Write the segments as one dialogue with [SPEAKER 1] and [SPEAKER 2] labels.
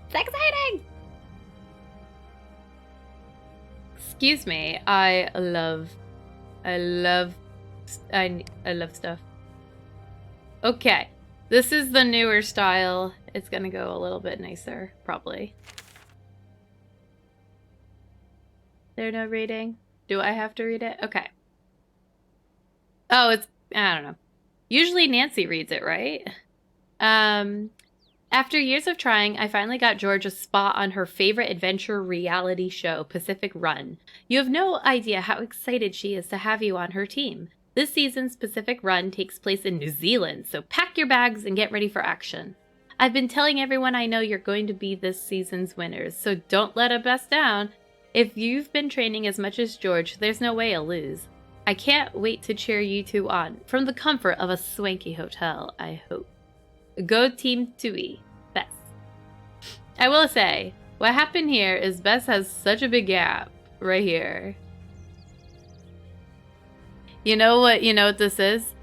[SPEAKER 1] It's exciting! Excuse me. I love stuff. Okay. This is the newer style. It's gonna go a little bit nicer, probably. There no reading? Do I have to read it? Okay. Oh, I don't know. Usually Nancy reads it, right? After years of trying, I finally got George a spot on her favorite adventure reality show, Pacific Run. You have no idea how excited she is to have you on her team. This season's Pacific Run takes place in New Zealand, so pack your bags and get ready for action. I've been telling everyone I know you're going to be this season's winners, so don't let us down. If you've been training as much as George, there's no way you'll lose. I can't wait to cheer you two on, from the comfort of a swanky hotel, I hope. Go Team Tui, Bess. I will say, what happened here is Bess has such a big gap right here. You know what this is?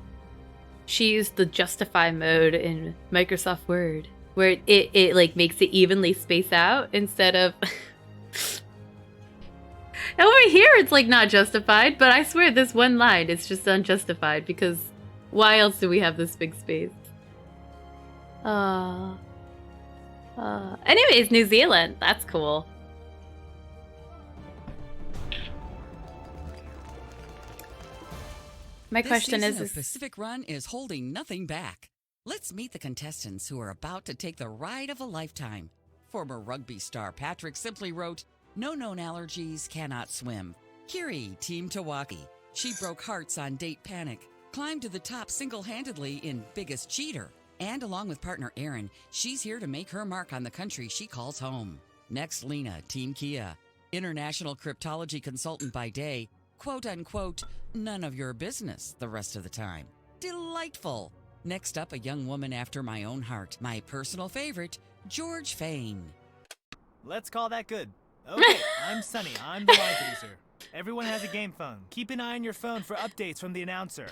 [SPEAKER 1] She used the justify mode in Microsoft Word, where it like makes it evenly space out instead of over here it's like not justified, but I swear this one line is just unjustified because why else do we have this big space? Anyways, New Zealand. That's cool. My question is
[SPEAKER 2] Pacific Run is holding nothing back. Let's meet the contestants who are about to take the ride of a lifetime. Former rugby star Patrick simply wrote, "No known allergies, cannot swim." Kiri, Team Tawaki. She broke hearts on Date Panic, climbed to the top single-handedly in Biggest Cheater. And along with partner Erin, she's here to make her mark on the country she calls home. Next, Lena, Team Kia. International cryptology consultant by day, quote-unquote, none of your business the rest of the time. Delightful. Next up, a young woman after my own heart, my personal favorite, George Fain.
[SPEAKER 3] Let's call that good. Okay, I'm Sunny. I'm the line producer. Everyone has a game phone. Keep an eye on your phone for updates from the announcer.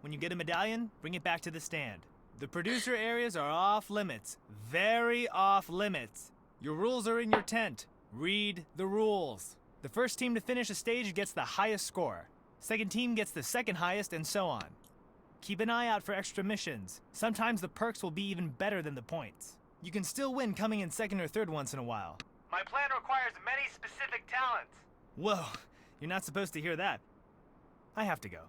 [SPEAKER 3] When you get a medallion, bring it back to the stand. The producer areas are off limits. Very off limits. Your rules are in your tent. Read the rules. The first team to finish a stage gets the highest score. Second team gets the second highest, and so on. Keep an eye out for extra missions. Sometimes the perks will be even better than the points. You can still win coming in second or third once in a while. My plan requires many specific talents. Whoa, you're not supposed to hear that. I have to go.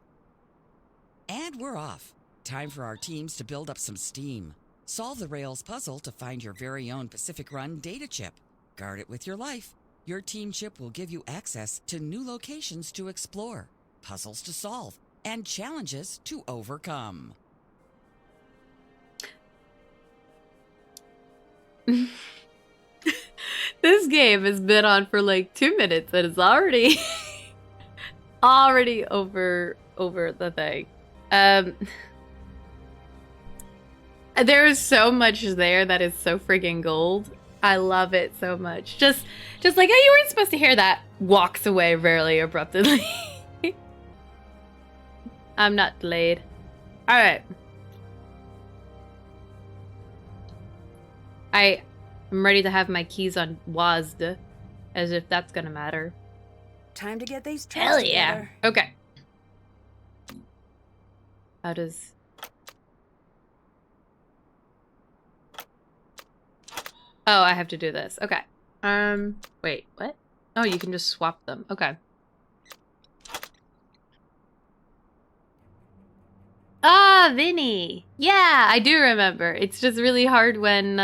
[SPEAKER 2] And we're off. Time for our teams to build up some steam. Solve the Rails puzzle to find your very own Pacific Run data chip. Guard it with your life. Your team chip will give you access to new locations to explore, puzzles to solve, and challenges to overcome.
[SPEAKER 1] This game has been on for like 2 minutes and it's already already over the thing. There is so much there that is so friggin' gold. I love it so much. Just like, oh, you weren't supposed to hear that. Walks away very abruptly. I'm not delayed. All right. I'm ready to have my keys on WASD, as if that's gonna matter.
[SPEAKER 4] Time to get these trails
[SPEAKER 1] Hell yeah.
[SPEAKER 4] together.
[SPEAKER 1] Okay. How does... Oh, I have to do this. Okay. Wait, what? Oh, you can just swap them. Okay. Ah, Vinny. Yeah, I do remember. It's just really hard when,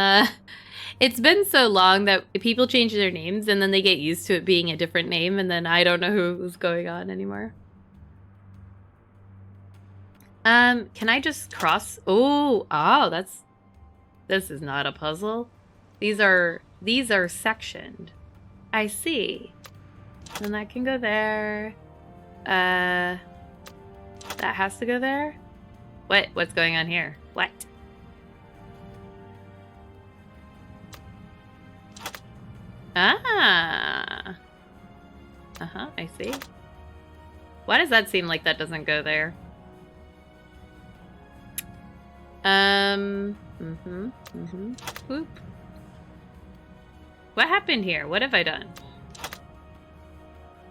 [SPEAKER 1] it's been so long that people change their names and then they get used to it being a different name and then I don't know who's going on anymore. Can I just cross? Oh, this is not a puzzle. These are sectioned. I see. And that can go there. That has to go there? What's going on here? What? Ah. I see. Why does that seem like that doesn't go there? Whoop. What happened here? What have I done?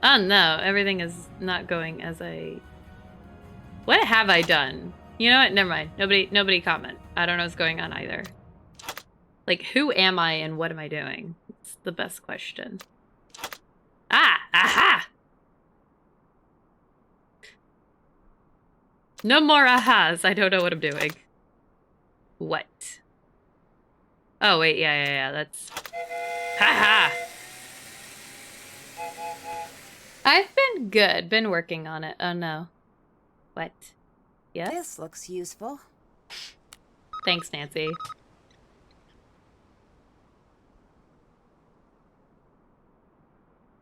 [SPEAKER 1] Oh no, everything is not going as I... What have I done? You know what? Never mind. Nobody comment. I don't know what's going on either. Like, who am I and what am I doing? It's the best question. Ah! Aha! No more ahas. I don't know what I'm doing. What? Oh, wait. Yeah. That's... Ha-ha! I've been good. Been working on it. Oh, no. What? Yes?
[SPEAKER 4] This looks useful.
[SPEAKER 1] Thanks, Nancy.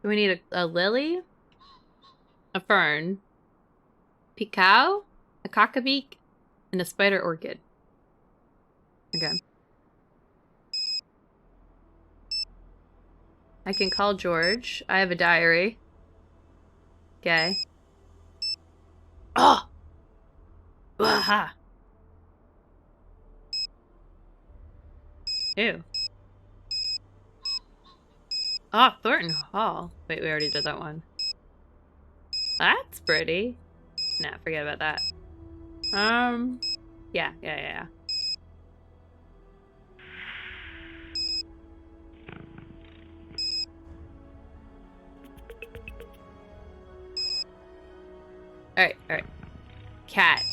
[SPEAKER 1] We need a lily, a fern, picao, a cockabee, and a spider orchid. Okay. I can call George. I have a diary. Okay. Oh! Aha! Ew. Oh, Thornton Hall. Wait, we already did that one. That's pretty. Nah, forget about that. Yeah. Alright. Cat.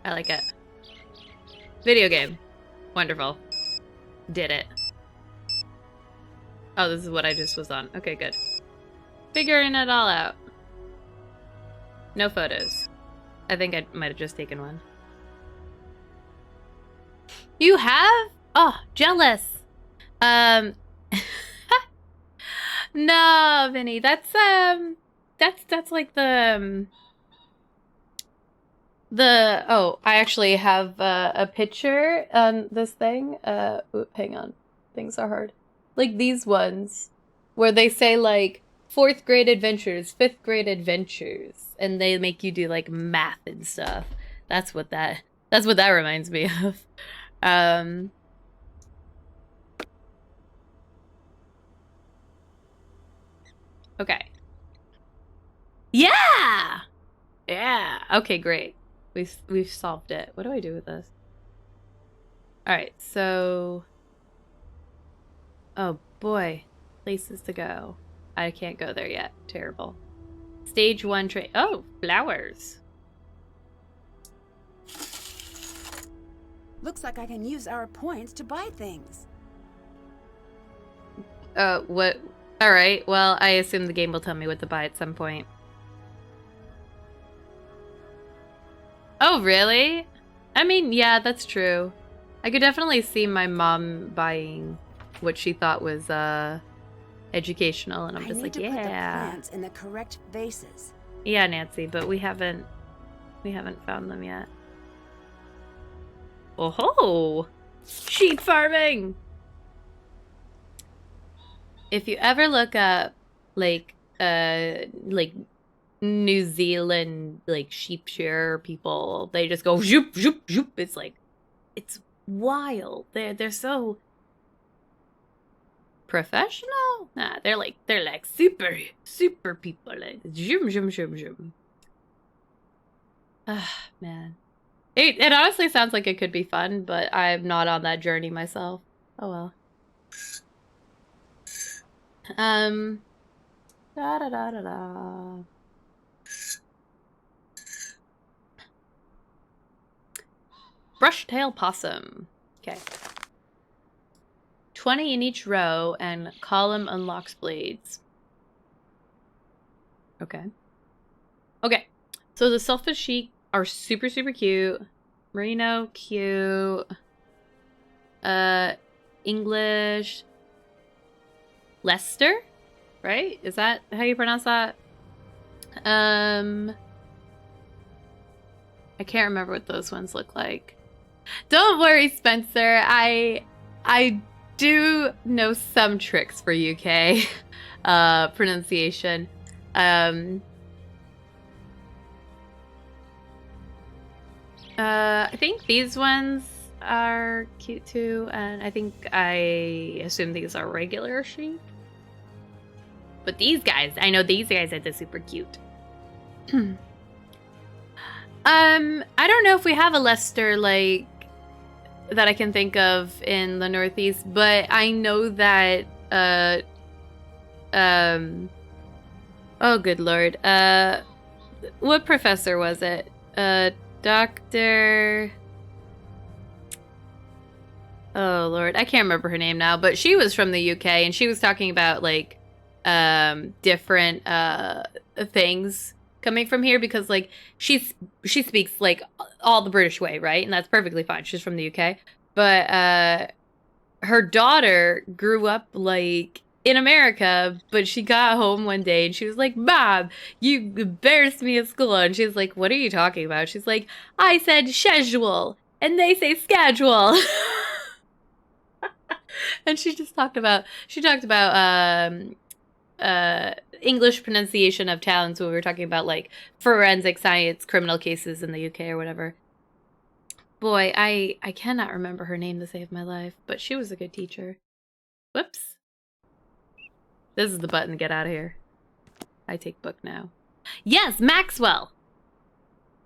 [SPEAKER 1] I like it. Video game. Wonderful. Did it. Oh, this is what I just was on. Okay, good. Figuring it all out. No photos. I think I might have just taken one. You have? Oh, jealous. No, Vinny. That's like the oh, I actually have a picture on this thing. Hang on. Things are hard. Like these ones where they say like 4th grade adventures, 5th grade adventures, and they make you do like math and stuff. That's what that reminds me of. Okay. Yeah! Yeah. Okay, great. We've solved it. What do I do with this? Alright, so... Oh boy. Places to go. I can't go there yet. Terrible. Stage 1 train. Oh, flowers.
[SPEAKER 4] Looks like I can use our points to buy things.
[SPEAKER 1] What? Alright, well, I assume the game will tell me what to buy at some point. Oh, really? I mean, yeah, that's true. I could definitely see my mom buying what she thought was, educational, and I'm just like,
[SPEAKER 4] I need to put the
[SPEAKER 1] yeah.
[SPEAKER 4] plants in the correct vases.
[SPEAKER 1] Yeah, Nancy, but we haven't found them yet. Oh ho! Sheep farming! If you ever look up, like New Zealand, like, sheep shearer people, they just go zoop, zoop, zoop. It's like, it's wild. They're so professional. Nah, they're like super people. Like, zoom, zoom, zoom, zoom. Ah, man. It honestly sounds like it could be fun, but I'm not on that journey myself. Oh well. Da da da da da. Brush-tail possum. Okay. 20 in each row, and column unlocks blades. Okay. Okay. So the selfish sheep are super cute. Merino, cute. English. Leicester? Right? Is that how you pronounce that? I can't remember what those ones look like. Don't worry, Spencer. I do know some tricks for UK pronunciation. I think these ones are cute too, and I assume these are regular sheep. But these guys, I know these guys are super cute. I don't know if we have a Lester like that I can think of in the Northeast, but I know that oh good lord. What professor was it? Dr. Oh lord, I can't remember her name now, but she was from the UK and she was talking about like different things coming from here because like she speaks like all the British way, right? And that's perfectly fine. She's from the UK. But her daughter grew up like in America, but she got home one day and she was like, "Bob, you embarrassed me at school." And she's like, "What are you talking about?" She's like, "I said schedule and they say schedule." And she talked about English pronunciation of towns when we were talking about like forensic science criminal cases in the UK or whatever. Boy, I cannot remember her name to save my life, but she was a good teacher. Whoops. This is the button to get out of here. I take book now. Yes, Maxwell.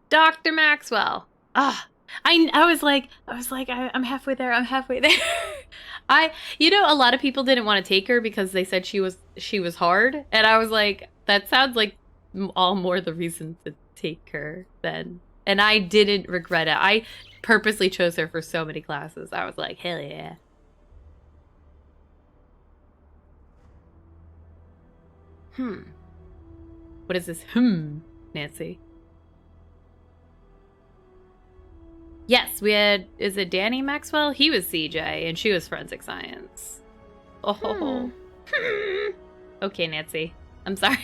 [SPEAKER 1] Dr. Maxwell. Ah, I was like, I'm halfway there. I'm halfway there. You know, a lot of people didn't want to take her because they said she was hard, and I was like, that sounds like all more the reason to take her then. And I didn't regret it. I purposely chose her for so many classes. I was like, hell yeah. What is this? Nancy. Yes, we had, is it Danny Maxwell? He was CJ, and she was forensic science. Oh. Okay, Nancy. I'm sorry.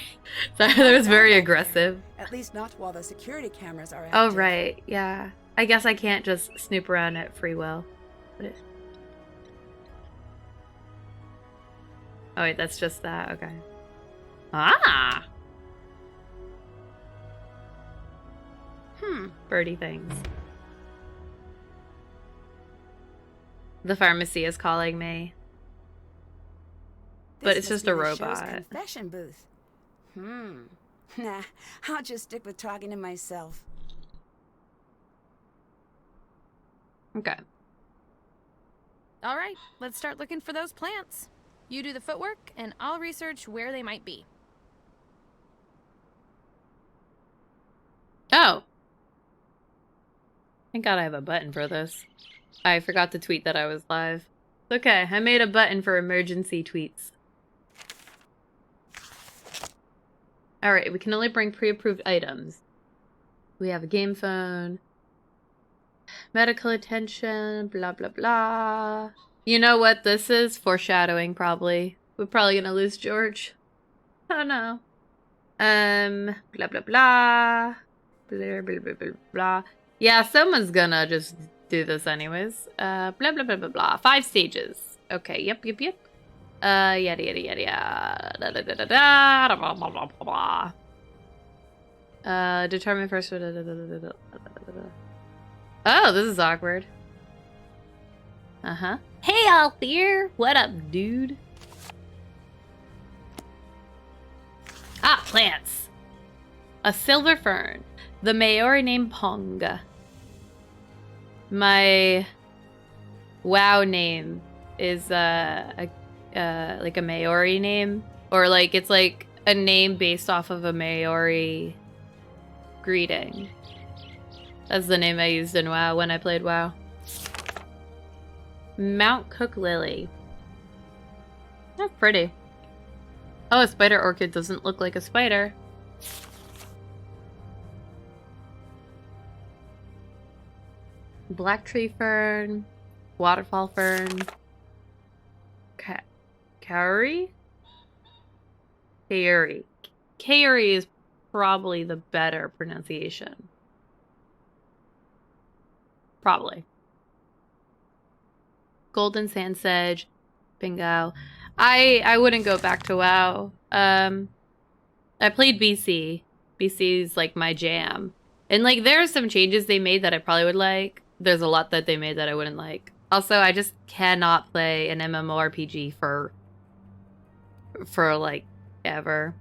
[SPEAKER 1] Sorry, that was very aggressive.
[SPEAKER 4] At least not while the security cameras are active.
[SPEAKER 1] Oh, right. Yeah. I guess I can't just snoop around at free will. Oh, wait, that's just that. Okay. Ah! Birdie things. The pharmacy is calling me. But it's just a robot.
[SPEAKER 4] Confession booth. Nah, I'll just stick with talking to myself.
[SPEAKER 1] Okay.
[SPEAKER 5] All right, let's start looking for those plants. You do the footwork, and I'll research where they might be.
[SPEAKER 1] Oh. Thank God I have a button for this. I forgot to tweet that I was live. Okay, I made a button for emergency tweets. Alright, we can only bring pre-approved items. We have a game phone. Medical attention, blah blah blah. You know what this is? Foreshadowing, probably. We're probably gonna lose George. Oh no. Blah blah blah. Blah blah blah blah blah. Yeah, someone's gonna just do this anyways. Blah blah blah blah blah. 5 stages. Okay, yep. Yada yada yada yada. Da da da da da. Blah blah blah blah blah. Determine first. Oh, this is awkward. Hey, Althea! What up, dude? Ah, plants. A silver fern. The Maori name Pong. My WoW name is like a Maori name, or like it's like a name based off of a Maori greeting. That's the name I used in WoW when I played WoW. Mount Cook Lily. That's pretty. Oh, a spider orchid doesn't look like a spider. Black tree fern. Waterfall fern. Kauri? Kauri. Kauri is probably the better pronunciation. Probably. Golden sand sedge. Bingo. I wouldn't go back to WoW. I played BC. BC is like my jam. And like there are some changes they made that I probably would like, there's a lot that they made that I wouldn't like. Also, I just cannot play an MMORPG for like ever.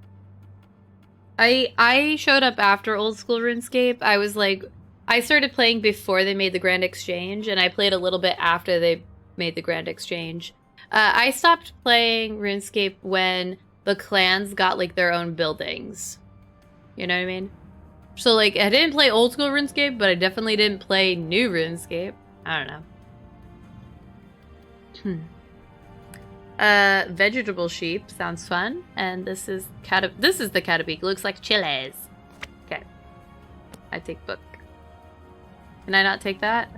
[SPEAKER 1] I showed up after old school RuneScape. I was like, I started playing before they made the Grand Exchange, and I played a little bit after they made the Grand Exchange. I stopped playing RuneScape when the clans got like their own buildings. You know what I mean? So like, I didn't play old school RuneScape, but I definitely didn't play new RuneScape. I don't know. Vegetable sheep sounds fun, and this is the Catapeak. Looks like chiles. Okay, I take book. Can I not take that?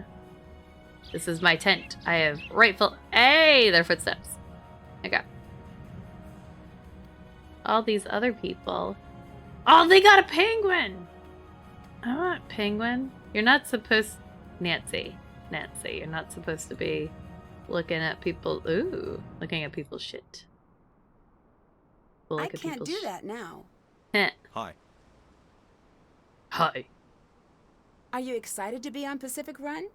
[SPEAKER 1] This is my tent. I have rightful. Hey, their footsteps. Okay. All these other people. Oh, they got a penguin. I want a penguin. You're not supposed, Nancy, you're not supposed to be looking at people. Ooh, looking at people's shit. We'll
[SPEAKER 4] I
[SPEAKER 1] look at
[SPEAKER 4] can't
[SPEAKER 1] people's
[SPEAKER 4] do that now.
[SPEAKER 3] Hi.
[SPEAKER 1] Hi.
[SPEAKER 4] Are you excited to be on Pacific Run?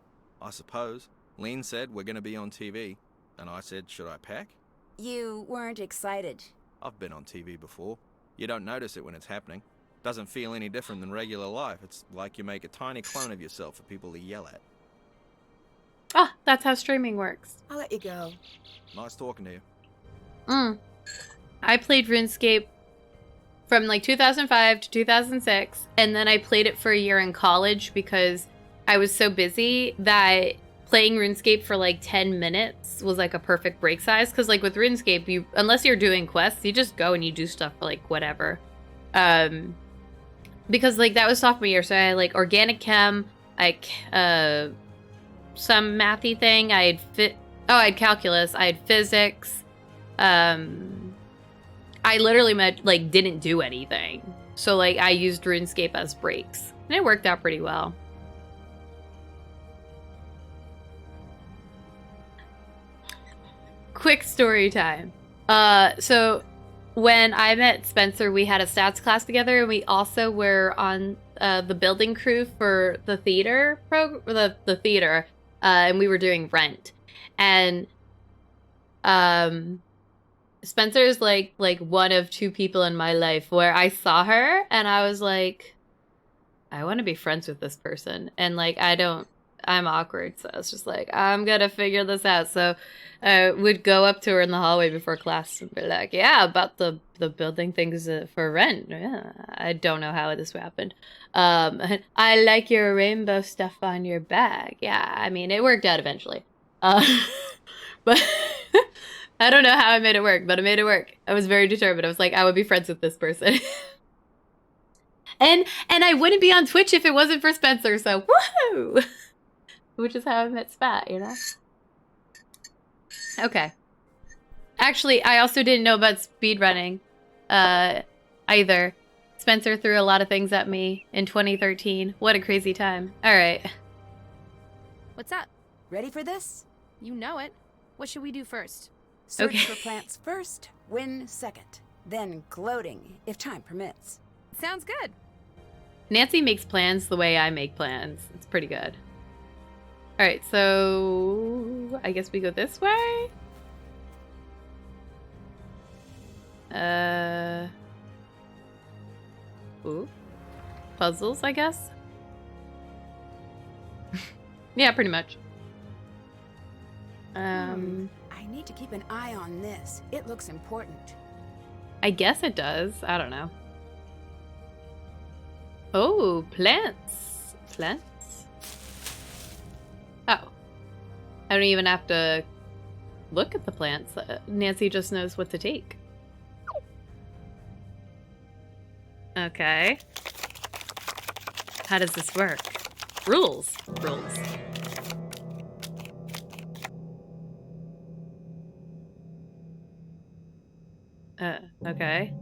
[SPEAKER 6] I suppose. Lynn said we're going to be on TV, and I said, should I pack?
[SPEAKER 4] You weren't excited.
[SPEAKER 6] I've been on TV before. You don't notice it when it's happening. Doesn't feel any different than regular life. It's like you make a tiny clone of yourself for people to yell at.
[SPEAKER 1] Ah, that's how streaming works.
[SPEAKER 4] I'll let you go.
[SPEAKER 6] Nice talking to you.
[SPEAKER 1] I played RuneScape from like 2005 to 2006, and then I played it for a year in college because I was so busy that playing RuneScape for like 10 minutes was like a perfect break size. Because like with RuneScape, unless you're doing quests, you just go and you do stuff for like whatever. Because like that was sophomore year, so I had like organic chem, like some mathy thing. I had calculus. I had physics. I literally didn't do anything. So like I used RuneScape as breaks, and it worked out pretty well. Quick story time. So when I met Spencer, we had a stats class together, and we also were on the building crew for the theater the theater, and we were doing Rent. And Spencer's like one of two people in my life where I saw her and I was like, I want to be friends with this person, and like I'm awkward, so I was just like, I'm gonna figure this out. So I would go up to her in the hallway before class and be like, yeah, about the building things for Rent. Yeah, I don't know how this happened. I like your rainbow stuff on your bag. Yeah, I mean, it worked out eventually. But I don't know how I made it work, but I made it work. I was very determined. I was like, I would be friends with this person. and I wouldn't be on Twitch if it wasn't for Spencer, so woohoo! Which is how I met Spat, you know? Okay. Actually, I also didn't know about speedrunning either. Spencer threw a lot of things at me in 2013. What a crazy time. All right.
[SPEAKER 5] What's up?
[SPEAKER 4] Ready for this?
[SPEAKER 5] You know it. What should we do first?
[SPEAKER 4] Search
[SPEAKER 1] Okay.
[SPEAKER 4] for plants first, win second. Then gloating, if time permits.
[SPEAKER 5] Sounds good.
[SPEAKER 1] Nancy makes plans the way I make plans. It's pretty good. All right, so I guess we go this way. Ooh. Puzzles, I guess. Yeah, pretty much.
[SPEAKER 4] I need to keep an eye on this. It looks important.
[SPEAKER 1] I guess it does. I don't know. Oh, plants. Plants? Oh. I don't even have to look at the plants. Nancy just knows what to take. Okay. How does this work? Rules. Rules. Okay.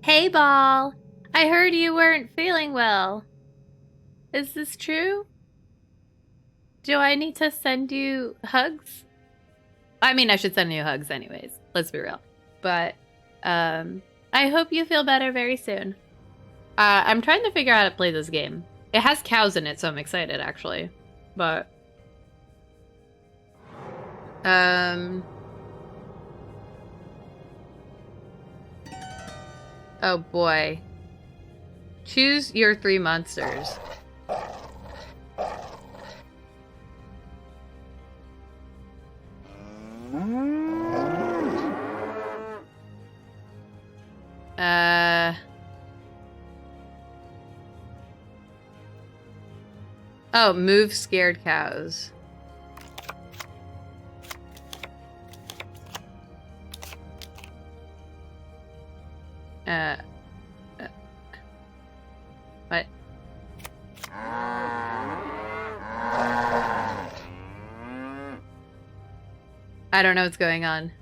[SPEAKER 1] Hey, Ball. I heard you weren't feeling well. Is this true? Do I need to send you hugs? I mean, I should send you hugs anyways. Let's be real. But, I hope you feel better very soon. I'm trying to figure out how to play this game. It has cows in it, so I'm excited, actually. But oh boy. Choose your 3 monsters. Oh, move scared cows. What? I don't know what's going on.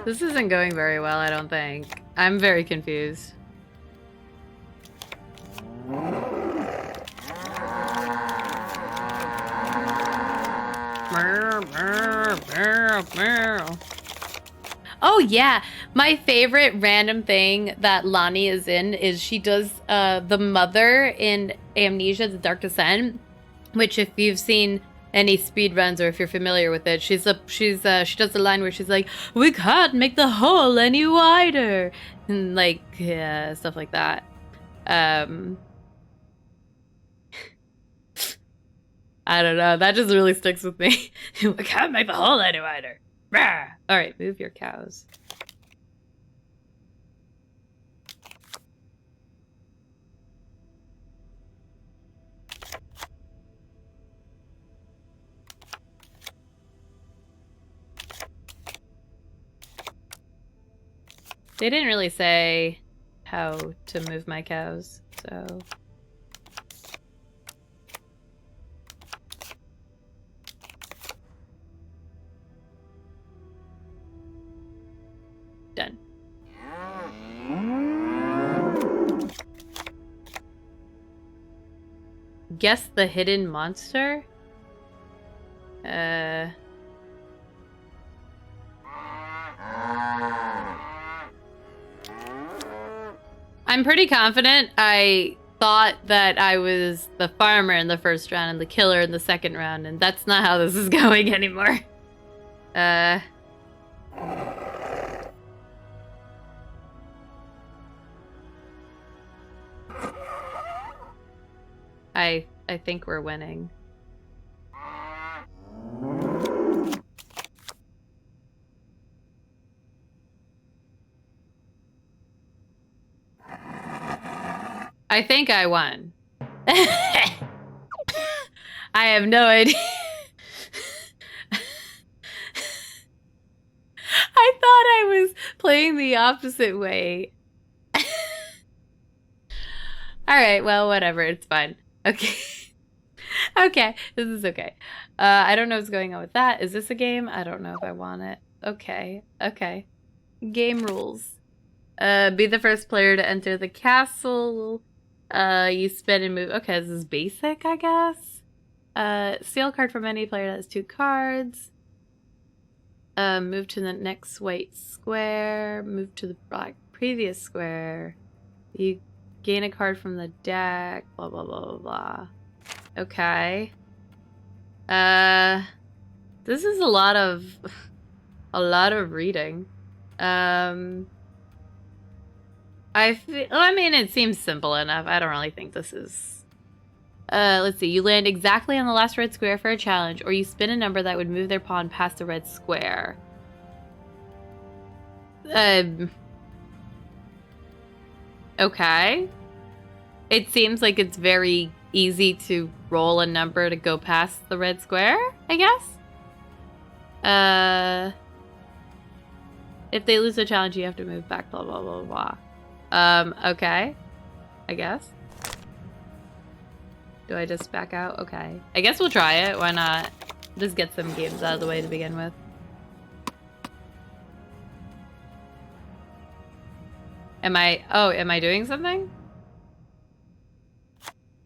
[SPEAKER 1] This isn't going very well, I don't think. I'm very confused. Oh yeah, my favorite random thing that Lonnie is in is she does the mother in Amnesia: The Dark Descent, which if you've seen any speed runs or if you're familiar with it, she does the line where she's like, "We can't make the hole any wider," and like yeah, stuff like that. I don't know. That just really sticks with me. We can't make the hole any wider. All right, move your cows. They didn't really say how to move my cows, so... Done. Guess the hidden monster? I'm pretty confident I thought that I was the farmer in the first round and the killer in the second round, and that's not how this is going anymore. I think we're winning. I think I won. I have no idea. I thought I was playing the opposite way. Alright, well, whatever. It's fine. Okay. Okay, this is okay. I don't know what's going on with that. Is this a game? I don't know if I want it. Okay, okay. Game rules. Be the first player to enter the castle. You spin and move. Okay, this is basic, I guess. Steal a card from any player that has 2 cards. Move to the next white square. Move to the previous square. You gain a card from the deck. Blah, blah, blah, blah, blah. Okay. This is a lot of reading. I mean, it seems simple enough. I don't really think this is Let's see. You land exactly on the last red square for a challenge, or you spin a number that would move their pawn past the red square. Okay. It seems like it's very easy to roll a number to go past the red square, I guess? If they lose the challenge, you have to move back, blah, blah, blah, blah. Okay. I guess. Do I just back out? Okay. I guess we'll try it. Why not? Just get some games out of the way to begin with. Am I doing something?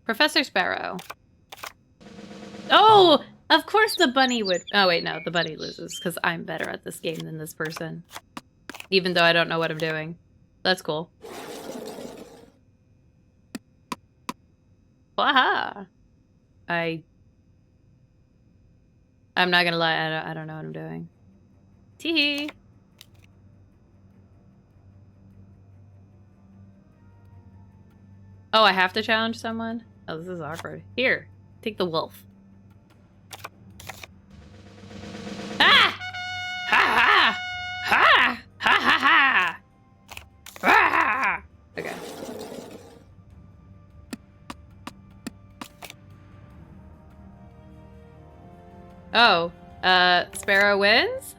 [SPEAKER 1] Professor Sparrow. Oh! Of course the bunny would... Oh, wait, no. The bunny loses, because I'm better at this game than this person. Even though I don't know what I'm doing. That's cool. Waha! I'm not gonna lie, I don't know what I'm doing. Teehee! Oh, I have to challenge someone? Oh, this is awkward. Here, take the wolf. Ah! Ha ha! Ha! Ha ha ha! Ah! Okay. Oh, Sparrow wins?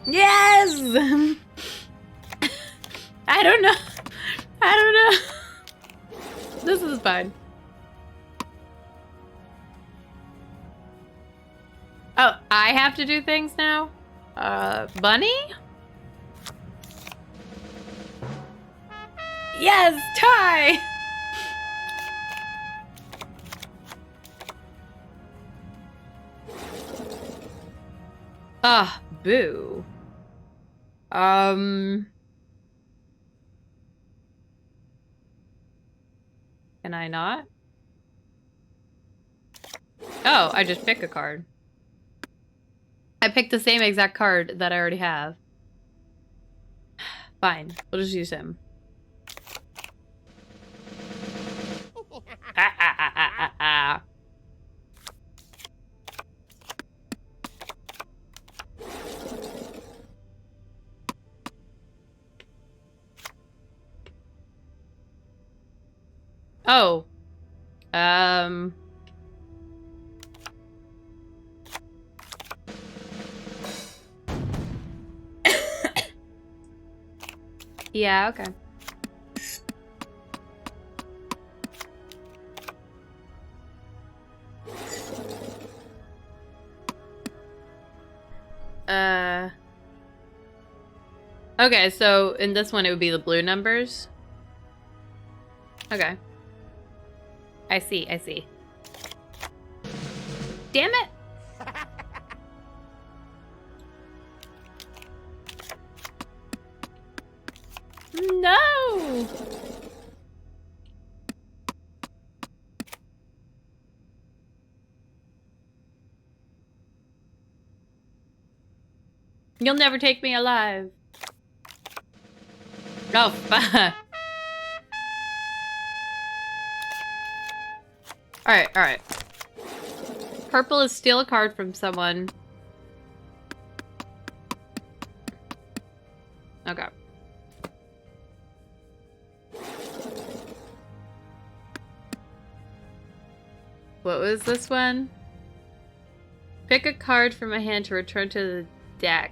[SPEAKER 1] Yes! I don't know. I don't know. This is fine. Oh, I have to do things now? Bunny? Yes, tie! Ah, boo. Can I not? Oh, I just pick a card. I picked the same exact card that I already have. Fine, we'll just use him. Ah, ah, ah, ah, ah, ah. Oh. Yeah, okay. Okay, so in this one it would be the blue numbers. Okay. I see, I see. Damn it! No! You'll never take me alive. Oh, fuck. Alright, alright. Purple is steal a card from someone. Okay. What was this one? Pick a card from a hand to return to the deck.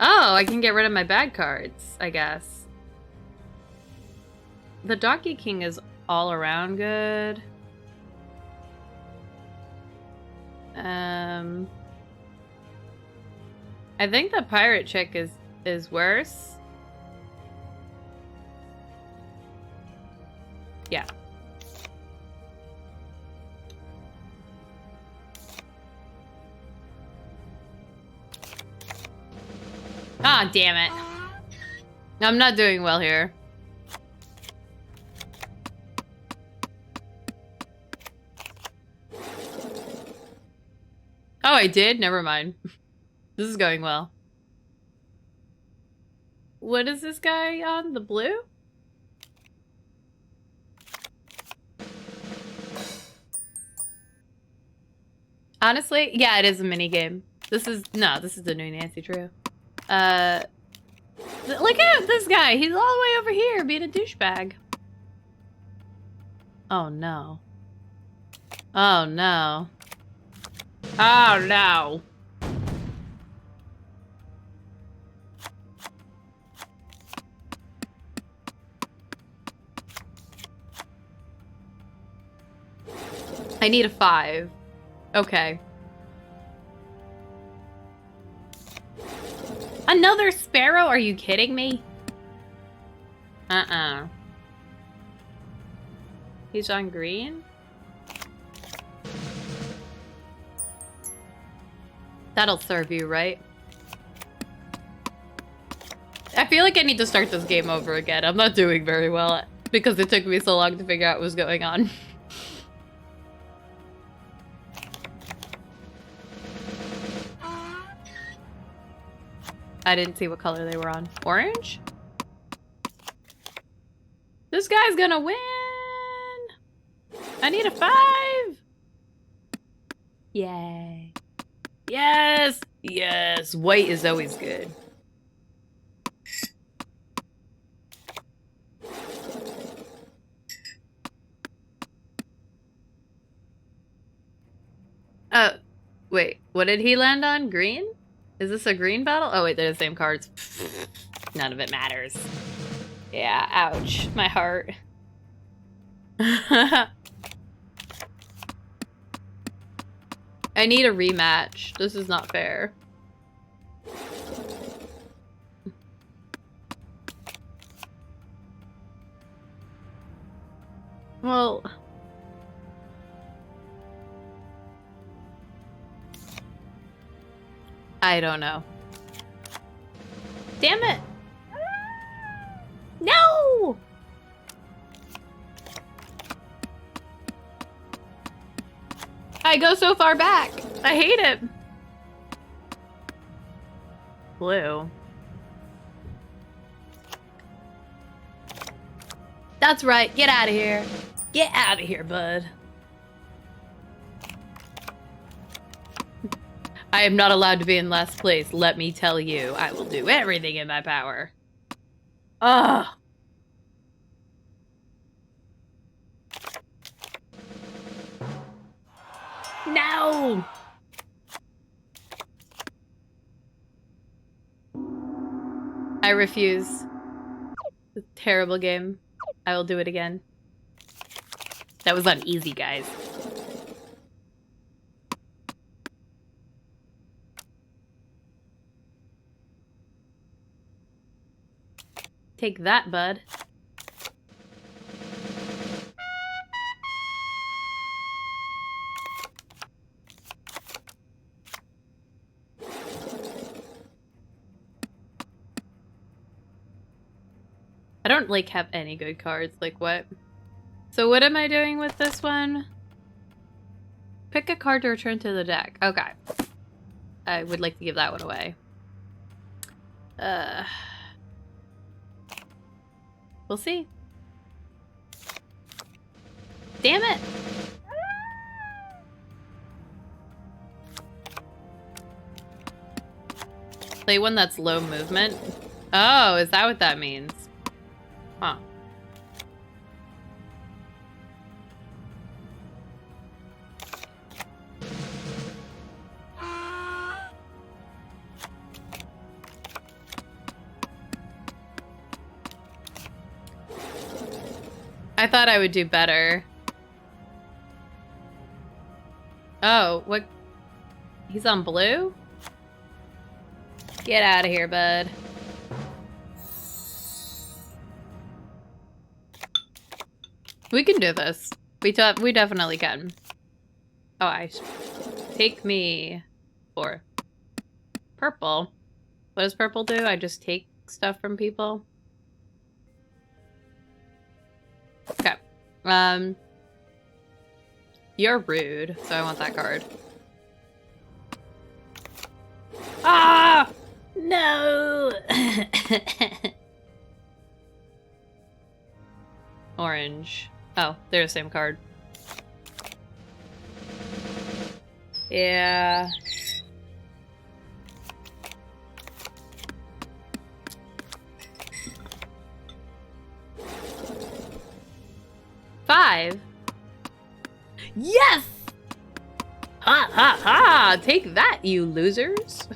[SPEAKER 1] Oh, I can get rid of my bad cards, I guess. The Donkey King is all around good. I think the pirate chick is worse. Yeah. Ah, damn it. I'm not doing well here. Oh, I did? Never mind. This is going well. What is this guy on? The blue? Honestly, yeah, it is a mini game. This is the new Nancy Drew. Look at this guy. He's all the way over here being a douchebag. Oh no. Oh no. Oh no. I need a 5. Okay. Another sparrow? Are you kidding me? Uh-uh. He's on green? That'll serve you, right? I feel like I need to start this game over again. I'm not doing very well because it took me so long to figure out what was going on. I didn't see what color they were on. Orange? This guy's gonna win! I need a 5! Yay. Yes! Yes! White is always good. Wait. What did he land on? Green? Is this a green battle? Oh wait, they're the same cards. None of it matters. Yeah, ouch. My heart. I need a rematch. This is not fair. Well... I don't know. Damn it! No! I go so far back. I hate it. Blue. That's right. Get out of here. Get out of here, bud. I am not allowed to be in last place, let me tell you. I will do everything in my power. Ugh. No! I refuse. It's a terrible game. I will do it again. That was on easy, guys. Take that, bud. I don't, like, have any good cards. Like, what? So what am I doing with this one? Pick a card to return to the deck. Okay. I would like to give that one away. We'll see. Damn it! Play one that's low movement. Oh, is that what that means? Huh. I thought I would do better. Oh, what? He's on blue? Get out of here, bud. We can do this. We definitely can. Oh, take me for purple. What does purple do? I just take stuff from people. Okay. You're rude, so I want that card. Ah! No! Orange. Oh, they're the same card. Yeah. Five. Yes! Ha ha ha! Take that, you losers!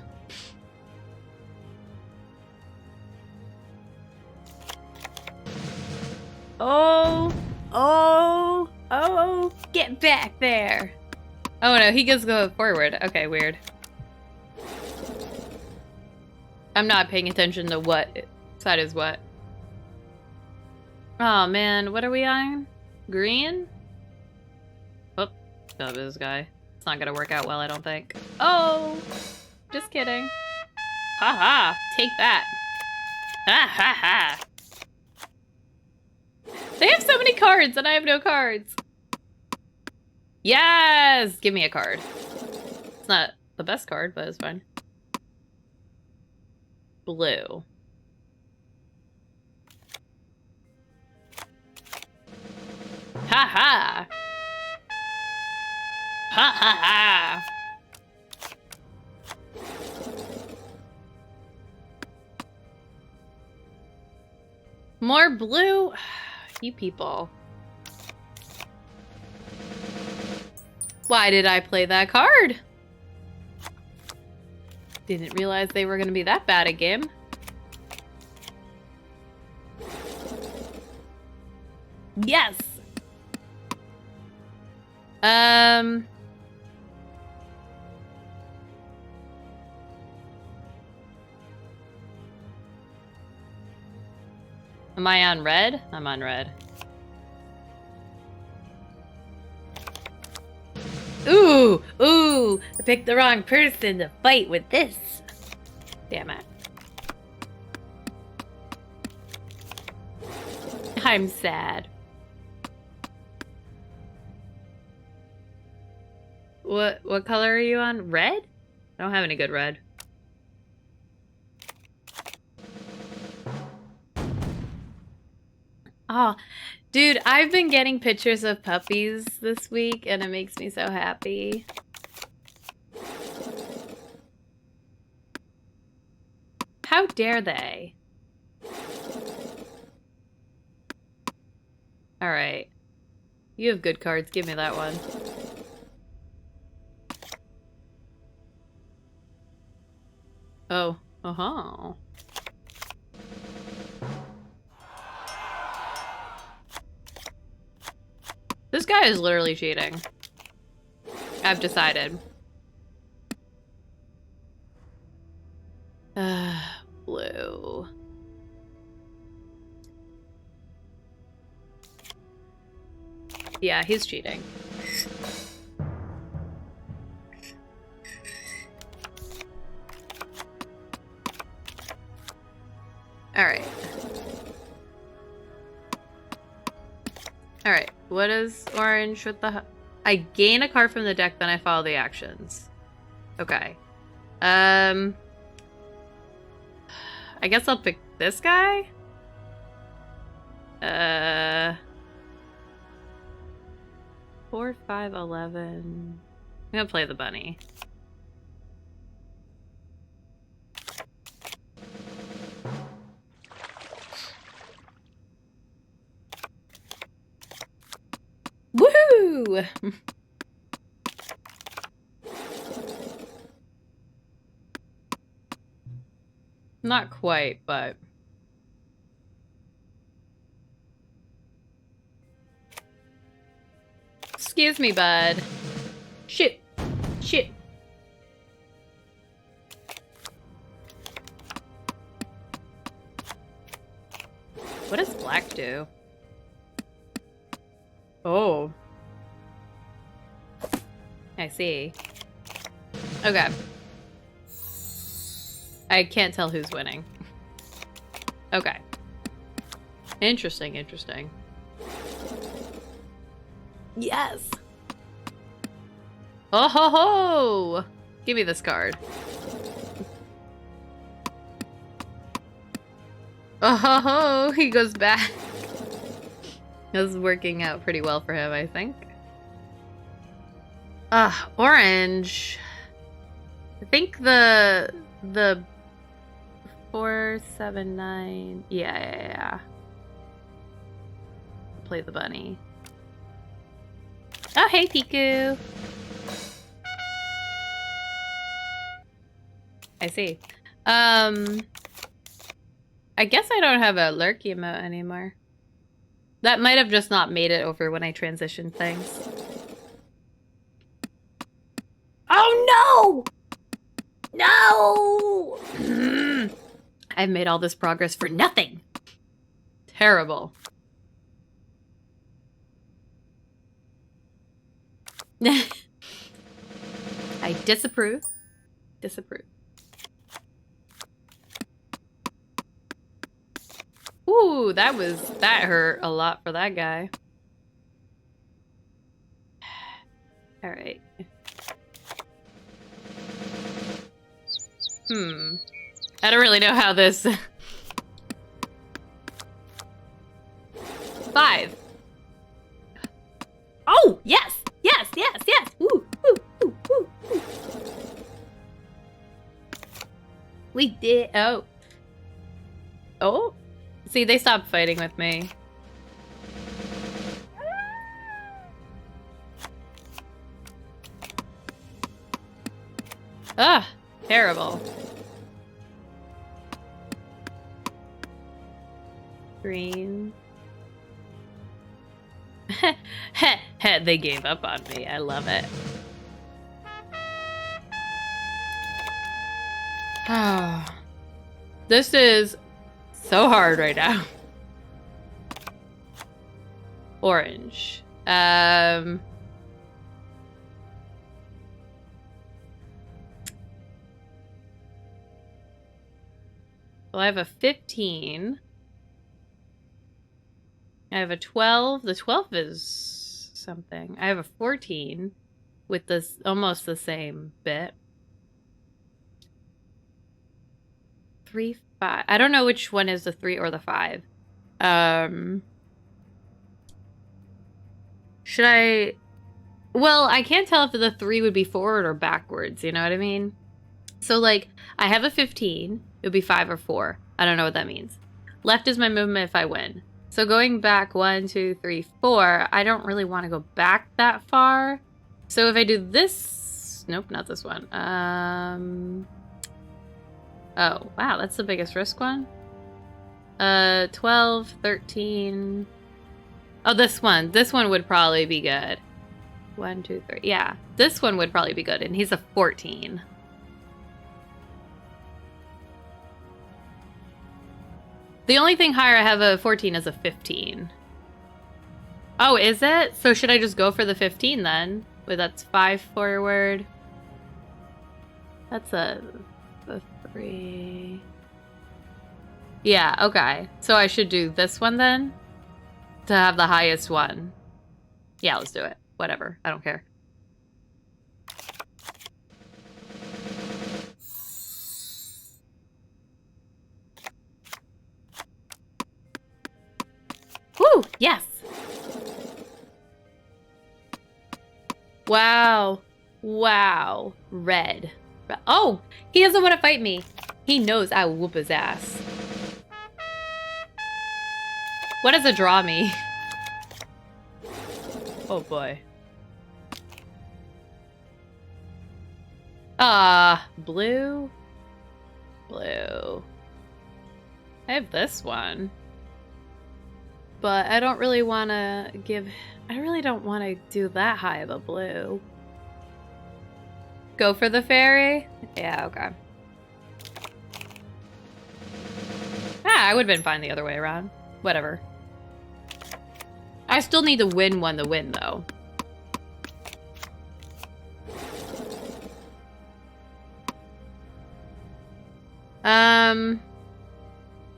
[SPEAKER 1] Oh! Oh! Oh! Get back there! Oh no, he gets to go forward. Okay, weird. I'm not paying attention to what side is what. Oh man, what are we on? Green? Oh, no, this guy. It's not gonna work out well, I don't think. Oh! Just kidding. Ha ha! Take that! Ha ha ha! They have so many cards and I have no cards! Yes! Give me a card. It's not the best card, but it's fine. Blue. Ha ha! Ha ha ha! More blue? You people. Why did I play that card? Didn't realize they were going to be that bad at game. Yes! Am I on red? I'm on red. Ooh! Ooh! I picked the wrong person to fight with this. Damn it. I'm sad. What color are you on? Red? I don't have any good red. Oh, dude, I've been getting pictures of puppies this week, and it makes me so happy. How dare they? Alright. You have good cards. Give me that one. Oh. Uh-huh. This guy is literally cheating. I've decided. Blue. Yeah, he's cheating. Alright. Alright, what is orange with the... I gain a card from the deck, then I follow the actions. Okay. I guess I'll pick this guy? 4, 5, 11... I'm gonna play the bunny. Woohoo! Not quite, but... Excuse me, bud. Shit. Shit. What does black do? Oh. I see. Okay. I can't tell who's winning. Okay. Interesting, interesting. Yes! Oh ho ho! Give me this card. Oh, he goes back. This is working out pretty well for him, I think. Orange. I think the 479. Yeah. Play the bunny. Oh, hey, Piku. I see. I guess I don't have a lurk emote anymore. That might have just not made it over when I transitioned things. Oh no! No! I've made all this progress for nothing. Terrible. I disapprove. Disapprove. Ooh, that hurt a lot for that guy. All right. I don't really know how this... 5. Oh, yes! Yes! Woo! We did... Oh. See, they stopped fighting with me. Ugh, terrible. Green. They gave up on me. I love it. This is so hard right now. Orange. Well, I have a 15. I have a 12. The 12 is something. I have a 14 with this almost the same bit. 3, 5. I don't know which one is the 3 or the 5. Should I... Well, I can't tell if the 3 would be forward or backwards, you know what I mean? So, like, I have a 15. It would be 5 or 4. I don't know what that means. Left is my movement if I win. So going back 1, 2, 3, 4, I don't really want to go back that far. So if I do this... Nope, not this one. Oh, wow, that's the biggest risk one. 12, 13... Oh, this one. This one would probably be good. 1, 2, 3. Yeah, this one would probably be good, and he's a 14. The only thing higher I have a 14 is a 15. Oh, is it? So should I just go for the 15 then? Wait, that's 5 forward. That's a 3. Yeah, okay. So I should do this one then? To have the highest one. Yeah, let's do it. Whatever. I don't care. Woo! Yes! Wow. Wow. Red. Oh! He doesn't want to fight me. He knows I will whoop his ass. What does a draw me? Oh boy. Blue? Blue. I have this one. But I don't really want to give... I really don't want to do that high of a blue. Go for the fairy? Yeah, okay. I would have been fine the other way around. Whatever. I still need to win one to win, though.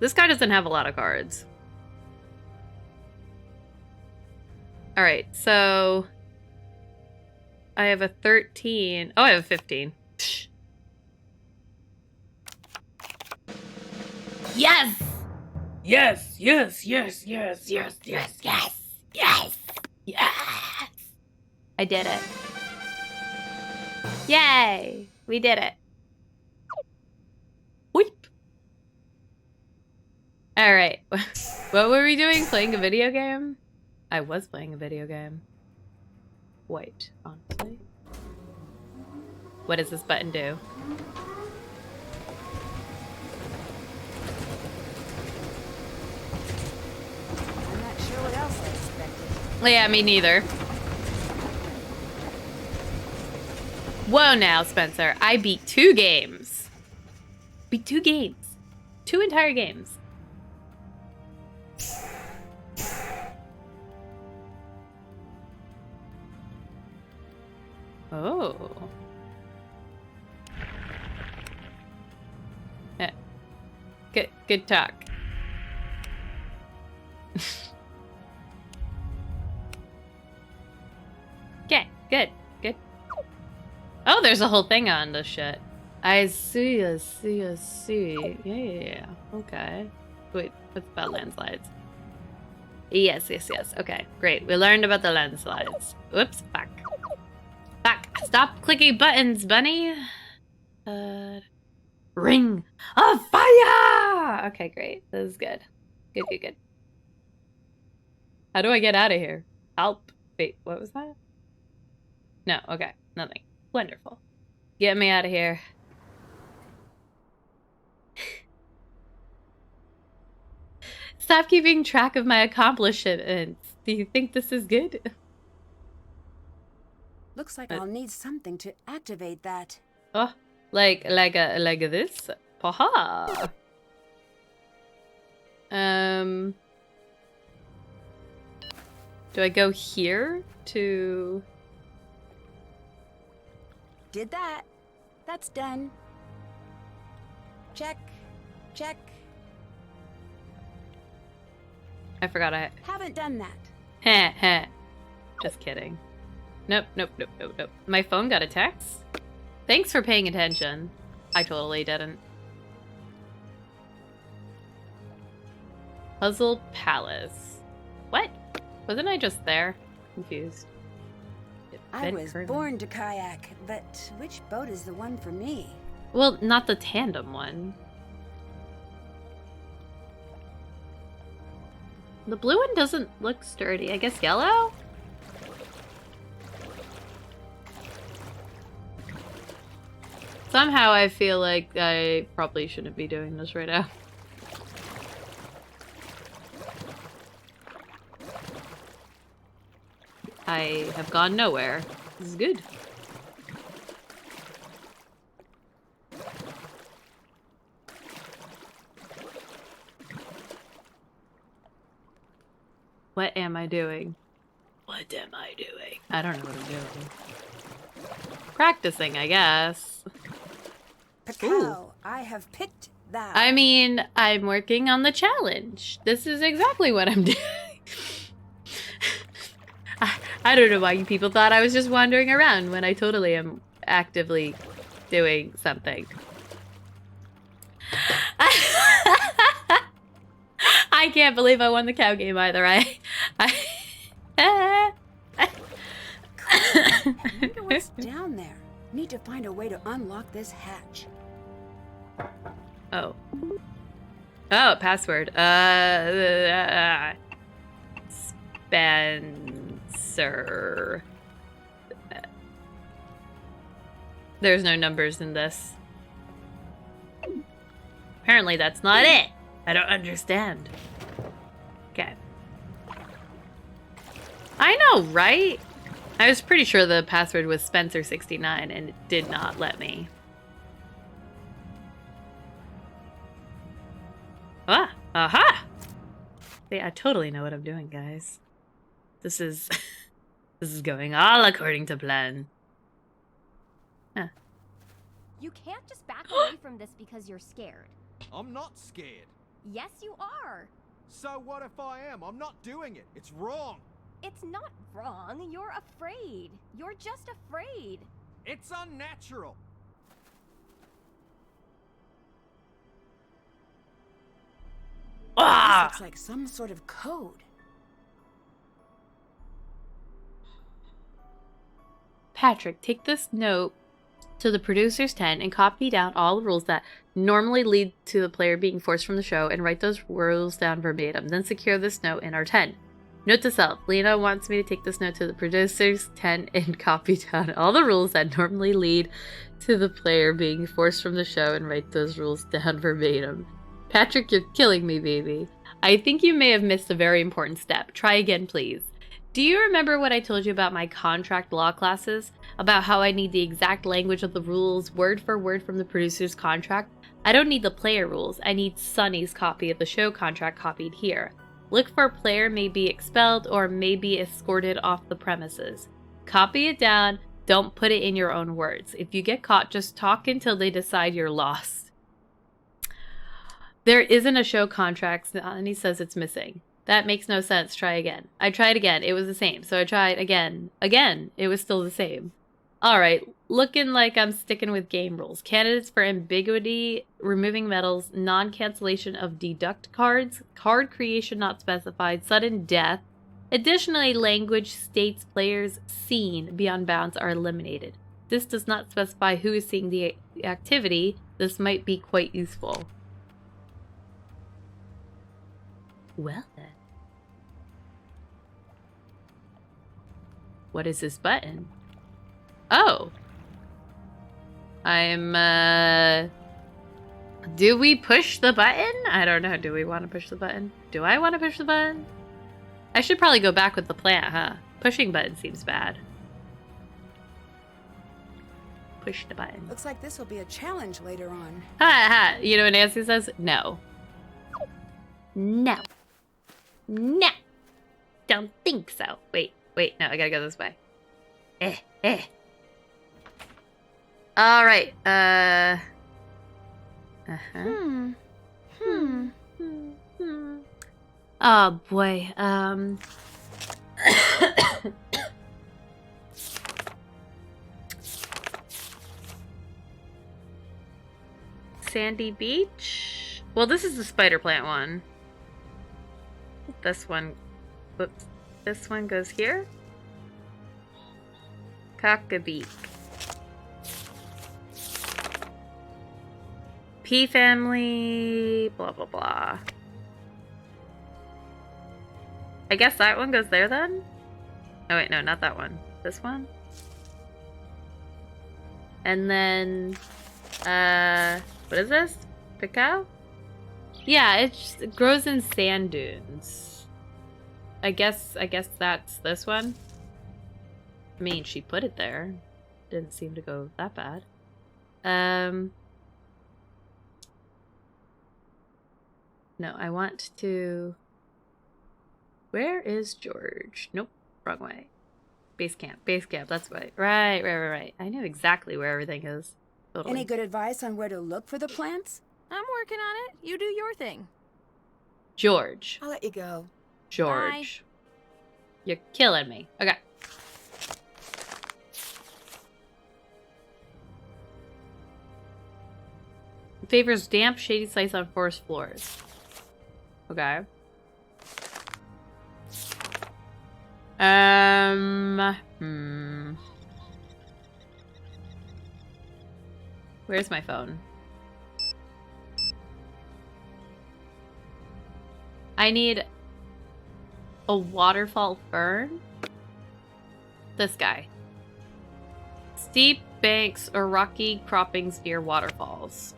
[SPEAKER 1] This guy doesn't have a lot of cards. Alright, so... I have a 13. Oh, I have a 15. Yes! Yes, yes, yes, yes, yes, yes, yes, yes, yes. I did it. Yay! We did it. Whoop. All right. What were we doing? Playing a video game? I was playing a video game. Wait, honestly. What does this button do?
[SPEAKER 4] I'm not sure what else I expected.
[SPEAKER 1] Yeah, me neither. Whoa now, Spencer. I beat 2 games. Beat 2 games. 2 entire games. Oh. Yeah. Good talk. Okay, good. Oh, there's a whole thing on this shit. I see. Yeah. Okay. Wait, what's about landslides? Yes. Okay, great. We learned about the landslides. Whoops, fuck. Stop clicking buttons, bunny. Ring of fire! Okay, great. This is good. Good. How do I get out of here? Help. Wait, what was that? No, okay. Nothing. Wonderful. Get me out of here. Stop keeping track of my accomplishments. Do you think this is good?
[SPEAKER 4] Looks like I'll need something to activate that.
[SPEAKER 1] Oh, like this? Haha. Do I go here to...
[SPEAKER 4] Did that. That's done. Check.
[SPEAKER 1] I forgot I...
[SPEAKER 4] Haven't done that.
[SPEAKER 1] Heh. Just kidding. Nope. My phone got a text? Thanks for paying attention. I totally didn't. Puzzle Palace. What? Wasn't I just there? Confused.
[SPEAKER 4] I was born to kayak, but which boat is the one for me?
[SPEAKER 1] Well, not the tandem one. The blue one doesn't look sturdy. I guess yellow? Somehow I feel like I probably shouldn't be doing this right now. I have gone nowhere. This is good. What am I doing? I don't know what I'm doing. Practicing, I guess.
[SPEAKER 4] Picao, I have picked that.
[SPEAKER 1] I mean, I'm working on the challenge. This is exactly what I'm doing. I don't know why you people thought I was just wandering around when I totally am actively doing something. I can't believe I won the cow game either. I
[SPEAKER 4] wonder what's down there. Need to find a way to unlock this hatch.
[SPEAKER 1] Oh, password. Spencer. There's no numbers in this. Apparently that's not it. I don't understand. Okay. I know, right? I was pretty sure the password was Spencer69 and it did not let me. Ah, aha! See, I totally know what I'm doing, guys. This is this is going all according to plan. Huh.
[SPEAKER 7] You can't just back away from this because you're scared.
[SPEAKER 6] I'm not scared.
[SPEAKER 7] Yes, you are.
[SPEAKER 6] So what if I am? I'm not doing it. It's wrong.
[SPEAKER 7] It's not wrong. You're afraid. You're just afraid.
[SPEAKER 6] It's unnatural.
[SPEAKER 1] Ah! Ah!
[SPEAKER 4] looks like some sort of code.
[SPEAKER 1] Patrick, take this note to the producer's tent and copy down all the rules that normally lead to the player being forced from the show and write those rules down verbatim. Then secure this note in our tent. Note to self, Lena wants me to take this note to the producer's tent and copy down all the rules that normally lead to the player being forced from the show and write those rules down verbatim. Patrick, you're killing me, baby. I think you may have missed a very important step. Try again, please. Do you remember what I told you about my contract law classes? About how I need the exact language of the rules, word for word from the producer's contract? I don't need the player rules. I need Sunny's copy of the show contract copied here. Look for player may be expelled or may be escorted off the premises. Copy it down. Don't put it in your own words. If you get caught, just talk until they decide you're lost. There isn't a show contract, and he says it's missing. That makes no sense. Try again. I tried again. It was the same. So I tried again. Again. It was still the same. Alright. Looking like I'm sticking with game rules. Candidates for ambiguity, removing medals, non-cancellation of deduct cards, card creation not specified, sudden death. Additionally, language states players seen beyond bounds are eliminated. This does not specify who is seeing the activity. This might be quite useful. Well then. What is this button? Oh. Do we push the button? I don't know. Do we want to push the button? Do I want to push the button? I should probably go back with the plant, huh? Pushing button seems bad. Push the button.
[SPEAKER 4] Looks like this will be a challenge later on.
[SPEAKER 1] Ha ha. You know what Nancy says? No. No. No. Don't think so. Wait. No, I gotta go this way. Alright, Oh boy, Sandy Beach? Well, this is the spider plant one. This one, whoops. This one goes here. Cock-a-beak. P family, blah, blah, blah. I guess that one goes there then? Oh wait, no, not that one. This one? And then, what is this? Picao? Yeah, it grows in sand dunes. I guess that's this one. I mean, she put it there. Didn't seem to go that bad. No, I want to... Where is George? Nope, wrong way. Base camp, that's right. Right. I knew exactly where everything is. Totally.
[SPEAKER 4] Any good advice on where to look for the plants?
[SPEAKER 5] I'm working on it. You do your thing.
[SPEAKER 1] George.
[SPEAKER 4] I'll let you go.
[SPEAKER 1] George. Bye. You're killing me. Okay. Favors damp, shady sites on forest floors. Okay. Where's my phone? I need a waterfall fern. This guy. Steep banks or rocky croppings near waterfalls.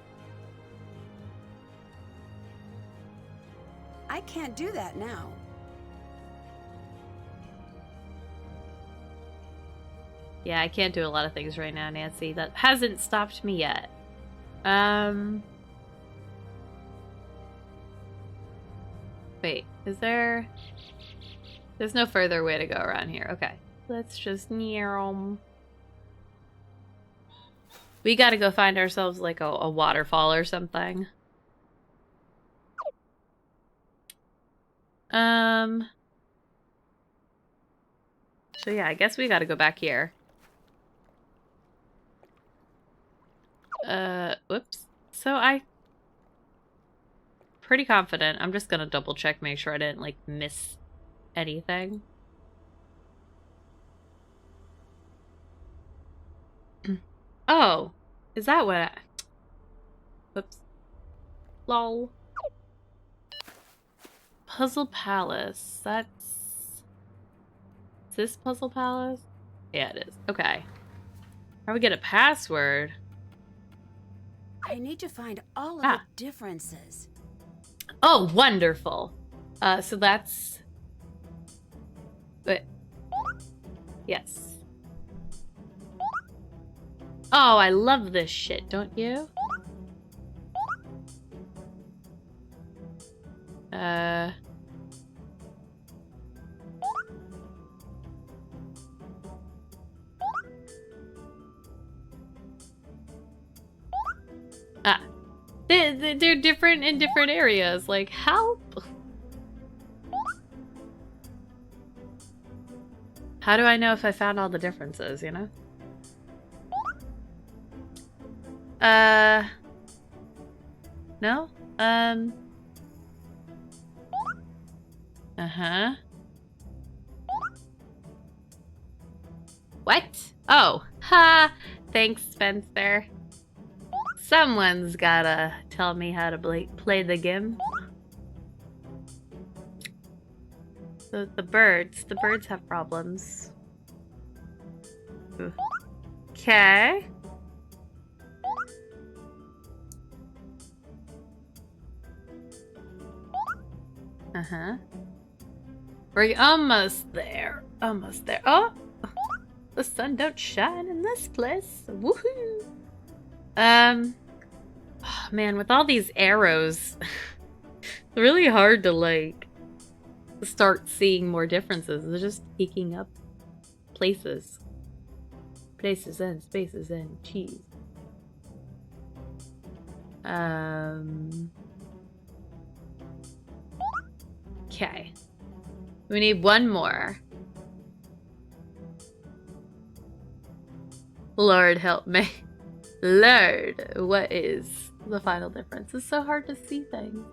[SPEAKER 4] I can't do that now.
[SPEAKER 1] Yeah, I can't do a lot of things right now, Nancy. That hasn't stopped me yet. Wait, is there... There's no further way to go around here. Okay. Let's just... We gotta go find ourselves like a waterfall or something. So yeah, I guess we gotta go back here. Whoops. So I pretty confident. I'm just gonna double check, make sure I didn't like miss anything. Oh, is that what whoops. Lol. Puzzle Palace. Is this Puzzle Palace? Yeah, it is. Okay. How do we get a password?
[SPEAKER 4] I need to find all of the differences.
[SPEAKER 1] Oh, wonderful. So that's... Wait. Yes. Oh, I love this shit, don't you? They're different in different areas. Like, how? How do I know if I found all the differences, you know? No? Uh-huh. What? Oh. Ha! Thanks, Spencer. Someone's gotta tell me how to play the game. The birds have problems. Okay. Uh-huh. We're almost there. Almost there. Oh! The sun don't shine in this place. Woohoo! Oh, man, with all these arrows, it's really hard to, like, start seeing more differences. They're just picking up places. Places and spaces and cheese. Okay. We need one more. Lord help me. Lord, what is the final difference? It's so hard to see things.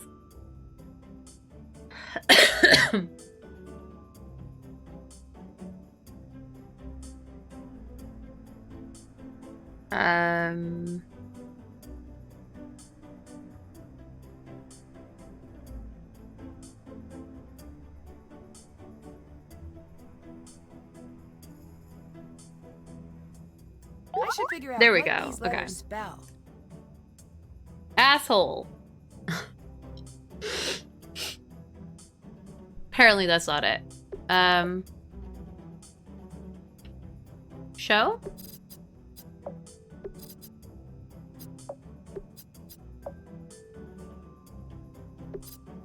[SPEAKER 4] I should figure out
[SPEAKER 1] There we
[SPEAKER 4] what
[SPEAKER 1] go.
[SPEAKER 4] these
[SPEAKER 1] Okay.
[SPEAKER 4] letters spell.
[SPEAKER 1] Asshole. Apparently that's not it. Show?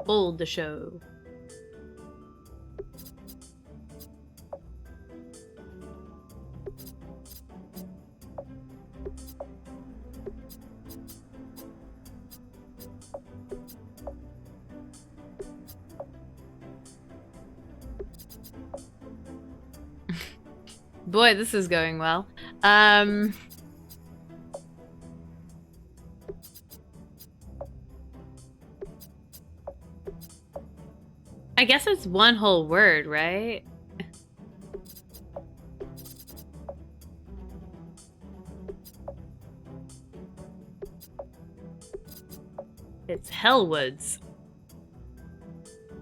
[SPEAKER 1] Hold the show. Boy, this is going well. I guess it's one whole word, right? It's Hellwoods.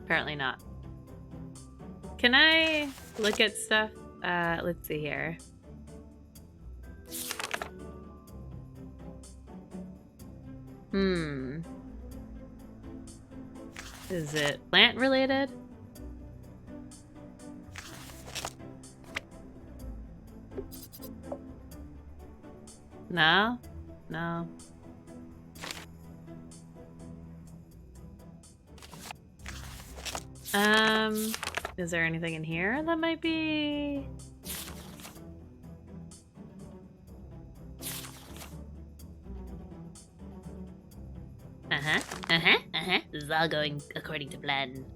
[SPEAKER 1] Apparently not. Can I look at stuff? Let's see here. Is it plant related? No? No. Is there anything in here that might be... This is all going according to plan.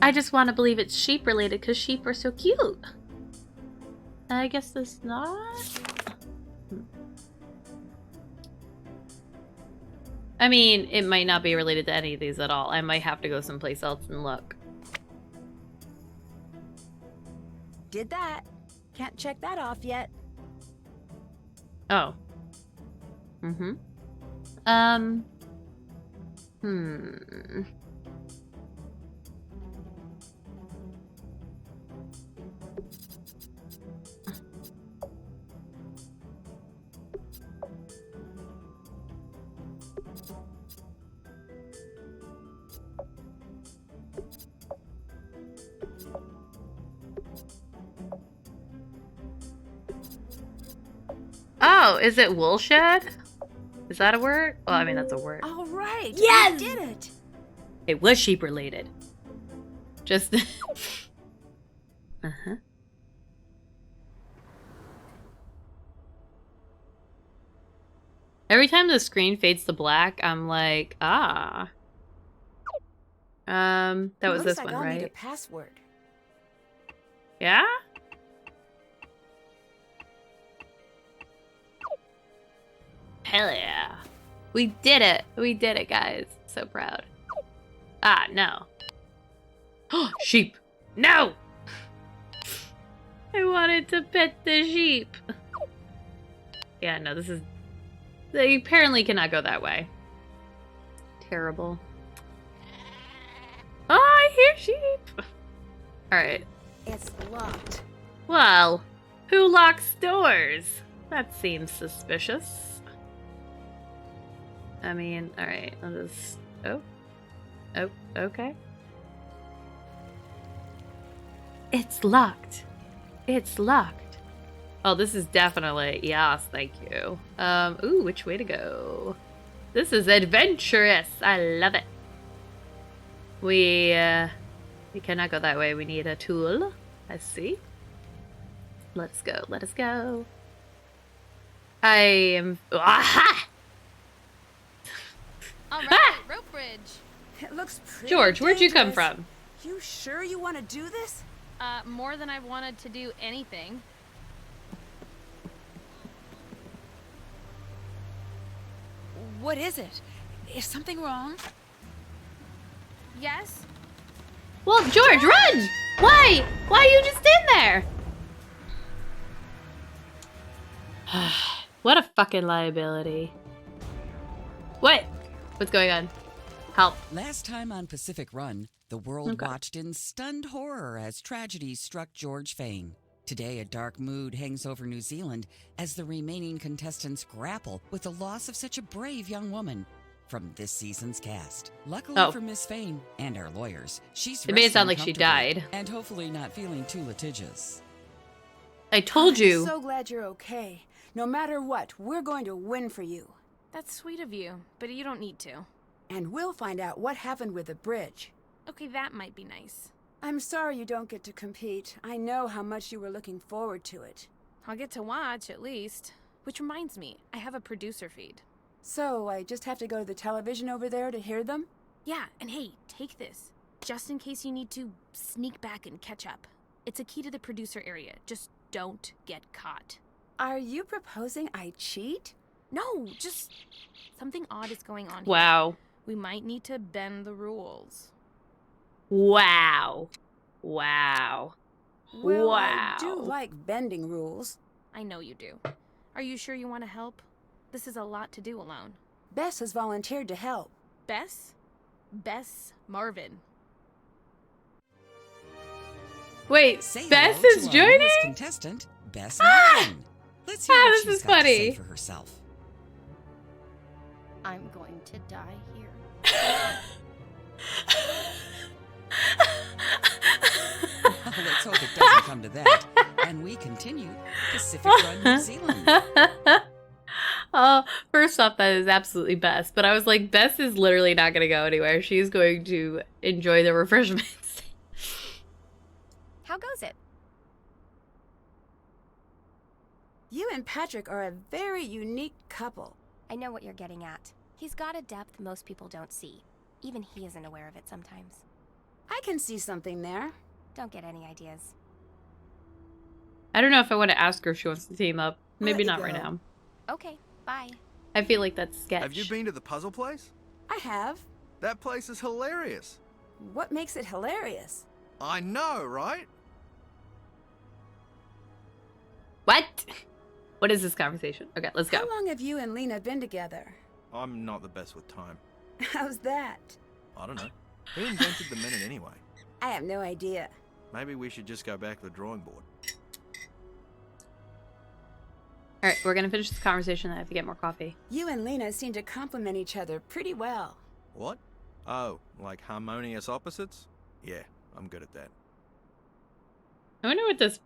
[SPEAKER 1] I just want to believe it's sheep related because sheep are so cute. I guess it's not. I mean, it might not be related to any of these at all. I might have to go someplace else and look.
[SPEAKER 4] Did that. Can't check that off yet.
[SPEAKER 1] Oh. Mm-hmm. Oh, is it woolshed? Is that a word? Well, I mean, that's a word.
[SPEAKER 4] All right.
[SPEAKER 1] Yes!
[SPEAKER 4] You did it.
[SPEAKER 1] It was sheep related. Just. Uh-huh. Every time the screen fades to black, I'm like, ah. That was
[SPEAKER 4] Looks
[SPEAKER 1] this
[SPEAKER 4] like
[SPEAKER 1] one,
[SPEAKER 4] I'll
[SPEAKER 1] right?
[SPEAKER 4] need a password.
[SPEAKER 1] Yeah? Hell yeah. We did it. We did it, guys. So proud. Ah, no. Oh, sheep. No! I wanted to pet the sheep. Yeah, no, this is... They apparently cannot go that way. Terrible. Oh, I hear sheep! Alright.
[SPEAKER 4] It's locked.
[SPEAKER 1] Well, who locks doors? That seems suspicious. I mean, alright, I'll just... Oh. Oh, okay. It's locked. It's locked. Oh, this is definitely... Yes, thank you. Ooh, which way to go? This is adventurous. I love it. We cannot go that way. We need a tool. I see. Let's go. Let us go. I am... Aha!
[SPEAKER 5] All right,
[SPEAKER 1] Ah!
[SPEAKER 5] rope bridge.
[SPEAKER 4] It looks pretty
[SPEAKER 1] George, where'd you come
[SPEAKER 4] dangerous.
[SPEAKER 1] from?
[SPEAKER 4] You sure you want to do this?
[SPEAKER 5] More than I've wanted to do anything.
[SPEAKER 8] What is it? Is something wrong?
[SPEAKER 5] Yes?
[SPEAKER 1] Well, George, run! Why? Why are you just in there? What a fucking liability. What? What's going on? Help.
[SPEAKER 2] Last time on Pacific Run, the world watched in stunned horror as tragedy struck George Fane. Today, a dark mood hangs over New Zealand as the remaining contestants grapple with the loss of such a brave young woman. From this season's cast. Luckily for Miss Fane and our lawyers, she's
[SPEAKER 1] It made it sound like
[SPEAKER 2] resting
[SPEAKER 1] she died.
[SPEAKER 2] comfortably and hopefully not feeling too litigious.
[SPEAKER 1] I told you.
[SPEAKER 4] I'm so glad you're okay. No matter what, we're going to win for you.
[SPEAKER 5] That's sweet of you, but you don't need to.
[SPEAKER 4] And we'll find out what happened with the bridge.
[SPEAKER 5] Okay, that might be nice.
[SPEAKER 4] I'm sorry you don't get to compete. I know how much you were looking forward to it.
[SPEAKER 5] I'll get to watch, at least. Which reminds me, I have a producer feed.
[SPEAKER 4] So, I just have to go to the television over there to hear them?
[SPEAKER 5] Yeah, and hey, take this. Just in case you need to sneak back and catch up. It's a key to the producer area. Just don't get caught.
[SPEAKER 4] Are you proposing I cheat?
[SPEAKER 5] No, just something odd is going on here.
[SPEAKER 1] Wow.
[SPEAKER 5] We might need to bend the rules.
[SPEAKER 1] Wow. Wow.
[SPEAKER 4] Well,
[SPEAKER 1] wow.
[SPEAKER 4] I do like bending rules.
[SPEAKER 5] I know you do. Are you sure you want to help? This is a lot to do alone.
[SPEAKER 4] Bess has volunteered to help.
[SPEAKER 5] Bess? Bess Marvin.
[SPEAKER 1] Wait,
[SPEAKER 2] Say
[SPEAKER 1] Bess
[SPEAKER 2] hello
[SPEAKER 1] is
[SPEAKER 2] to our
[SPEAKER 1] joining?
[SPEAKER 2] newest contestant, Bess Marvin. Let's hear what
[SPEAKER 1] this
[SPEAKER 2] she's
[SPEAKER 1] is
[SPEAKER 2] got to say
[SPEAKER 1] funny.
[SPEAKER 2] for herself.
[SPEAKER 7] I'm going to die here.
[SPEAKER 2] Let's hope it doesn't come to that. And we continue Pacific Run New Zealand.
[SPEAKER 1] Oh, first off, that is absolutely Bess. But I was like, Bess is literally not going to go anywhere. She's going to enjoy the refreshments.
[SPEAKER 7] How goes it?
[SPEAKER 4] You and Patrick are a very unique couple.
[SPEAKER 7] I know what you're getting at. He's got a depth most people don't see. Even he isn't aware of it sometimes.
[SPEAKER 4] I can see something there.
[SPEAKER 7] Don't get any ideas.
[SPEAKER 1] I don't know if I want to ask her if she wants to team up.
[SPEAKER 4] I'll
[SPEAKER 1] Maybe
[SPEAKER 4] let you
[SPEAKER 1] not right
[SPEAKER 4] go.
[SPEAKER 1] now.
[SPEAKER 7] Okay, bye.
[SPEAKER 1] I feel like that's sketch.
[SPEAKER 6] Have you been to the puzzle place?
[SPEAKER 4] I have.
[SPEAKER 6] That place is hilarious.
[SPEAKER 4] What makes it hilarious?
[SPEAKER 6] I know, right?
[SPEAKER 1] What? What is this conversation? Okay, let's go.
[SPEAKER 4] How long have you and Lena been together?
[SPEAKER 6] I'm not the best with time.
[SPEAKER 4] How's that?
[SPEAKER 6] I don't know. Who invented the minute anyway?
[SPEAKER 4] I have no idea.
[SPEAKER 6] Maybe we should just go back to the drawing board.
[SPEAKER 1] All right, we're gonna finish this conversation. I have to get more coffee.
[SPEAKER 4] You and Lena seem to complement each other pretty well.
[SPEAKER 6] What? Oh, like harmonious opposites? Yeah, I'm good at that.
[SPEAKER 1] I wonder what this.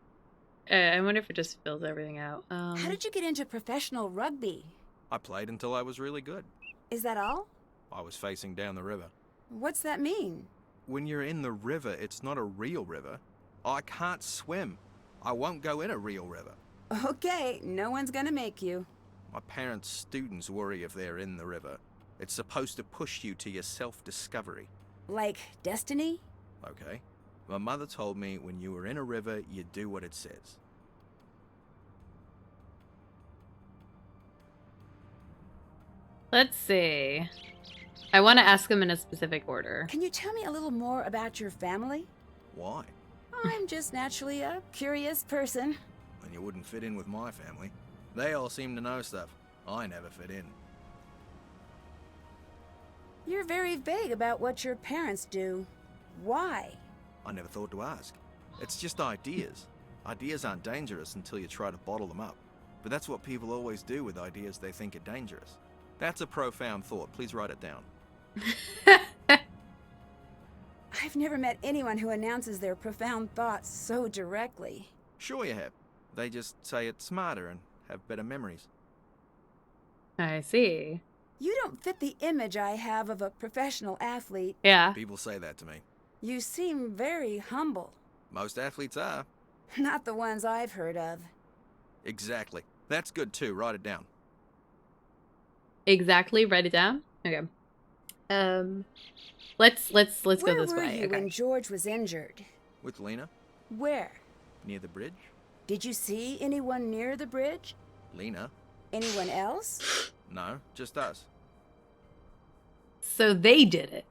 [SPEAKER 1] I wonder if it just fills everything out.
[SPEAKER 4] How did you get into professional rugby?
[SPEAKER 6] I played until I was really good.
[SPEAKER 4] Is that all?
[SPEAKER 6] I was facing down the river.
[SPEAKER 4] What's that mean?
[SPEAKER 6] When you're in the river, it's not a real river. I can't swim. I won't go in a real river.
[SPEAKER 4] Okay, no one's gonna make you.
[SPEAKER 6] My parents' students worry if they're in the river. It's supposed to push you to your self-discovery.
[SPEAKER 4] Like destiny?
[SPEAKER 6] Okay. My mother told me when you were in a river, you do what it says.
[SPEAKER 1] Let's see. I want to ask them in a specific order.
[SPEAKER 4] Can you tell me a little more about your family?
[SPEAKER 6] Why?
[SPEAKER 4] I'm just naturally a curious person.
[SPEAKER 6] Then you wouldn't fit in with my family. They all seem to know stuff. I never fit in.
[SPEAKER 4] You're very vague about what your parents do. Why?
[SPEAKER 6] I never thought to ask. It's just ideas. Ideas aren't dangerous until you try to bottle them up. But that's what people always do with ideas they think are dangerous. That's a profound thought. Please write it down.
[SPEAKER 4] I've never met anyone who announces their profound thoughts so directly.
[SPEAKER 6] Sure you have. They just say it smarter and have better memories.
[SPEAKER 1] I see.
[SPEAKER 4] You don't fit the image I have of a professional athlete.
[SPEAKER 1] Yeah.
[SPEAKER 6] People say that to me.
[SPEAKER 4] You seem very humble.
[SPEAKER 6] Most athletes are.
[SPEAKER 4] Not the ones I've heard of.
[SPEAKER 6] Exactly. That's good too. Write it down.
[SPEAKER 1] Exactly. Write it down. Okay. Let's go this way.
[SPEAKER 4] Where were you
[SPEAKER 1] Okay.
[SPEAKER 4] when George was injured?
[SPEAKER 6] With Lena?
[SPEAKER 4] Where?
[SPEAKER 6] Near the bridge?
[SPEAKER 4] Did you see anyone near the bridge?
[SPEAKER 6] Lena?
[SPEAKER 4] Anyone else?
[SPEAKER 6] No, just us.
[SPEAKER 1] So they did it.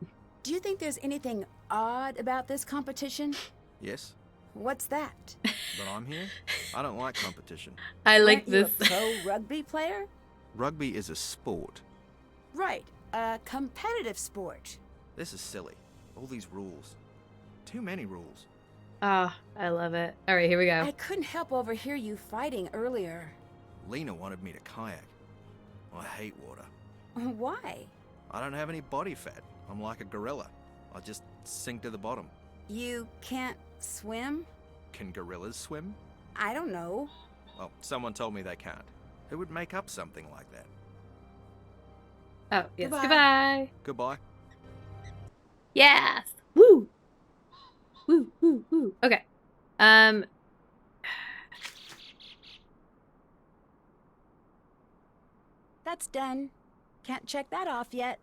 [SPEAKER 4] Do you think there's anything odd about this competition?
[SPEAKER 6] Yes,
[SPEAKER 4] What's that?
[SPEAKER 6] but I'm here. I don't like competition.
[SPEAKER 1] I like
[SPEAKER 4] Aren't you
[SPEAKER 1] this.
[SPEAKER 4] a pro rugby player?
[SPEAKER 6] Rugby is a sport.
[SPEAKER 4] Right, a competitive sport.
[SPEAKER 6] This is silly. All these rules. Too many rules.
[SPEAKER 1] Ah, I love it. All right, here we go.
[SPEAKER 4] I couldn't help overhear you fighting earlier.
[SPEAKER 6] Lena wanted me to kayak. I hate water.
[SPEAKER 4] Why?
[SPEAKER 6] I don't have any body fat. I'm like a gorilla. I just sink to the bottom.
[SPEAKER 4] You can't swim?
[SPEAKER 6] Can gorillas swim?
[SPEAKER 4] I don't know.
[SPEAKER 6] Well, someone told me they can't. Who would make up something like that?
[SPEAKER 1] Oh, yes.
[SPEAKER 4] Goodbye.
[SPEAKER 1] Goodbye.
[SPEAKER 6] Goodbye.
[SPEAKER 1] Yes. Woo. Woo, woo, woo. Okay.
[SPEAKER 4] That's done. Can't check that off yet.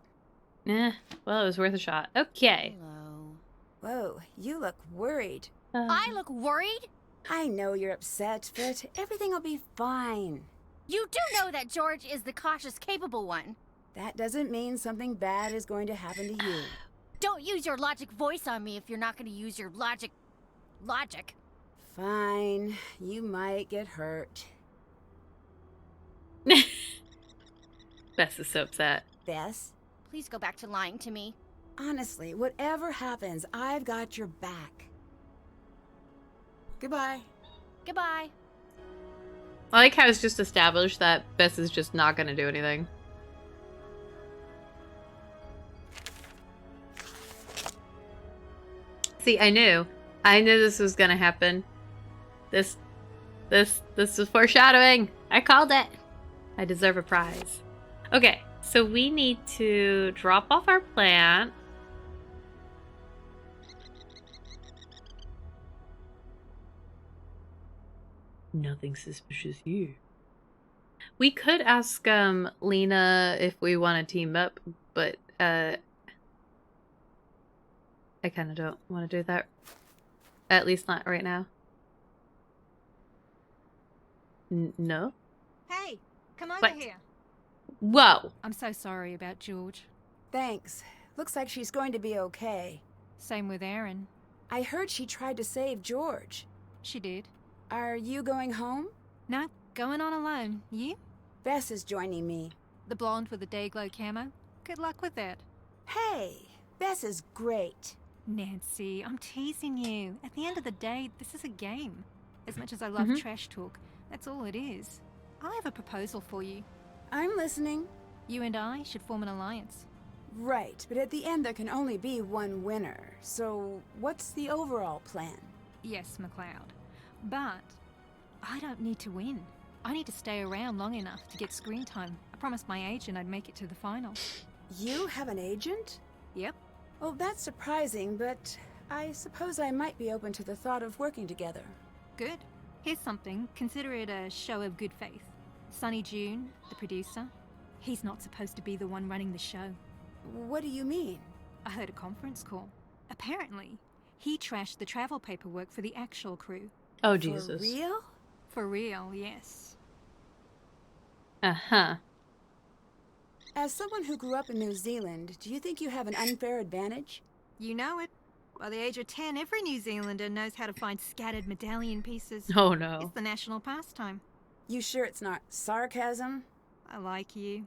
[SPEAKER 1] Well, it was worth a shot. Okay.
[SPEAKER 7] Hello.
[SPEAKER 4] Whoa, you look worried.
[SPEAKER 7] I look worried?
[SPEAKER 4] I know you're upset, but everything will be fine.
[SPEAKER 7] You do know that George is the cautious, capable one.
[SPEAKER 4] That doesn't mean something bad is going to happen to you.
[SPEAKER 7] Don't use your logic voice on me if you're not going to use your logic.
[SPEAKER 4] Fine. You might get hurt.
[SPEAKER 1] Bess is so upset.
[SPEAKER 4] Bess,
[SPEAKER 7] Please go back to lying to me.
[SPEAKER 4] honestly, whatever happens, I've got your back. Goodbye.
[SPEAKER 7] Goodbye.
[SPEAKER 1] I like how it's just established that Bess is just not going to do anything. See, I knew this was going to happen. This was foreshadowing. I called it. I deserve a prize. Okay, so we need to drop off our plant. Nothing suspicious here. We could ask Lena if we want to team up, but I I kind of don't want to do that. At least not right now. No?
[SPEAKER 9] Hey, come over
[SPEAKER 1] What?
[SPEAKER 9] here.
[SPEAKER 1] Whoa!
[SPEAKER 5] I'm so sorry about George.
[SPEAKER 4] Thanks. Looks like she's going to be okay.
[SPEAKER 5] Same with Erin.
[SPEAKER 4] I heard she tried to save George.
[SPEAKER 5] She did.
[SPEAKER 4] Are you going home?
[SPEAKER 5] No, going on alone. You?
[SPEAKER 4] Bess is joining me.
[SPEAKER 5] The blonde with the day-glow camo? Good luck with that.
[SPEAKER 4] Hey, Bess is great.
[SPEAKER 5] Nancy, I'm teasing you. At the end of the day, this is a game. As much as I love trash talk, that's all it is. I have a proposal for you.
[SPEAKER 4] I'm listening.
[SPEAKER 5] You and I should form an alliance.
[SPEAKER 4] Right, but at the end there can only be one winner. So, what's the overall plan?
[SPEAKER 5] Yes, McLeod. But I don't need to win. I need to stay around long enough to get screen time. I promised my agent I'd make it to the final.
[SPEAKER 4] You have an agent?
[SPEAKER 5] Yep.
[SPEAKER 4] Well, that's surprising, but I suppose I might be open to the thought of working together.
[SPEAKER 5] Good. Here's something. Consider it a show of good faith. Sonny June, the producer, he's not supposed to be the one running the show.
[SPEAKER 4] What do you mean?
[SPEAKER 5] I heard a conference call. Apparently, he trashed the travel paperwork for the actual crew.
[SPEAKER 1] Oh,
[SPEAKER 4] For
[SPEAKER 1] Jesus.
[SPEAKER 4] real?
[SPEAKER 5] For real, yes.
[SPEAKER 1] Uh-huh.
[SPEAKER 4] As someone who grew up in New Zealand, do you think you have an unfair advantage?
[SPEAKER 5] You know it. By the age of 10, every New Zealander knows how to find scattered medallion pieces.
[SPEAKER 1] Oh, no.
[SPEAKER 5] It's the national pastime.
[SPEAKER 4] You sure it's not sarcasm?
[SPEAKER 5] I like you.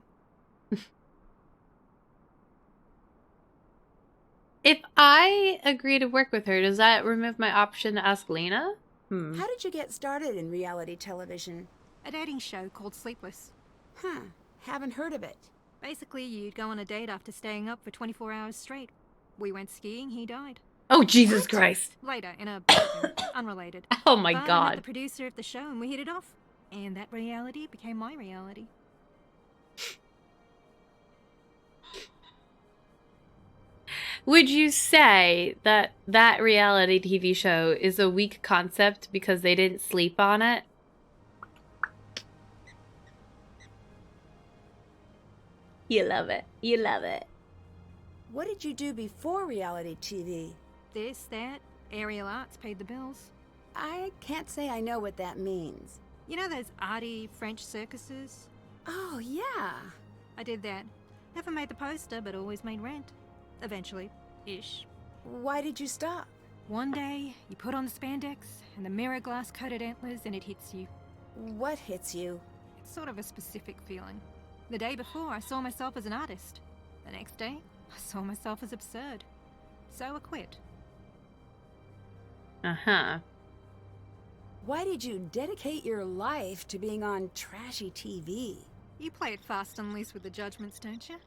[SPEAKER 1] If I agree to work with her, does that remove my option to ask Lena?
[SPEAKER 4] How did you get started in reality television?
[SPEAKER 5] A dating show called Sleepless.
[SPEAKER 4] Huh, haven't heard of it.
[SPEAKER 5] Basically, you'd go on a date after staying up for 24 hours straight. We went skiing, he died.
[SPEAKER 1] Oh, Jesus Christ.
[SPEAKER 5] Later, in a bathroom, unrelated.
[SPEAKER 1] Oh, my
[SPEAKER 5] But I met
[SPEAKER 1] God.
[SPEAKER 5] the producer of the show and we hit it off. And that reality became my reality.
[SPEAKER 1] Would you say that that reality TV show is a weak concept because they didn't sleep on it? You love it. You love it.
[SPEAKER 4] What did you do before reality TV?
[SPEAKER 5] This, that, aerial arts paid the bills.
[SPEAKER 4] I can't say I know what that means.
[SPEAKER 5] You know those arty French circuses?
[SPEAKER 4] Oh, yeah.
[SPEAKER 5] I did that. Never made the poster, but always made rent. Eventually. Ish.
[SPEAKER 4] Why did you stop?
[SPEAKER 5] One day, you put on the spandex and the mirror glass coated antlers and it hits you.
[SPEAKER 4] What hits you?
[SPEAKER 5] It's sort of a specific feeling. The day before, I saw myself as an artist. The next day, I saw myself as absurd. So I quit.
[SPEAKER 1] Uh-huh.
[SPEAKER 4] Why did you dedicate your life to being on trashy TV?
[SPEAKER 5] You play it fast and loose with the judgments, don't you?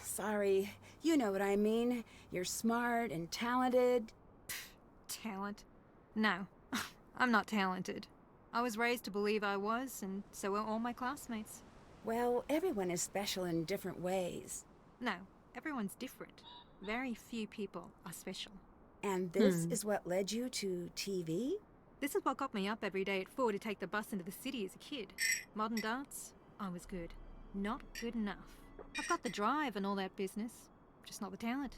[SPEAKER 4] Sorry, you know what I mean. You're smart and talented.
[SPEAKER 5] Talent? No, I'm not talented. I was raised to believe I was, and so were all my classmates.
[SPEAKER 4] Well, everyone is special in different ways.
[SPEAKER 5] No, everyone's different. Very few people are special.
[SPEAKER 4] And this is what led you to TV?
[SPEAKER 5] This is what got me up every day at 4 to take the bus into the city as a kid. Modern dance, I was good. Not good enough. I've got the drive and all that business, just not the talent.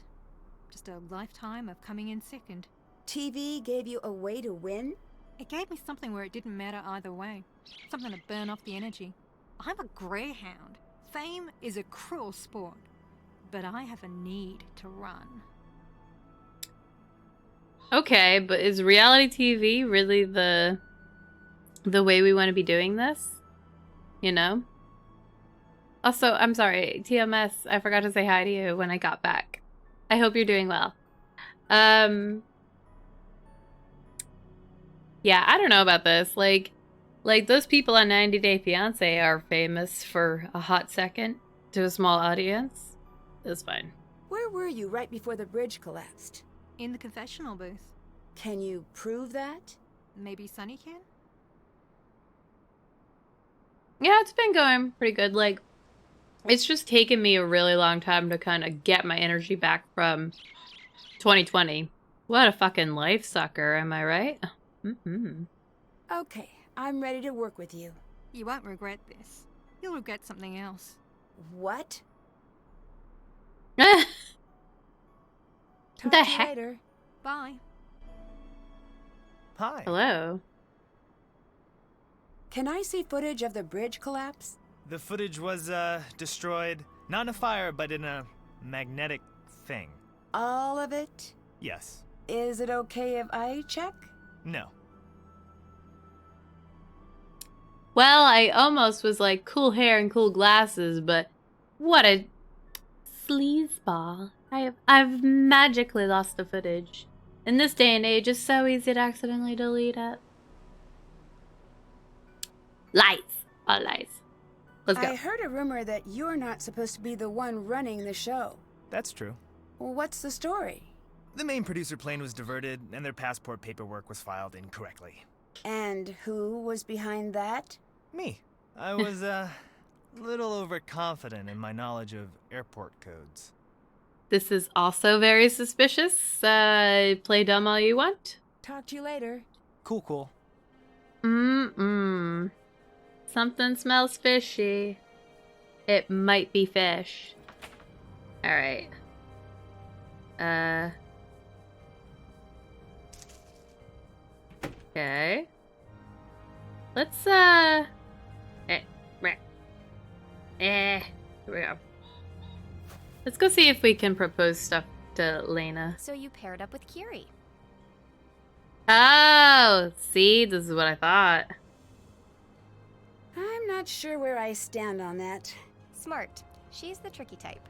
[SPEAKER 5] Just a lifetime of coming in second.
[SPEAKER 4] TV gave you a way to win?
[SPEAKER 5] It gave me something where it didn't matter either way. Something to burn off the energy. I'm a greyhound. Fame is a cruel sport. But I have a need to run.
[SPEAKER 1] Okay, but is reality TV really the way we want to be doing this? You know? Also, I'm sorry, TMS, I forgot to say hi to you when I got back. I hope you're doing well. Yeah, I don't know about this. Like those people on 90 Day Fiancé are famous for a hot second to a small audience. It's fine.
[SPEAKER 4] Where were you right before the bridge collapsed?
[SPEAKER 5] In the confessional booth.
[SPEAKER 4] Can you prove that?
[SPEAKER 5] Maybe Sunny can?
[SPEAKER 1] Yeah, it's been going pretty good. Like, it's just taken me a really long time to kind of get my energy back from 2020. What a fucking life sucker, am I right?
[SPEAKER 4] Okay, I'm ready to work with you.
[SPEAKER 5] You won't regret this. You'll regret something else.
[SPEAKER 4] What?
[SPEAKER 1] The
[SPEAKER 4] Talk to you
[SPEAKER 1] heck?
[SPEAKER 4] later.
[SPEAKER 5] Bye.
[SPEAKER 3] Hi.
[SPEAKER 1] Hello.
[SPEAKER 4] Can I see footage of the bridge collapse?
[SPEAKER 3] The footage was, destroyed, not in a fire, but in a magnetic thing.
[SPEAKER 4] All of it?
[SPEAKER 3] Yes.
[SPEAKER 4] Is it okay if I check?
[SPEAKER 3] No.
[SPEAKER 1] Well, I almost was like cool hair and cool glasses, but what a sleazeball. I've magically lost the footage. In this day and age, it's so easy to accidentally delete it. Lies. All lies. Let's go.
[SPEAKER 4] I heard a rumor that you're not supposed to be the one running the show.
[SPEAKER 3] That's true.
[SPEAKER 4] Well, what's the story?
[SPEAKER 3] The main producer plane was diverted, and their passport paperwork was filed incorrectly.
[SPEAKER 4] And who was behind that?
[SPEAKER 3] Me. I was, little overconfident in my knowledge of airport codes.
[SPEAKER 1] This is also very suspicious. Play dumb all you want.
[SPEAKER 4] Talk to you later.
[SPEAKER 3] Cool.
[SPEAKER 1] Mm-mm. Something smells fishy. It might be fish. Alright. Okay. Let's, here we go. Let's go see if we can propose stuff to Lena.
[SPEAKER 7] So you paired up with Kiri.
[SPEAKER 1] Oh, see, this is what I thought.
[SPEAKER 4] I'm not sure where I stand on that.
[SPEAKER 7] Smart. She's the tricky type.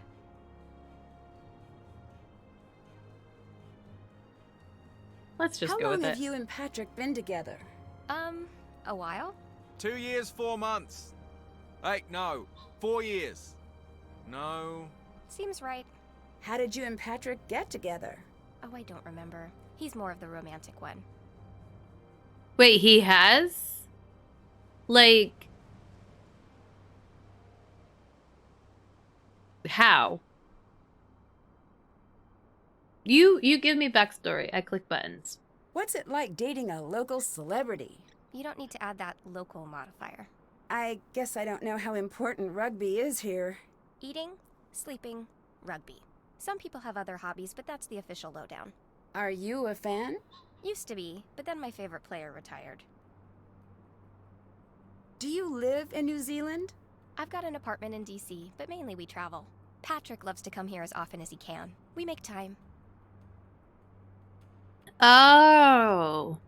[SPEAKER 1] Let's just
[SPEAKER 4] How
[SPEAKER 1] go
[SPEAKER 4] long
[SPEAKER 1] with
[SPEAKER 4] have
[SPEAKER 1] it.
[SPEAKER 4] you and Patrick been together?
[SPEAKER 7] A while?
[SPEAKER 6] 2 years, 4 months. Hey, no. 4 years. No.
[SPEAKER 7] Seems right.
[SPEAKER 4] How did you and Patrick get together?
[SPEAKER 7] Oh, I don't remember. He's more of the romantic one.
[SPEAKER 1] Wait, he has? Like... How? You give me backstory. I click buttons.
[SPEAKER 4] What's it like dating a local celebrity?
[SPEAKER 7] You don't need to add that local modifier.
[SPEAKER 4] I guess I don't know how important rugby is here.
[SPEAKER 7] Eating, sleeping, rugby. Some people have other hobbies, but that's the official lowdown.
[SPEAKER 4] Are you a fan?
[SPEAKER 7] Used to be, but then my favorite player retired.
[SPEAKER 4] Do you live in New Zealand?
[SPEAKER 7] I've got an apartment in DC, but mainly we travel. Patrick loves to come here as often as he can. We make time.
[SPEAKER 1] Oh.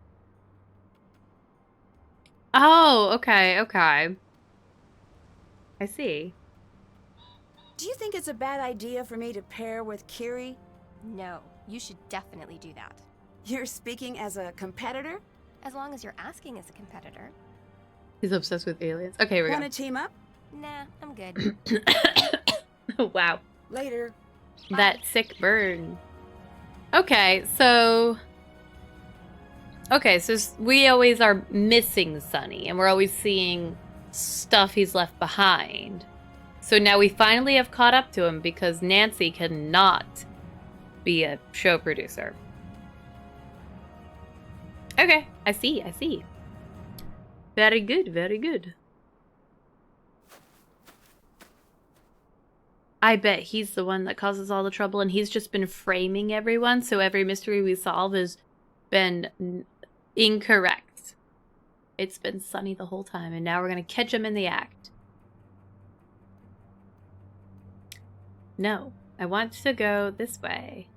[SPEAKER 1] Oh, okay. I see.
[SPEAKER 4] Do you think it's a bad idea for me to pair with Kiri?
[SPEAKER 7] No, you should definitely do that.
[SPEAKER 4] You're speaking as a competitor?
[SPEAKER 7] As long as you're asking as a competitor.
[SPEAKER 1] He's obsessed with aliens. Okay, here we
[SPEAKER 4] Want to team up?
[SPEAKER 7] Nah, I'm good.
[SPEAKER 1] go. Wow.
[SPEAKER 4] Later.
[SPEAKER 1] That sick burn. Okay, so we always are missing Sonny, and we're always seeing stuff he's left behind. So now we finally have caught up to him because Nancy cannot be a show producer. Okay, I see. Very good. I bet he's the one that causes all the trouble, and he's just been framing everyone, so every mystery we solve has been incorrect. It's been Sonny the whole time, and now we're going to catch him in the act. No, I want to go this way.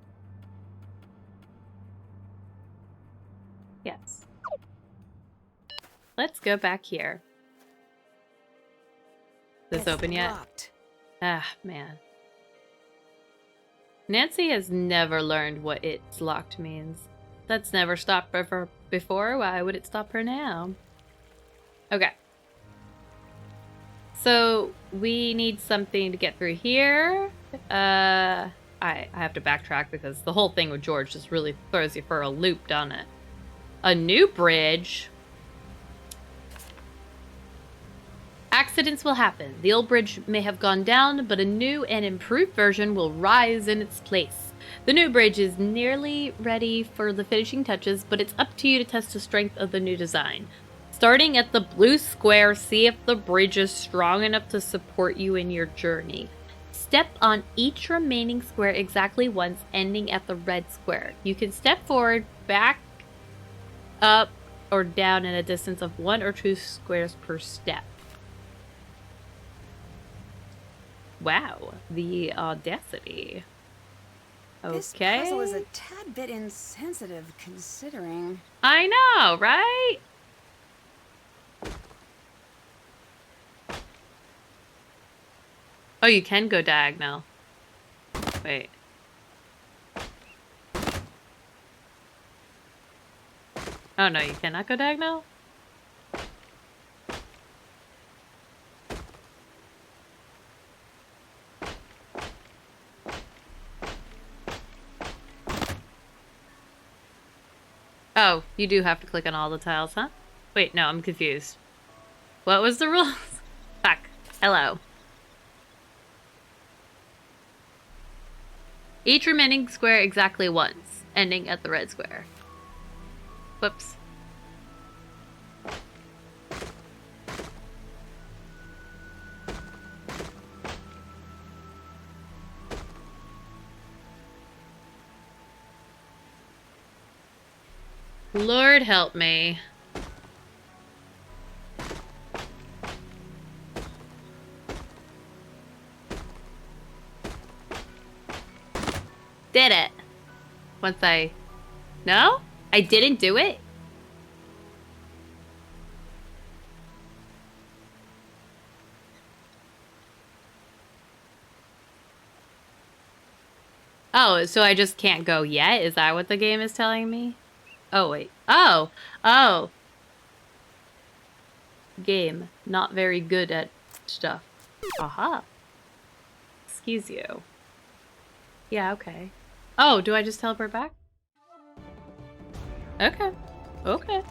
[SPEAKER 1] Yes. Let's go back here. Is this open yet?
[SPEAKER 4] Locked.
[SPEAKER 1] Ah, man. Nancy has never learned what "it's locked" means. That's never stopped her before. Why would it stop her now? Okay. So, we need something to get through here. I have to backtrack because the whole thing with George just really throws you for a loop, doesn't it? A new bridge. Accidents will happen. The old bridge may have gone down, but a new and improved version will rise in its place. The new bridge is nearly ready for the finishing touches, but it's up to you to test the strength of the new design. Starting at the blue square, see if the bridge is strong enough to support you in your journey. Step on each remaining square exactly once, ending at the red square. You can step forward, back, up, or down in a distance of 1 or 2 squares per step. Wow, the audacity. Okay.
[SPEAKER 4] This puzzle is a tad bit insensitive, considering.
[SPEAKER 1] I know, right? Oh, you can go diagonal. Wait. Oh no, you cannot go diagonal? Oh, you do have to click on all the tiles, huh? Wait, no, I'm confused. What was the rules? Fuck. Hello. Each remaining square exactly once, ending at the red square. Whoops. Lord help me. Did it. Once I... No? I didn't do it? Oh, so I just can't go yet? Is that what the game is telling me? Oh, wait. Oh! Oh! Game. Not very good at stuff. Aha. Excuse you. Yeah, okay. Oh, do I just teleport back? Okay. Okay.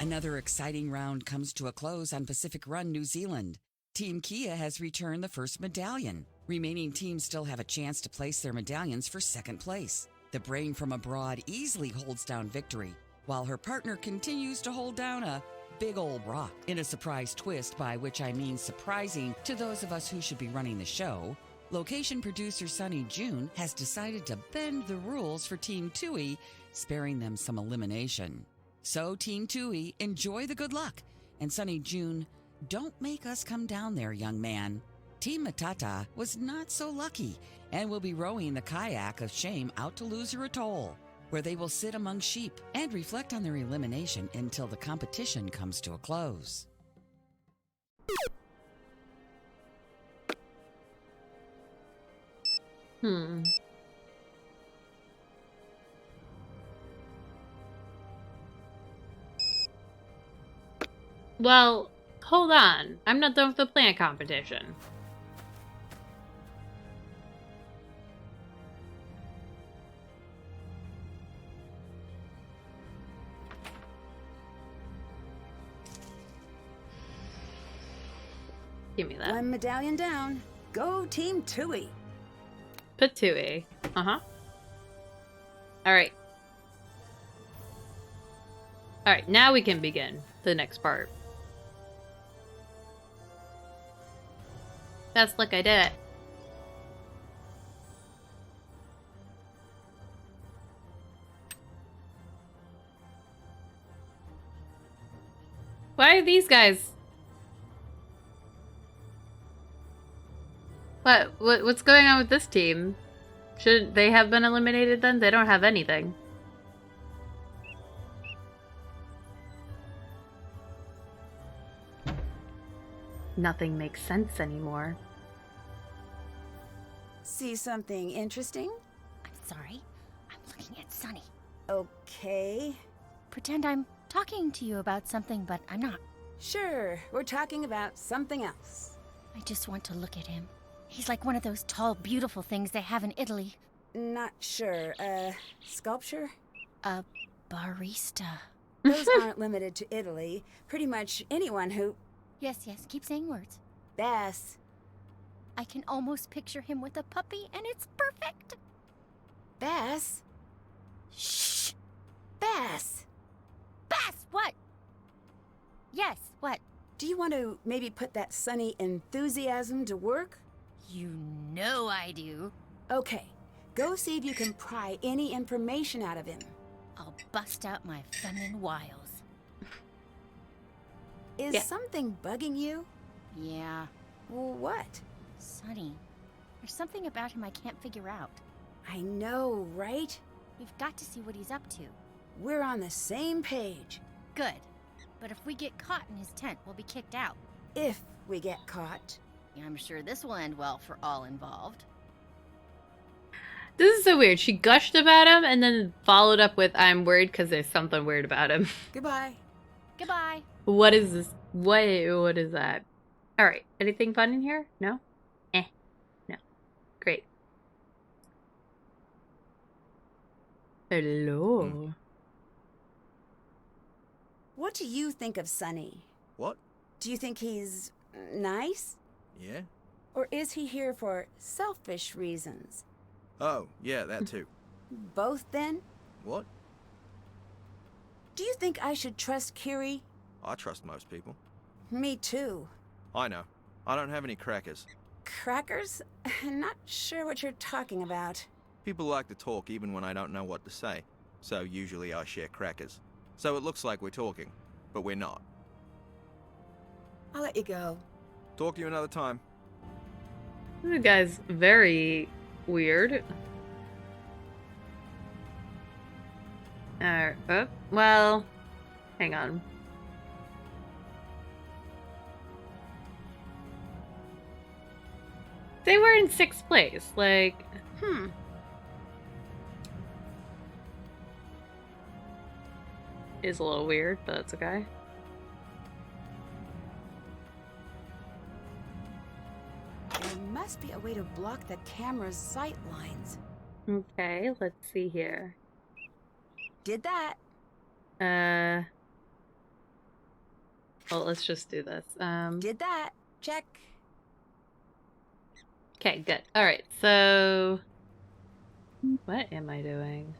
[SPEAKER 2] Another exciting round comes to a close on Pacific Run, New Zealand. Team Kia has returned the first medallion. Remaining teams still have a chance to place their medallions for second place. The Brain from Abroad easily holds down victory, while her partner continues to hold down a big old rock. In a surprise twist, by which I mean surprising to those of us who should be running the show, location producer Sunny June has decided to bend the rules for Team Tui, sparing them some elimination. So, Team Tui, enjoy the good luck. And Sunny June, don't make us come down there, young man. Team Matata was not so lucky and will be rowing the kayak of shame out to Loser Atoll, where they will sit among sheep and reflect on their elimination until the competition comes to a close.
[SPEAKER 1] Well, hold on. I'm not done with the plant competition. Give me that.
[SPEAKER 4] One medallion down. Go Team Tui.
[SPEAKER 1] Put 2A. Uh-huh. Alright. Alright, now we can begin the next part. Best look, I did it. Why are these guys... What's going on with this team? Shouldn't they have been eliminated then? They don't have anything. Nothing makes sense anymore.
[SPEAKER 4] See something interesting?
[SPEAKER 9] I'm sorry. I'm looking at Sunny.
[SPEAKER 4] Okay.
[SPEAKER 9] Pretend I'm talking to you about something, but I'm not.
[SPEAKER 4] Sure, we're talking about something else.
[SPEAKER 9] I just want to look at him. He's like one of those tall, beautiful things they have in Italy.
[SPEAKER 4] Not sure. Sculpture?
[SPEAKER 9] A barista.
[SPEAKER 4] Those aren't limited to Italy. Pretty much anyone who...
[SPEAKER 9] Yes, keep saying words.
[SPEAKER 4] Bass.
[SPEAKER 9] I can almost picture him with a puppy, and it's perfect.
[SPEAKER 4] Bass?
[SPEAKER 9] Shh!
[SPEAKER 4] Bass!
[SPEAKER 9] Bass, what? Yes, what?
[SPEAKER 4] Do you want to maybe put that sunny enthusiasm to work?
[SPEAKER 9] You know I do.
[SPEAKER 4] Okay, go see if you can pry any information out of him.
[SPEAKER 9] I'll bust out my feminine wiles.
[SPEAKER 4] Is something bugging you?
[SPEAKER 9] Yeah.
[SPEAKER 4] Well, what?
[SPEAKER 9] Sonny, there's something about him I can't figure out.
[SPEAKER 4] I know, right?
[SPEAKER 9] We've got to see what he's up to.
[SPEAKER 4] We're on the same page.
[SPEAKER 9] Good. But if we get caught in his tent, we'll be kicked out.
[SPEAKER 4] If we get caught.
[SPEAKER 9] I'm sure this will end well for all involved.
[SPEAKER 1] This is so weird. She gushed about him and then followed up with, I'm worried because there's something weird about him.
[SPEAKER 4] Goodbye.
[SPEAKER 9] Goodbye.
[SPEAKER 1] What is this? What is that? Alright. Anything fun in here? No? No. Great. Hello.
[SPEAKER 4] What do you think of Sonny?
[SPEAKER 6] What?
[SPEAKER 4] Do you think he's nice?
[SPEAKER 6] Yeah?
[SPEAKER 4] Or is he here for selfish reasons?
[SPEAKER 6] Oh, yeah, that too.
[SPEAKER 4] Both, then?
[SPEAKER 6] What?
[SPEAKER 4] Do you think I should trust Kiri?
[SPEAKER 6] I trust most people.
[SPEAKER 4] Me too.
[SPEAKER 6] I know. I don't have any crackers.
[SPEAKER 4] Crackers? I'm not sure what you're talking about.
[SPEAKER 6] People like to talk even when I don't know what to say, so usually I share crackers. So it looks like we're talking, but we're not.
[SPEAKER 4] I'll let you go.
[SPEAKER 6] Talk to you another time.
[SPEAKER 1] This guy's very weird. Well, hang on. They were in 6th place. Like, is a little weird, but it's okay.
[SPEAKER 4] There must be a way to block the camera's sight lines.
[SPEAKER 1] Okay, let's see here.
[SPEAKER 4] Did that.
[SPEAKER 1] Well, let's just do this.
[SPEAKER 4] Did that. Check.
[SPEAKER 1] Okay, good. Alright, so... What am I doing?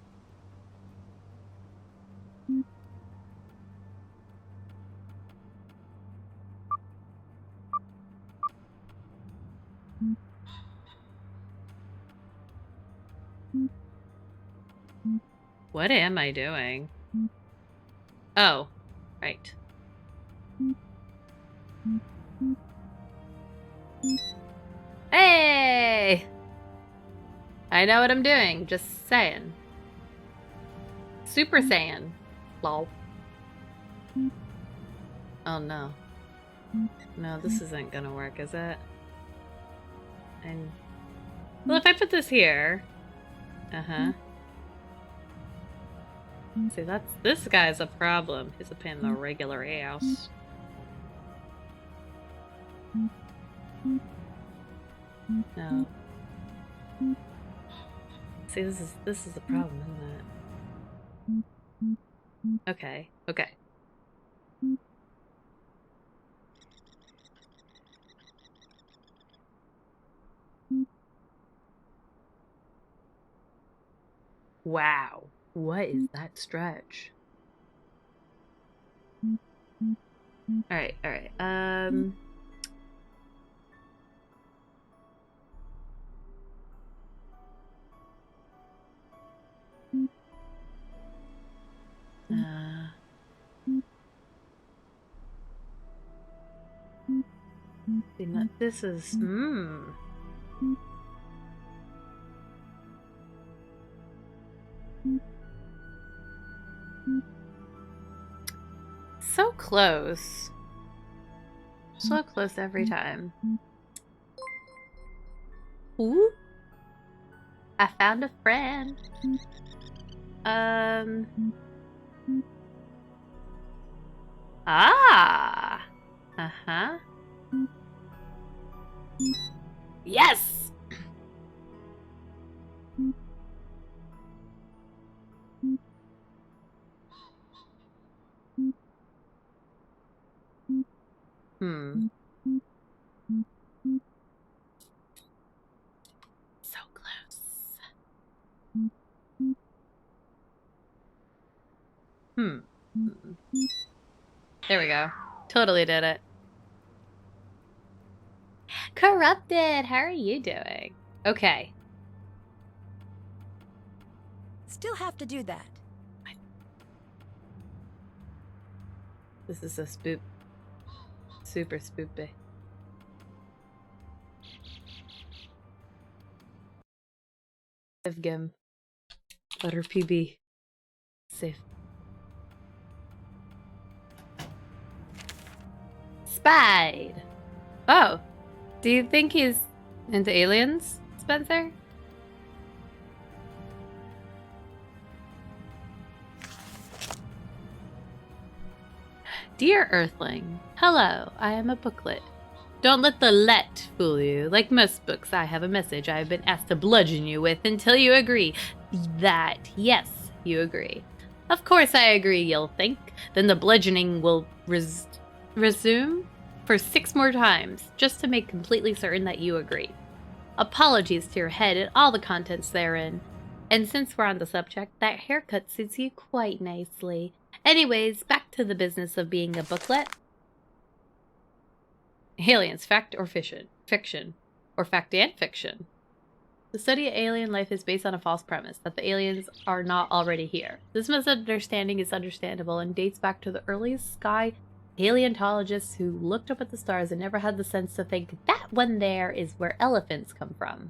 [SPEAKER 1] What am I doing? Oh, right. Hey! I know what I'm doing, just saying. Super Saiyan. Lol. Oh no. No, this isn't gonna work, is it? And well, if I put this here... Uh-huh. See, this guy's a problem. He's a pain in the regular ass. No. See, this is the problem, isn't it? Okay, okay. Wow. What is that stretch? Alright, alright. This is, so close. So close every time. Ooh. I found a friend. Ah. Uh-huh. Yes! So close. There we go. Totally did it. Corrupted, how are you doing? Okay.
[SPEAKER 4] Still have to do that.
[SPEAKER 1] This is a spoop. Super spoopy. Gim. Letter PB. Safe. Spied. Oh. Do you think he's into aliens, Spencer? Dear Earthling, hello, I am a booklet. Don't let the let fool you. Like most books, I have a message I have been asked to bludgeon you with until you agree that, yes, you agree. Of course I agree, you'll think. Then the bludgeoning will resume for 6 more times, just to make completely certain that you agree. Apologies to your head and all the contents therein. And since we're on the subject, that haircut suits you quite nicely. Anyways, back to the business of being a booklet. Aliens, fact or fiction? Fiction. Or fact and fiction. The study of alien life is based on a false premise, that the aliens are not already here. This misunderstanding is understandable and dates back to the earliest sky paleontologists who looked up at the stars and never had the sense to think that one there is where elephants come from.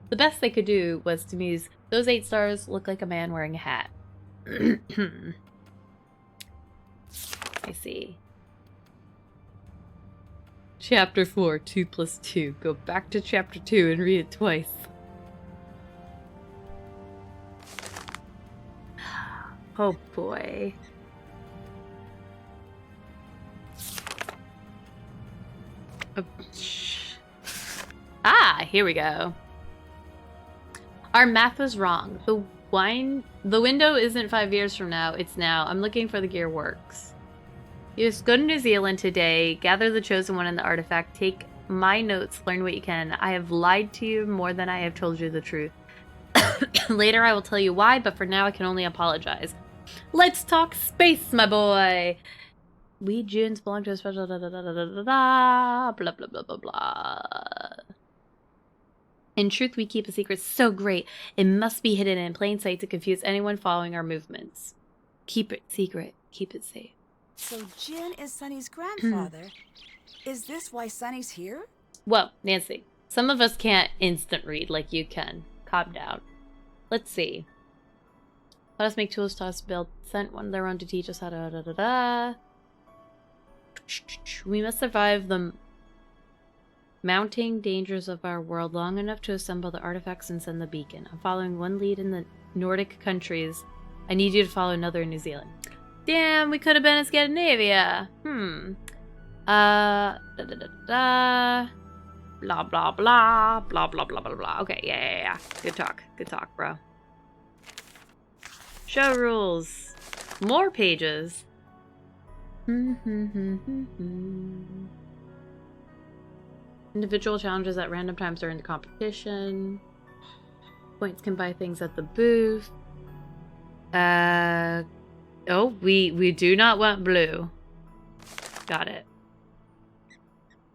[SPEAKER 1] The best they could do was to muse, those 8 stars look like a man wearing a hat. I see. Chapter 4, 2 plus 2. Go back to chapter 2 and read it twice. Oh boy. Ah, here we go. Our math was wrong. The window isn't 5 years from now, it's now. I'm looking for the gear works. You just go to New Zealand today, gather the chosen one and the artifact, take my notes, learn what you can. I have lied to you more than I have told you the truth. Later I will tell you why, but for now I can only apologize. Let's talk space, my boy! We Junes belong to a special blah blah blah blah blah. In truth, we keep a secret so great, it must be hidden in plain sight to confuse anyone following our movements. Keep it secret. Keep it safe.
[SPEAKER 4] So Jin is Sunny's grandfather. Is this why Sunny's here?
[SPEAKER 1] Whoa, Nancy. Some of us can't instant read like you can. Calm down. Let's see. Let us make tools to us build. Sent one of their own to teach us how to We must survive the mounting dangers of our world long enough to assemble the artifacts and send the beacon. I'm following one lead in the Nordic countries. I need you to follow another in New Zealand. Damn, we could have been in Scandinavia. Blah blah blah blah blah blah blah blah. Okay, yeah. Good talk, bro. Show rules. More pages. Individual challenges at random times during the competition. Points can buy things at the booth. Oh, we do not want blue. Got it.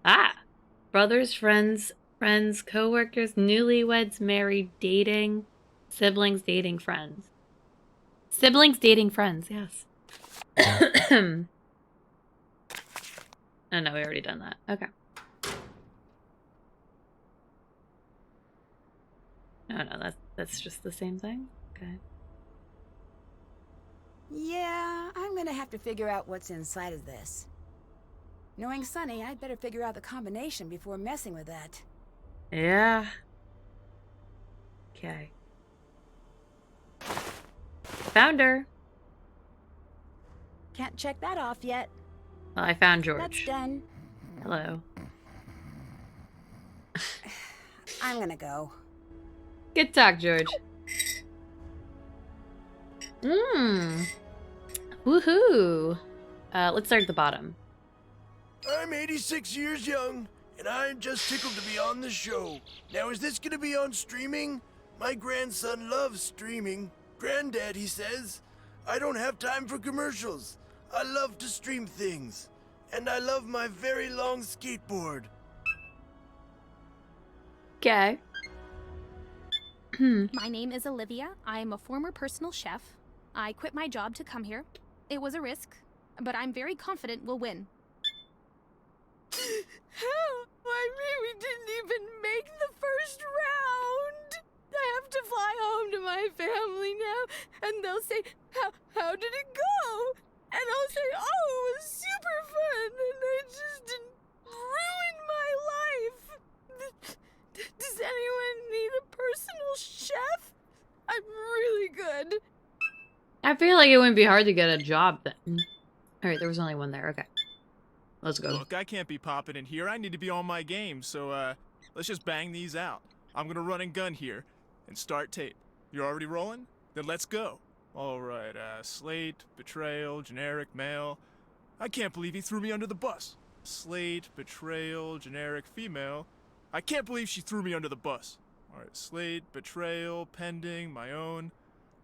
[SPEAKER 1] Ah! Brothers, friends, co-workers, newlyweds, married, dating, siblings, dating, friends. Siblings, dating, friends, yes. Oh no, we already done that. Okay. No, that's just the same thing? Okay.
[SPEAKER 4] Yeah, I'm gonna have to figure out what's inside of this. Knowing Sunny, I'd better figure out the combination before messing with that.
[SPEAKER 1] Yeah. Okay. Found her.
[SPEAKER 4] Can't check that off yet.
[SPEAKER 1] Well, I found George.
[SPEAKER 4] That's done.
[SPEAKER 1] Hello.
[SPEAKER 4] I'm gonna go.
[SPEAKER 1] Good talk, George. Woohoo. Let's start at the bottom.
[SPEAKER 10] I'm 86 years young, and I'm just tickled to be on the show. Now, is this gonna be on streaming? My grandson loves streaming. Granddad, he says. I don't have time for commercials. I love to stream things. And I love my very long skateboard.
[SPEAKER 1] Okay.
[SPEAKER 11] My name is Olivia. I'm a former personal chef. I quit my job to come here. It was a risk, but I'm very confident we'll win.
[SPEAKER 12] Help! I mean, we didn't even make the first round! I have to fly home to my family now, and they'll say, how did it go? And I'll say, oh, it was super fun, and they just didn't ruin my life. Does anyone need a personal chef? I'm really good.
[SPEAKER 1] I feel like it wouldn't be hard to get a job then. Alright, there was only one there. Okay. Let's go.
[SPEAKER 13] Look, I can't be popping in here. I need to be on my game, so let's just bang these out. I'm gonna run and gun here and start tape. You're already rolling? Then let's go. Alright, slate, betrayal, generic, male. I can't believe he threw me under the bus. Slate, betrayal, generic, female. I can't believe she threw me under the bus. Alright, slate, betrayal, pending, my own.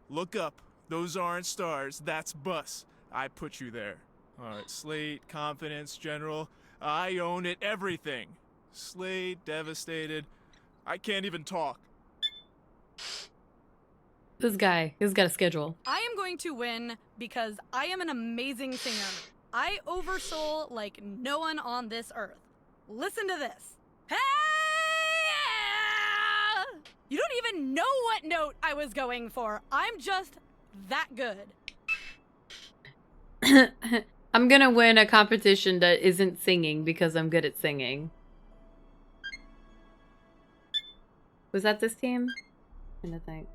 [SPEAKER 13] Look up. Those aren't stars. That's bus. I put you there. Alright, slate, confidence, general. I own it, everything. Slate, devastated. I can't even talk.
[SPEAKER 1] This guy, he's got a schedule.
[SPEAKER 12] I am going to win because I am an amazing singer. I oversoul like no one on this earth. Listen to this. Hey! You don't even know what note I was going for. I'm just that good.
[SPEAKER 1] I'm gonna win a competition that isn't singing because I'm good at singing. Was that this team? I'm trying to think.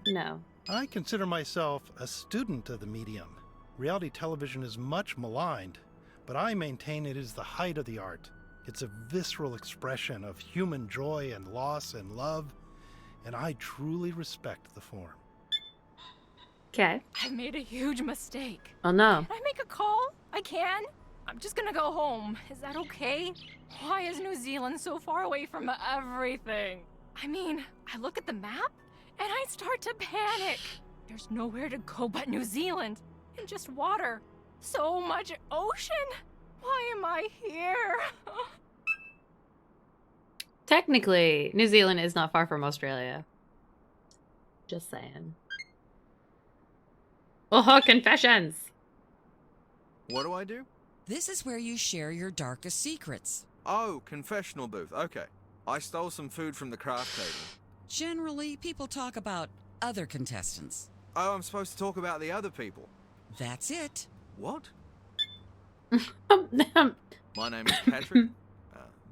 [SPEAKER 1] No.
[SPEAKER 14] I consider myself a student of the medium. Reality television is much maligned, but I maintain it is the height of the art. It's a visceral expression of human joy and loss and love, and I truly respect the form.
[SPEAKER 1] Okay.
[SPEAKER 15] I made a huge mistake.
[SPEAKER 1] Oh no.
[SPEAKER 15] Can I make a call? I can. I'm just gonna go home. Is that okay? Why is New Zealand so far away from everything? I mean, I look at the map and I start to panic. There's nowhere to go but New Zealand. And just water. So much ocean. Why am I here?
[SPEAKER 1] Technically, New Zealand is not far from Australia. Just saying. Oh, confessions!
[SPEAKER 6] What do I do?
[SPEAKER 2] This is where you share your darkest secrets.
[SPEAKER 6] Oh, confessional booth. Okay. I stole some food from the craft table.
[SPEAKER 2] Generally, people talk about other contestants.
[SPEAKER 6] Oh, I'm supposed to talk about the other people.
[SPEAKER 2] That's it.
[SPEAKER 6] What? My name is Patrick.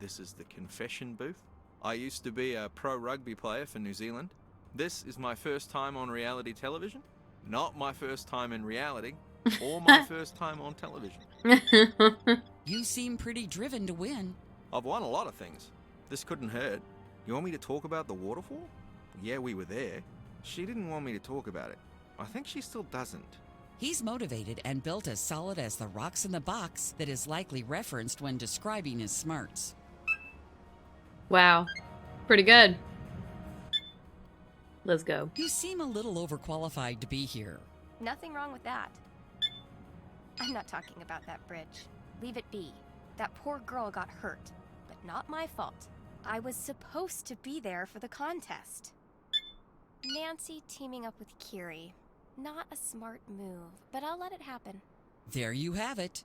[SPEAKER 6] This is the confession booth. I used to be a pro rugby player for New Zealand. This is my first time on reality television. Not my first time in reality, or my first time on television.
[SPEAKER 2] You seem pretty driven to win.
[SPEAKER 6] I've won a lot of things. This couldn't hurt. You want me to talk about the waterfall? Yeah, we were there. She didn't want me to talk about it. I think she still doesn't.
[SPEAKER 2] He's motivated and built as solid as the rocks in the box that is likely referenced when describing his smarts.
[SPEAKER 1] Wow. Pretty good. Let's go.
[SPEAKER 2] You seem a little overqualified to be here.
[SPEAKER 7] Nothing wrong with that. I'm not talking about that bridge. Leave it be. That poor girl got hurt, but not my fault. I was supposed to be there for the contest. Nancy teaming up with Kiri. Not a smart move, but I'll let it happen.
[SPEAKER 2] There you have it.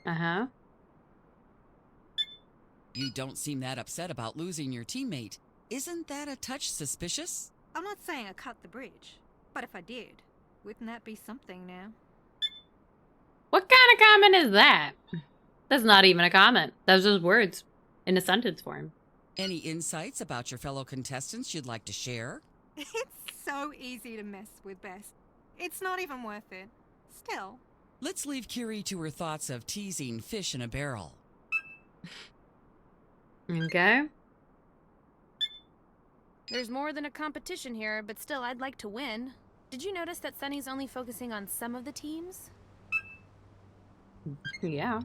[SPEAKER 1] Uh-huh.
[SPEAKER 2] You don't seem that upset about losing your teammate. Isn't that a touch suspicious?
[SPEAKER 5] I'm not saying I cut the bridge, but if I did, wouldn't that be something now?
[SPEAKER 1] What kind of comment is that? That's not even a comment. That's just words in a sentence form.
[SPEAKER 2] Any insights about your fellow contestants you'd like to share?
[SPEAKER 5] It's so easy to mess with Bess. It's not even worth it. Still.
[SPEAKER 2] Let's leave Kiri to her thoughts of teasing fish in a barrel.
[SPEAKER 1] Okay.
[SPEAKER 11] There's more than a competition here, but still I'd like to win. Did you notice that Sunny's only focusing on some of the teams?
[SPEAKER 1] Yeah.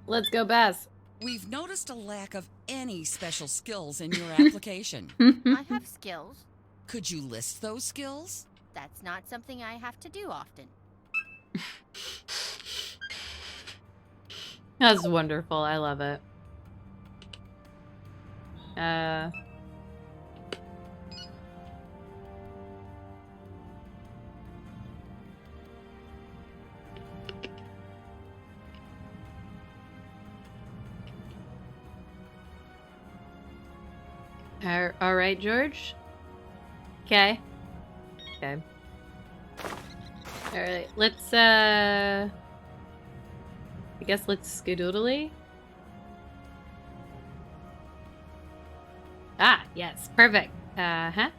[SPEAKER 1] Let's go, Bess.
[SPEAKER 2] We've noticed a lack of any special skills in your application.
[SPEAKER 9] I have skills.
[SPEAKER 2] Could you list those skills?
[SPEAKER 9] That's not something I have to do often.
[SPEAKER 1] That's wonderful. I love it. All right, George. Okay. Okay. All right, let's I guess let's skedoodly. Ah, yes, perfect. Uh-huh.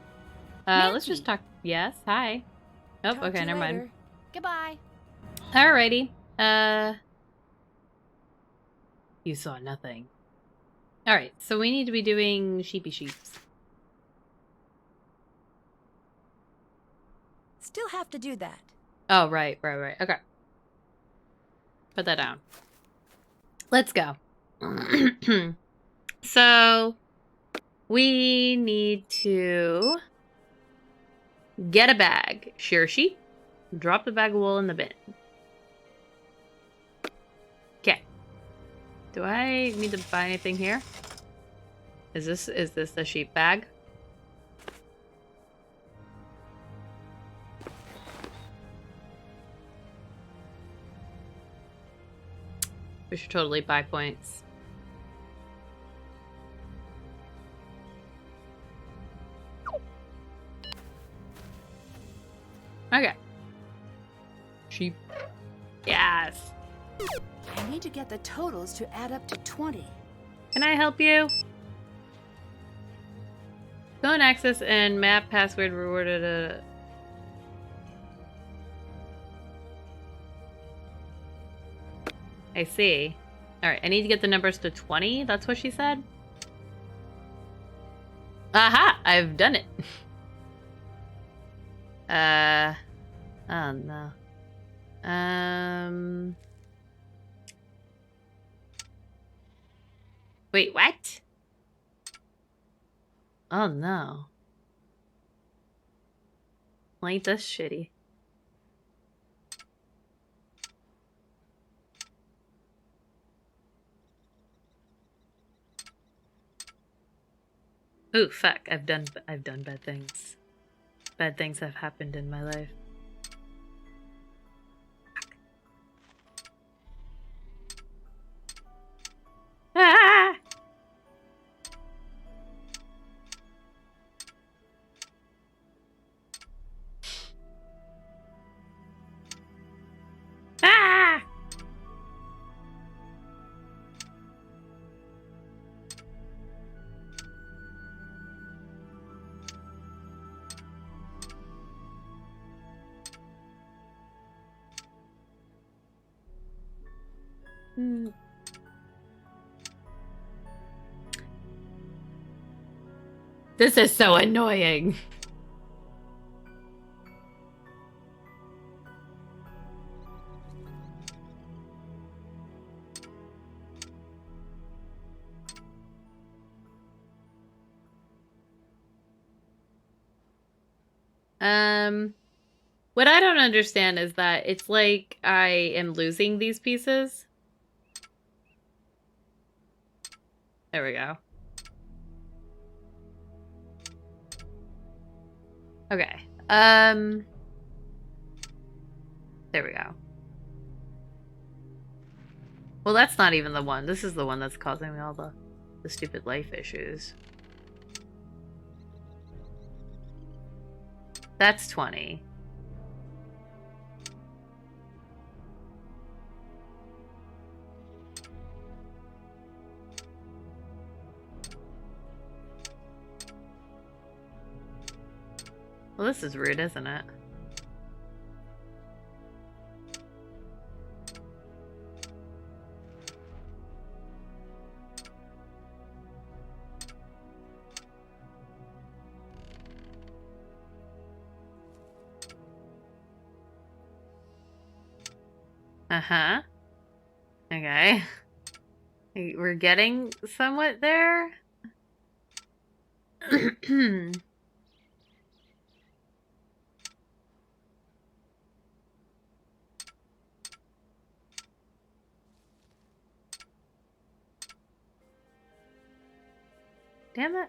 [SPEAKER 1] Let's just talk. Yes, hi. Oh,
[SPEAKER 4] Talk
[SPEAKER 1] okay,
[SPEAKER 4] to you
[SPEAKER 1] never mind.
[SPEAKER 4] later.
[SPEAKER 7] Goodbye.
[SPEAKER 1] Alrighty. You saw nothing. Alright, so we need to be doing sheepy sheeps.
[SPEAKER 4] Still have to do that.
[SPEAKER 1] Oh, right. Okay. Put that down. Let's go. So, we need to get a bag. Shear a sheep. Drop the bag of wool in the bin. Okay. Do I need to buy anything here? Is this the sheep bag? We should totally buy points. Okay. Sheep. Yes.
[SPEAKER 4] I need to get the totals to add up to 20.
[SPEAKER 1] Can I help you? Phone access and map password rewarded. I see. Alright, I need to get the numbers to 20? That's what she said? Aha! I've done it. Oh no. Wait, what? Oh no. Well, ain't this shitty? Ooh, fuck. I've done bad things. Bad things have happened in my life. Ah! Ah! Hmm. This is so annoying. What I don't understand is that it's like I am losing these pieces. There we go. Okay. There we go. Well, that's not even the one. This is the one that's causing me all the stupid life issues. That's 20. Well, this is rude, isn't it? Uh-huh. Okay. We're getting somewhat there. Damn it.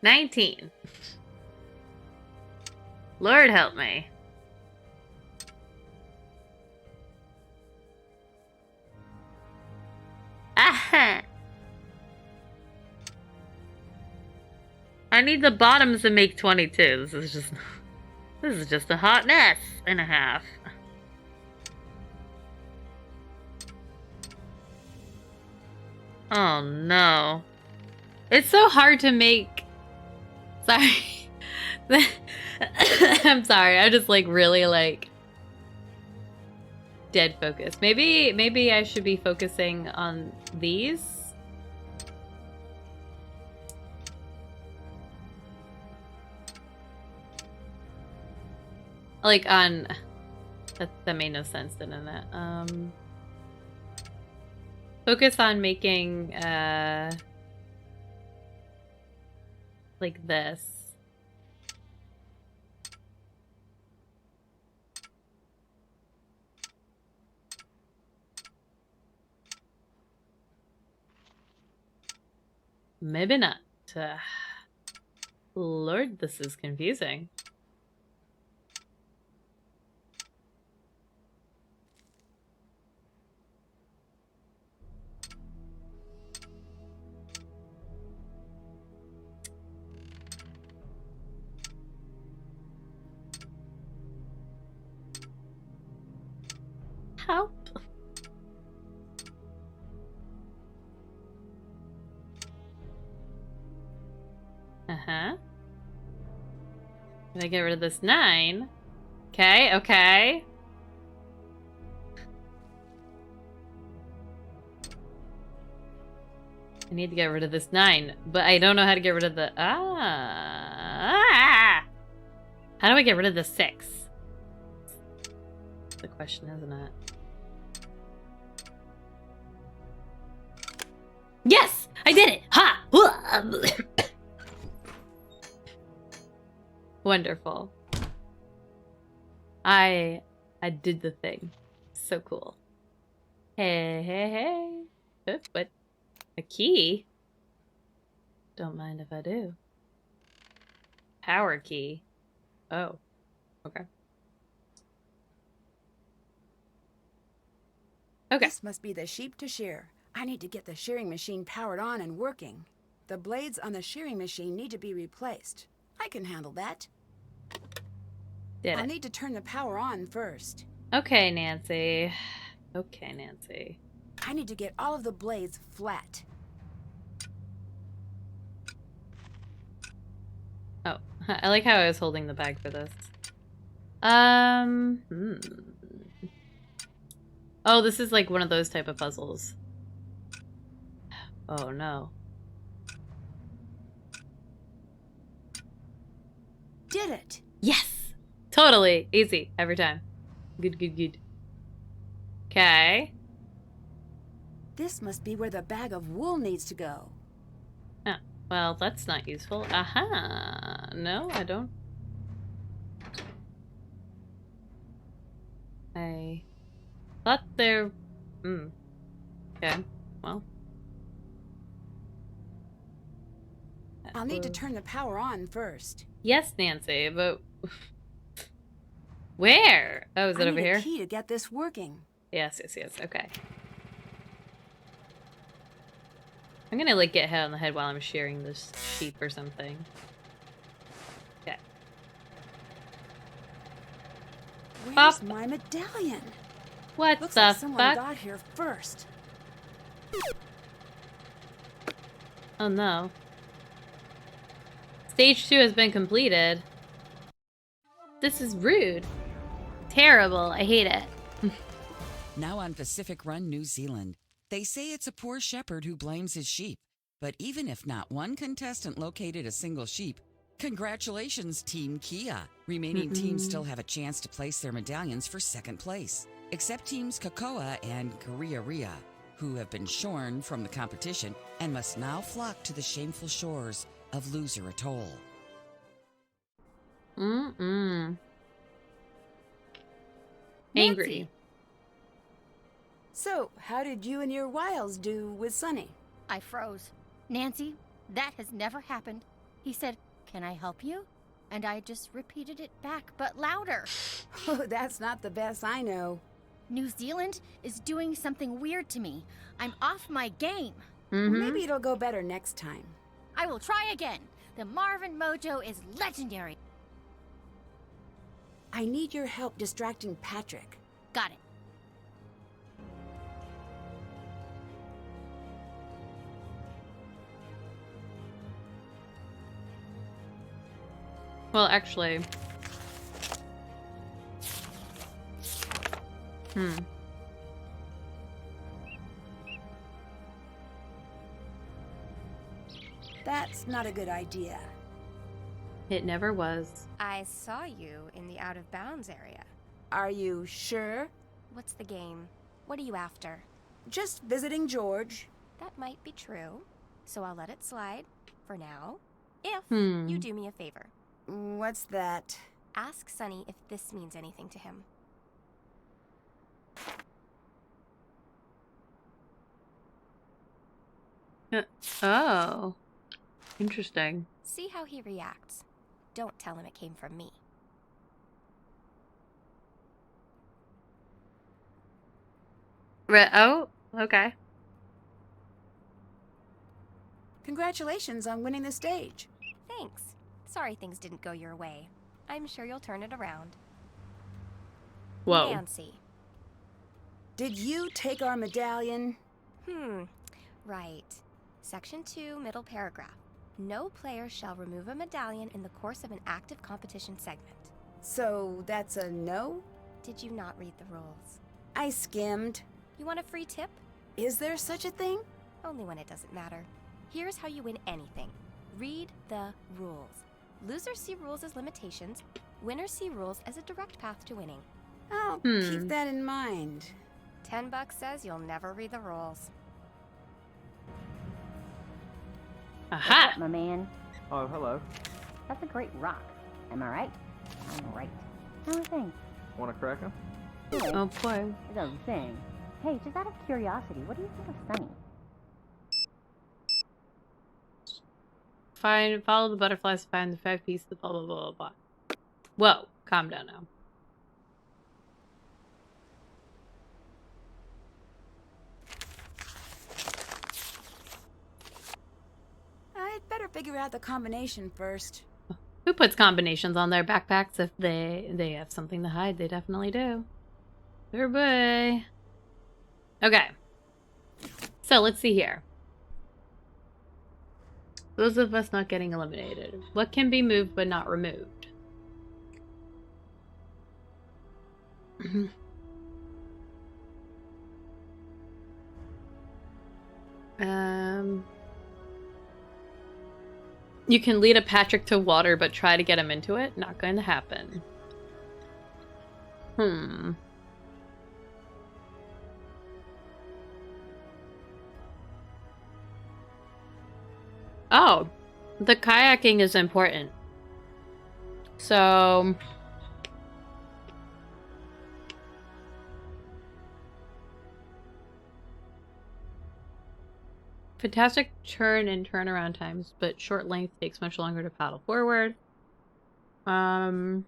[SPEAKER 1] 19. Lord help me. Ah! I need the bottoms to make 22. This is just a hot mess and a half. Oh no. It's so hard to make. Sorry. I'm sorry. I just like really like dead focus. Maybe I should be focusing on these. Like on that made no sense, didn't it? Focus on making like this. Maybe not. Lord, this is confusing. Help. Uh-huh. Gonna get rid of this 9. Okay, okay. I need to get rid of this 9, but I don't know how to get rid of the... How do I get rid of the 6? That's the question, isn't it? Yes! I did it! Ha! Wonderful. I did the thing. So cool. Hey, hey, hey. Oops, what? A key? Don't mind if I do. Power key. Oh. Okay. Okay.
[SPEAKER 4] This must be the sheep to shear. I need to get the shearing machine powered on and working. The blades on the shearing machine need to be replaced. I can handle that. I'll need to turn the power on first.
[SPEAKER 1] Okay, Nancy. Okay, Nancy.
[SPEAKER 4] I need to get all of the blades flat.
[SPEAKER 1] Oh, I like how I was holding the bag for this. Oh, this is like one of those type of puzzles. Oh no.
[SPEAKER 4] Did it!
[SPEAKER 1] Yes! Totally. Easy. Every time. Good, good, good. Okay.
[SPEAKER 4] This must be where the bag of wool needs to go.
[SPEAKER 1] Oh, well, that's not useful. Aha! No, I don't. I thought there... Okay, well.
[SPEAKER 4] I'll need to turn the power on first.
[SPEAKER 1] Yes, Nancy, but... Where? Oh, is it over here?
[SPEAKER 4] I need a key to get this working.
[SPEAKER 1] Yes, yes, yes. Okay. I'm gonna, like, get hit on the head while I'm shearing this sheep or something. Okay.
[SPEAKER 4] Where's my medallion?
[SPEAKER 1] What
[SPEAKER 4] Looks
[SPEAKER 1] the
[SPEAKER 4] like someone
[SPEAKER 1] fuck?
[SPEAKER 4] got here first.
[SPEAKER 1] Oh no. Stage 2 has been completed. This is rude. Terrible. I hate it.
[SPEAKER 2] Now on Pacific Run, New Zealand. They say it's a poor shepherd who blames his sheep. But even if not one contestant located a single sheep, congratulations, Team Kia. Remaining teams still have a chance to place their medallions for second place. Except teams Kakoa and Korea Ria, who have been shorn from the competition and must now flock to the shameful shores of Loser Atoll.
[SPEAKER 1] Angry.
[SPEAKER 4] Nancy. So, how did you and your wiles do with Sonny?
[SPEAKER 9] I froze. Nancy, that has never happened. He said, "Can I help you?" And I just repeated it back, but louder.
[SPEAKER 4] Oh, that's not the best I know.
[SPEAKER 9] New Zealand is doing something weird to me. I'm off my game.
[SPEAKER 4] Well, maybe it'll go better next time.
[SPEAKER 9] I will try again. The Marvin mojo is legendary.
[SPEAKER 4] I need your help distracting Patrick.
[SPEAKER 9] Got it.
[SPEAKER 1] Well, actually...
[SPEAKER 4] That's not a good idea.
[SPEAKER 1] It never was.
[SPEAKER 7] I saw you in the out-of-bounds area.
[SPEAKER 4] Are you sure?
[SPEAKER 7] What's the game? What are you after?
[SPEAKER 4] Just visiting George.
[SPEAKER 7] That might be true, so I'll let it slide for now. If you do me a favor.
[SPEAKER 4] What's that?
[SPEAKER 7] Ask Sonny if this means anything to him.
[SPEAKER 1] Oh. Interesting.
[SPEAKER 7] See how he reacts. Don't tell him it came from me.
[SPEAKER 1] Oh, okay.
[SPEAKER 4] Congratulations on winning the stage.
[SPEAKER 7] Thanks. Sorry things didn't go your way. I'm sure you'll turn it around.
[SPEAKER 1] Whoa.
[SPEAKER 7] Nancy.
[SPEAKER 4] Did you take our medallion?
[SPEAKER 7] Right. Section 2, middle paragraph. No player shall remove a medallion in the course of an active competition segment.
[SPEAKER 4] So that's a no?
[SPEAKER 7] Did you not read the rules?
[SPEAKER 4] I skimmed.
[SPEAKER 7] You want a free tip?
[SPEAKER 4] Is there such a thing?
[SPEAKER 7] Only when it doesn't matter. Here's how you win anything. Read the rules. Losers see rules as limitations. Winners see rules as a direct path to winning.
[SPEAKER 4] I'll keep that in mind.
[SPEAKER 7] $10 says you'll never read the rules.
[SPEAKER 1] Aha!
[SPEAKER 16] What's up, my man?
[SPEAKER 17] Oh, hello.
[SPEAKER 16] That's a great rock. Am I right? I'm right. How are things?
[SPEAKER 17] Want a cracker?
[SPEAKER 1] Oh boy.
[SPEAKER 16] It doesn't sing. Hey, just out of curiosity, what do you think of Sunny?
[SPEAKER 1] Follow the butterflies, find the 5 pieces, blah, blah, blah, blah. Whoa, calm down now.
[SPEAKER 4] I'd better figure out the combination first.
[SPEAKER 1] Who puts combinations on their backpacks? If they have something to hide, they definitely do. Sure, boy. Okay. So, let's see here. Those of us not getting eliminated. What can be moved but not removed? You can lead a Patrick to water but try to get him into it? Not going to happen. Oh, the kayaking is important. So... Fantastic turn and turnaround times, but short length takes much longer to paddle forward. Yellow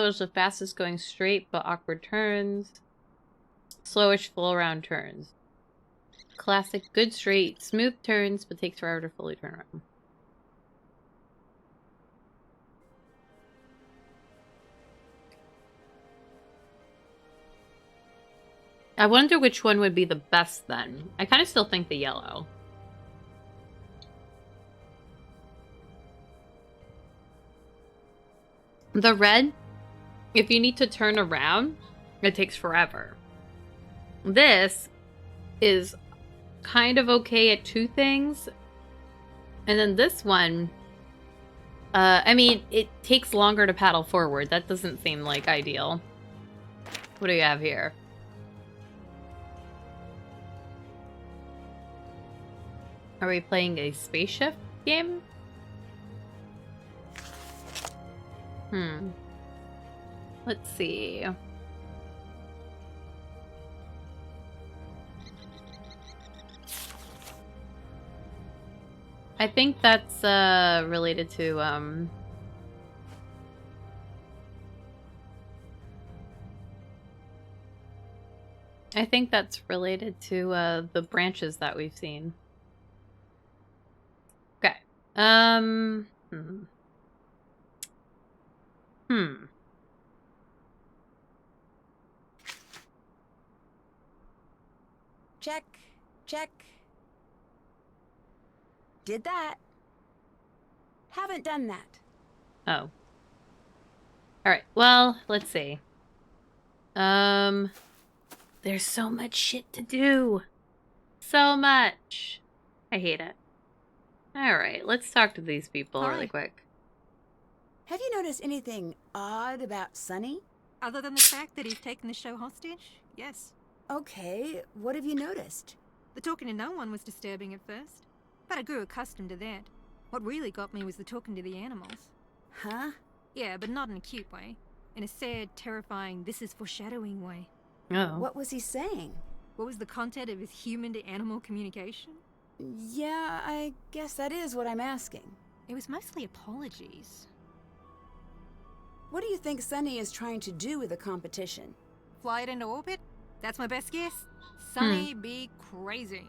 [SPEAKER 1] is the fastest going straight, but awkward turns. Slowish full around turns. Classic, good straight, smooth turns, but takes forever to fully turn around. I wonder which one would be the best then. I kind of still think the yellow. The red, if you need to turn around, it takes forever. This is kind of okay at 2 things. And then this one, I mean, it takes longer to paddle forward. That doesn't seem like ideal. What do you have here? Are we playing a spaceship game? Let's see. I think that's related to I think that's related to the branches that we've seen. Okay.
[SPEAKER 4] Check. Check. Did that. Haven't done that.
[SPEAKER 1] Oh. Alright, well, let's see. There's so much shit to do. So much. I hate it. Alright, let's talk to these people really quick.
[SPEAKER 4] Have you noticed anything odd about Sonny?
[SPEAKER 5] Other than the fact that he's taken the show hostage? Yes.
[SPEAKER 4] Okay, what have you noticed?
[SPEAKER 5] The talking to no one was disturbing at first, but I grew accustomed to that. What really got me was the talking to the animals.
[SPEAKER 4] Huh?
[SPEAKER 5] Yeah, but not in a cute way. In a sad, terrifying, this is foreshadowing way.
[SPEAKER 1] Oh.
[SPEAKER 4] What was he saying?
[SPEAKER 5] What was the content of his human-to-animal communication?
[SPEAKER 4] Yeah, I guess that is what I'm asking.
[SPEAKER 5] It was mostly apologies.
[SPEAKER 4] What do you think Sonny is trying to do with the competition?
[SPEAKER 5] Fly it into orbit? That's my best guess. Sonny be crazy.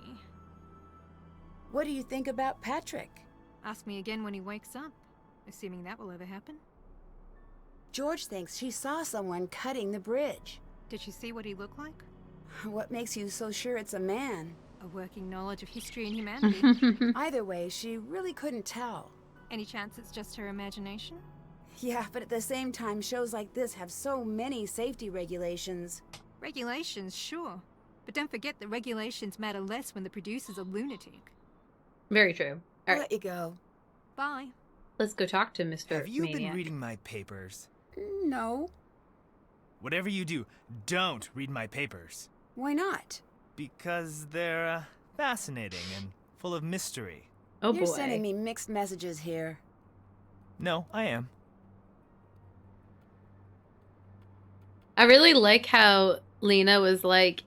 [SPEAKER 4] What do you think about Patrick?
[SPEAKER 5] Ask me again when he wakes up, assuming that will ever happen.
[SPEAKER 4] George thinks she saw someone cutting the bridge.
[SPEAKER 5] Did she see what he looked like?
[SPEAKER 4] What makes you so sure it's a man?
[SPEAKER 5] A working knowledge of history and humanity.
[SPEAKER 4] Either way, she really couldn't tell.
[SPEAKER 5] Any chance it's just her imagination?
[SPEAKER 4] Yeah, but at the same time, shows like this have so many safety regulations.
[SPEAKER 5] Regulations, sure. But don't forget that regulations matter less when the producer's a lunatic.
[SPEAKER 1] Very true.
[SPEAKER 4] I'll let you go.
[SPEAKER 5] Bye.
[SPEAKER 1] Let's go talk to Mr.
[SPEAKER 3] Have you
[SPEAKER 1] Maniac.
[SPEAKER 3] been reading my papers?
[SPEAKER 4] No.
[SPEAKER 3] Whatever you do, don't read my papers.
[SPEAKER 4] Why not?
[SPEAKER 3] Because they're fascinating and full of mystery.
[SPEAKER 1] Oh
[SPEAKER 4] You're
[SPEAKER 1] boy.
[SPEAKER 4] sending me mixed messages here.
[SPEAKER 3] No, I am.
[SPEAKER 1] I really like how Lena was like,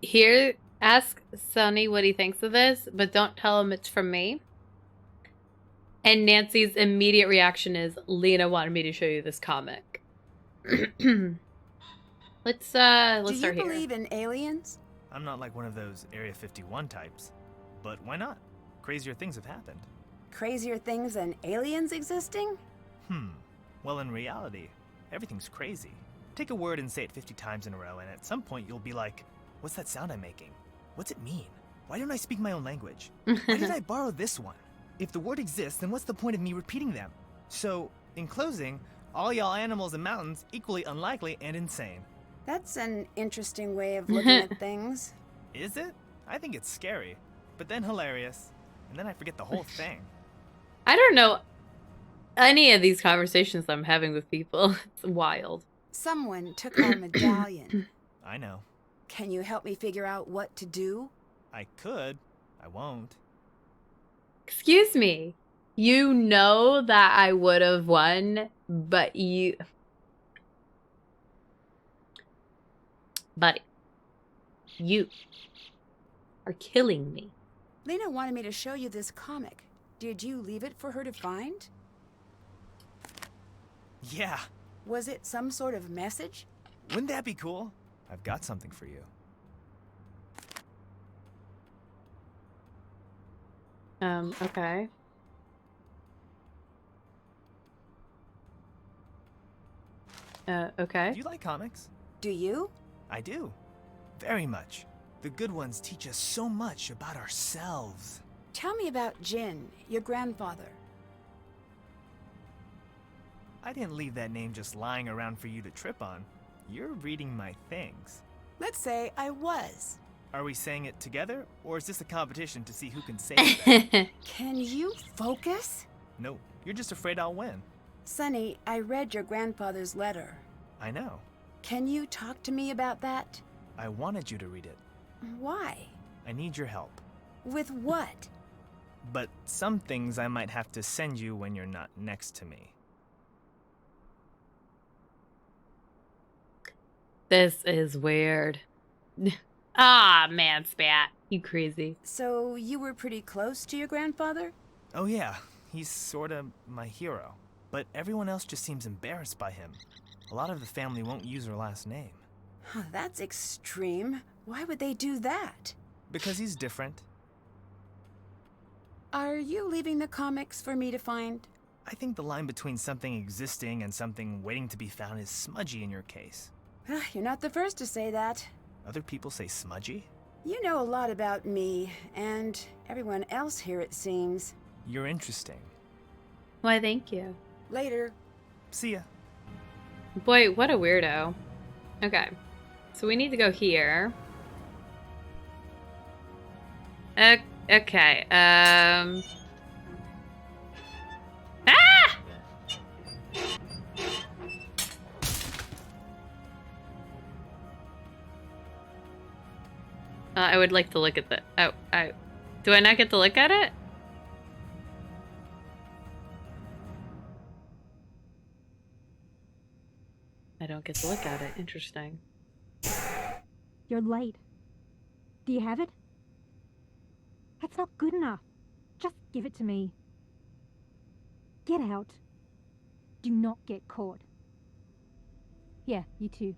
[SPEAKER 1] here, ask Sonny what he thinks of this, but don't tell him it's from me. And Nancy's immediate reaction is, Lena wanted me to show you this comic. Let's start here.
[SPEAKER 4] Do you believe in aliens?
[SPEAKER 3] I'm not like one of those Area 51 types. But why not? Crazier things have happened.
[SPEAKER 4] Crazier things than aliens existing?
[SPEAKER 3] Well, in reality, everything's crazy. Take a word and say it 50 times in a row, and at some point you'll be like, what's that sound I'm making? What's it mean? Why don't I speak my own language? Why did I borrow this one? If the word exists, then what's the point of me repeating them? So, in closing, all y'all animals and mountains equally unlikely and insane.
[SPEAKER 4] That's an interesting way of looking at things.
[SPEAKER 3] Is it? I think it's scary, but then hilarious, and then I forget the whole thing.
[SPEAKER 1] I don't know any of these conversations I'm having with people. It's wild.
[SPEAKER 4] Someone took our medallion.
[SPEAKER 3] I know.
[SPEAKER 4] Can you help me figure out what to do?
[SPEAKER 3] I could. I won't.
[SPEAKER 1] Excuse me. You know that I would have won, but you... Buddy. You are killing me.
[SPEAKER 4] Lena wanted me to show you this comic. Did you leave it for her to find?
[SPEAKER 3] Yeah.
[SPEAKER 4] Was it some sort of message?
[SPEAKER 3] Wouldn't that be cool? I've got something for you.
[SPEAKER 1] Okay. Okay.
[SPEAKER 3] Do you like comics?
[SPEAKER 4] Do you?
[SPEAKER 3] I do. Very much. The good ones teach us so much about ourselves.
[SPEAKER 4] Tell me about Jin, your grandfather.
[SPEAKER 3] I didn't leave that name just lying around for you to trip on. You're reading my things.
[SPEAKER 4] Let's say I was.
[SPEAKER 3] Are we saying it together, or is this a competition to see who can say it better?
[SPEAKER 4] Can you focus?
[SPEAKER 3] No, you're just afraid I'll win.
[SPEAKER 4] Sonny, I read your grandfather's letter.
[SPEAKER 3] I know.
[SPEAKER 4] Can you talk to me about that?
[SPEAKER 3] I wanted you to read it.
[SPEAKER 4] Why?
[SPEAKER 3] I need your help.
[SPEAKER 4] With what?
[SPEAKER 3] But some things I might have to send you when you're not next to me.
[SPEAKER 1] This is weird. Ah, man, spat. You crazy.
[SPEAKER 4] So you were pretty close to your grandfather?
[SPEAKER 3] Oh yeah, he's sorta my hero. But everyone else just seems embarrassed by him. A lot of the family won't use her last name.
[SPEAKER 4] That's extreme. Why would they do that?
[SPEAKER 3] Because he's different.
[SPEAKER 4] Are you leaving the comics for me to find?
[SPEAKER 3] I think the line between something existing and something waiting to be found is smudgy in your case.
[SPEAKER 4] You're not the first to say that.
[SPEAKER 3] Other people say smudgy?
[SPEAKER 4] You know a lot about me, and everyone else here, it seems.
[SPEAKER 3] You're interesting.
[SPEAKER 1] Why, thank you.
[SPEAKER 4] Later.
[SPEAKER 3] See ya.
[SPEAKER 1] Boy, what a weirdo. Okay. So we need to go here. Okay. Ah! I would like to look at the... Oh, do I not get to look at it? I don't get to look at it. Interesting.
[SPEAKER 5] You're late. Do you have it? That's not good enough. Just give it to me. Get out. Do not get caught. Yeah, you too.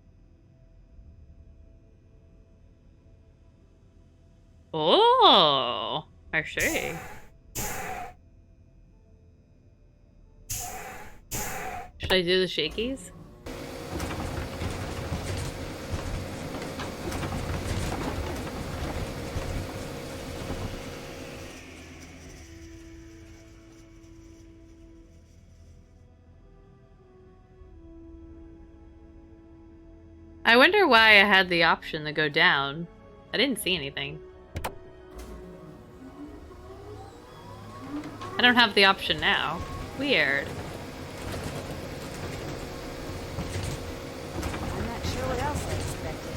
[SPEAKER 1] Oh, I see. Should I do the shakies? I wonder why I had the option to go down. I didn't see anything. I don't have the option now. Weird.
[SPEAKER 4] I'm not sure what else I expected.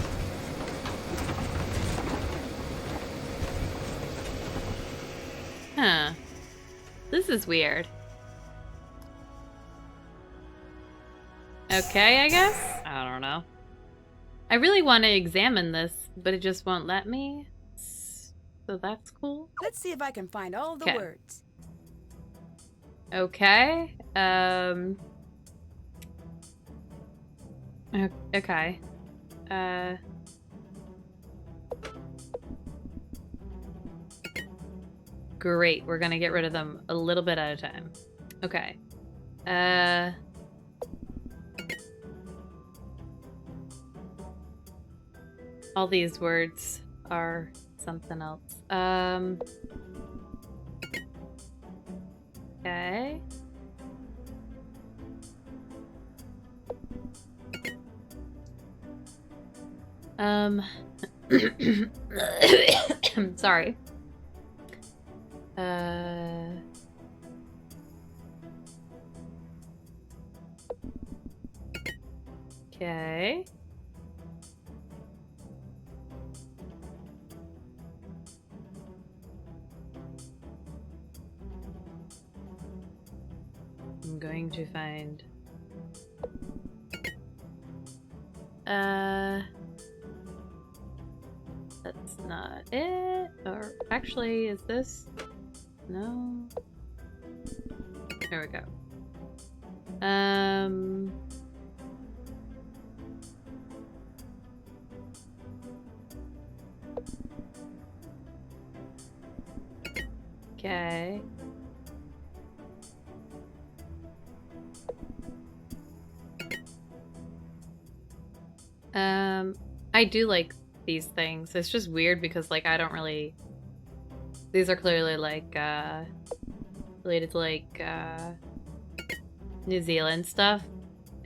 [SPEAKER 1] Huh. This is weird. Okay, I guess? I don't know. I really want to examine this, but it just won't let me. So that's cool.
[SPEAKER 4] Let's see if I can find all the words.
[SPEAKER 1] Okay. Okay. Great. We're gonna get rid of them a little bit at a time. Okay. All these words are something else. Okay. Sorry. Okay. I'm going to find... That's not it. Or actually, is this? No. There we go. Okay. I do like these things. It's just weird because, like, I don't really... These are clearly, like, related to, like, New Zealand stuff.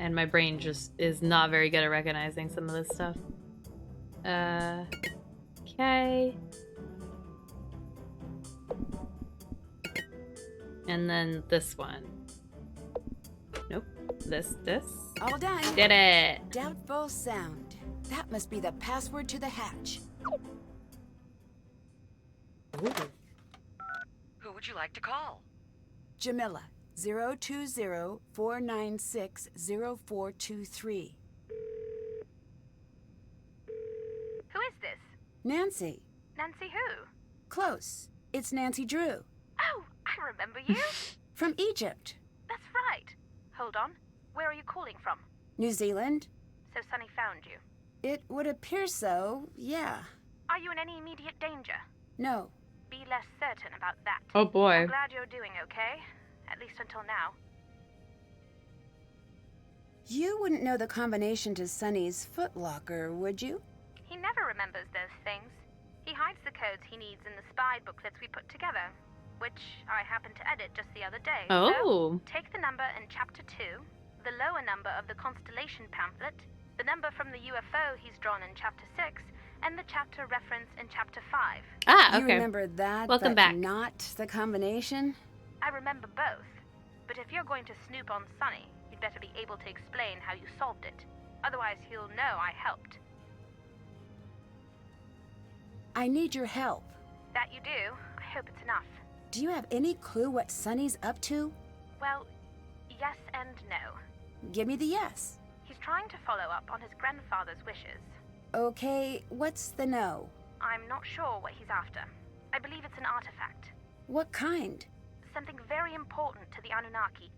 [SPEAKER 1] And my brain just is not very good at recognizing some of this stuff. Okay. And then this one. Nope. This.
[SPEAKER 4] All done.
[SPEAKER 1] Did it.
[SPEAKER 4] Doubtful sound. That must be the password to the hatch.
[SPEAKER 8] Who would you like to call?
[SPEAKER 4] Jamila, 020-496-0423.
[SPEAKER 18] Who is this?
[SPEAKER 4] Nancy.
[SPEAKER 18] Nancy who?
[SPEAKER 4] Close. It's Nancy Drew.
[SPEAKER 18] Oh, I remember you.
[SPEAKER 4] From Egypt.
[SPEAKER 18] That's right. Hold on. Where are you calling from?
[SPEAKER 4] New Zealand?
[SPEAKER 18] So Sunny found you.
[SPEAKER 4] It would appear so, yeah.
[SPEAKER 18] Are you in any immediate danger?
[SPEAKER 4] No.
[SPEAKER 18] Be less certain about that.
[SPEAKER 1] Oh boy.
[SPEAKER 18] I'm glad you're doing okay. At least until now.
[SPEAKER 4] You wouldn't know the combination to Sunny's footlocker, would you?
[SPEAKER 18] He never remembers those things. He hides the codes he needs in the spy booklets we put together, which I happened to edit just the other day.
[SPEAKER 1] Oh.
[SPEAKER 18] So, take the number in Chapter 2, the lower number of the Constellation pamphlet, the number from the UFO he's drawn in Chapter 6, and the chapter reference in Chapter 5.
[SPEAKER 1] Ah, okay.
[SPEAKER 4] You remember that,
[SPEAKER 1] Welcome
[SPEAKER 4] but
[SPEAKER 1] back.
[SPEAKER 4] not the combination?
[SPEAKER 18] I remember both. But if you're going to snoop on Sunny, you'd better be able to explain how you solved it. Otherwise, he'll know I helped.
[SPEAKER 4] I need your help.
[SPEAKER 18] That you do. I hope it's enough.
[SPEAKER 4] Do you have any clue what Sunny's up to?
[SPEAKER 18] Well, yes and no.
[SPEAKER 4] Give me the yes.
[SPEAKER 18] He's trying to follow up on his grandfather's wishes.
[SPEAKER 4] Okay, what's the no?
[SPEAKER 18] I'm not sure what he's after. I believe it's an artifact.
[SPEAKER 4] What kind?
[SPEAKER 18] Something very important to the Anunnaki.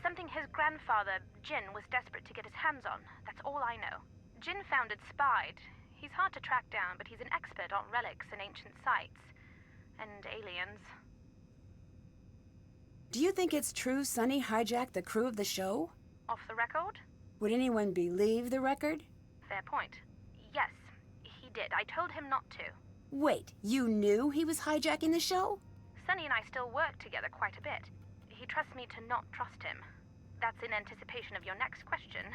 [SPEAKER 18] Something his grandfather, Jin, was desperate to get his hands on. That's all I know. Jin found it spied. He's hard to track down, but he's an expert on relics and ancient sites. And aliens.
[SPEAKER 4] Do you think it's true Sunny hijacked the crew of the show?
[SPEAKER 18] Off the record?
[SPEAKER 4] Would anyone believe the record?
[SPEAKER 18] Fair point. Yes, he did. I told him not to.
[SPEAKER 4] Wait, you knew he was hijacking the show?
[SPEAKER 18] Sunny and I still work together quite a bit. He trusts me to not trust him. That's in anticipation of your next question.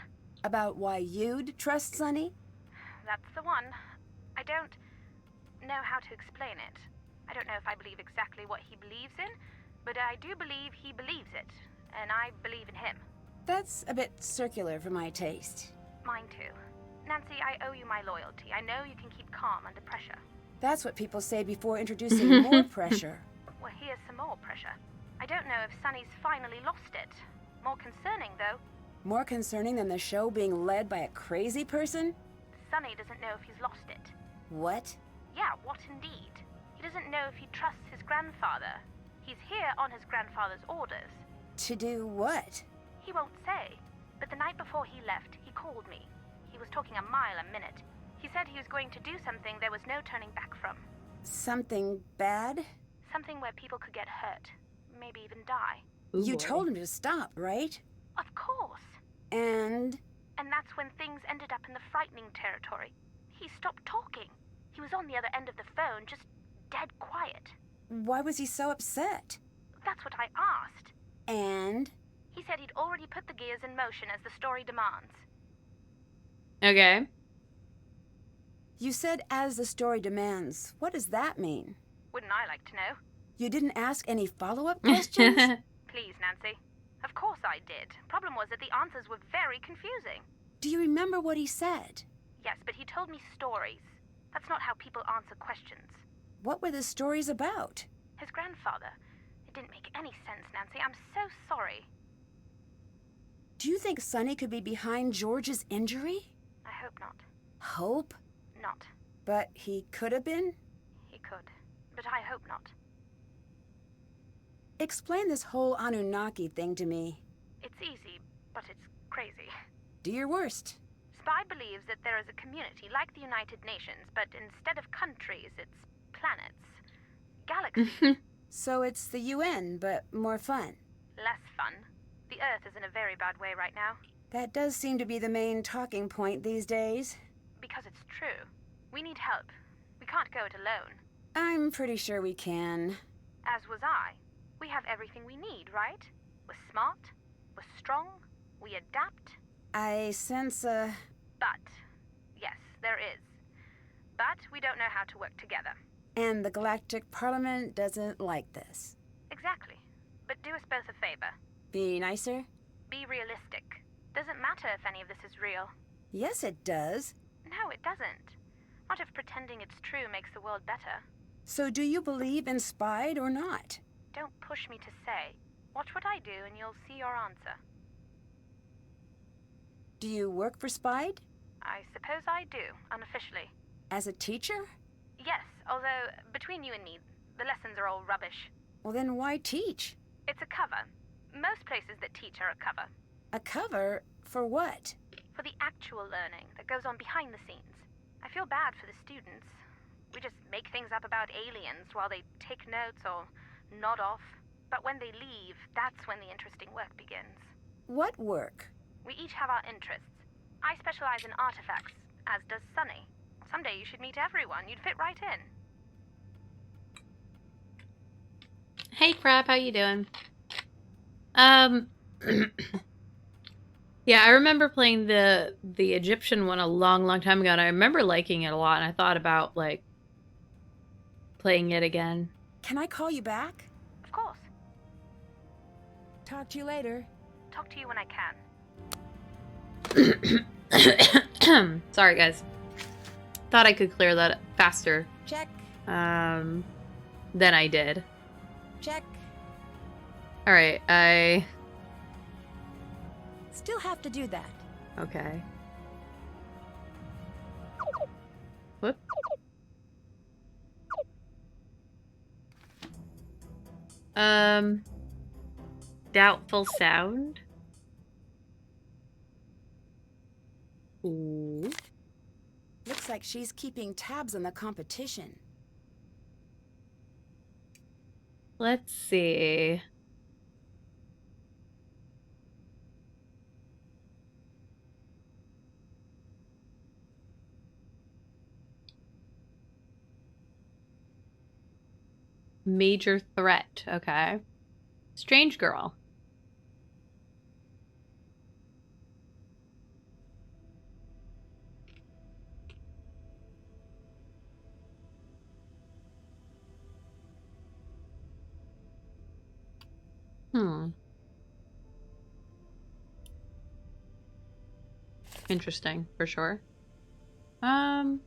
[SPEAKER 4] About why you'd trust Sunny?
[SPEAKER 18] That's the one. I don't know how to explain it. I don't know if I believe exactly what he believes in, but I do believe he believes it, and I believe in him.
[SPEAKER 4] That's a bit circular for my taste.
[SPEAKER 18] Mine too. Nancy, I owe you my loyalty. I know you can keep calm under pressure.
[SPEAKER 4] That's what people say before introducing more pressure.
[SPEAKER 18] Well, here's some more pressure. I don't know if Sunny's finally lost it. More concerning, though.
[SPEAKER 4] More concerning than the show being led by a crazy person?
[SPEAKER 18] Sunny doesn't know if he's lost it.
[SPEAKER 4] What?
[SPEAKER 18] Yeah, what indeed? He doesn't know if he trusts his grandfather. He's here on his grandfather's orders.
[SPEAKER 4] To do what?
[SPEAKER 18] He won't say. But the night before he left, he called me. He was talking a mile a minute. He said he was going to do something there was no turning back from.
[SPEAKER 4] Something bad?
[SPEAKER 18] Something where people could get hurt. Maybe even die.
[SPEAKER 4] You told him to stop, right?
[SPEAKER 18] Of course.
[SPEAKER 4] And
[SPEAKER 18] that's when things ended up in the frightening territory. He stopped talking. He was on the other end of the phone, just dead quiet.
[SPEAKER 4] why was he so upset?
[SPEAKER 18] That's what I asked.
[SPEAKER 4] And?
[SPEAKER 18] He said he'd already put the gears in motion as the story demands.
[SPEAKER 1] Okay.
[SPEAKER 4] You said as the story demands. What does that mean?
[SPEAKER 18] Wouldn't I like to know?
[SPEAKER 4] You didn't ask any follow-up questions?
[SPEAKER 18] Please, Nancy. Of course I did. Problem was that the answers were very confusing.
[SPEAKER 4] Do you remember what he said?
[SPEAKER 18] Yes, but he told me stories. That's not how people answer questions.
[SPEAKER 4] What were the stories about?
[SPEAKER 18] His grandfather. It didn't make any sense, Nancy. I'm so sorry.
[SPEAKER 4] Do you think Sunny could be behind George's injury?
[SPEAKER 18] I hope not.
[SPEAKER 4] Hope?
[SPEAKER 18] Not.
[SPEAKER 4] But he could have been?
[SPEAKER 18] He could. But I hope not.
[SPEAKER 4] Explain this whole Anunnaki thing to me.
[SPEAKER 18] It's easy, but it's crazy.
[SPEAKER 4] Do your worst.
[SPEAKER 18] Spy believes that there is a community like the United Nations, but instead of countries, it's planets. Galaxies.
[SPEAKER 4] So it's the UN, but more fun.
[SPEAKER 18] Less fun. The Earth is in a very bad way right now.
[SPEAKER 4] That does seem to be the main talking point these days.
[SPEAKER 18] Because it's true. We need help. We can't go it alone.
[SPEAKER 4] I'm pretty sure we can.
[SPEAKER 18] As was I. We have everything we need, right? We're smart. We're strong. We adapt.
[SPEAKER 4] I sense a...
[SPEAKER 18] But. Yes, there is. But we don't know how to work together.
[SPEAKER 4] And the Galactic Parliament doesn't like this.
[SPEAKER 18] Exactly. But do us both a favor.
[SPEAKER 4] Be nicer?
[SPEAKER 18] Be realistic. Doesn't matter if any of this is real.
[SPEAKER 4] Yes, it does.
[SPEAKER 18] No, it doesn't. Not if pretending it's true makes the world better.
[SPEAKER 4] So do you believe in Spied or not?
[SPEAKER 18] Don't push me to say. Watch what I do and you'll see your answer.
[SPEAKER 4] Do you work for Spied?
[SPEAKER 18] I suppose I do, unofficially.
[SPEAKER 4] As a teacher?
[SPEAKER 18] Yes, although, between you and me, the lessons are all rubbish.
[SPEAKER 4] Well, then why teach?
[SPEAKER 18] It's a cover. Most places that teach are a cover.
[SPEAKER 4] A cover? For what?
[SPEAKER 18] For the actual learning that goes on behind the scenes. I feel bad for the students. We just make things up about aliens while they take notes or nod off. But when they leave, that's when the interesting work begins.
[SPEAKER 4] What work?
[SPEAKER 18] We each have our interests. I specialize in artifacts, as does Sunny. Someday you should meet everyone. You'd fit right in.
[SPEAKER 1] Hey, Crab, how you doing? Yeah, I remember playing the Egyptian one a long time ago, and I remember liking it a lot, and I thought about, like, playing it again.
[SPEAKER 4] Can I call you back?
[SPEAKER 18] Of course.
[SPEAKER 4] Talk to you later.
[SPEAKER 18] Talk to you when I can.
[SPEAKER 1] Sorry, guys. Thought I could clear that faster.
[SPEAKER 4] Check.
[SPEAKER 1] Than I did.
[SPEAKER 4] Check.
[SPEAKER 1] Alright, I...
[SPEAKER 4] Still have to do that.
[SPEAKER 1] Okay. Whoop. Doubtful sound. Ooh.
[SPEAKER 4] Looks like she's keeping tabs on the competition.
[SPEAKER 1] Let's see. Major threat. Okay. Strange girl. Interesting, for sure. I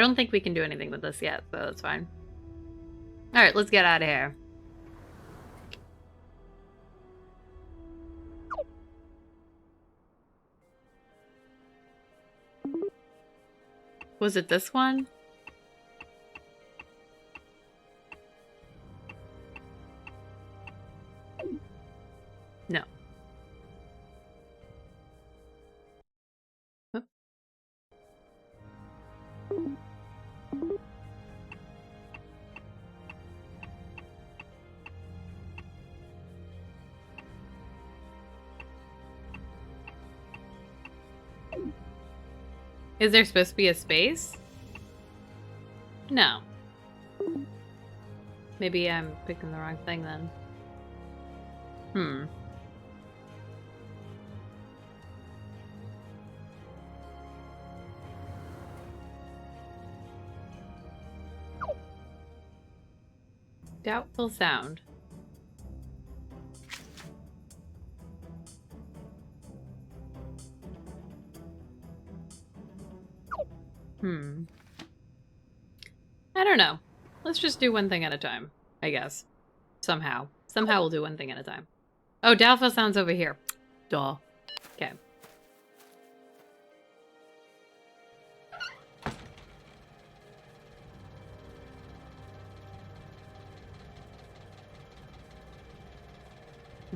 [SPEAKER 1] don't think we can do anything with this yet, so that's fine. Alright, let's get out of here. Was it this one? No. Oop. Is there supposed to be a space? No. Maybe I'm picking the wrong thing then. Doubtful sound. I don't know. Let's just do one thing at a time, I guess. Somehow. Somehow we'll do one thing at a time. Oh, doubtful sound's over here. Duh. Okay.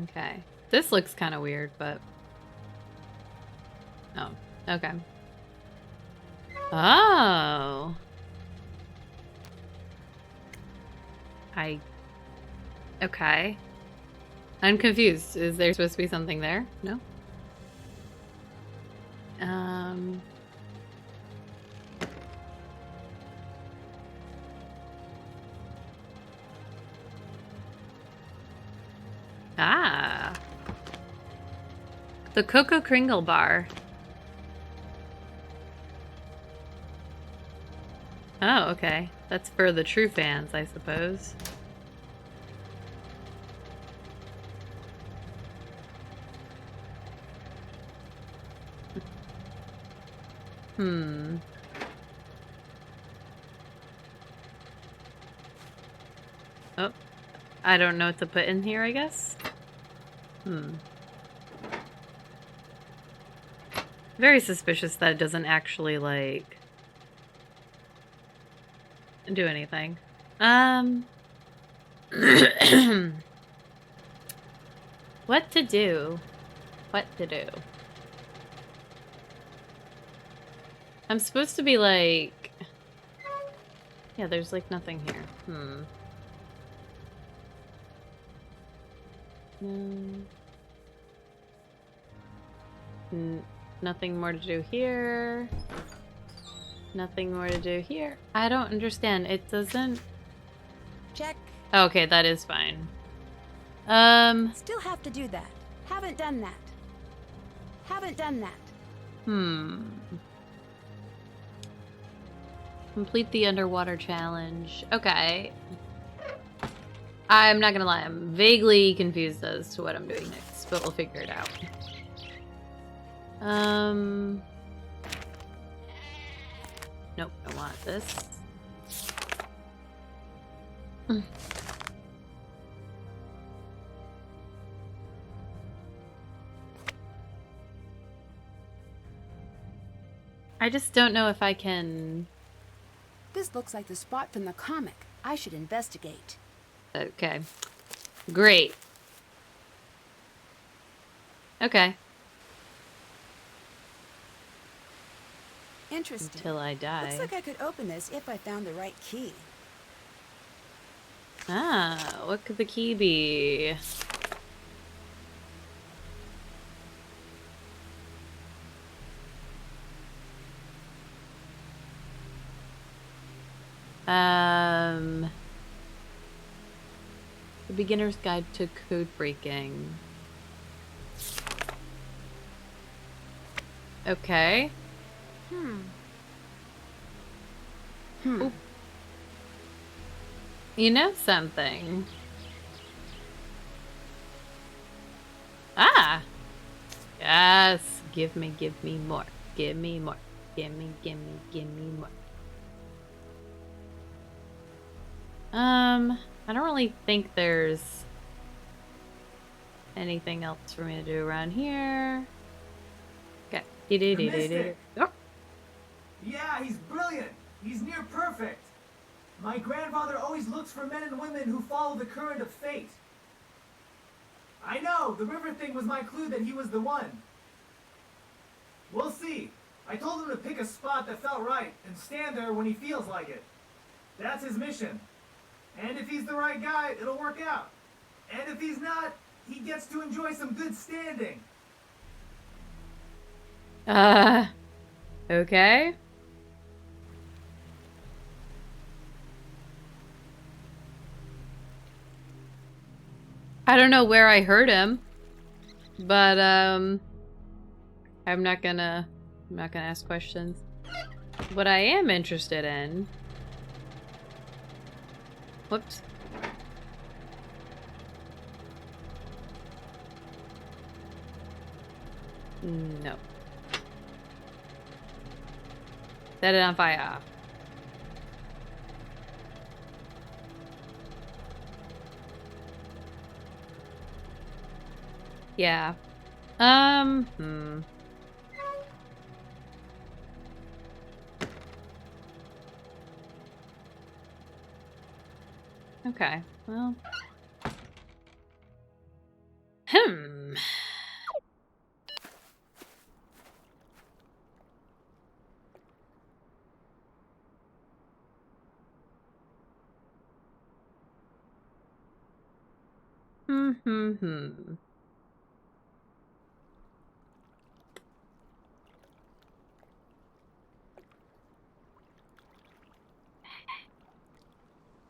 [SPEAKER 1] Okay. This looks kind of weird, but... Oh, okay. Oh! Okay. I'm confused. Is there supposed to be something there? No? Ah. The Cocoa Kringle bar. Oh, okay. That's for the true fans, I suppose. Oh. I don't know what to put in here, I guess. Very suspicious that it doesn't actually, like, do anything. What to do? What to do? I'm supposed to be like... Yeah, there's like nothing here. Nothing more to do here. Nothing more to do here. I don't understand. It doesn't...
[SPEAKER 4] Check.
[SPEAKER 1] Okay, that is fine.
[SPEAKER 4] Still have to do that. Haven't done that. Haven't done that.
[SPEAKER 1] Complete the underwater challenge. Okay. I'm not gonna lie, I'm vaguely confused as to what I'm doing next, but we'll figure it out. Nope, I want this. I just don't know if I can...
[SPEAKER 4] This looks like the spot from the comic. I should investigate.
[SPEAKER 1] Okay. Great. Okay.
[SPEAKER 4] Interesting.
[SPEAKER 1] Until I die.
[SPEAKER 4] Looks like I could open this if I found the right key.
[SPEAKER 1] Ah, what could the key be? The Beginner's Guide to Code Breaking. Okay. Oop. You know something? Ah! Yes! Give me more. Give me more. Give me more. I don't really think there's anything else for me to do around here. Okay.
[SPEAKER 3] Oh. Yeah, he's brilliant. He's near perfect. My grandfather always looks for men and women who follow the current of fate. I know, the river thing was my clue that he was the one. We'll see. I told him to pick a spot that felt right and stand there when he feels like it. That's his mission. And if he's the right guy, it'll work out. And if he's not, he gets to enjoy some good standing.
[SPEAKER 1] Okay. I don't know where I heard him, but I'm not gonna ask questions. What I am interested in... Whoops. No. Set it on fire. Yeah. Okay, well.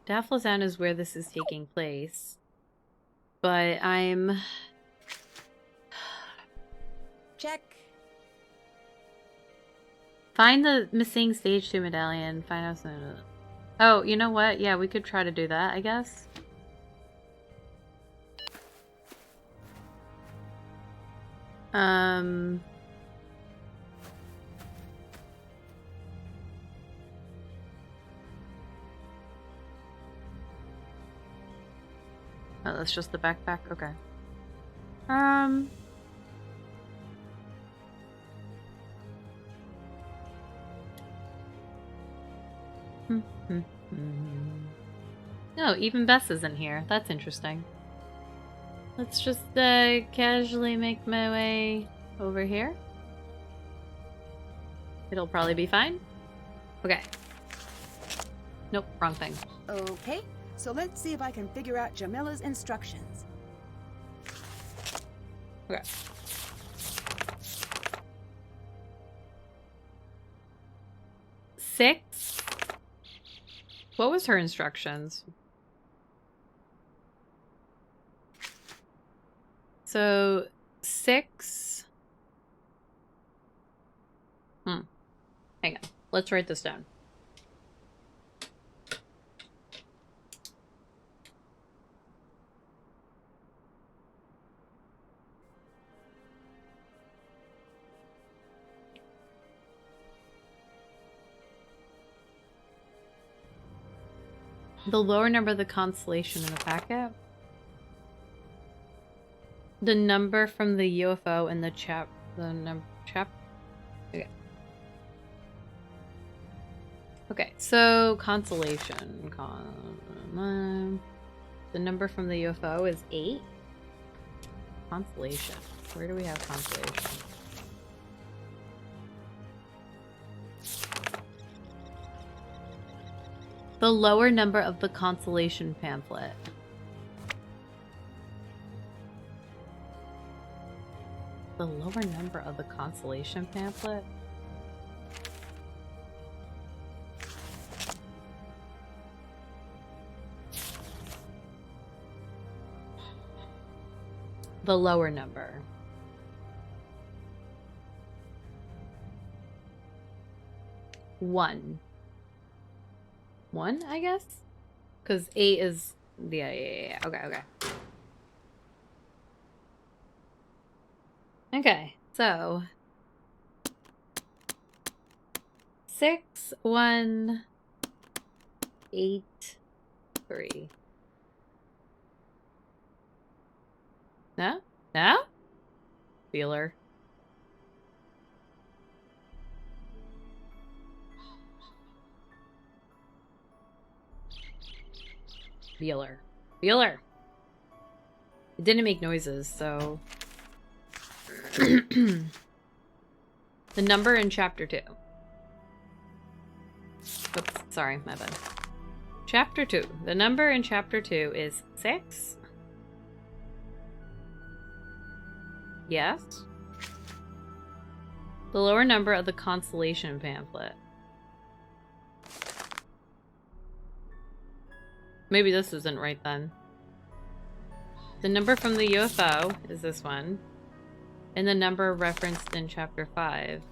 [SPEAKER 1] Dafflestown is where this is taking place. But I'm...
[SPEAKER 4] Check.
[SPEAKER 1] Find the missing stage 2 medallion. Find out some... Oh, you know what? Yeah, we could try to do that, I guess. Oh, that's just the backpack? Okay. No, even Bess isn't here. That's interesting. Let's just casually make my way over here. It'll probably be fine. Okay. Nope, wrong thing.
[SPEAKER 4] Okay, so let's see if I can figure out Jamila's instructions.
[SPEAKER 1] Okay. Six. What was her instructions? So 6. Hang on. Let's write this down. The lower number of the constellation in the packet. The number from the UFO and the chap. Okay. Okay, so constellation. The number from the UFO is 8. Constellation. Where do we have constellation? The lower number of the constellation pamphlet. The lower number of the constellation pamphlet? The lower number. One, I guess? Because 8 is... Yeah. Okay. Okay, so... 6, 1, 8, 3. No? No? Feeler. Feeler. It didn't make noises, so... The number in chapter 2. Oops, sorry, my bad. Chapter 2. The number in chapter 2 is 6. Yes. The lower number of the constellation pamphlet. Maybe this isn't right then. The number from the UFO is this one. And the number referenced in chapter 5.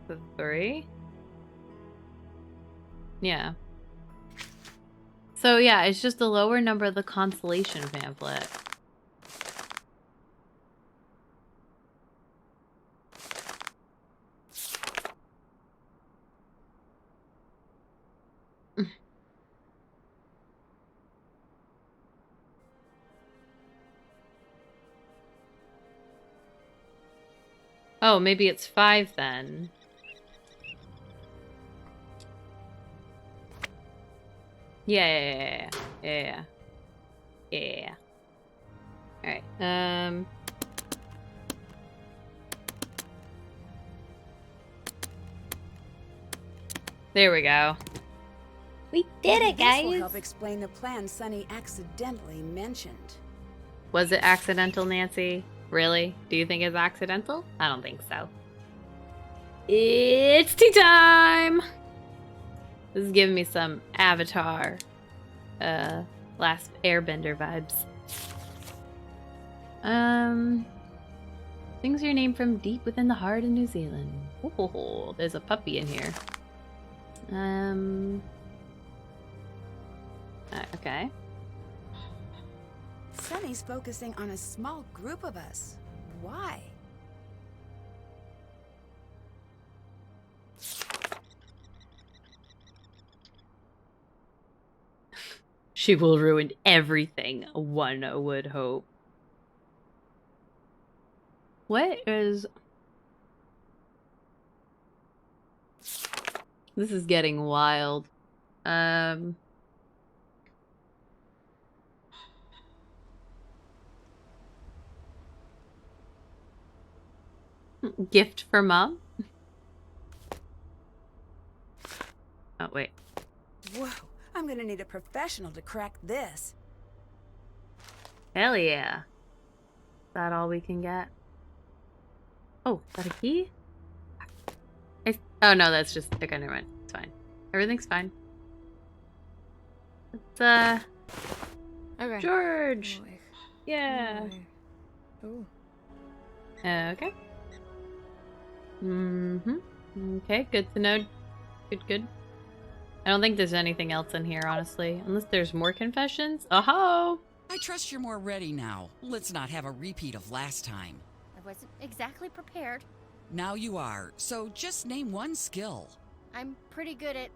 [SPEAKER 1] The 3? Yeah. So yeah, it's just the lower number of the constellation pamphlet. Oh, maybe it's 5 then. Yeah. Alright, there we go. We did it, guys!
[SPEAKER 4] This will help explain the plan Sunny accidentally mentioned.
[SPEAKER 1] Was it accidental, Nancy? Really? Do you think it's accidental? I don't think so. It's tea time! This is giving me some Avatar, Last Airbender vibes. Things are named from deep within the heart of New Zealand. Oh, there's a puppy in here. Okay.
[SPEAKER 4] Sunny's focusing on a small group of us. Why?
[SPEAKER 1] She will ruin everything, one would hope. What is... This is getting wild. Gift for mom? Oh, wait.
[SPEAKER 4] Whoa, I'm gonna need a professional to crack this.
[SPEAKER 1] Hell yeah. Is that all we can get? Oh, is that a key? Oh no, that's just... Okay, never mind. It's fine. Everything's fine. It's,
[SPEAKER 11] Okay.
[SPEAKER 1] George! Yeah.
[SPEAKER 11] Oh.
[SPEAKER 1] Okay. Okay, good to know. Good. I don't think there's anything else in here, honestly. Unless there's more confessions. Oh-ho!
[SPEAKER 2] I trust you're more ready now. Let's not have a repeat of last time.
[SPEAKER 9] I wasn't exactly prepared.
[SPEAKER 2] Now you are, so just name one skill.
[SPEAKER 9] I'm pretty good at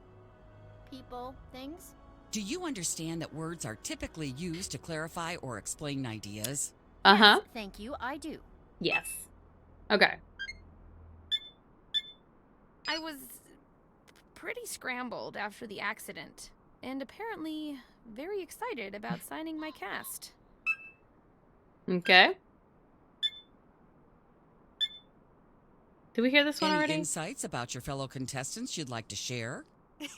[SPEAKER 9] people things.
[SPEAKER 2] Do you understand that words are typically used to clarify or explain ideas?
[SPEAKER 1] Uh-huh.
[SPEAKER 9] Yes, thank you, I do.
[SPEAKER 1] Yes. Okay.
[SPEAKER 11] I was pretty scrambled after the accident, and apparently very excited about signing my cast.
[SPEAKER 1] Okay. Did we hear this one
[SPEAKER 2] Any
[SPEAKER 1] already?
[SPEAKER 2] insights about your fellow contestants you'd like to share?
[SPEAKER 5] It's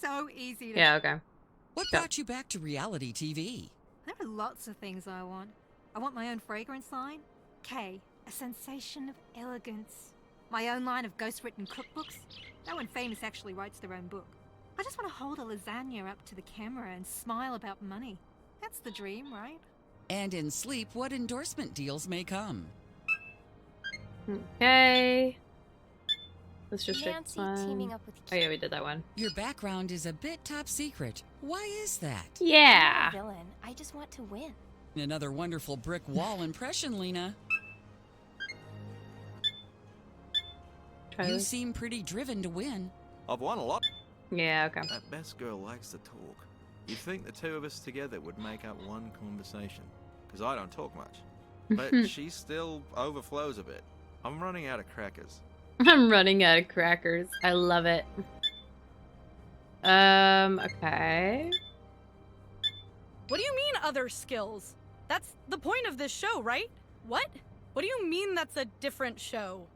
[SPEAKER 5] so easy to...
[SPEAKER 1] Yeah, okay.
[SPEAKER 2] What brought you back to reality TV?
[SPEAKER 5] There are lots of things I want. I want my own fragrance line. K, a sensation of elegance. My own line of ghost-written cookbooks. No one famous actually writes their own book. I just want to hold a lasagna up to the camera and smile about money. That's the dream, right?
[SPEAKER 2] And in sleep, what endorsement deals may come?
[SPEAKER 1] Okay. Let's just
[SPEAKER 7] Nancy
[SPEAKER 1] fix one.
[SPEAKER 7] teaming up with
[SPEAKER 1] Oh yeah, we did that one.
[SPEAKER 2] Your background is a bit top secret. Why is that?
[SPEAKER 1] Yeah.
[SPEAKER 7] I'm not a villain. I just want to win.
[SPEAKER 2] Another wonderful brick wall impression, Lena. You seem pretty driven to win.
[SPEAKER 6] I've won a lot.
[SPEAKER 1] Yeah, okay.
[SPEAKER 6] That best girl likes to talk. You'd think the two of us together would make up one conversation. Because I don't talk much. But she still overflows a bit. I'm running out of crackers.
[SPEAKER 1] I'm running out of crackers. I love it. Okay.
[SPEAKER 12] What do you mean other skills? That's the point of this show, right? What? What do you mean that's a different show?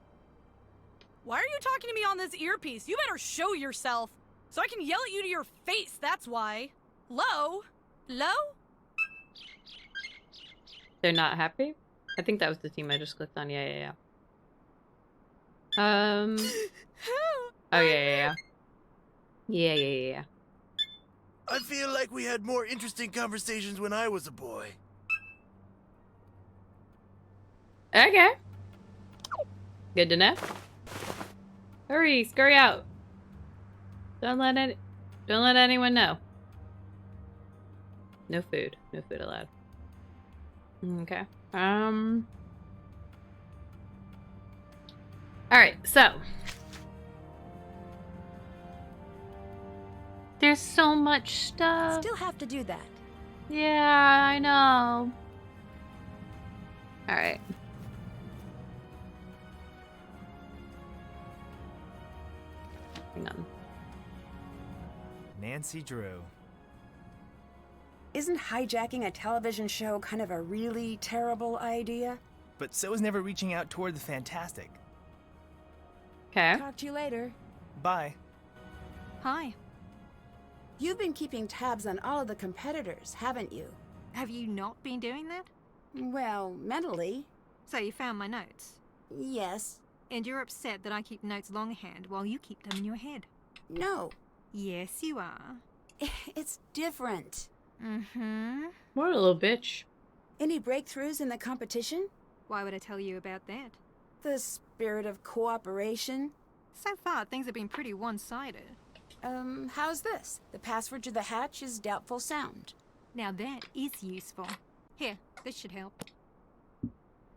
[SPEAKER 12] Why are you talking to me on this earpiece? You better show yourself so I can yell at you to your face, that's why. Low? Low?
[SPEAKER 1] They're not happy? I think that was the team I just clicked on. Yeah. Oh, yeah. Yeah.
[SPEAKER 10] I feel like we had more interesting conversations when I was a boy.
[SPEAKER 1] Okay. Good to know. Hurry, scurry out. Don't let anyone know. No food. No food allowed. Okay. Alright, so. There's so much stuff.
[SPEAKER 4] Still have to do that.
[SPEAKER 1] Yeah, I know. Alright. Hang on.
[SPEAKER 3] Nancy Drew.
[SPEAKER 4] Isn't hijacking a television show kind of a really terrible idea?
[SPEAKER 3] But so is never reaching out toward the fantastic.
[SPEAKER 1] Okay.
[SPEAKER 4] Talk to you later.
[SPEAKER 3] Bye.
[SPEAKER 5] Hi.
[SPEAKER 4] You've been keeping tabs on all of the competitors, haven't you?
[SPEAKER 5] Have you not been doing that?
[SPEAKER 4] Well, mentally.
[SPEAKER 5] So you found my notes?
[SPEAKER 4] Yes.
[SPEAKER 5] And you're upset that I keep notes longhand while you keep them in your head?
[SPEAKER 4] No.
[SPEAKER 5] Yes, you are.
[SPEAKER 4] It's different.
[SPEAKER 5] Mm-hmm.
[SPEAKER 1] What a little bitch.
[SPEAKER 4] Any breakthroughs in the competition?
[SPEAKER 5] Why would I tell you about that?
[SPEAKER 4] The spirit of cooperation.
[SPEAKER 5] So far, things have been pretty one-sided.
[SPEAKER 4] How's this? The password to the hatch is doubtful sound.
[SPEAKER 5] Now that is useful. Here, this should help.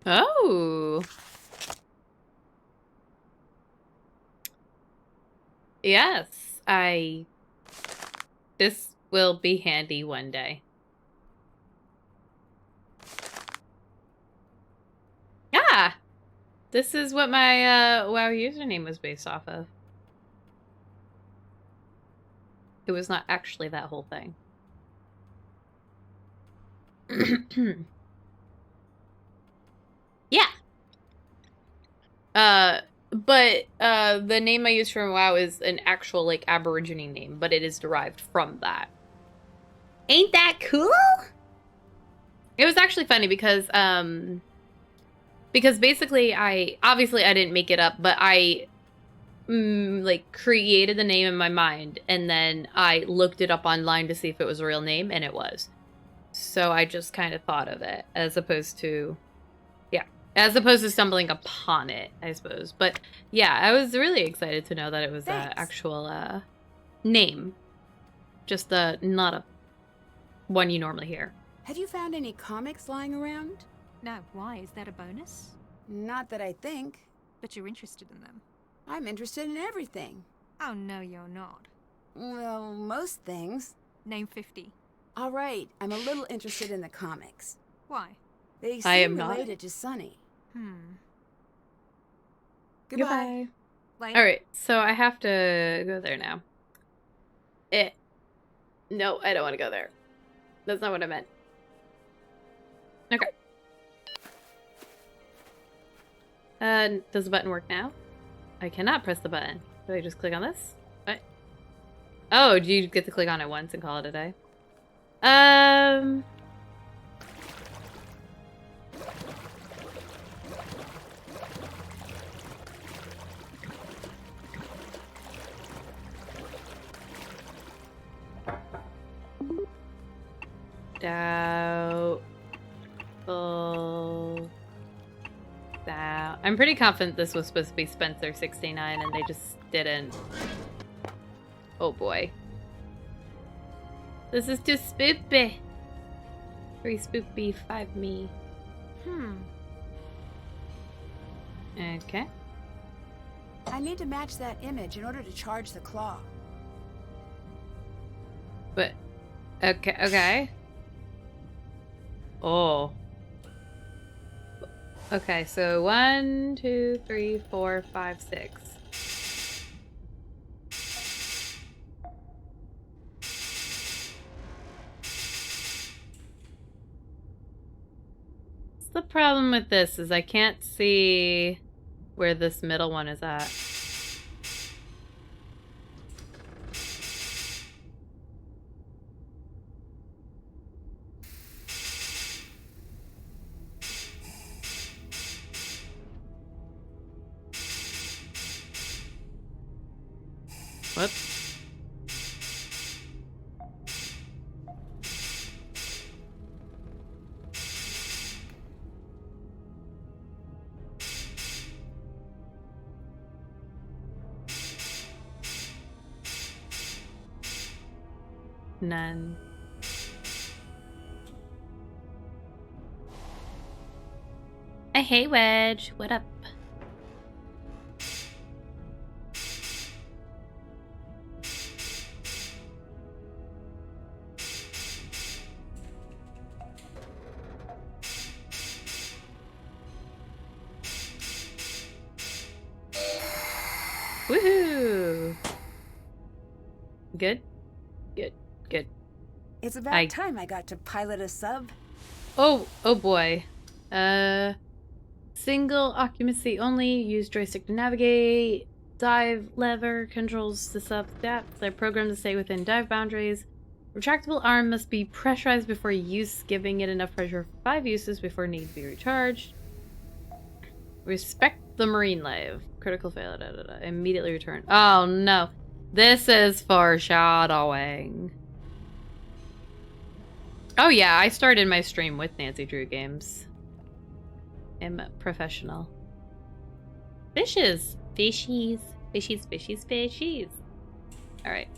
[SPEAKER 1] Oh. Yes, this will be handy one day. Ah! This is what my WoW username was based off of. It was not actually that whole thing. Yeah. But the name I use from WoW is an actual, like, Aborigine name, but it is derived from that. Ain't that cool? It was actually funny because basically obviously I didn't make it up, but I like created the name in my mind, and then I looked it up online to see if it was a real name, and it was. So I just kind of thought of it as opposed to stumbling upon it, I suppose. But yeah, I was really excited to know that it was an actual name, just not a one you normally hear.
[SPEAKER 4] Have you found any comics lying around?
[SPEAKER 5] No, why? Is that a bonus?
[SPEAKER 4] Not that I think.
[SPEAKER 5] But you're interested in them.
[SPEAKER 4] I'm interested in everything.
[SPEAKER 5] Oh, no, you're not.
[SPEAKER 4] Well, most things.
[SPEAKER 5] Name 50.
[SPEAKER 4] All right, I'm a little interested in the comics.
[SPEAKER 5] Why?
[SPEAKER 4] They
[SPEAKER 1] I am
[SPEAKER 4] seem
[SPEAKER 1] not.
[SPEAKER 4] related to Sunny.
[SPEAKER 1] Goodbye. Alright, so I have to go there now. No, I don't want to go there. That's not what I meant. Okay. Does the button work now? I cannot press the button. Do I just click on this? What? Oh, do you get to click on it once and call it a day? Doubtful. I'm pretty confident this was supposed to be Spencer 69 and they just didn't. Oh boy. This is too spoopy. 3 spoopy, 5 me. Okay.
[SPEAKER 4] I need to match that image in order to charge the claw.
[SPEAKER 1] But okay. Oh. Okay, so 1, 2, 3, 4, 5, 6. The problem with this is I can't see where this middle one is at. Whoops. None. Hey, Wedge. What up? Woohoo! Good? Good. Good.
[SPEAKER 4] It's about time I got to pilot a sub.
[SPEAKER 1] Oh boy. Single occupancy only. Use joystick to navigate. Dive lever controls the sub's depth. They're programmed to stay within dive boundaries. Retractable arm must be pressurized before use, giving it enough pressure for 5 uses before need to be recharged. Respect the marine life. Critical failure. Immediately return. Oh no. This is foreshadowing. Oh yeah, I started my stream with Nancy Drew games. I'm a professional. Fishes. Fishies. Fishies, fishies, fishies. Alright.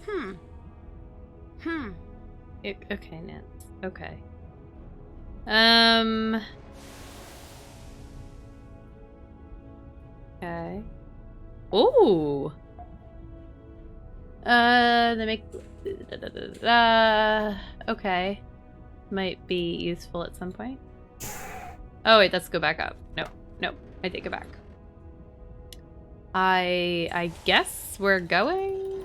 [SPEAKER 1] Okay, Nance. Okay. Okay. Ooh. They make... okay. Might be useful at some point. Oh wait, let's go back up. No, I take it back. I guess we're going?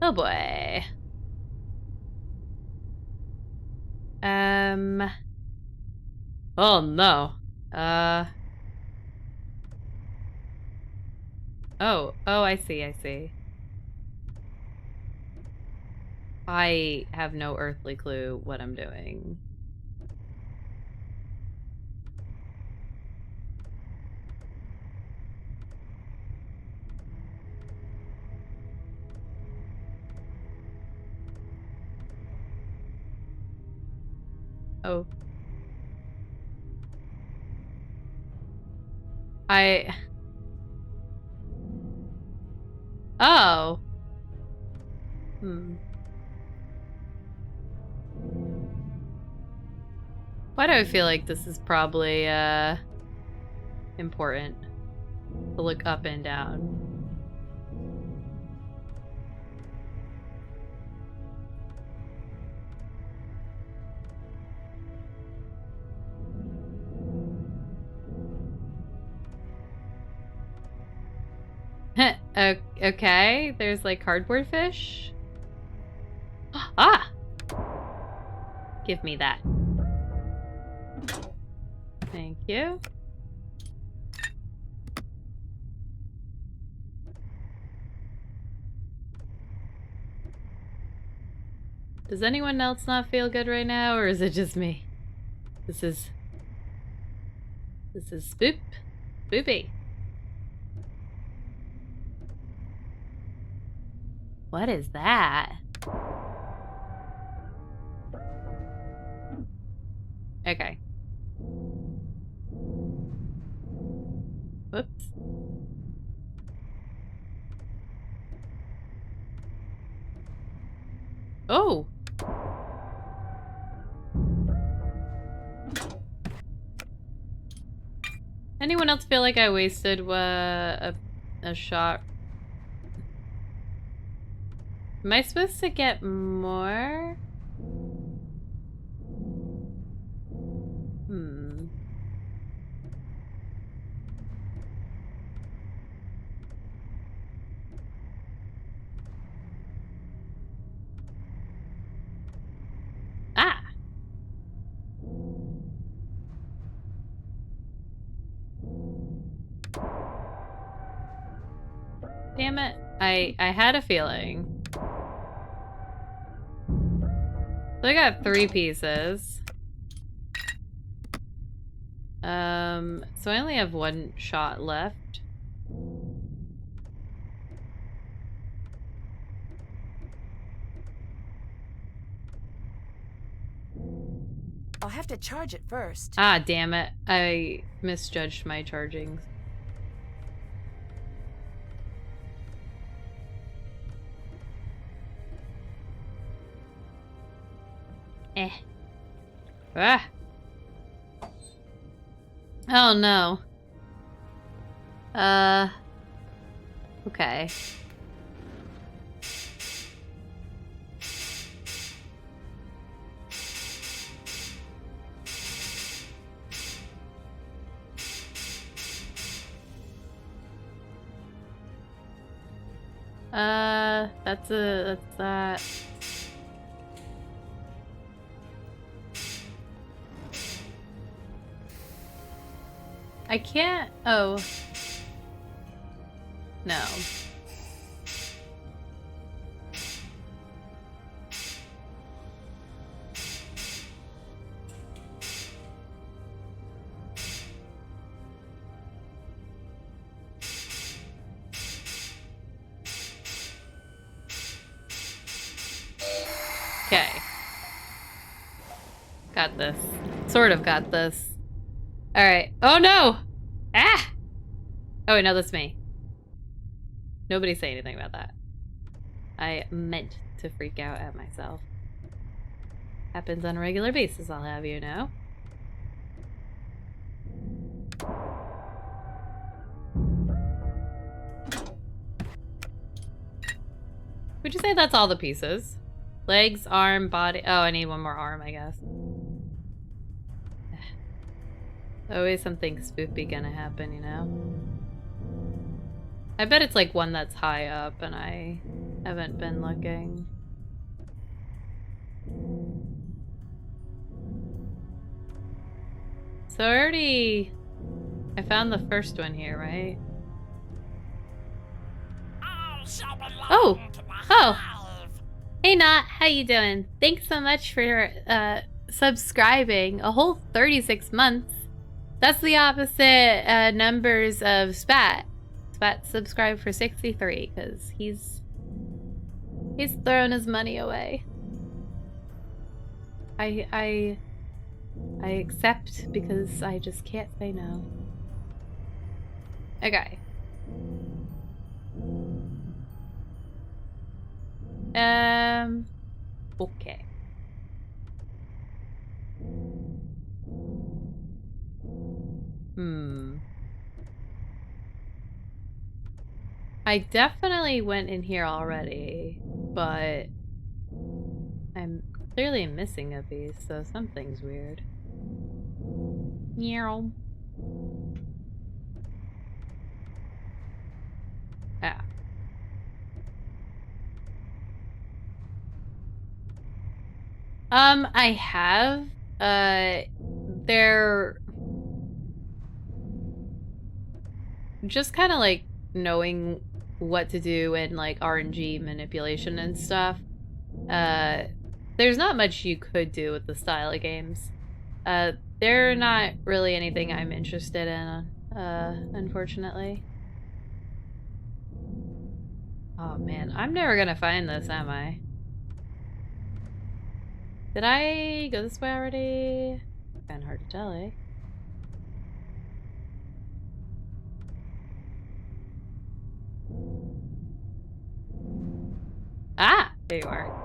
[SPEAKER 1] Oh boy. Oh no. Oh, I see, I see. I have no earthly clue what I'm doing. Oh. Oh. Why do I feel like this is probably, important to look up and down? Okay, there's like cardboard fish. Ah! Give me that. Thank you. Does anyone else not feel good right now, or is it just me? This is spoopy. What is that? Okay. Whoops. Oh! Anyone else feel like I wasted a shot? Am I supposed to get more? Ah! Damn it. I had a feeling. So I got 3 pieces. So I only have 1 shot left.
[SPEAKER 4] I'll have to charge it first.
[SPEAKER 1] Ah, damn it. I misjudged my chargings. Ah! Oh no. Okay. That's that. I can't. Oh. No. Okay. Got this. Sort of got this. Alright. Oh no! Ah! Oh wait, no, that's me. Nobody say anything about that. I meant to freak out at myself. Happens on a regular basis, I'll have you know. Would you say that's all the pieces? Legs, arm, body. Oh, I need 1 more arm, I guess. Always something spoopy gonna happen, you know? I bet it's like one that's high up and I Haven't been looking. So I found the first one here, right? Oh! Hey Not, how you doing? Thanks so much for subscribing. A whole 36 months. That's the opposite numbers of Spat. Spat subscribed for 63 because he's throwing his money away. I accept because I just can't say no. Okay. Okay. I definitely went in here already, but I'm clearly missing a piece, so something's weird. Meow. Ah. I have. They're just kind of like knowing what to do and like RNG manipulation and stuff. There's not much you could do with the style of games. They're not really anything I'm interested in, unfortunately. Oh man, I'm never gonna find this, am I? Did I go this way already? Kinda hard to tell, eh? Ah! There you are.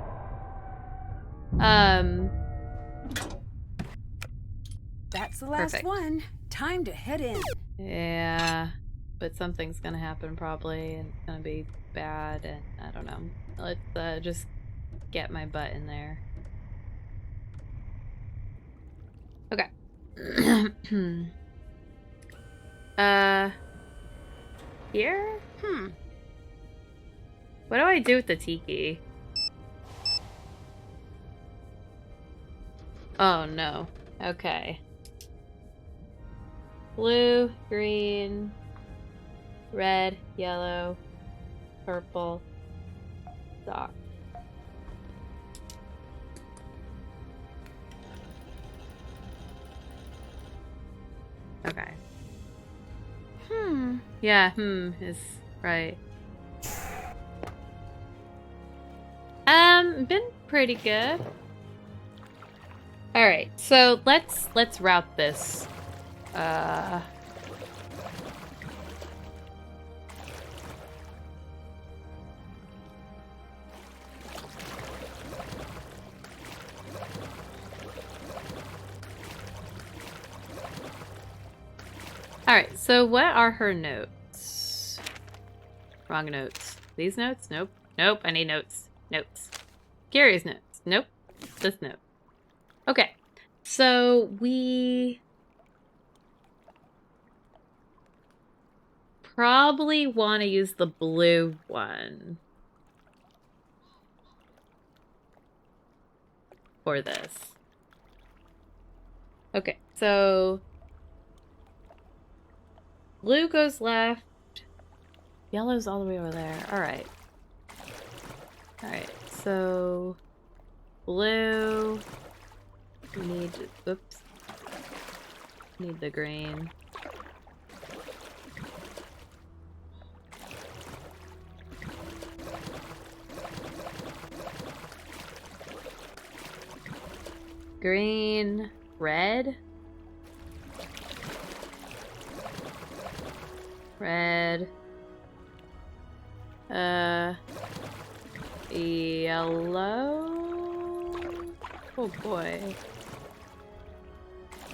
[SPEAKER 4] That's the last one. Time to head in.
[SPEAKER 1] Yeah, but something's gonna happen probably, and it's gonna be bad, and I don't know. Let's just get my butt in there. Okay. Here? What do I do with the tiki? Oh no. Okay. Blue, green, red, yellow, purple, dock. Okay. Yeah, is right. Been pretty good. Alright, so let's route this. Alright, so what are her notes? Wrong notes. These notes? Nope. Nope, I need notes. Notes. Gary's notes. Nope. This note. Okay, so we probably want to use the blue one for this. Okay, so blue goes left. Yellow's all the way over there. Alright. Alright, so blue. We need, oops. Need the green. Green, red. Red. Yellow. Oh boy.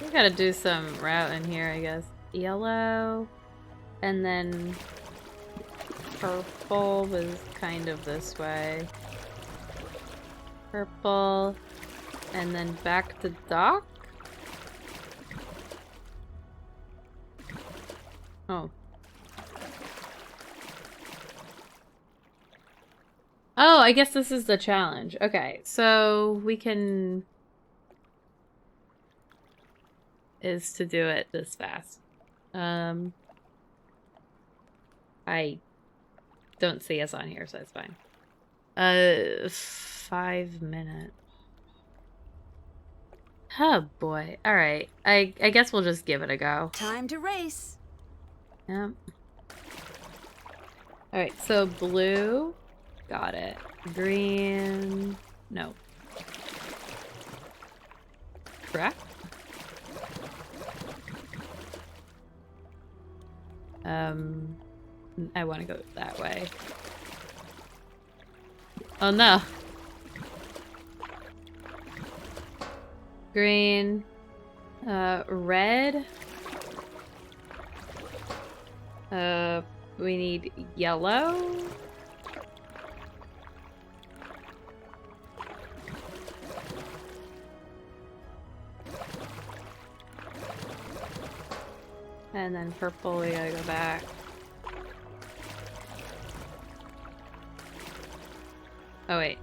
[SPEAKER 1] We gotta do some routing here, I guess. Yellow. And then purple was kind of this way. Purple. And then back to dock? Oh. Oh, I guess this is the challenge. Okay, so we can... is to do it this fast. I don't see us on here, so it's fine. 5 minutes. Oh boy. Alright. I guess we'll just give it a go.
[SPEAKER 4] Time to race.
[SPEAKER 1] Yep. Alright, so blue. Got it. Green. No. Correct? I want to go that way. Oh no. Green. Red. We need yellow. And then purple, we gotta go back. Oh wait,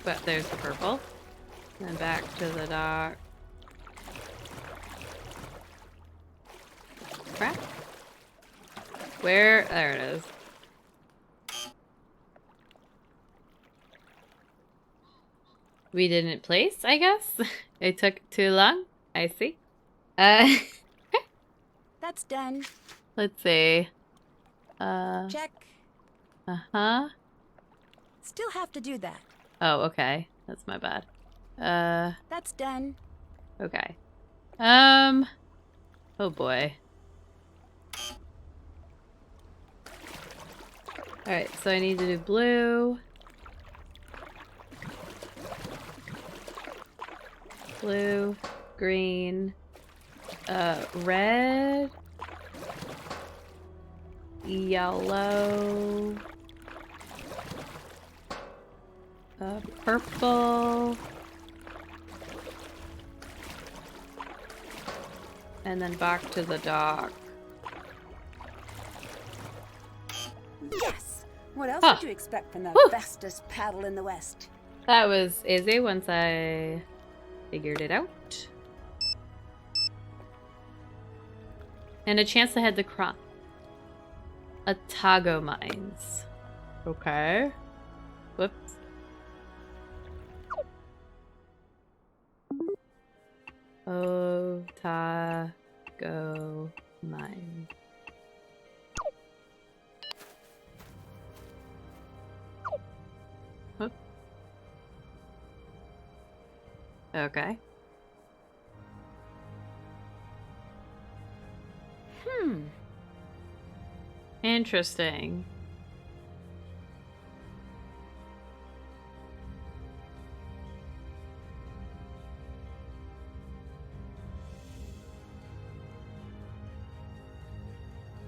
[SPEAKER 1] but there's the purple. Then back to the dock. Crap. Where? There it is. We didn't place, I guess? It took too long? I see.
[SPEAKER 4] That's done.
[SPEAKER 1] Let's see.
[SPEAKER 4] Check.
[SPEAKER 1] Uh-huh.
[SPEAKER 4] Still have to do that.
[SPEAKER 1] Oh, okay. That's my bad.
[SPEAKER 4] That's done.
[SPEAKER 1] Okay. Oh boy. Alright, so I need to do blue. Blue, green, red, yellow, purple, and then back to the dock.
[SPEAKER 4] Yes! What else
[SPEAKER 1] Huh.
[SPEAKER 4] would you expect from the
[SPEAKER 1] Woo.
[SPEAKER 4] fastest paddle in the West?
[SPEAKER 1] That was easy once I figured it out. And a chance to head to Otago Mines. Okay. Whoops. Otago Mines. Whoop. Okay. Interesting.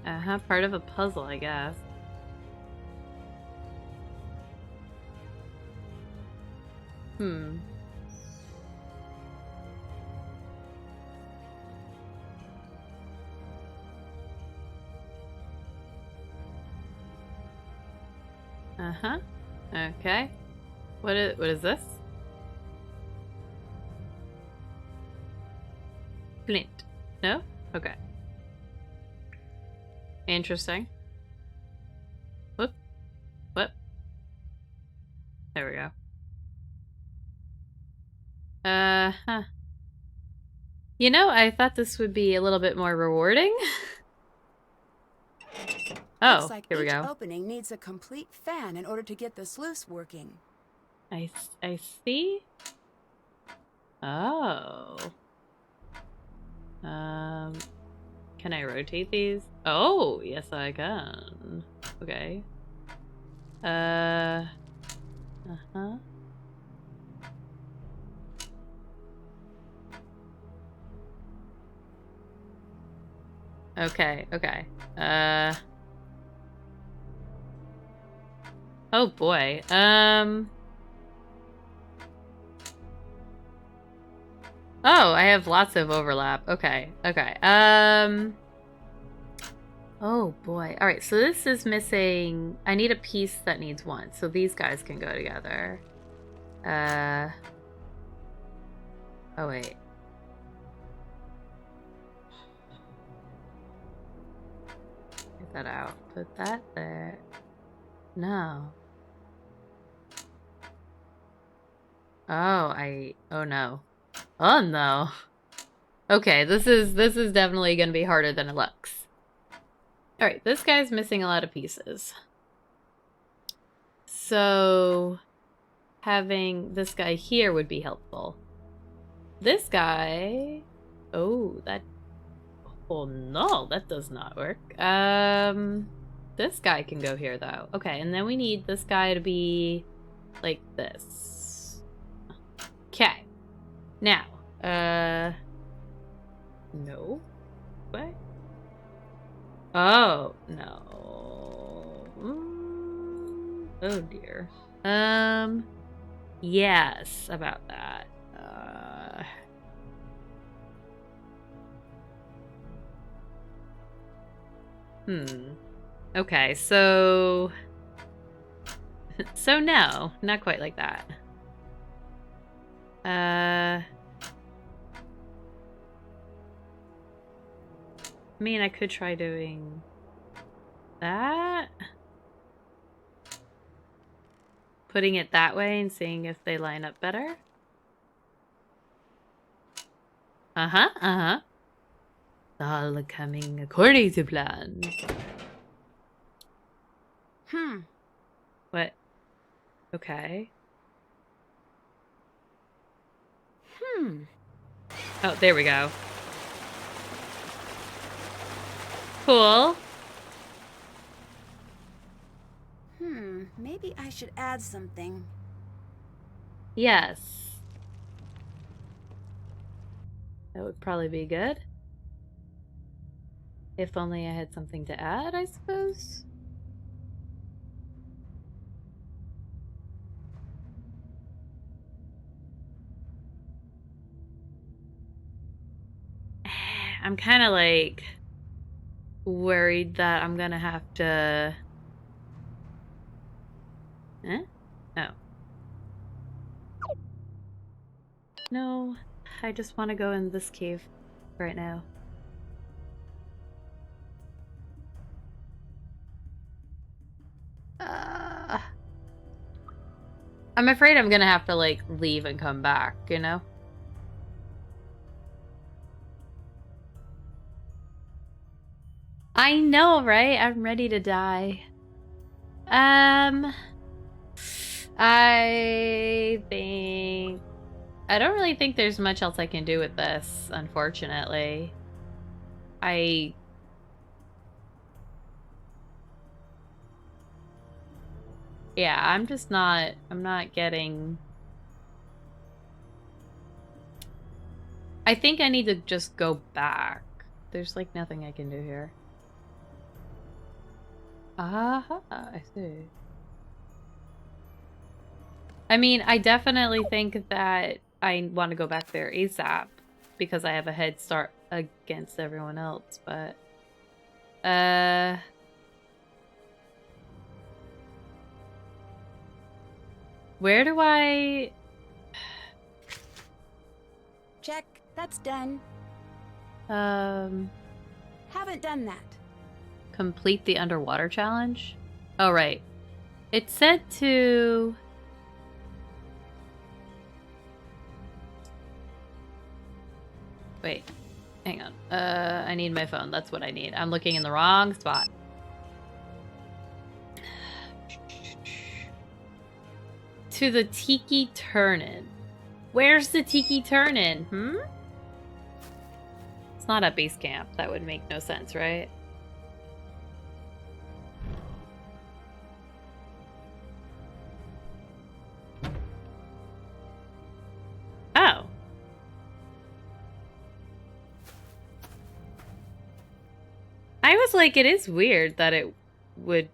[SPEAKER 1] Uh-huh, part of a puzzle, I guess. Uh-huh. Okay. What is this? Flint. No? Okay. Interesting. Whoop. What? There we go. Uh-huh. You know, I thought this would be a little bit more rewarding. Oh,
[SPEAKER 4] Looks like
[SPEAKER 1] here we
[SPEAKER 4] each
[SPEAKER 1] go.
[SPEAKER 4] opening needs a complete fan in order to get the sluice working.
[SPEAKER 1] I see. Oh. Can I rotate these? Oh, yes I can. Okay. Uh-huh. Okay, okay. Oh boy. Oh, I have lots of overlap. Okay, okay. Oh boy. Alright, so this is missing... I need a piece that needs one. So these guys can go together. Oh wait. Get that out. Put that there. No. Oh no. Oh no. Okay, this is definitely gonna be harder than it looks. Alright, this guy's missing a lot of pieces. So having this guy here would be helpful. This guy... Oh, that... Oh no, that does not work. This guy can go here though. Okay, and then we need this guy to be like this. Okay. Now, no. What? Oh, no. Oh dear. Yes, about that. Okay, so... So no, not quite like that. I mean, I could try doing that. Putting it that way and seeing if they line up better. It's all coming according to plan. What? Okay. Oh, there we go. Cool.
[SPEAKER 4] Maybe I should add something.
[SPEAKER 1] Yes. That would probably be good. If only I had something to add, I suppose. I'm kind of like worried that I'm gonna have to... Eh? Oh. No, I just want to go in this cave right now. I'm afraid I'm gonna have to, like, leave and come back, you know? I know, right? I'm ready to die. I think... I don't really think there's much else I can do with this, unfortunately. Yeah, I'm not getting... I think I need to just go back. There's, like, nothing I can do here. I see. I mean, I definitely think that I want to go back there ASAP because I have a head start against everyone else, but... Where do I...
[SPEAKER 4] Check. That's done. Haven't done that.
[SPEAKER 1] Complete the underwater challenge? Oh, right. It said to... Wait. Hang on. I need my phone. That's what I need. I'm looking in the wrong spot. To the Tiki Turn-In. Where's the Tiki Turn-In? It's not at base camp. That would make no sense, right? Oh. I was like, it is weird that it would...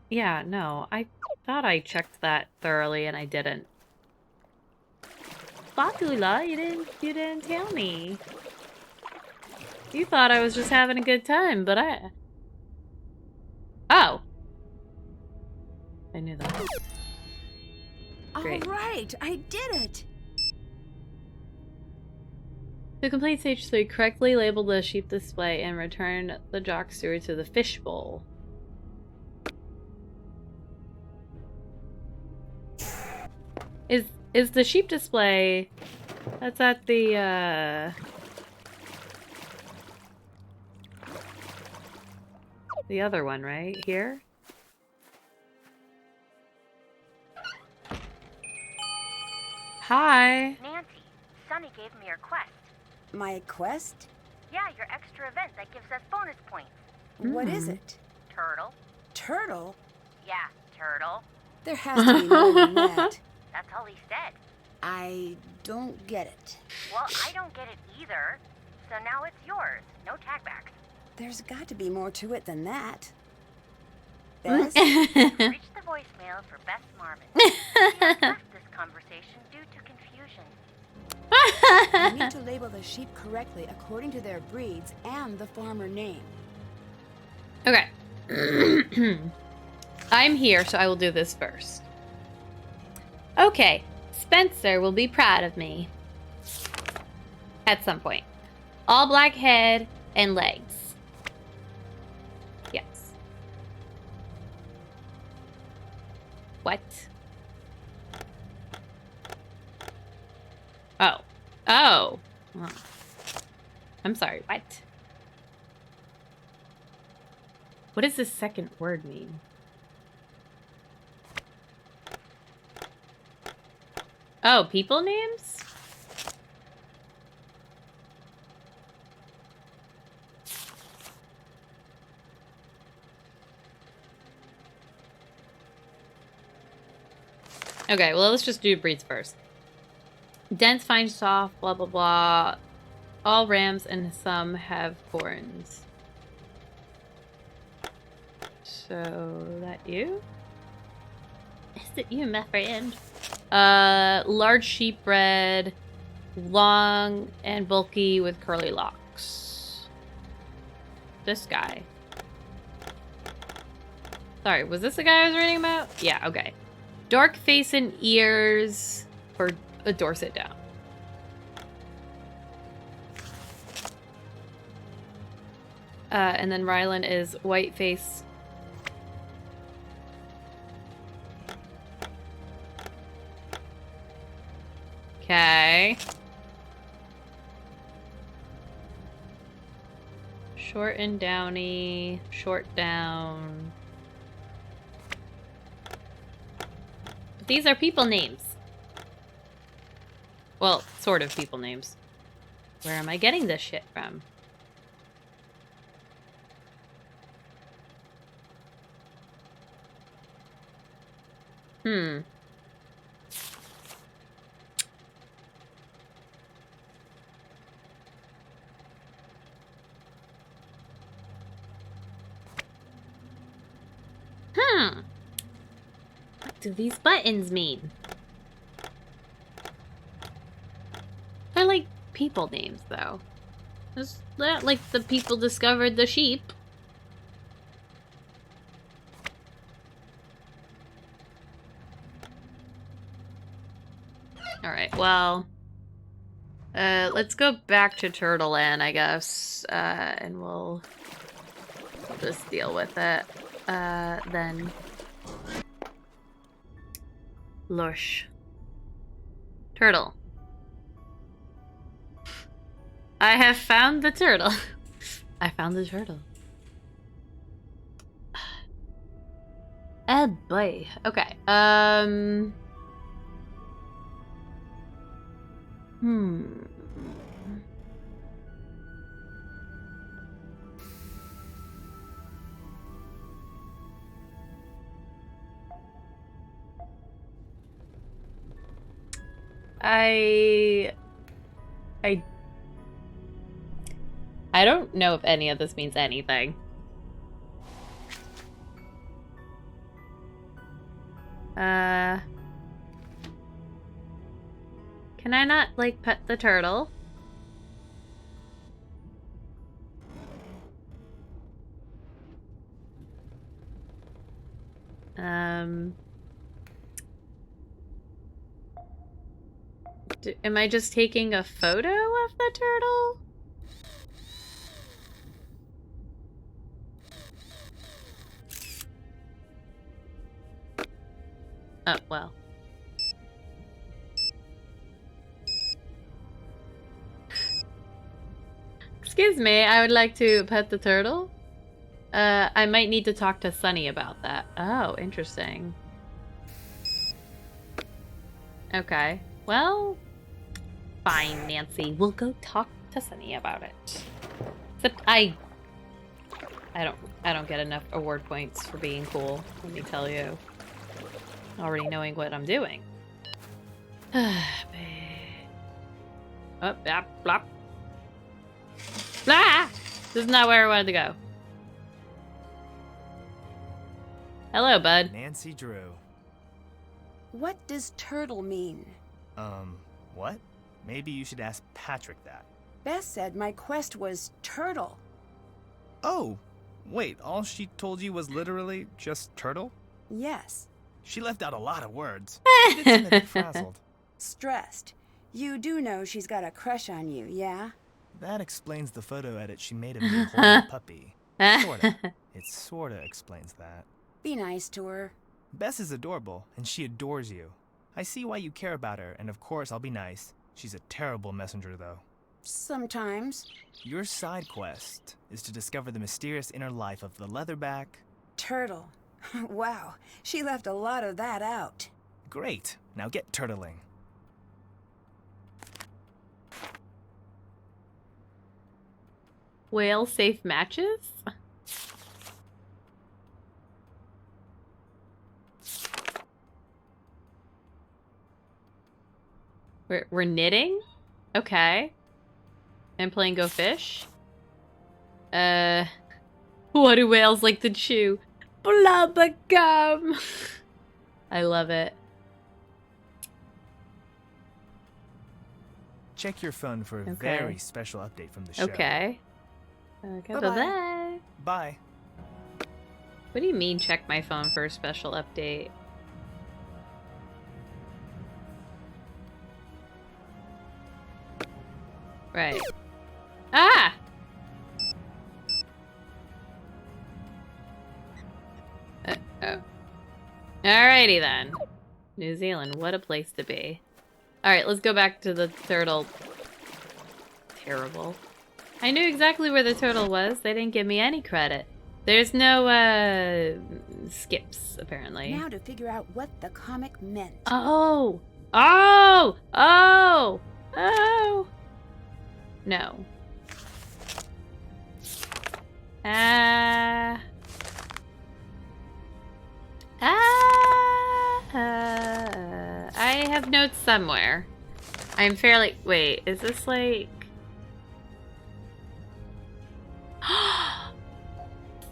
[SPEAKER 1] Yeah, no. I thought I checked that thoroughly and I didn't. Fatula, you didn't tell me. You thought I was just having a good time, but Oh. I knew that. Great.
[SPEAKER 4] All right, I did it.
[SPEAKER 1] To complete stage 3, correctly label the sheep display and return the jock steward to the fishbowl. Is the sheep display... That's at the other one, right? Here? Hi.
[SPEAKER 18] Nancy, Sunny gave me your quest.
[SPEAKER 4] My quest?
[SPEAKER 18] Yeah, your extra event that gives us bonus points.
[SPEAKER 4] What is it?
[SPEAKER 18] Turtle.
[SPEAKER 4] Turtle?
[SPEAKER 18] Yeah, turtle.
[SPEAKER 4] There has to be more than that.
[SPEAKER 18] That's all he said.
[SPEAKER 4] I don't get it.
[SPEAKER 18] Well, I don't get it either. So now it's yours. No tagbacks.
[SPEAKER 4] There's got to be more to it than that. Bess?
[SPEAKER 18] Reach the voicemail for Bess Marmon. We have left this conversation due to confusion.
[SPEAKER 4] I need to label the sheep correctly according to their breeds and the farmer name.
[SPEAKER 1] Okay. I'm here, so I will do this first. Okay. Spencer will be proud of me. At some point. All black head and legs. Yes. What? Oh. Oh. Oh. I'm sorry, what? What does this second word mean? Oh, people names? Okay, well, let's just do breeds first. Dense, fine, soft, blah, blah, blah. All rams and some have horns. So, that you? Is it you, my friend? Large sheep bred, long and bulky with curly locks. This guy. Sorry, was this the guy I was reading about? Yeah, okay. Dark face and ears for a Dorset down. And then Rylan is white face. Okay. Short and downy. Short down. But these are people names. Well, sort of people names. Where am I getting this shit from? What do these buttons mean? They're like people names, though. It's not like the people discovered the sheep. Alright, well... let's go back to Turtle Land, I guess. And we'll just deal with it. Then... Lorsh. Turtle. I have found the turtle. I found the turtle. Oh boy. Okay. I don't know if any of this means anything. Can I not, like, pet the turtle? Am I just taking a photo of the turtle? Oh, well. Excuse me, I would like to pet the turtle. I might need to talk to Sunny about that. Oh, interesting. Okay. Well, fine, Nancy. We'll go talk to Sunny about it. Except I don't get enough award points for being cool, let me tell you. Already knowing what I'm doing. Oh, blop, blop. Blah! This is not where I wanted to go. Hello, bud.
[SPEAKER 3] Nancy Drew.
[SPEAKER 4] What does turtle mean?
[SPEAKER 3] What? Maybe you should ask Patrick that.
[SPEAKER 4] Bess said my quest was turtle.
[SPEAKER 3] Oh, wait, all she told you was literally just turtle?
[SPEAKER 4] Yes.
[SPEAKER 3] She left out a lot of words. She did seem a bit frazzled.
[SPEAKER 4] Stressed. You do know she's got a crush on you, yeah?
[SPEAKER 3] That explains the photo edit she made of me holding a puppy. Sorta. It sorta explains that.
[SPEAKER 4] Be nice to her.
[SPEAKER 3] Bess is adorable, and she adores you. I see why you care about her, and of course I'll be nice. She's a terrible messenger, though.
[SPEAKER 4] Sometimes.
[SPEAKER 3] Your side quest is to discover the mysterious inner life of the leatherback...
[SPEAKER 4] Turtle. Wow, she left a lot of that out.
[SPEAKER 3] Great. Now get turtling.
[SPEAKER 1] Whale safe matches? We're knitting? Okay. And playing Go Fish? What do whales like to chew? Blubber gum! I love it.
[SPEAKER 3] Check your phone for a very special update from the show.
[SPEAKER 1] Okay. Okay, bye-bye.
[SPEAKER 3] Bye.
[SPEAKER 1] What do you mean, check my phone for a special update? Right. Ah! Oh. Alrighty then. New Zealand, what a place to be. Alright, let's go back to the turtle. Terrible. I knew exactly where the turtle was. They didn't give me any credit. There's no, skips, apparently.
[SPEAKER 4] Now to figure out what the comic meant.
[SPEAKER 1] Oh! Oh! Oh! Oh! No. I have notes somewhere. I'm fairly... Wait, is this like...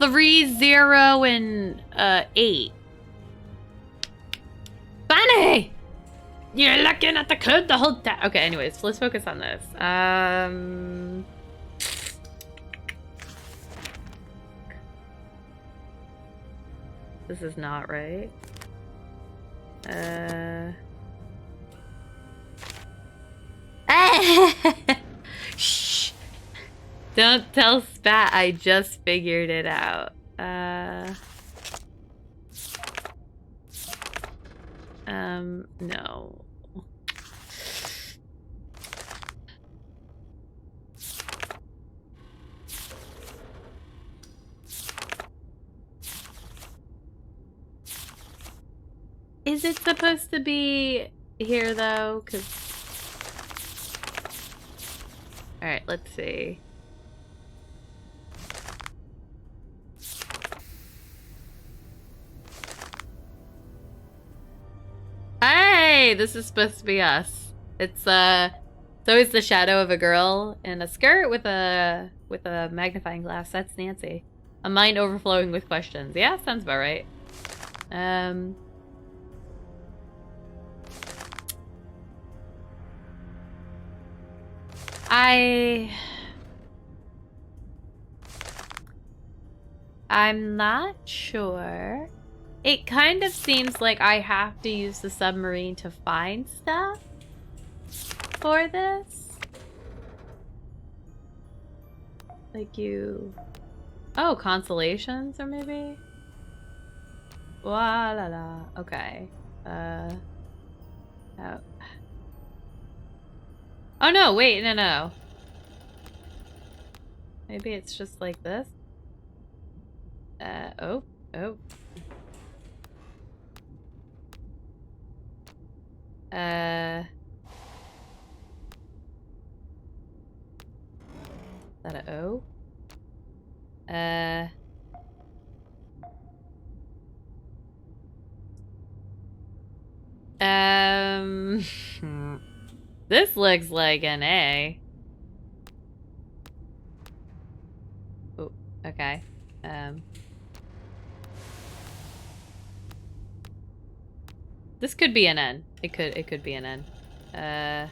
[SPEAKER 1] 3, 0, and 8. Bunny! You're looking at the code the whole time. Okay, anyways, let's focus on this. This is not right. Shh! Don't tell Spat, I just figured it out. No. Is it supposed to be here though? 'Cause... Alright, let's see. Hey, this is supposed to be us. It's always the shadow of a girl in a skirt with a magnifying glass. That's Nancy. A mind overflowing with questions. Yeah, sounds about right. I'm not sure It kind of seems like I have to use the submarine to find stuff for this. Like you... Oh, constellations or maybe? La la la. Okay. Oh. Oh no, wait, no. Maybe it's just like this? Oh. Is that a O? This looks like an A. Oh, okay. This could be an N. It could be an N.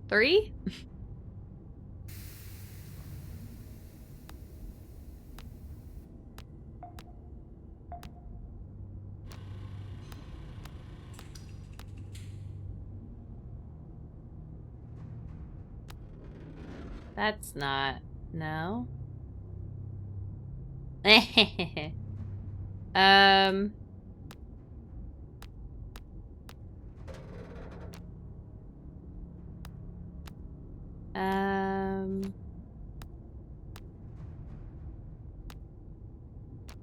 [SPEAKER 1] 3? That's not... No?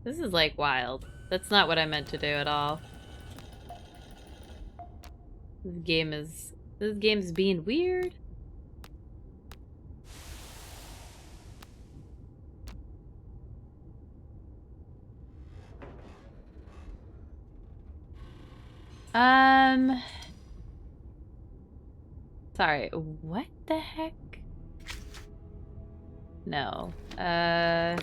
[SPEAKER 1] This is like wild. That's not what I meant to do at all. This game's being weird. Sorry, what the heck? No. Oh.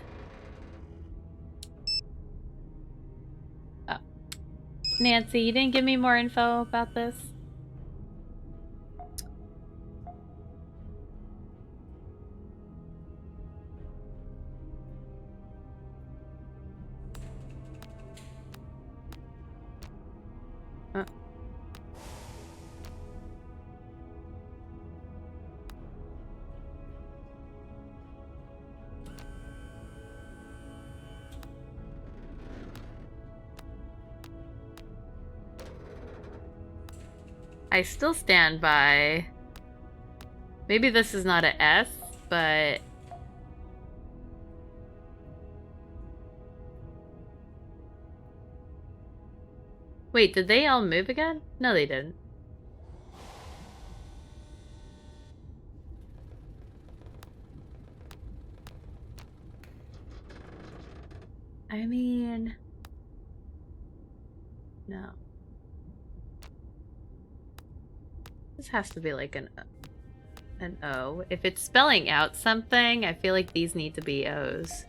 [SPEAKER 1] Nancy, you didn't give me more info about this? I still stand by... Maybe this is not an S, but... Wait, did they all move again? No, they didn't. I mean... No. This has to be like an O. If it's spelling out something, I feel like these need to be O's.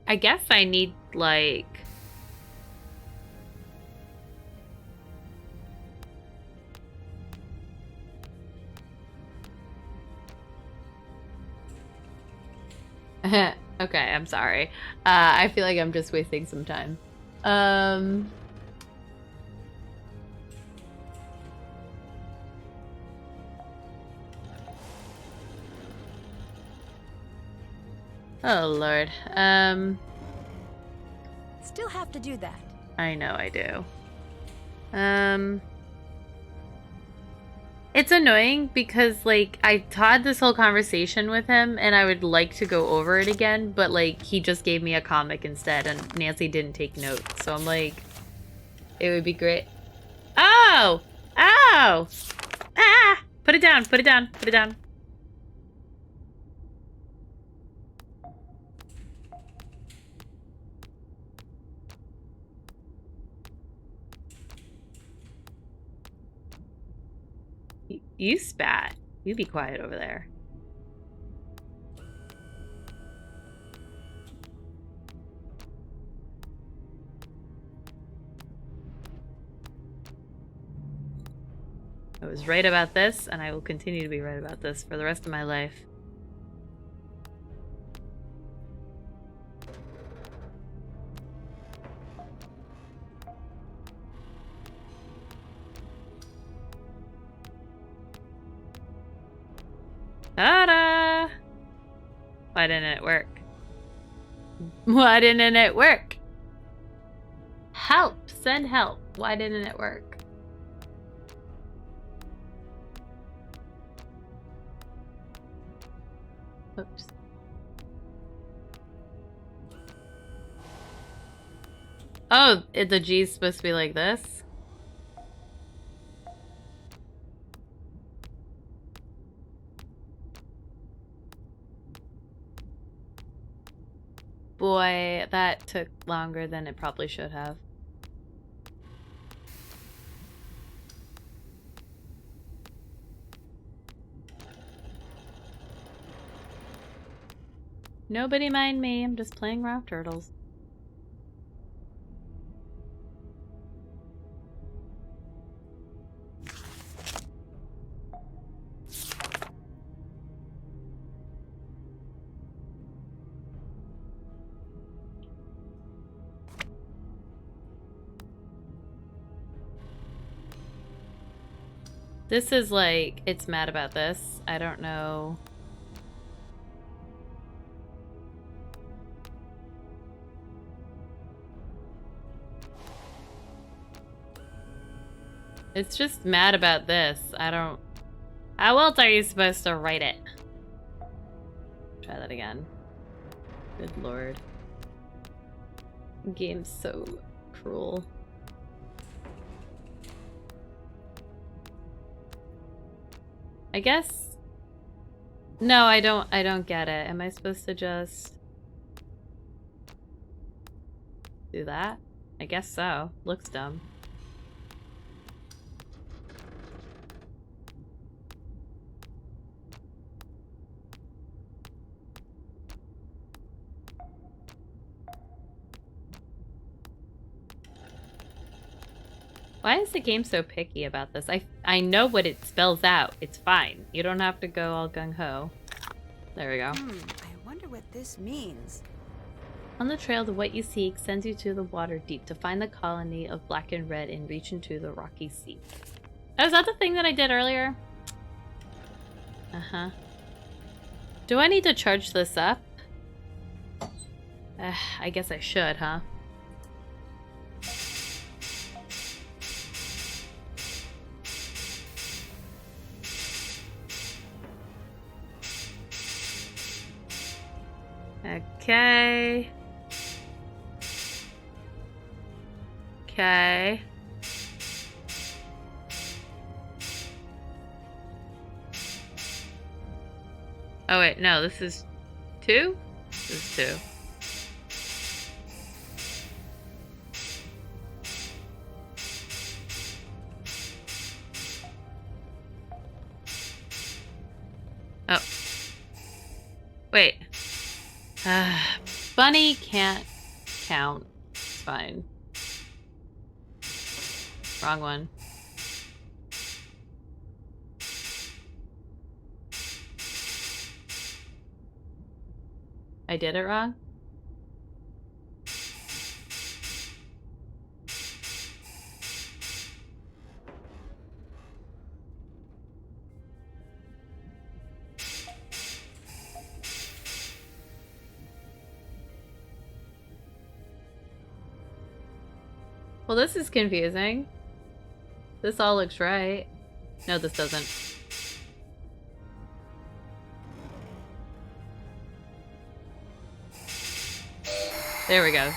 [SPEAKER 1] I guess I need like... Okay, I'm sorry. I feel like I'm just wasting some time. Oh, Lord.
[SPEAKER 4] Still have to do that.
[SPEAKER 1] I know I do. It's annoying because, like, I had this whole conversation with him and I would like to go over it again, but, like, he just gave me a comic instead and Nancy didn't take notes. So I'm like, it would be great. Oh! Oh! Ah! Put it down, put it down, put it down. You spat. You be quiet over there. I was right about this, and I will continue to be right about this for the rest of my life. Ta-da! Why didn't it work? Why didn't it work? Help! Send help. Why didn't it work? Oops. Oh, the G's supposed to be like this? Boy, that took longer than it probably should have. Nobody mind me, I'm just playing Rock Turtles. This is like, it's mad about this. I don't know. It's just mad about this. I don't... How else are you supposed to write it? Try that again. Good lord. Game's so cruel. I guess... No, I don't get it. Am I supposed to just... do that? I guess so. Looks dumb. Why is the game so picky about this? I know what it spells out. It's fine. You don't have to go all gung-ho. There we go.
[SPEAKER 4] I wonder what this means.
[SPEAKER 1] On the trail to what you seek sends you to the water deep to find the colony of black and red and reach into the rocky sea. Oh, is that the thing that I did earlier? Uh-huh. Do I need to charge this up? I guess I should, huh? Okay. Okay. Oh wait, no, this is 2? This is 2. Oh. Wait. Bunny can't count. It's fine. Wrong one. I did it wrong? Well, this is confusing. This all looks right. No, this doesn't. There we go.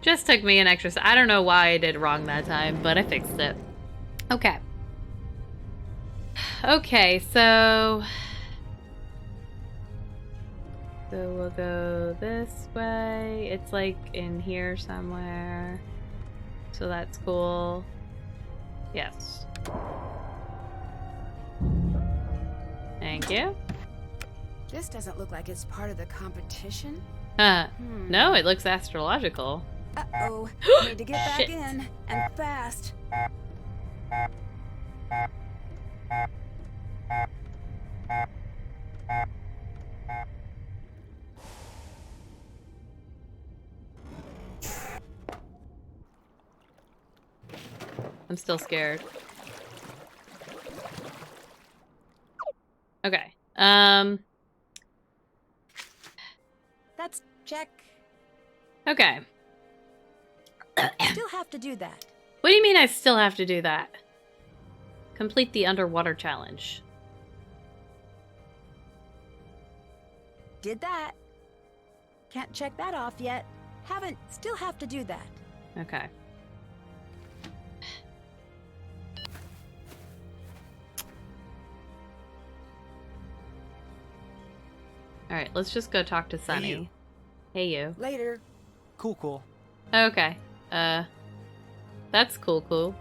[SPEAKER 1] Just took me an extra... I don't know why I did it wrong that time, but I fixed it. Okay. Okay, so... So we'll go this way. It's like in here somewhere. So that's cool. Yes. Thank you.
[SPEAKER 4] This doesn't look like it's part of the competition.
[SPEAKER 1] No, it looks astrological.
[SPEAKER 4] Uh-oh. Need to get back
[SPEAKER 1] Shit.
[SPEAKER 4] in, and fast.
[SPEAKER 1] I'm still scared. Okay.
[SPEAKER 4] That's check.
[SPEAKER 1] Okay.
[SPEAKER 4] Still have to do that.
[SPEAKER 1] What do you mean I still have to do that? Complete the underwater challenge.
[SPEAKER 4] Did that. Can't check that off yet. Still have to do that.
[SPEAKER 1] Okay. Alright, let's just go talk to Sunny. Hey, you.
[SPEAKER 4] Later.
[SPEAKER 3] Cool.
[SPEAKER 1] Okay. That's cool.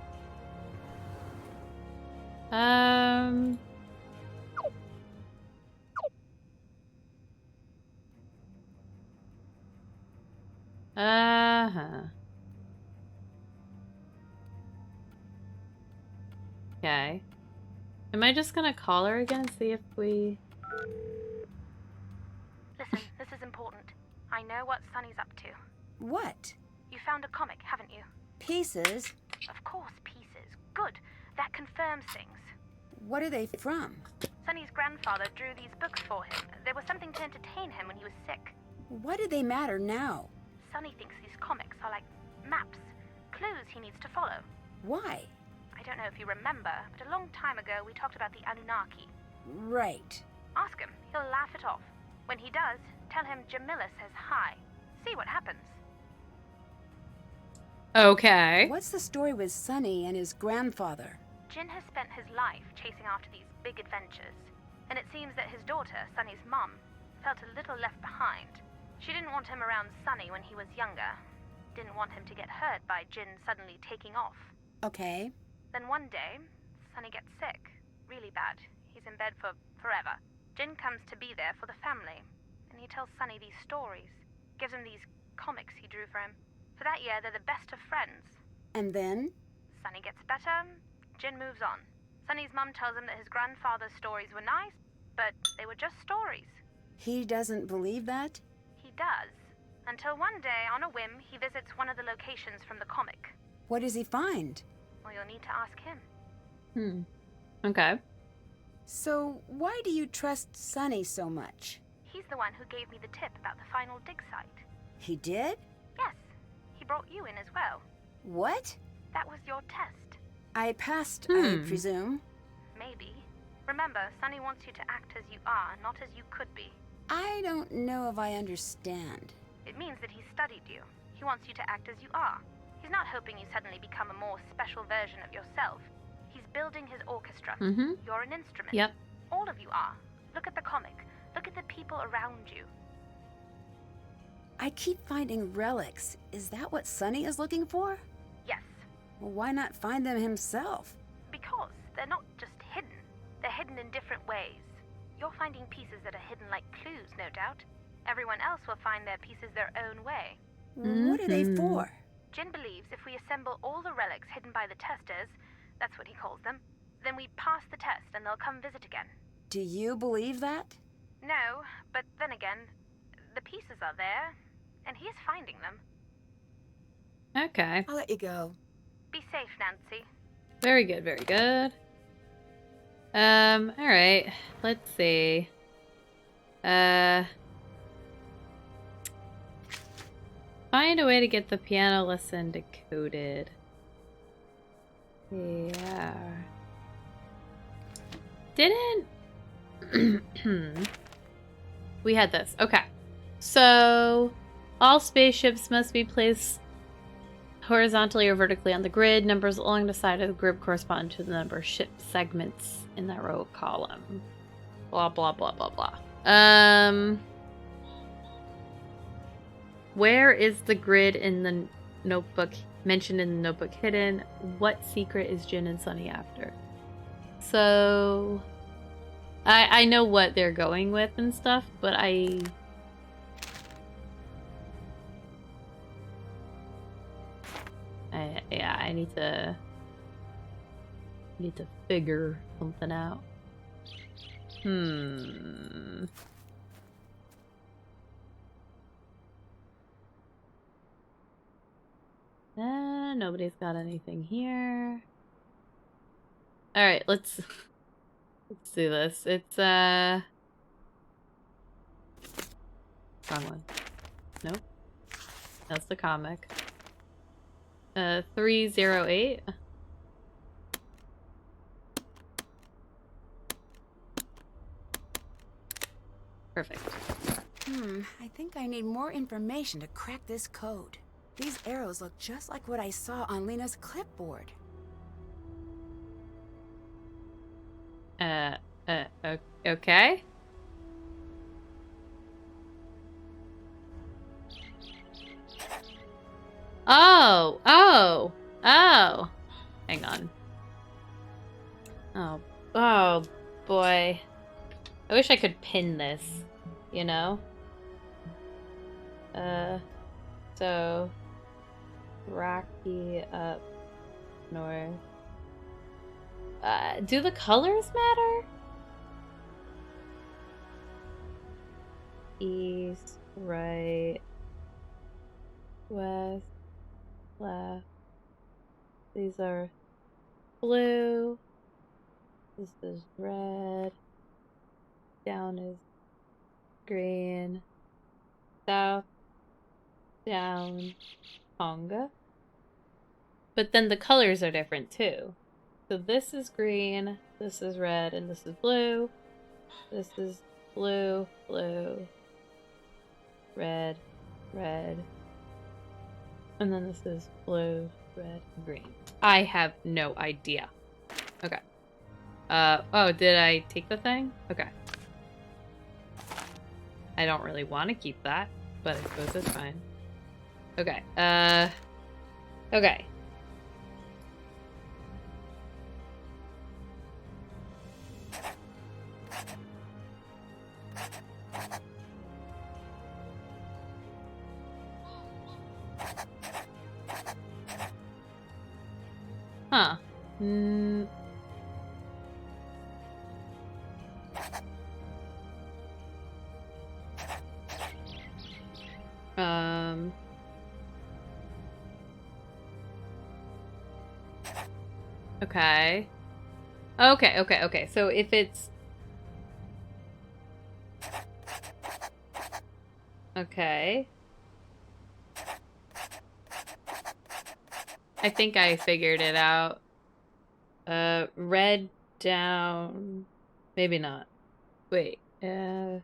[SPEAKER 1] Okay. Am I just gonna call her again and see if we...
[SPEAKER 18] Listen, this is important. I know what Sunny's up to.
[SPEAKER 4] What?
[SPEAKER 18] You found a comic, haven't you?
[SPEAKER 4] Pieces?
[SPEAKER 18] Of course, pieces. Good. That confirms things.
[SPEAKER 4] What are they from?
[SPEAKER 18] Sunny's grandfather drew these books for him. There was something to entertain him when he was sick.
[SPEAKER 4] Why do they matter now?
[SPEAKER 18] Sunny thinks these comics are like maps, clues he needs to follow.
[SPEAKER 4] Why?
[SPEAKER 18] I don't know if you remember, but a long time ago we talked about the Anunnaki.
[SPEAKER 4] Right.
[SPEAKER 18] Ask him. He'll laugh it off. When he does, tell him Jamila says hi. See what happens.
[SPEAKER 1] Okay.
[SPEAKER 4] What's the story with Sunny and his grandfather?
[SPEAKER 18] Jin has spent his life chasing after these big adventures, and it seems that his daughter, Sunny's mum, felt a little left behind. She didn't want him around Sunny when he was younger. Didn't want him to get hurt by Jin suddenly taking off.
[SPEAKER 4] Okay.
[SPEAKER 18] Then one day, Sunny gets sick. Really bad. He's in bed for forever. Jin comes to be there for the family, and he tells Sunny these stories. Gives him these comics he drew for him. For that year, they're the best of friends.
[SPEAKER 4] And then?
[SPEAKER 18] Sunny gets better, Jin moves on. Sunny's mum tells him that his grandfather's stories were nice, but they were just stories.
[SPEAKER 4] He doesn't believe that?
[SPEAKER 18] He does. Until one day, on a whim, he visits one of the locations from the comic.
[SPEAKER 4] What does he find?
[SPEAKER 18] Well, you'll need to ask him.
[SPEAKER 1] Okay.
[SPEAKER 4] So, why do you trust Sunny so much?
[SPEAKER 18] He's the one who gave me the tip about the final dig site.
[SPEAKER 4] He did?
[SPEAKER 18] Yes. He brought you in as well.
[SPEAKER 4] What?
[SPEAKER 18] That was your test.
[SPEAKER 4] I passed, I presume.
[SPEAKER 18] Maybe. Remember, Sunny wants you to act as you are, not as you could be.
[SPEAKER 4] I don't know if I understand.
[SPEAKER 18] It means that he studied you. He wants you to act as you are. He's not hoping you suddenly become a more special version of yourself. He's building his orchestra. You're an instrument.
[SPEAKER 1] Yep.
[SPEAKER 18] All of you are. Look at the comic. Look at the people around you.
[SPEAKER 4] I keep finding relics. Is that what Sunny is looking for?
[SPEAKER 18] Yes.
[SPEAKER 4] Well, why not find them himself?
[SPEAKER 18] Because they're not just hidden. They're hidden in different ways. You're finding pieces that are hidden like clues, no doubt. Everyone else will find their pieces their own way.
[SPEAKER 4] What are they for?
[SPEAKER 18] Jin believes if we assemble all the relics hidden by the testers, that's what he calls them, then we pass the test and they'll come visit again.
[SPEAKER 4] Do you believe that?
[SPEAKER 18] No, but then again, the pieces are there, and he is finding them.
[SPEAKER 1] Okay.
[SPEAKER 4] I'll let you go.
[SPEAKER 18] Be safe, Nancy.
[SPEAKER 1] Very good, very good. Alright. Let's see. Find a way to get the piano lesson decoded. Yeah. Didn't... We had this. Okay. So, all spaceships must be placed horizontally or vertically on the grid. Numbers along the side of the grid correspond to the number of ship segments in that row column. Blah, blah, blah, blah, blah. Where is the grid in the notebook, mentioned in the notebook hidden? What secret is Jin and Sunny after? So, I know what they're going with and stuff, but I need to figure something out. Nobody's got anything here. Alright, let's do this. It's wrong one. Nope. That's the comic. 308. Perfect.
[SPEAKER 4] I think I need more information to crack this code. These arrows look just like what I saw on Lena's clipboard.
[SPEAKER 1] Okay. Oh. Hang on. Oh boy. I wish I could pin this, you know? So Rocky up north. Do the colors matter? East, right, west, left. These are blue. This is red. Down is green. South, down, Tonga. But then the colors are different too. So this is green, this is red, and this is blue. This is blue, blue, red, red. And then this is blue, red, green. I have no idea. Okay. Oh, did I take the thing? Okay. I don't really want to keep that, but I suppose it's fine. Okay, okay. Huh. Okay. Okay. So if it's... Okay. I think I figured it out. Red down... Maybe not. Wait, Yeah.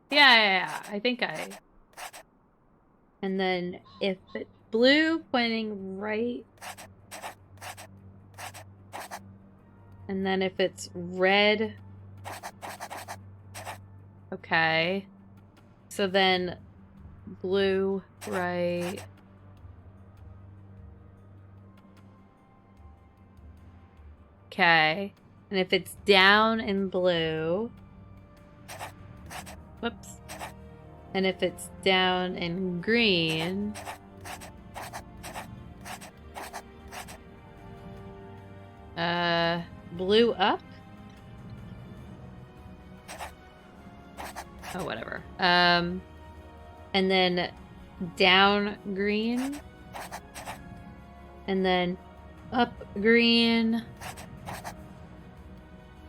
[SPEAKER 1] I think I... And then if it's blue pointing right... And then if it's red... Okay. So then blue, right... Okay. And if it's down in blue... Whoops. And if it's down in green... Blue up? Oh, whatever. And then down green. And then up green.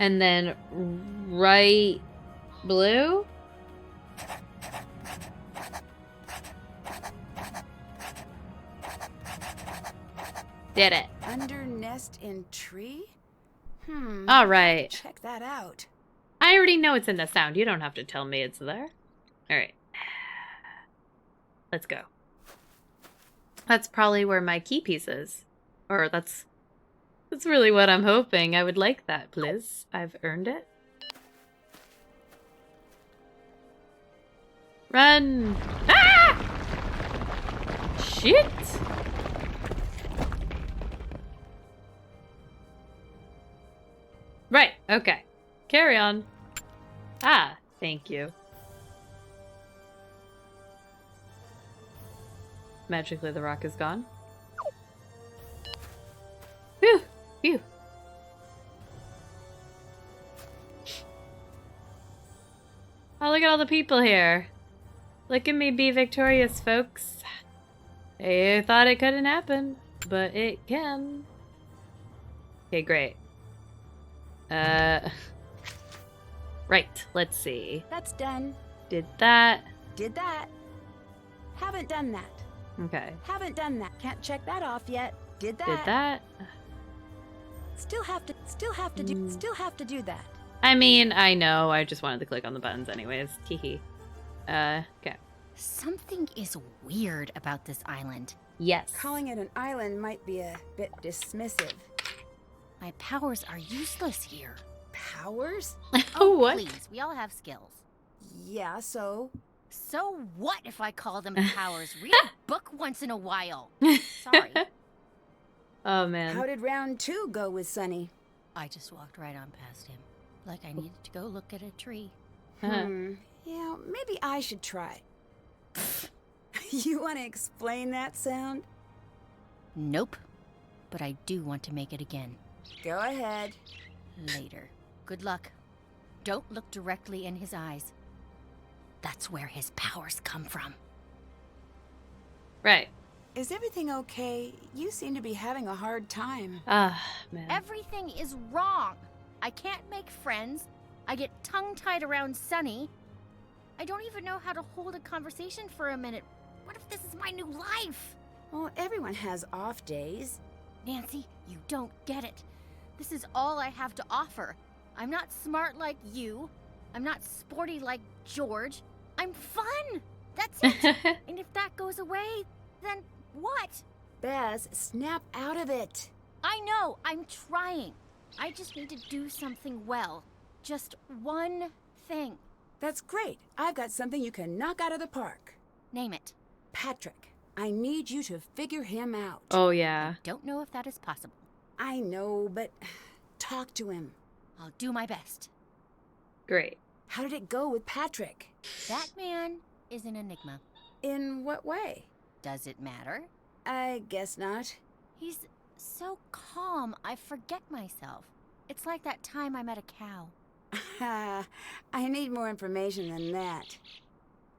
[SPEAKER 1] And then right blue? Did it.
[SPEAKER 4] Under nest in tree?
[SPEAKER 1] All right.
[SPEAKER 4] Check that out.
[SPEAKER 1] I already know it's in the sound. You don't have to tell me it's there. All right. Let's go. That's probably where my key piece is. Or that's really what I'm hoping. I would like that, please. I've earned it. Run! Ah! Shit! Right, okay. Carry on. Ah, thank you. Magically the rock is gone. Phew. Oh, look at all the people here. Look at me be victorious, folks. I thought it couldn't happen, but it can. Okay, great. Right, let's see.
[SPEAKER 4] That's done.
[SPEAKER 1] Did that.
[SPEAKER 4] Did that. Haven't done that.
[SPEAKER 1] Okay.
[SPEAKER 4] Haven't done that. Can't check that off yet. Did that.
[SPEAKER 1] Did that.
[SPEAKER 4] Still have to do that.
[SPEAKER 1] I mean, I know. I just wanted to click on the buttons anyways. Teehee. Okay.
[SPEAKER 9] Something is weird about this island.
[SPEAKER 1] Yes.
[SPEAKER 4] Calling it an island might be a bit dismissive.
[SPEAKER 9] My powers are useless here.
[SPEAKER 4] Powers?
[SPEAKER 9] Oh,
[SPEAKER 1] what?
[SPEAKER 9] Please, we all have skills.
[SPEAKER 4] Yeah, so?
[SPEAKER 9] So what if I call them powers? Read a book once in a while. Sorry.
[SPEAKER 1] Oh, man.
[SPEAKER 4] How did round 2 go with Sunny?
[SPEAKER 9] I just walked right on past him, like I needed to go look at a tree.
[SPEAKER 4] Yeah, maybe I should try. You want to explain that sound?
[SPEAKER 9] Nope. But I do want to make it again.
[SPEAKER 4] Go ahead.
[SPEAKER 9] Later. Good luck. Don't look directly in his eyes. That's where his powers come from.
[SPEAKER 1] Right.
[SPEAKER 4] Is everything okay? You seem to be having a hard time.
[SPEAKER 1] Ah, man.
[SPEAKER 9] Everything is wrong. I can't make friends. I get tongue-tied around Sunny. I don't even know how to hold a conversation for a minute. What if this is my new life?
[SPEAKER 4] Well, everyone has off days.
[SPEAKER 9] Nancy, you don't get it. This is all I have to offer. I'm not smart like you. I'm not sporty like George. I'm fun. That's it. And if that goes away, then what?
[SPEAKER 4] Bess, snap out of it.
[SPEAKER 9] I know. I'm trying. I just need to do something well. Just one thing.
[SPEAKER 4] That's great. I've got something you can knock out of the park.
[SPEAKER 9] Name it.
[SPEAKER 4] Patrick. I need you to figure him out.
[SPEAKER 1] Oh, yeah.
[SPEAKER 9] Don't know if that is possible.
[SPEAKER 4] I know, but talk to him.
[SPEAKER 9] I'll do my best.
[SPEAKER 1] Great.
[SPEAKER 4] How did it go with Patrick?
[SPEAKER 9] That man is an enigma.
[SPEAKER 4] In what way?
[SPEAKER 9] Does it matter?
[SPEAKER 4] I guess not.
[SPEAKER 9] He's so calm, I forget myself. It's like that time I met a cow.
[SPEAKER 4] I need more information than that.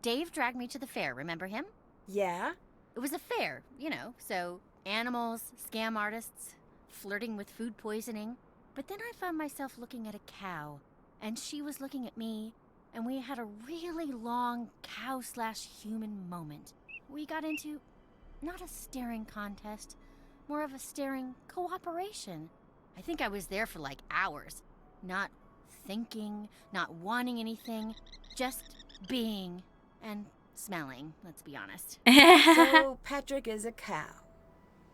[SPEAKER 9] Dave dragged me to the fair, remember him?
[SPEAKER 4] Yeah?
[SPEAKER 9] It was a fair, you know, so animals, scam artists, flirting with food poisoning. But then I found myself looking at a cow, and she was looking at me, and we had a really long cow/human moment. We got into not a staring contest, more of a staring cooperation. I think I was there for like hours, not thinking, not wanting anything, just being and smelling, let's be honest.
[SPEAKER 4] So Patrick is a cow.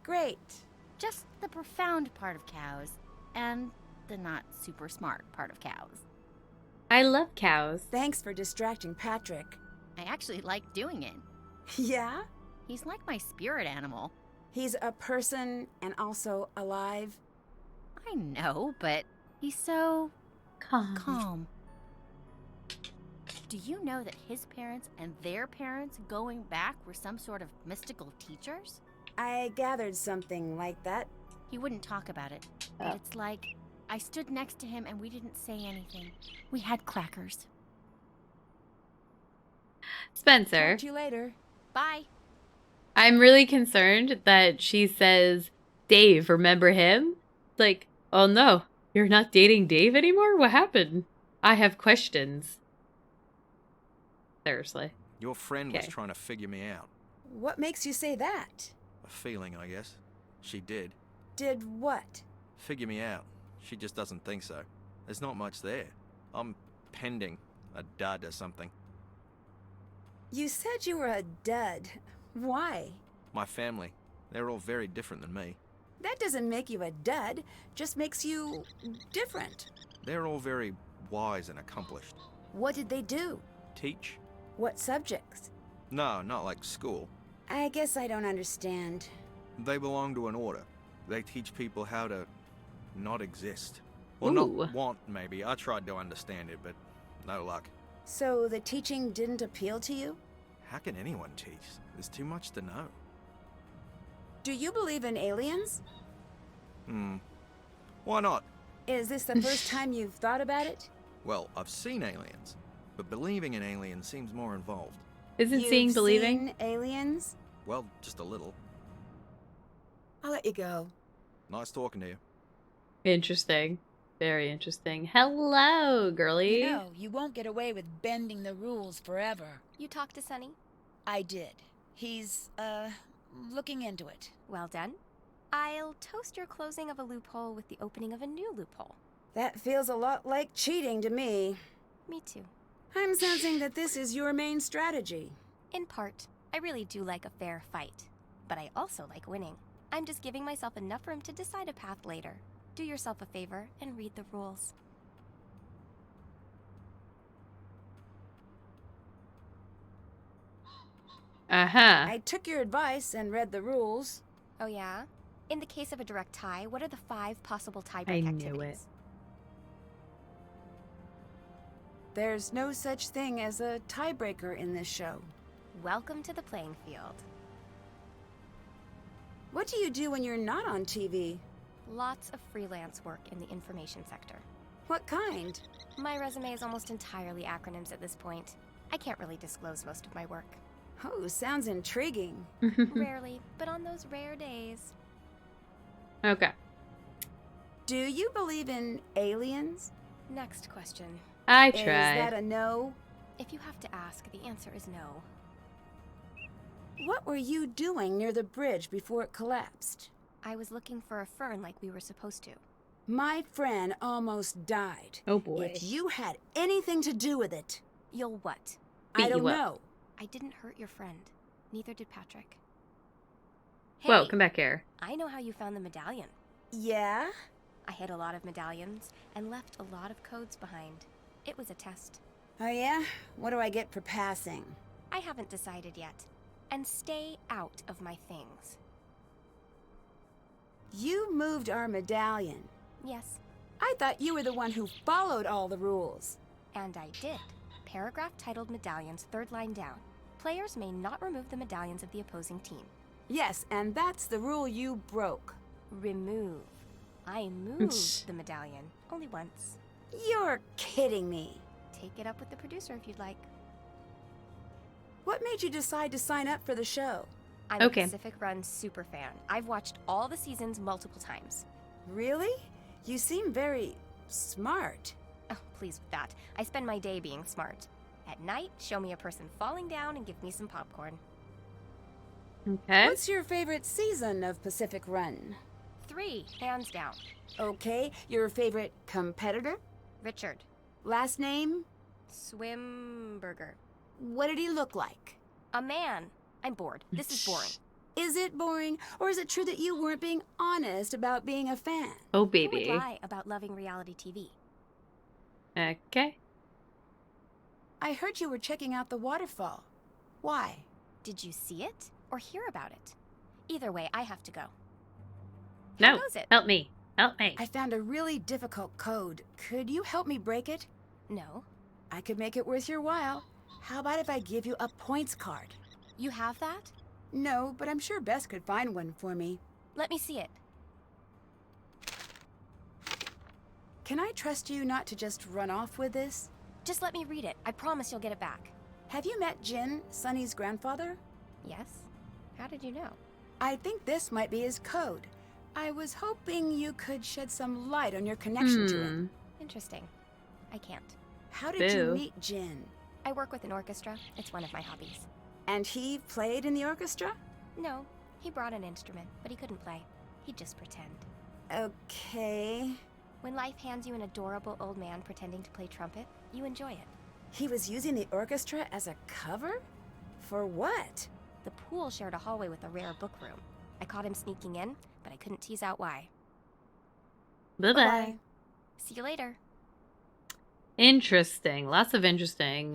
[SPEAKER 4] Great.
[SPEAKER 9] Just the profound part of cows and the not super smart part of cows.
[SPEAKER 1] I love cows.
[SPEAKER 4] Thanks for distracting Patrick.
[SPEAKER 9] I actually like doing it.
[SPEAKER 4] Yeah?
[SPEAKER 9] He's like my spirit animal.
[SPEAKER 4] He's a person and also alive.
[SPEAKER 9] I know, but he's so calm. Do you know that his parents and their parents going back were some sort of mystical teachers?
[SPEAKER 4] I gathered something like that.
[SPEAKER 9] He wouldn't talk about it, but it's like I stood next to him and we didn't say anything. We had crackers.
[SPEAKER 1] Spencer.
[SPEAKER 4] Talk to you later.
[SPEAKER 9] Bye.
[SPEAKER 1] I'm really concerned that she says, Dave, remember him? Like, oh no, you're not dating Dave anymore? What happened? I have questions. Seriously.
[SPEAKER 6] Your friend was trying to figure me out.
[SPEAKER 4] What makes you say that?
[SPEAKER 6] A feeling, I guess. She did.
[SPEAKER 4] Did what?
[SPEAKER 6] Figure me out. She just doesn't think so. There's not much there. I'm pending a dud or something.
[SPEAKER 4] You said you were a dud. Why?
[SPEAKER 6] My family. They're all very different than me.
[SPEAKER 4] That doesn't make you a dud, just makes you different.
[SPEAKER 6] They're all very wise and accomplished.
[SPEAKER 4] What did they do?
[SPEAKER 6] Teach?
[SPEAKER 4] What subjects?
[SPEAKER 6] No, not like school.
[SPEAKER 4] I guess I don't understand.
[SPEAKER 6] They belong to an order. They teach people how to not exist. Well, not want, maybe. I tried to understand it, but no luck.
[SPEAKER 4] So the teaching didn't appeal to you?
[SPEAKER 6] How can anyone teach? There's too much to know.
[SPEAKER 4] Do you believe in aliens?
[SPEAKER 6] Why not?
[SPEAKER 4] Is this the first time you've thought about it?
[SPEAKER 6] Well, I've seen aliens, but believing in aliens seems more involved.
[SPEAKER 1] Isn't
[SPEAKER 4] You've
[SPEAKER 1] seeing believing?
[SPEAKER 4] seen aliens?
[SPEAKER 6] Well, just a little.
[SPEAKER 4] I'll let you go.
[SPEAKER 6] Nice talking to you.
[SPEAKER 1] Interesting. Very interesting. Hello, girly.
[SPEAKER 19] You know, you won't get away with bending the rules forever.
[SPEAKER 7] You talked to Sonny?
[SPEAKER 19] I did. He's, looking into it.
[SPEAKER 7] Well done. I'll toast your closing of a loophole with the opening of a new loophole.
[SPEAKER 4] That feels a lot like cheating to me.
[SPEAKER 7] Me too.
[SPEAKER 4] I'm sensing that this is your main strategy.
[SPEAKER 7] In part. I really do like a fair fight. But I also like winning. I'm just giving myself enough room to decide a path later. Do yourself a favor and read the rules.
[SPEAKER 1] Uh-huh.
[SPEAKER 4] I took your advice and read the rules.
[SPEAKER 7] Oh yeah? In the case of a direct tie, what are the 5 possible tiebreak
[SPEAKER 1] I
[SPEAKER 7] activities?
[SPEAKER 1] knew it.
[SPEAKER 4] There's no such thing as a tiebreaker in this show.
[SPEAKER 7] Welcome to the playing field.
[SPEAKER 4] What do you do when you're not on TV?
[SPEAKER 7] Lots of freelance work in the information sector.
[SPEAKER 4] What kind?
[SPEAKER 7] My resume is almost entirely acronyms at this point. I can't really disclose most of my work.
[SPEAKER 4] Oh, sounds intriguing.
[SPEAKER 7] Rarely, but on those rare days.
[SPEAKER 1] Okay.
[SPEAKER 4] Do you believe in aliens?
[SPEAKER 7] Next question.
[SPEAKER 1] I
[SPEAKER 4] Is
[SPEAKER 1] tried.
[SPEAKER 4] that a no?
[SPEAKER 7] If you have to ask, the answer is no.
[SPEAKER 4] What were you doing near the bridge before it collapsed?
[SPEAKER 7] I was looking for a fern like we were supposed to.
[SPEAKER 4] My friend almost died.
[SPEAKER 1] Oh boy.
[SPEAKER 4] If you had anything to do with it.
[SPEAKER 7] You'll what?
[SPEAKER 4] I don't know.
[SPEAKER 7] I didn't hurt your friend. Neither did Patrick. Hey,
[SPEAKER 1] Whoa, come back here.
[SPEAKER 7] I know how you found the medallion.
[SPEAKER 4] Yeah?
[SPEAKER 7] I hid a lot of medallions and left a lot of codes behind. It was a test.
[SPEAKER 4] Oh yeah? What do I get for passing?
[SPEAKER 7] I haven't decided yet. And stay out of my things.
[SPEAKER 4] You moved our medallion.
[SPEAKER 7] Yes.
[SPEAKER 4] I thought you were the one who followed all the rules.
[SPEAKER 7] And I did. Paragraph titled Medallions, 3rd line down. Players may not remove the medallions of the opposing team.
[SPEAKER 4] Yes, and that's the rule you broke.
[SPEAKER 7] Remove. I moved the medallion. Only once.
[SPEAKER 4] You're kidding me.
[SPEAKER 7] Take it up with the producer if you'd like.
[SPEAKER 4] What made you decide to sign up for the show?
[SPEAKER 7] I'm a Pacific Run super fan. I've watched all the seasons multiple times.
[SPEAKER 4] Really? You seem very smart.
[SPEAKER 7] Oh, please with that. I spend my day being smart. At night, show me a person falling down and give me some popcorn.
[SPEAKER 1] Okay.
[SPEAKER 4] What's your favorite season of Pacific Run?
[SPEAKER 7] 3, hands down.
[SPEAKER 4] Okay, your favorite competitor?
[SPEAKER 7] Richard.
[SPEAKER 4] Last name?
[SPEAKER 7] Swimburger.
[SPEAKER 4] What did he look like?
[SPEAKER 7] A man. I'm bored. This is boring.
[SPEAKER 4] Is it boring, or is it true that you weren't being honest about being a fan?
[SPEAKER 1] Oh,
[SPEAKER 7] Who
[SPEAKER 1] baby.
[SPEAKER 7] would lie about loving reality TV?
[SPEAKER 1] Okay.
[SPEAKER 4] I heard you were checking out the waterfall. Why?
[SPEAKER 7] Did you see it or hear about it? Either way, I have to go.
[SPEAKER 1] No.
[SPEAKER 7] How goes it?
[SPEAKER 1] Help me. Help me.
[SPEAKER 4] I found a really difficult code. Could you help me break it?
[SPEAKER 7] No.
[SPEAKER 4] I could make it worth your while. How about if I give you a points card?
[SPEAKER 7] You have that?
[SPEAKER 4] No, but I'm sure Bess could find one for me.
[SPEAKER 7] Let me see it.
[SPEAKER 4] Can I trust you not to just run off with this?
[SPEAKER 7] Just let me read it. I promise you'll get it back.
[SPEAKER 4] Have you met Jin, Sonny's grandfather?
[SPEAKER 7] Yes? How did you know?
[SPEAKER 4] I think this might be his code. I was hoping you could shed some light on your connection to him.
[SPEAKER 7] Interesting. I can't.
[SPEAKER 4] How did you meet Jin?
[SPEAKER 7] I work with an orchestra. It's one of my hobbies.
[SPEAKER 4] And he played in the orchestra?
[SPEAKER 7] No. He brought an instrument, but he couldn't play. He'd just pretend.
[SPEAKER 4] Okay.
[SPEAKER 7] When life hands you an adorable old man pretending to play trumpet, you enjoy it.
[SPEAKER 4] He was using the orchestra as a cover? For what?
[SPEAKER 7] The pool shared a hallway with a rare book room. I caught him sneaking in, but I couldn't tease out why.
[SPEAKER 1] Bye-bye.
[SPEAKER 7] See you later.
[SPEAKER 1] Interesting. Lots of interesting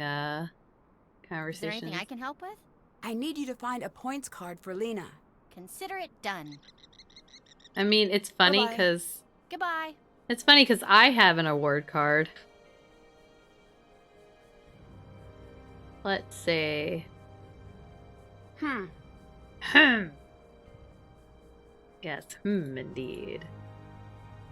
[SPEAKER 1] conversations.
[SPEAKER 9] Is there anything I can help with?
[SPEAKER 4] I need you to find a points card for Lena.
[SPEAKER 9] Consider it done.
[SPEAKER 1] I mean, it's funny
[SPEAKER 4] Bye-bye.
[SPEAKER 1] because...
[SPEAKER 9] Goodbye.
[SPEAKER 1] It's funny because I have an award card. Let's see. Yes, indeed.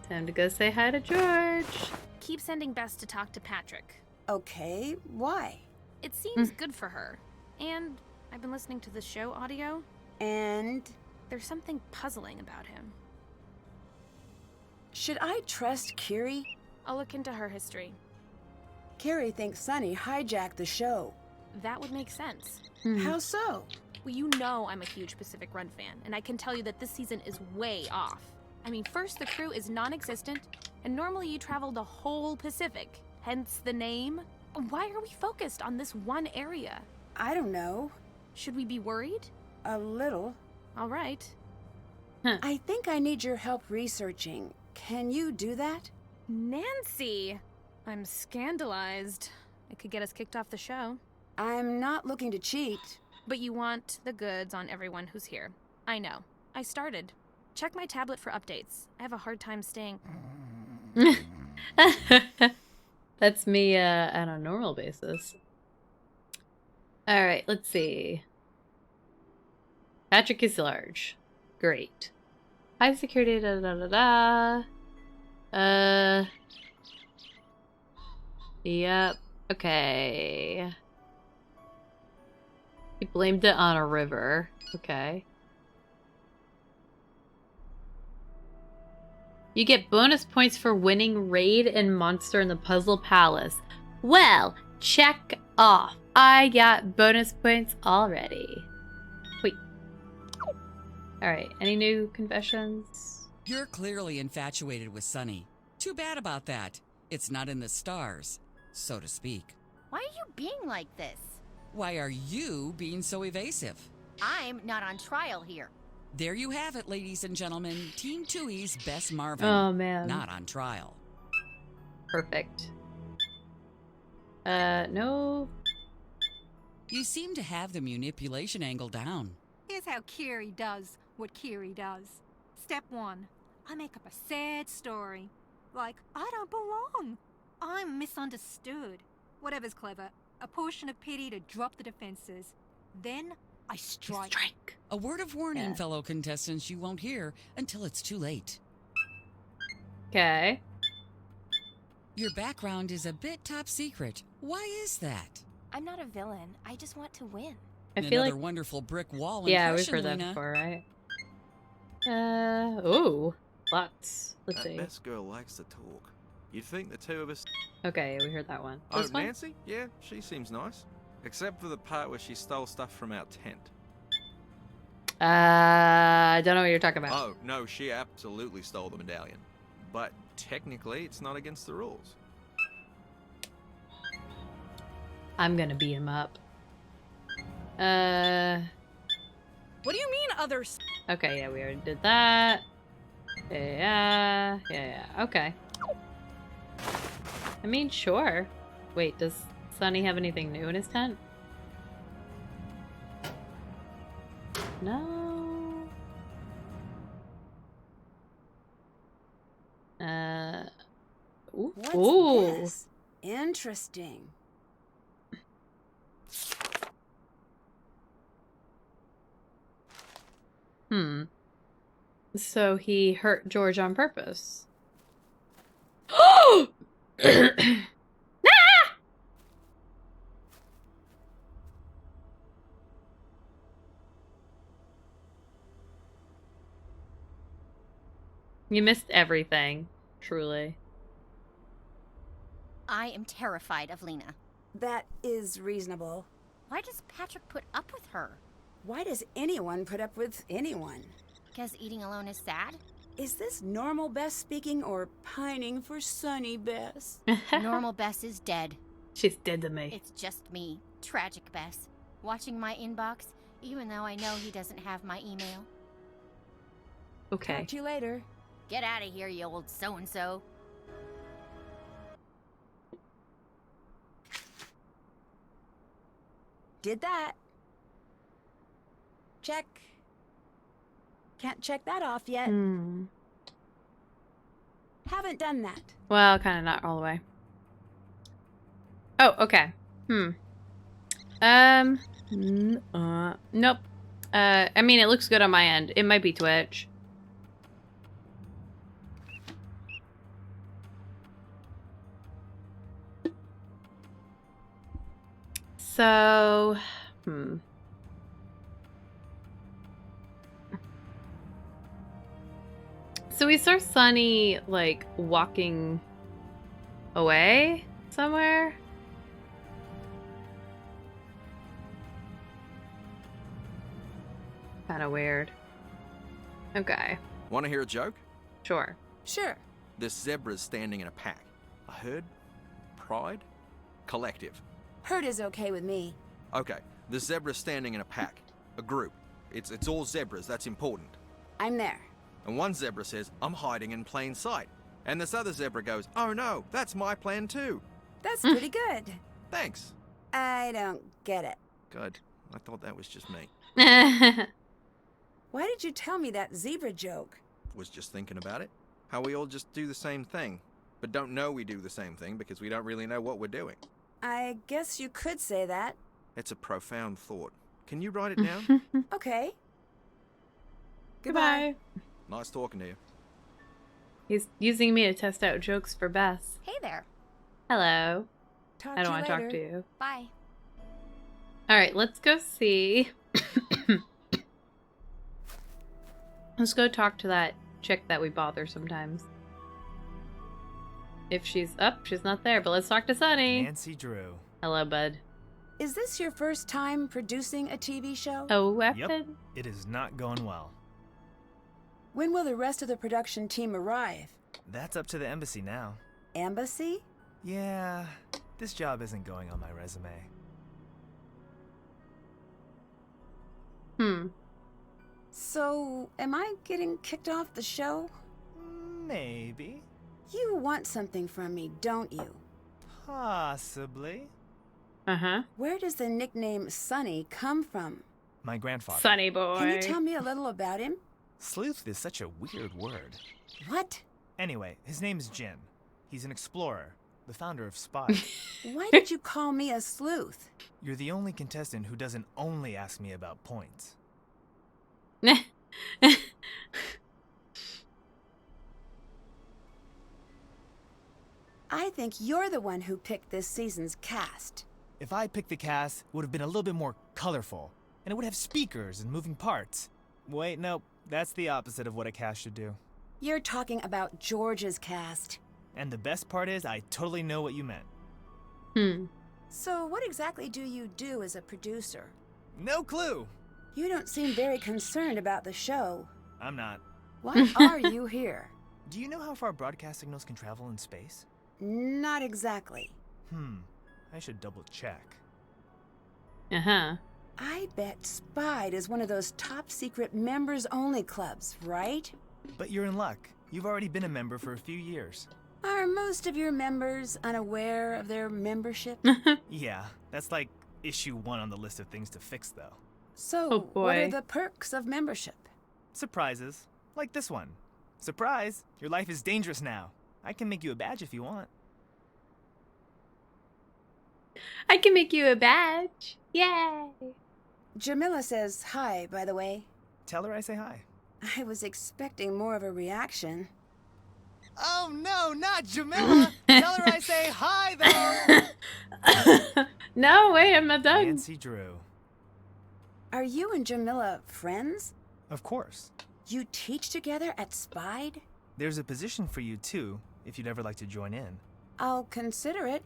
[SPEAKER 1] Time to go say hi to George.
[SPEAKER 11] Keep sending Bess to talk to Patrick.
[SPEAKER 4] Okay, why?
[SPEAKER 11] It seems good for her. And I've been listening to the show audio.
[SPEAKER 4] And?
[SPEAKER 11] There's something puzzling about him.
[SPEAKER 4] Should I trust Kiri?
[SPEAKER 11] I'll look into her history.
[SPEAKER 4] Kiri thinks Sunny hijacked the show.
[SPEAKER 11] That would make sense.
[SPEAKER 4] How so?
[SPEAKER 11] Well, you know I'm a huge Pacific Run fan, and I can tell you that this season is way off. I mean, first, the crew is non-existent, and normally you travel the whole Pacific, hence the name. Why are we focused on this one area?
[SPEAKER 4] I don't know.
[SPEAKER 11] Should we be worried?
[SPEAKER 4] A little.
[SPEAKER 11] All right.
[SPEAKER 4] I think I need your help researching. Can you do that?
[SPEAKER 11] Nancy! I'm scandalized. It could get us kicked off the show.
[SPEAKER 4] I'm not looking to cheat.
[SPEAKER 11] But you want the goods on everyone who's here. I know. I started. Check my tablet for updates. I have a hard time staying...
[SPEAKER 1] That's me on a normal basis. Alright, let's see. Patrick is large. Great. High security, Yep. Okay. He blamed it on a river. Okay. You get bonus points for winning Raid and Monster in the Puzzle Palace. Well, check off. I got bonus points already. Wait. Alright, any new confessions?
[SPEAKER 2] You're clearly infatuated with Sunny. Too bad about that. It's not in the stars, so to speak.
[SPEAKER 9] Why are you being like this?
[SPEAKER 2] Why are you being so evasive?
[SPEAKER 9] I'm not on trial here.
[SPEAKER 2] There you have it, ladies and gentlemen. Team Twoie's Bess Marvin.
[SPEAKER 1] Oh, man.
[SPEAKER 2] Not on trial.
[SPEAKER 1] Perfect. No.
[SPEAKER 2] You seem to have the manipulation angle down.
[SPEAKER 5] Here's how Kiri does what Kiri does. Step 1. I make up a sad story. Like, I don't belong. I'm misunderstood. Whatever's clever. A portion of pity to drop the defenses. Then I strike.
[SPEAKER 2] A word of warning, fellow contestants, you won't hear until it's too late.
[SPEAKER 1] Okay.
[SPEAKER 2] Your background is a bit top secret. Why is that?
[SPEAKER 7] I'm not a villain. I just want to win.
[SPEAKER 1] I feel
[SPEAKER 2] Another
[SPEAKER 1] like...
[SPEAKER 2] wonderful brick wall
[SPEAKER 1] Yeah, we've
[SPEAKER 2] impression,
[SPEAKER 1] heard that
[SPEAKER 2] Lena.
[SPEAKER 1] before, right? Oh. Lots. Let's
[SPEAKER 6] That
[SPEAKER 1] see.
[SPEAKER 6] Bess girl likes to talk. You'd think the two of us...
[SPEAKER 1] Okay, we heard that one.
[SPEAKER 6] Oh,
[SPEAKER 1] This one?
[SPEAKER 6] Nancy? Yeah, she seems nice. Except for the part where she stole stuff from our tent.
[SPEAKER 1] I don't know what you're talking about.
[SPEAKER 6] Oh, no, she absolutely stole the medallion. But technically, it's not against the rules.
[SPEAKER 1] I'm gonna beat him up.
[SPEAKER 8] What do you mean others?
[SPEAKER 1] Okay, yeah, we already did that. Yeah, okay. I mean, sure. Wait, does Sunny have anything new in his tent? No. Ooh.
[SPEAKER 4] What's
[SPEAKER 1] Ooh.
[SPEAKER 4] this? Interesting.
[SPEAKER 1] So he hurt George on purpose. Oh! You missed everything, truly.
[SPEAKER 9] I am terrified of Lena.
[SPEAKER 4] That is reasonable.
[SPEAKER 9] Why does Patrick put up with her?
[SPEAKER 4] Why does anyone put up with anyone?
[SPEAKER 9] Because eating alone is sad?
[SPEAKER 4] Is this normal Bess speaking or pining for Sunny Bess?
[SPEAKER 9] Normal Bess is dead.
[SPEAKER 1] She's dead to me.
[SPEAKER 9] It's just me, tragic Bess, watching my inbox, even though I know he doesn't have my email.
[SPEAKER 1] Okay.
[SPEAKER 4] Talk to you later.
[SPEAKER 9] Get out of here, you old so-and-so.
[SPEAKER 4] Did that. Check. Can't check that off yet. Haven't done that.
[SPEAKER 1] Well, kind of not all the way. Oh, okay. Nope. I mean, it looks good on my end. It might be Twitch. so... So we saw Sunny, like, walking away somewhere? Kind of weird. Okay.
[SPEAKER 6] Want to hear a joke?
[SPEAKER 1] Sure.
[SPEAKER 4] Sure.
[SPEAKER 6] There's zebras standing in a pack. A herd? Pride? Collective.
[SPEAKER 4] Herd is okay with me.
[SPEAKER 6] Okay, the zebras standing in a pack. A group. It's all zebras, that's important.
[SPEAKER 4] I'm there.
[SPEAKER 6] And one zebra says, I'm hiding in plain sight. And this other zebra goes, oh no, that's my plan too.
[SPEAKER 4] That's pretty good.
[SPEAKER 6] Thanks.
[SPEAKER 4] I don't get it.
[SPEAKER 6] Good. I thought that was just me.
[SPEAKER 4] Why did you tell me that zebra joke?
[SPEAKER 6] Was just thinking about it. How we all just do the same thing, but don't know we do the same thing because we don't really know what we're doing.
[SPEAKER 4] I guess you could say that.
[SPEAKER 6] It's a profound thought. Can you write it down?
[SPEAKER 4] Okay.
[SPEAKER 1] Goodbye.
[SPEAKER 6] Nice talking to you.
[SPEAKER 1] He's using me to test out jokes for Bess.
[SPEAKER 7] Hey there.
[SPEAKER 1] Hello.
[SPEAKER 4] Talk
[SPEAKER 1] I don't
[SPEAKER 4] to
[SPEAKER 1] want
[SPEAKER 4] you
[SPEAKER 1] to talk to
[SPEAKER 4] later.
[SPEAKER 1] you.
[SPEAKER 7] Bye.
[SPEAKER 1] Alright, let's go see. Let's go talk to that chick that we bother sometimes. If she's up, she's not there, but let's talk to Sunny.
[SPEAKER 3] Nancy Drew.
[SPEAKER 1] Hello, bud.
[SPEAKER 4] Is this your first time producing a TV show?
[SPEAKER 1] A weapon?
[SPEAKER 3] Yep. It is not going well.
[SPEAKER 4] When will the rest of the production team arrive?
[SPEAKER 3] That's up to the embassy now.
[SPEAKER 4] Embassy?
[SPEAKER 3] Yeah, this job isn't going on my resume.
[SPEAKER 4] So, am I getting kicked off the show?
[SPEAKER 3] Maybe.
[SPEAKER 4] You want something from me, don't you?
[SPEAKER 3] Possibly.
[SPEAKER 1] Uh-huh.
[SPEAKER 4] Where does the nickname Sunny come from?
[SPEAKER 3] My grandfather.
[SPEAKER 1] Sunny boy.
[SPEAKER 4] Can you tell me a little about him?
[SPEAKER 3] Sleuth is such a weird word.
[SPEAKER 4] What?
[SPEAKER 3] Anyway, his name is Jin. He's an explorer, the founder of Spy.
[SPEAKER 4] Why did you call me a sleuth?
[SPEAKER 3] You're the only contestant who doesn't only ask me about points.
[SPEAKER 4] I think you're the one who picked this season's cast.
[SPEAKER 3] If I picked the cast, it would have been a little bit more colorful, and it would have speakers and moving parts. Wait, no, that's the opposite of what a cast should do.
[SPEAKER 4] You're talking about George's cast.
[SPEAKER 3] And the best part is, I totally know what you meant.
[SPEAKER 4] So what exactly do you do as a producer?
[SPEAKER 3] No clue!
[SPEAKER 4] You don't seem very concerned about the show.
[SPEAKER 3] I'm not.
[SPEAKER 4] Why are you here?
[SPEAKER 3] Do you know how far broadcast signals can travel in space?
[SPEAKER 4] Not exactly.
[SPEAKER 3] I should double check.
[SPEAKER 1] Uh-huh.
[SPEAKER 4] I bet Spide is one of those top secret members-only clubs, right?
[SPEAKER 3] But you're in luck. You've already been a member for a few years.
[SPEAKER 4] Are most of your members unaware of their membership?
[SPEAKER 3] Yeah, that's like issue 1 on the list of things to fix, though.
[SPEAKER 4] So, what are the perks of membership?
[SPEAKER 3] Surprises. Like this one. Surprise! Your life is dangerous now. I can make you a badge if you want.
[SPEAKER 1] I can make you a badge. Yay!
[SPEAKER 4] Jamila says hi, by the way.
[SPEAKER 3] Tell her I say hi.
[SPEAKER 4] I was expecting more of a reaction.
[SPEAKER 3] Oh no, not Jamila! Tell her I say hi, though!
[SPEAKER 1] No, wait, I'm not done.
[SPEAKER 3] Nancy Drew.
[SPEAKER 4] Are you and Jamila friends?
[SPEAKER 3] Of course.
[SPEAKER 4] You teach together at Spide?
[SPEAKER 3] There's a position for you, too, if you'd ever like to join in.
[SPEAKER 4] I'll consider it.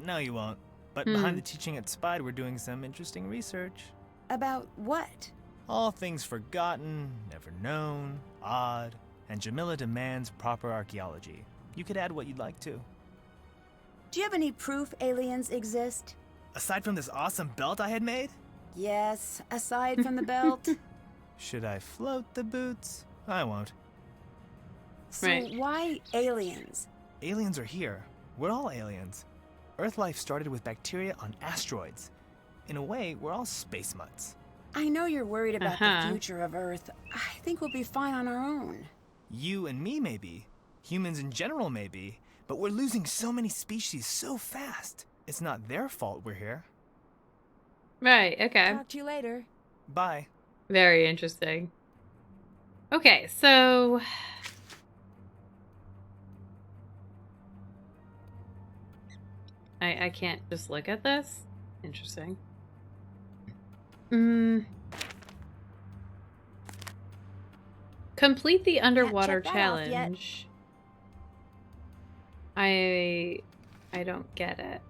[SPEAKER 3] No, you won't. But behind the teaching at Spide, we're doing some interesting research.
[SPEAKER 4] About what?
[SPEAKER 3] All things forgotten, never known, odd, and Jamila demands proper archaeology. You could add what you'd like to.
[SPEAKER 4] Do you have any proof aliens exist?
[SPEAKER 3] Aside from this awesome belt I had made?
[SPEAKER 4] Yes, aside from the belt.
[SPEAKER 3] Should I float the boots? I won't.
[SPEAKER 4] So why aliens?
[SPEAKER 3] Aliens are here. We're all aliens. Earth life started with bacteria on asteroids. In a way, we're all space mutts.
[SPEAKER 4] I know you're worried about the future of Earth. I think we'll be fine on our own.
[SPEAKER 3] You and me, maybe. Humans in general, maybe. But we're losing so many species so fast. It's not their fault we're here.
[SPEAKER 1] Right, okay.
[SPEAKER 4] Talk to you later.
[SPEAKER 3] Bye.
[SPEAKER 1] Very interesting. Okay, so... I can't just look at this? Interesting. Complete the underwater challenge. I don't get it.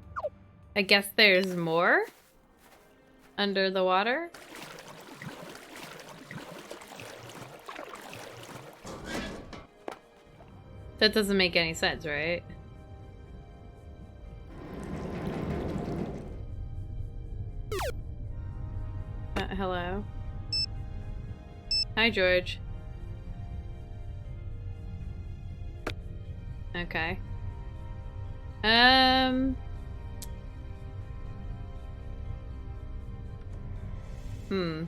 [SPEAKER 1] I guess there's more under the water. That doesn't make any sense, right? Hello. Hi, George. Okay. To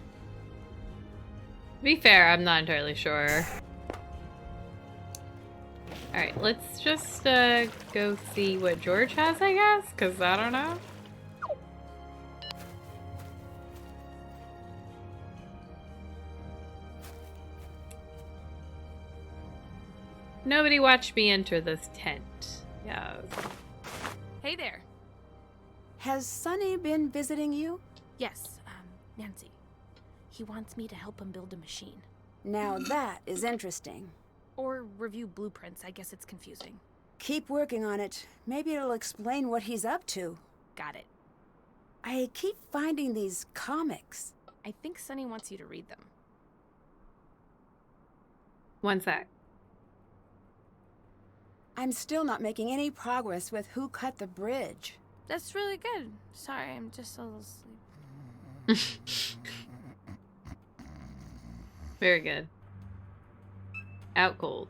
[SPEAKER 1] be fair, I'm not entirely sure. Alright, let's just go see what George has, I guess, because I don't know. Nobody watched me enter this tent. Yeah.
[SPEAKER 11] Hey there.
[SPEAKER 4] Has Sonny been visiting you?
[SPEAKER 11] Yes, Nancy. He wants me to help him build a machine.
[SPEAKER 4] Now that is interesting.
[SPEAKER 11] Or review blueprints. I guess it's confusing.
[SPEAKER 4] Keep working on it. Maybe it'll explain what he's up to.
[SPEAKER 11] Got it.
[SPEAKER 4] I keep finding these comics.
[SPEAKER 11] I think Sonny wants you to read them.
[SPEAKER 1] One sec.
[SPEAKER 4] I'm still not making any progress with Who Cut the Bridge.
[SPEAKER 11] That's really good. Sorry, I'm just a little sleepy.
[SPEAKER 1] Very good. Out cold.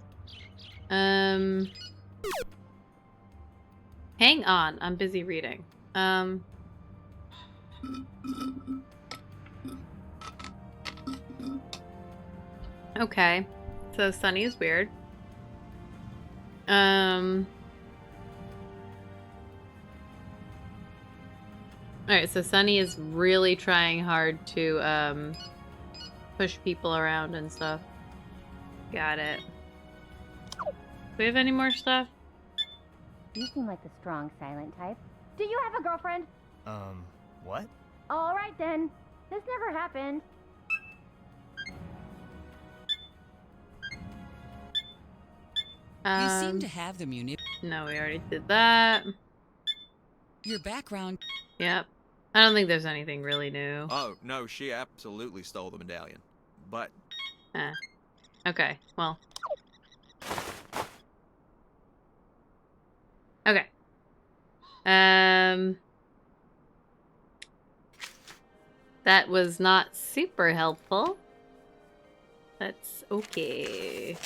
[SPEAKER 1] Hang on, I'm busy reading. Okay. So Sunny is weird. Alright, so Sunny is really trying hard to push people around and stuff. Got it. Do we have any more stuff?
[SPEAKER 16] You seem like the strong, silent type. Do you have a girlfriend?
[SPEAKER 3] What?
[SPEAKER 16] All right then. This never happened.
[SPEAKER 2] You seem to have the
[SPEAKER 1] No, we already did that.
[SPEAKER 2] Your background.
[SPEAKER 1] Yep. I don't think there's anything really new.
[SPEAKER 6] Oh, no, she absolutely stole the medallion. But...
[SPEAKER 1] Okay, well. Okay. That was not super helpful. That's okay.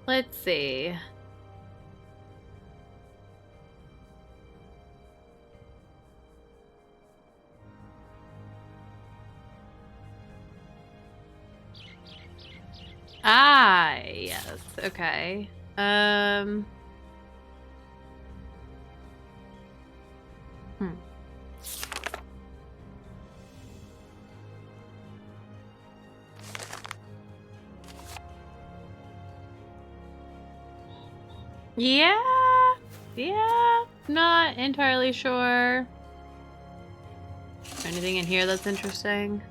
[SPEAKER 1] Let's see. Ah, yes. Okay. Yeah, not entirely sure. Anything in here that's interesting?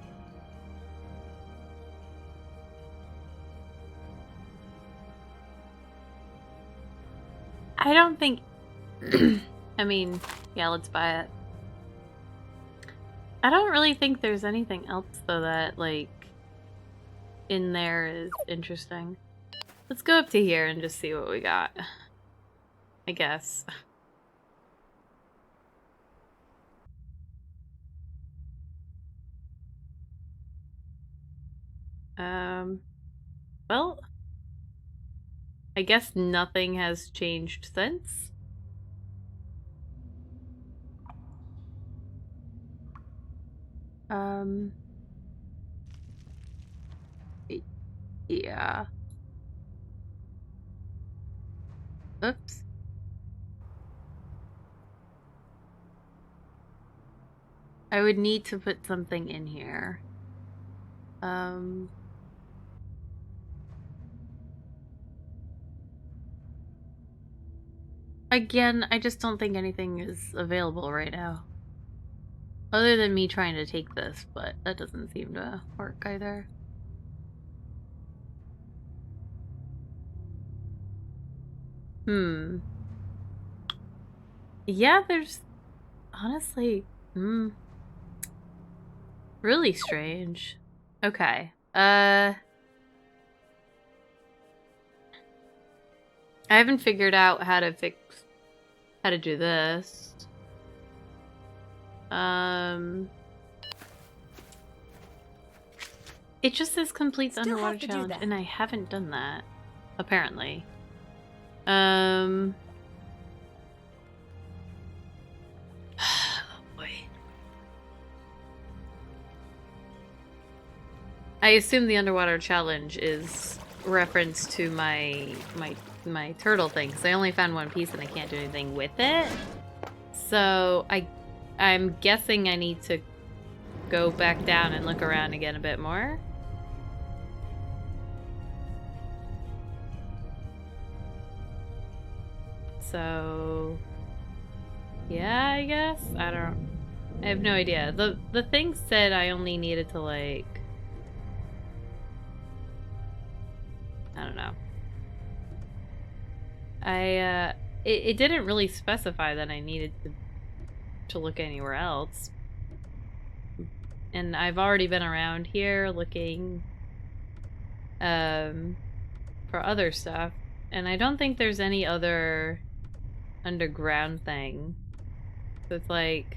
[SPEAKER 1] I don't think... I mean, yeah, let's buy it. I don't really think there's anything else, though, that, like, in there is interesting. Let's go up to here and just see what we got. I guess. Well, I guess nothing has changed since. Yeah. Oops. I would need to put something in here. Again, I just don't think anything is available right now. Other than me trying to take this, but that doesn't seem to work either. Yeah, there's honestly, really strange. Okay. I haven't figured out how to do this. It just says complete the underwater challenge, and I haven't done that, apparently. Oh boy. I assume the underwater challenge is reference to my turtle thing, because I only found one piece and I can't do anything with it. So I'm guessing I need to go back down and look around again a bit more. So yeah, I guess. I have no idea. The thing said I only needed to, like, I don't know. It didn't really specify that I needed to look anywhere else. And I've already been around here looking for other stuff, and I don't think there's any other underground thing. So it's like,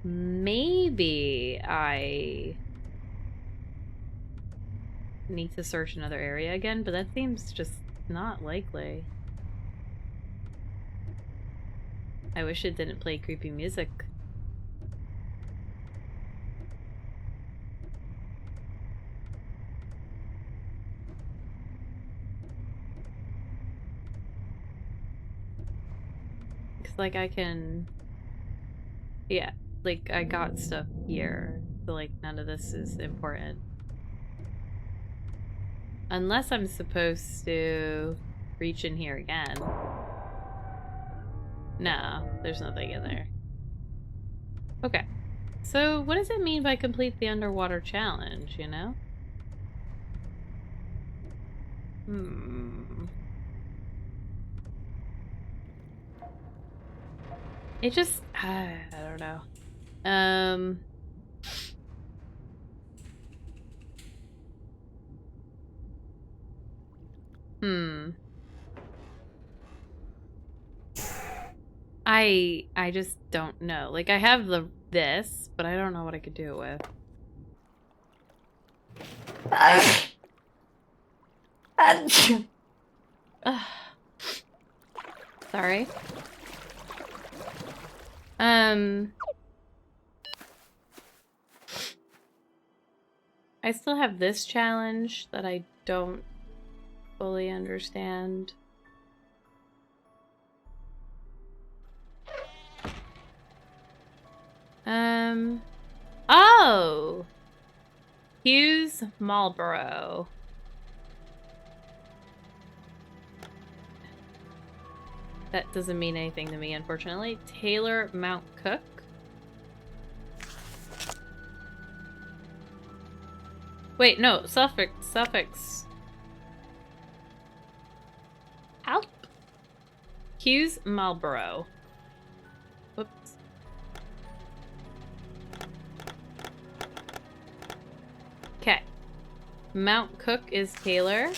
[SPEAKER 1] maybe I need to search another area again, but that seems just not likely. I wish it didn't play creepy music. Like, I can, yeah, like, I got stuff here, so, like, none of this is important. Unless I'm supposed to reach in here again. No, there's nothing in there. Okay. So, what does it mean by complete the underwater challenge, you know? It just, I don't know. I just don't know. Like, I have this, but I don't know what I could do it with. Sorry. I still have this challenge that I don't fully understand. Oh! Hughes Marlborough. That doesn't mean anything to me, unfortunately. Taylor Mount Cook. Wait, no, suffix. Alp. Hughes Marlborough. Whoops. Okay. Mount Cook is Taylor.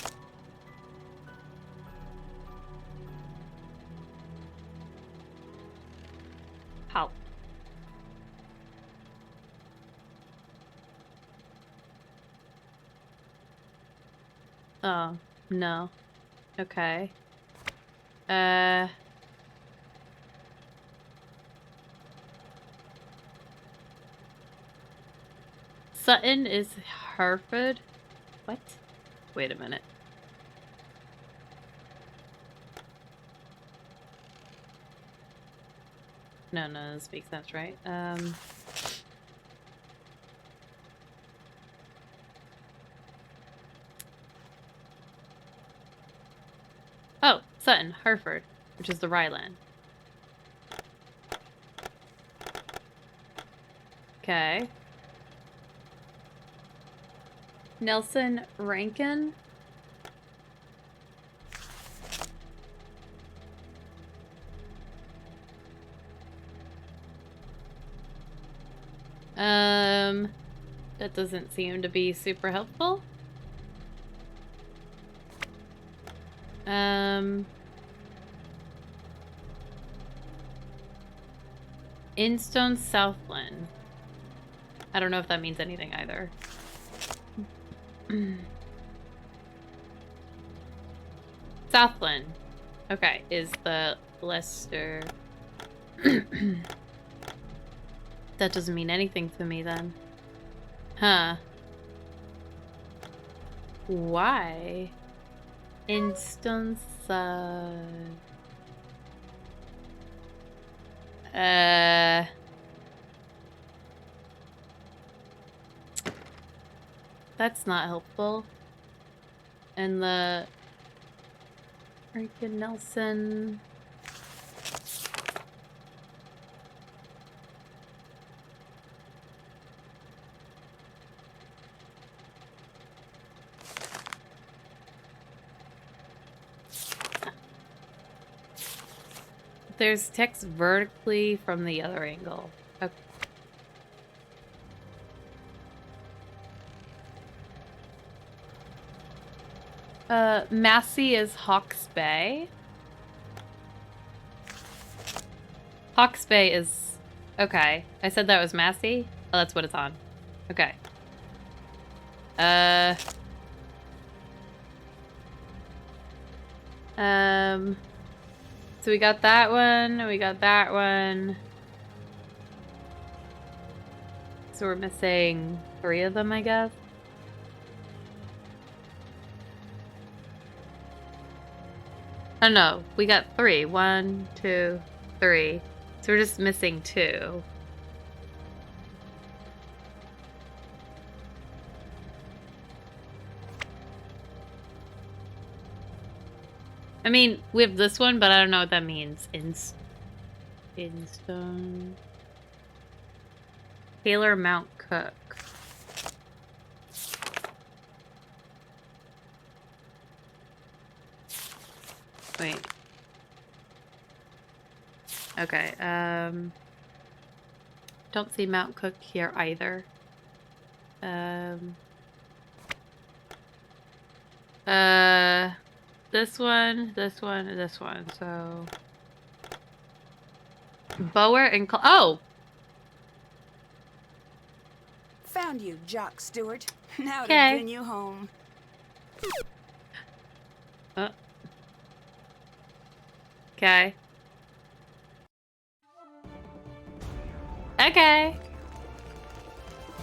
[SPEAKER 1] Alp. Oh, no. Okay. Sutton is Harford? What? Wait a minute. No, this makes sense, right? Oh, Sutton, Hartford, which is the Ryland. Okay. Nelson Rankin. That doesn't seem to be super helpful. Instone Southland. I don't know if that means anything either. Southland. Okay, is the Leicester. That doesn't mean anything to me then. Huh. Why? Instance, that's not helpful. And the freaking Nelson. There's text vertically from the other angle. Okay. Massey is Hawke's Bay. Hawke's Bay is... Okay. I said that was Massey? Oh, that's what it's on. Okay. So we got that one, and we got that one. So we're missing 3 of them, I guess. Oh no, we got 3. 1, 2, 3. So we're just missing 2. I mean, we have this one, but I don't know what that means. Instone. Taylor Mount Cook. Wait. Okay, don't see Mount Cook here either. This one, this one, and this one, so... Bower and oh!
[SPEAKER 4] Found you, Jock Stewart. Now to
[SPEAKER 1] Okay.
[SPEAKER 4] bring you home.
[SPEAKER 1] Okay. Okay.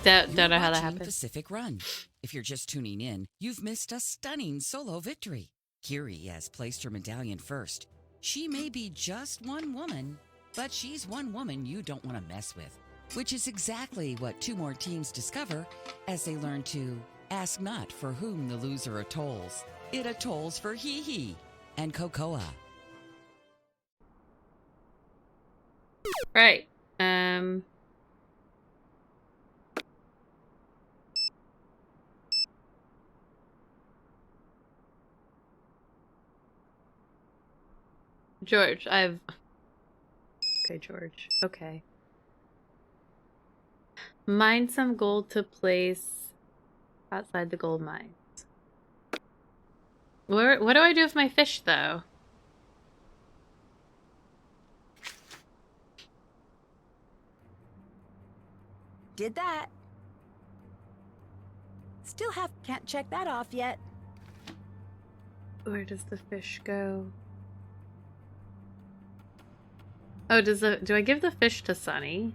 [SPEAKER 1] Don't know how that
[SPEAKER 2] Watching
[SPEAKER 1] happened.
[SPEAKER 2] Pacific Run. If you're just tuning in, you've missed a stunning solo victory. Kiri has placed her medallion first. She may be just one woman, but she's one woman you don't want to mess with, which is exactly what 2 more teams discover as they learn to ask not for whom the loser atolls. It atolls for Hee and Cocoa.
[SPEAKER 1] Right. George, Okay, George. Okay. Mine some gold to place outside the gold mines. What do I do with my fish, though?
[SPEAKER 4] Did that. Still can't check that off yet.
[SPEAKER 1] Where does the fish go? Oh, do I give the fish to Sunny?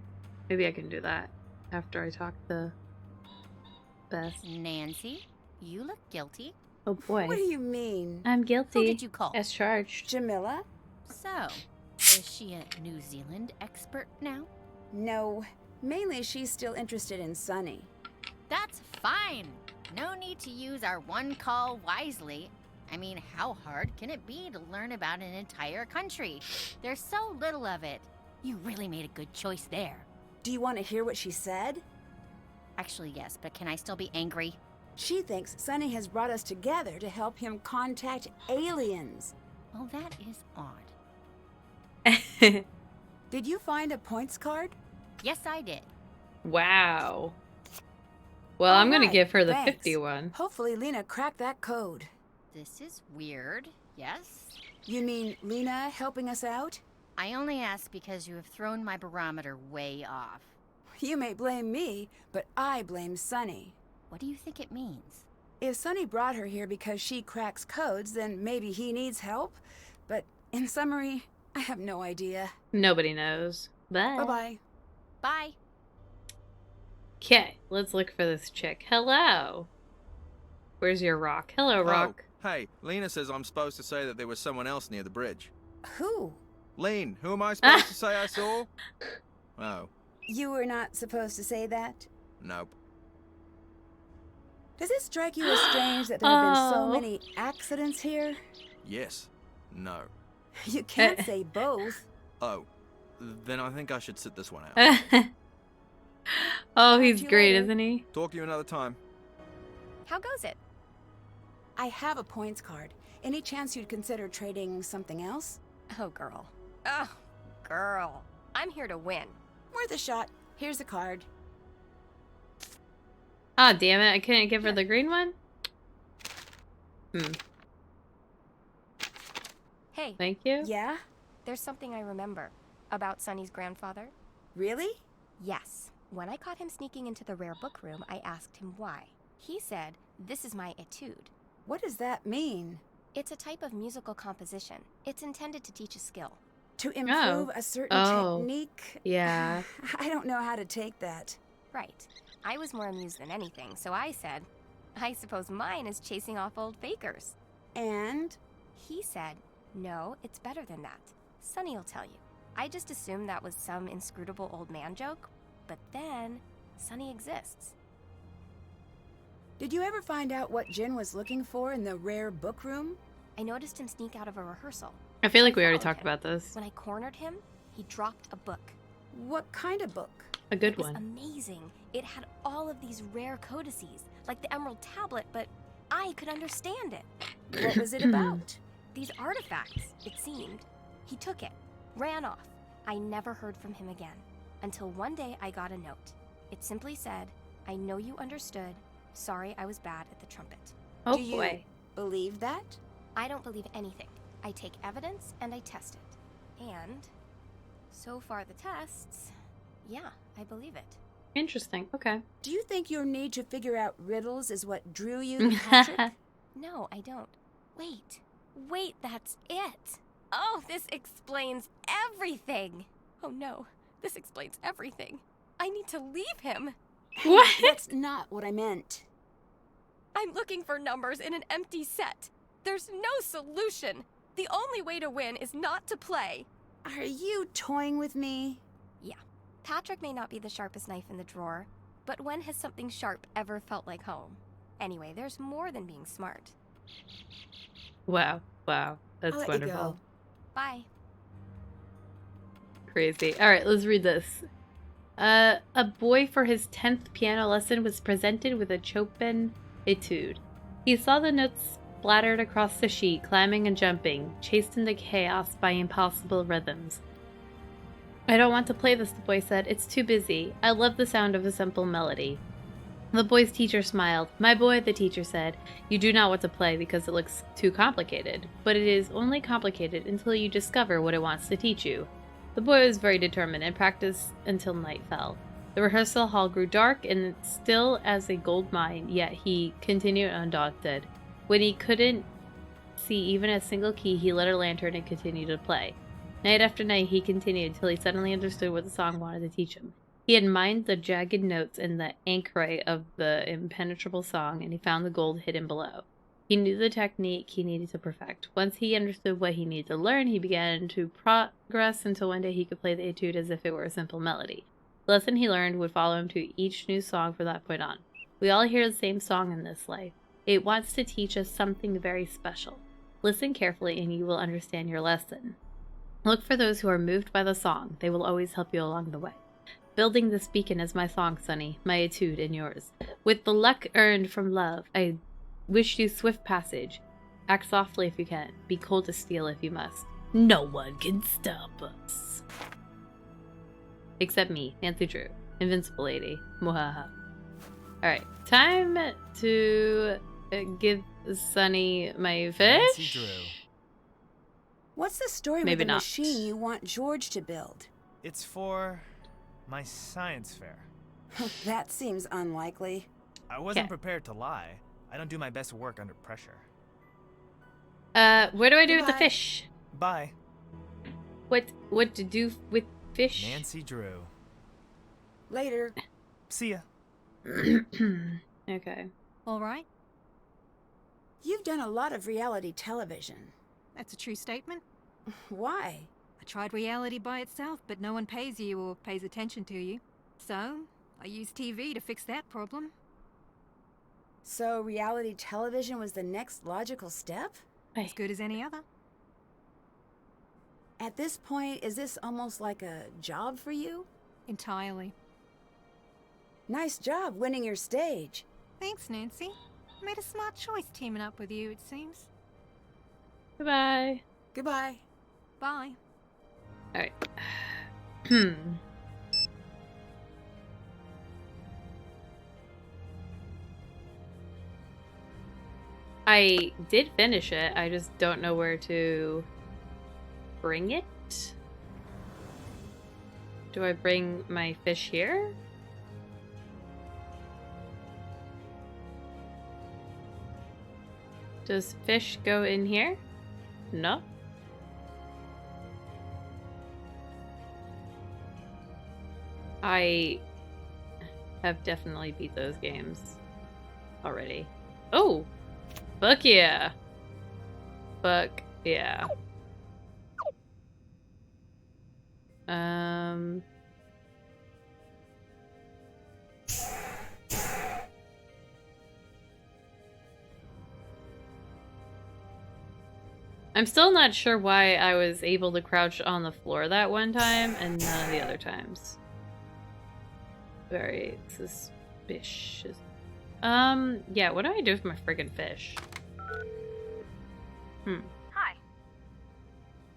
[SPEAKER 1] Maybe I can do that after I talk to Beth.
[SPEAKER 9] Nancy, you look guilty.
[SPEAKER 1] Oh boy.
[SPEAKER 4] What do you mean?
[SPEAKER 1] I'm guilty.
[SPEAKER 9] Who did you call?
[SPEAKER 1] As charged.
[SPEAKER 4] Jamila?
[SPEAKER 9] So, is she a New Zealand expert now?
[SPEAKER 4] No. Mainly she's still interested in Sunny.
[SPEAKER 9] That's fine. No need to use our one call wisely. I mean, how hard can it be to learn about an entire country? There's so little of it. You really made a good choice there.
[SPEAKER 4] Do you want to hear what she said?
[SPEAKER 9] Actually, yes, but can I still be angry?
[SPEAKER 4] She thinks Sonny has brought us together to help him contact aliens.
[SPEAKER 9] Well, that is odd.
[SPEAKER 4] Did you find a points card?
[SPEAKER 9] Yes, I did.
[SPEAKER 1] Wow. Well, I'm going to give her the
[SPEAKER 4] thanks.
[SPEAKER 1] 50 one.
[SPEAKER 4] Hopefully Lena cracked that code.
[SPEAKER 9] This is weird, yes?
[SPEAKER 4] You mean Lena helping us out?
[SPEAKER 9] I only ask because you have thrown my barometer way off.
[SPEAKER 4] You may blame me, but I blame Sonny.
[SPEAKER 9] What do you think it means?
[SPEAKER 4] If Sonny brought her here because she cracks codes, then maybe he needs help. But in summary, I have no idea.
[SPEAKER 1] Nobody knows. Bye.
[SPEAKER 4] Bye-bye.
[SPEAKER 9] Bye.
[SPEAKER 1] Okay, let's look for this chick. Hello. Where's your rock? Hello, rock.
[SPEAKER 6] Oh, hey, Lena says I'm supposed to say that there was someone else near the bridge.
[SPEAKER 4] Who?
[SPEAKER 6] Lean, who am I supposed to say I saw? Oh.
[SPEAKER 4] You were not supposed to say that?
[SPEAKER 6] Nope.
[SPEAKER 4] Does it strike you as strange that there have been so
[SPEAKER 1] Oh.
[SPEAKER 4] many accidents here?
[SPEAKER 6] Yes. No.
[SPEAKER 4] You can't say both.
[SPEAKER 6] Oh. Then I think I should sit this one out.
[SPEAKER 1] Oh, he's
[SPEAKER 4] you
[SPEAKER 1] great,
[SPEAKER 4] later.
[SPEAKER 1] isn't he?
[SPEAKER 6] Talk to you another time.
[SPEAKER 7] How goes it?
[SPEAKER 4] I have a points card. Any chance you'd consider trading something else?
[SPEAKER 7] Oh, girl. Oh, girl. I'm here to win.
[SPEAKER 4] Worth a shot. Here's the card.
[SPEAKER 1] Ah, damn it. I couldn't give her the green one?
[SPEAKER 7] Hey.
[SPEAKER 1] Thank you.
[SPEAKER 4] Yeah?
[SPEAKER 7] There's something I remember about Sonny's grandfather.
[SPEAKER 4] Really?
[SPEAKER 7] Yes. When I caught him sneaking into the rare book room, I asked him why. He said, "This is my etude."
[SPEAKER 4] What does that mean?
[SPEAKER 7] It's a type of musical composition. It's intended to teach a skill.
[SPEAKER 4] To improve a certain technique?
[SPEAKER 1] Yeah.
[SPEAKER 4] I don't know how to take that.
[SPEAKER 7] Right. I was more amused than anything, so I said, "I suppose mine is chasing off old fakers."
[SPEAKER 4] And?
[SPEAKER 7] He said, "No, it's better than that. Sonny'll tell you." I just assumed that was some inscrutable old man joke, but then Sonny exists.
[SPEAKER 4] Did you ever find out what Jin was looking for in the rare book room?
[SPEAKER 7] I noticed him sneak out of a rehearsal.
[SPEAKER 1] I feel like we already
[SPEAKER 7] followed
[SPEAKER 1] talked
[SPEAKER 7] him.
[SPEAKER 1] about this.
[SPEAKER 7] When I cornered him, he dropped a book.
[SPEAKER 4] What kind of book?
[SPEAKER 1] A good
[SPEAKER 7] It was
[SPEAKER 1] one.
[SPEAKER 7] amazing. It had all of these rare codices, like the Emerald Tablet, but I could understand it.
[SPEAKER 4] What was it about?
[SPEAKER 7] These artifacts, it seemed. He took it, ran off. I never heard from him again, until one day I got a note. It simply said, "I know you understood. Sorry I was bad at the trumpet."
[SPEAKER 1] Oh,
[SPEAKER 4] Do you
[SPEAKER 1] boy.
[SPEAKER 4] believe that?
[SPEAKER 7] I don't believe anything. I take evidence and I test it. And so far the tests, yeah, I believe it.
[SPEAKER 1] Interesting. Okay.
[SPEAKER 4] Do you think your need to figure out riddles is what drew you to Patrick?
[SPEAKER 7] No, I don't. Wait, that's it. Oh, this explains everything. Oh no, this explains everything. I need to leave him.
[SPEAKER 1] What?
[SPEAKER 4] That's not what I meant.
[SPEAKER 7] I'm looking for numbers in an empty set. There's no solution. The only way to win is not to play.
[SPEAKER 4] Are you toying with me?
[SPEAKER 7] Yeah, Patrick may not be the sharpest knife in the drawer, but when has something sharp ever felt like home? Anyway, there's more than being smart.
[SPEAKER 1] Wow. Wow. That's
[SPEAKER 4] I'll let you
[SPEAKER 1] wonderful.
[SPEAKER 4] go.
[SPEAKER 7] Bye.
[SPEAKER 1] Crazy. All right, let's read this. A boy for his 10th piano lesson was presented with a Chopin etude. He saw the notes splattered across the sheet, climbing and jumping, chased into chaos by impossible rhythms. "I don't want to play this," the boy said. "It's too busy. I love the sound of a simple melody." The boy's teacher smiled. "My boy," the teacher said, "you do not want to play because it looks too complicated, but it is only complicated until you discover what it wants to teach you." The boy was very determined and practiced until night fell. The rehearsal hall grew dark and still as a gold mine, yet he continued undaunted. When he couldn't see even a single key, he lit a lantern and continued to play. Night after night he continued until he suddenly understood what the song wanted to teach him. He had mined the jagged notes and the anchor of the impenetrable song, and he found the gold hidden below. He knew the technique he needed to perfect. Once he understood what he needed to learn, he began to progress until one day he could play the etude as if it were a simple melody. The lesson he learned would follow him to each new song from that point on. We all hear the same song in this life. It wants to teach us something very special. Listen carefully and you will understand your lesson. Look for those who are moved by the song. They will always help you along the way. Building this beacon is my song, Sonny, my etude and yours. With the luck earned from love, I wish you swift passage. Act softly if you can. Be cold as steel if you must. No one can stop us. Except me, Nancy Drew. Invincible lady. Mwahaha. Alright, time to give Sonny my fish.
[SPEAKER 3] Nancy Drew.
[SPEAKER 4] What's the story
[SPEAKER 1] Maybe
[SPEAKER 4] with the
[SPEAKER 1] not.
[SPEAKER 4] machine you want George to build?
[SPEAKER 3] It's for my science fair.
[SPEAKER 4] That seems unlikely.
[SPEAKER 3] I wasn't prepared to lie. I don't do my best work under pressure.
[SPEAKER 1] What do I do with the
[SPEAKER 4] Goodbye.
[SPEAKER 1] fish?
[SPEAKER 3] Bye.
[SPEAKER 1] What to do with fish?
[SPEAKER 3] Nancy Drew.
[SPEAKER 4] Later.
[SPEAKER 3] See ya.
[SPEAKER 1] Okay.
[SPEAKER 5] All right.
[SPEAKER 4] You've done a lot of reality television.
[SPEAKER 5] That's a true statement.
[SPEAKER 4] Why?
[SPEAKER 5] I tried reality by itself, but no one pays you or pays attention to you. So, I used TV to fix that problem.
[SPEAKER 4] So reality television was the next logical step?
[SPEAKER 5] As good as any other.
[SPEAKER 4] At this point, is this almost like a job for you?
[SPEAKER 5] Entirely.
[SPEAKER 4] Nice job winning your stage.
[SPEAKER 5] Thanks, Nancy. I made a smart choice teaming up with you, it seems.
[SPEAKER 1] Goodbye.
[SPEAKER 4] Goodbye.
[SPEAKER 5] Bye.
[SPEAKER 1] Alright. I did finish it. I just don't know where to bring it. Do I bring my fish here? Does fish go in here? No. I have definitely beat those games already. Oh! Fuck yeah. Fuck yeah. I'm still not sure why I was able to crouch on the floor that one time and none of the other times. Very suspicious. Yeah, what do I do with my friggin' fish?
[SPEAKER 18] Hi.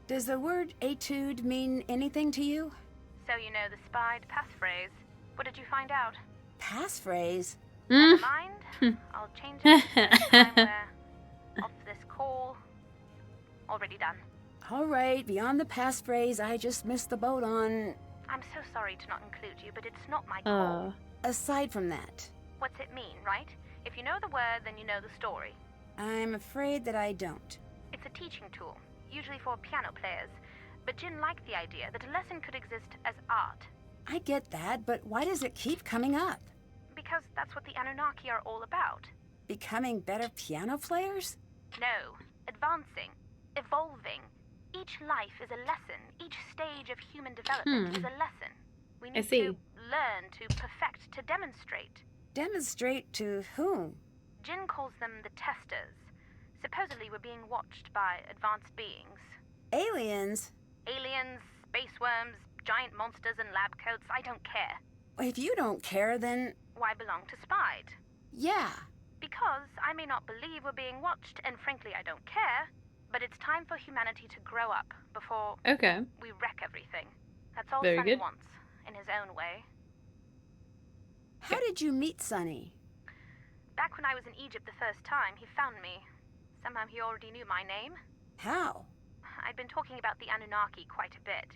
[SPEAKER 4] Does the word etude mean anything to you?
[SPEAKER 18] So you know the spied passphrase. What did you find out?
[SPEAKER 4] Passphrase?
[SPEAKER 18] Never mind. I'll change it to the time where off this call. Already done.
[SPEAKER 4] All right, beyond the passphrase I just missed the boat on.
[SPEAKER 18] I'm so sorry to not include you, but it's not my call.
[SPEAKER 4] Aside from that,
[SPEAKER 18] What's it mean, right? If you know the word, then you know the story.
[SPEAKER 4] I'm afraid that I don't.
[SPEAKER 18] It's a teaching tool, usually for piano players. But Jin liked the idea that a lesson could exist as art.
[SPEAKER 4] I get that, but why does it keep coming up?
[SPEAKER 18] Because that's what the Anunnaki are all about.
[SPEAKER 4] Becoming better piano players?
[SPEAKER 18] No, advancing, evolving. Each life is a lesson. Each stage of human development is a lesson. We need to learn, to perfect, to demonstrate.
[SPEAKER 4] Demonstrate to whom?
[SPEAKER 18] Jin calls them the testers. Supposedly we're being watched by advanced beings.
[SPEAKER 4] Aliens?
[SPEAKER 18] Aliens, space worms, giant monsters and lab coats, I don't care.
[SPEAKER 4] If you don't care, then...
[SPEAKER 18] Why belong to Spied?
[SPEAKER 4] Yeah.
[SPEAKER 18] Because I may not believe we're being watched, and frankly I don't care, but it's time for humanity to grow up before we wreck everything. That's all Sonny wants, in his own way.
[SPEAKER 4] How did you meet Sonny?
[SPEAKER 18] Back when I was in Egypt the first time, he found me. Somehow he already knew my name.
[SPEAKER 4] How?
[SPEAKER 18] I'd been talking about the Anunnaki quite a bit.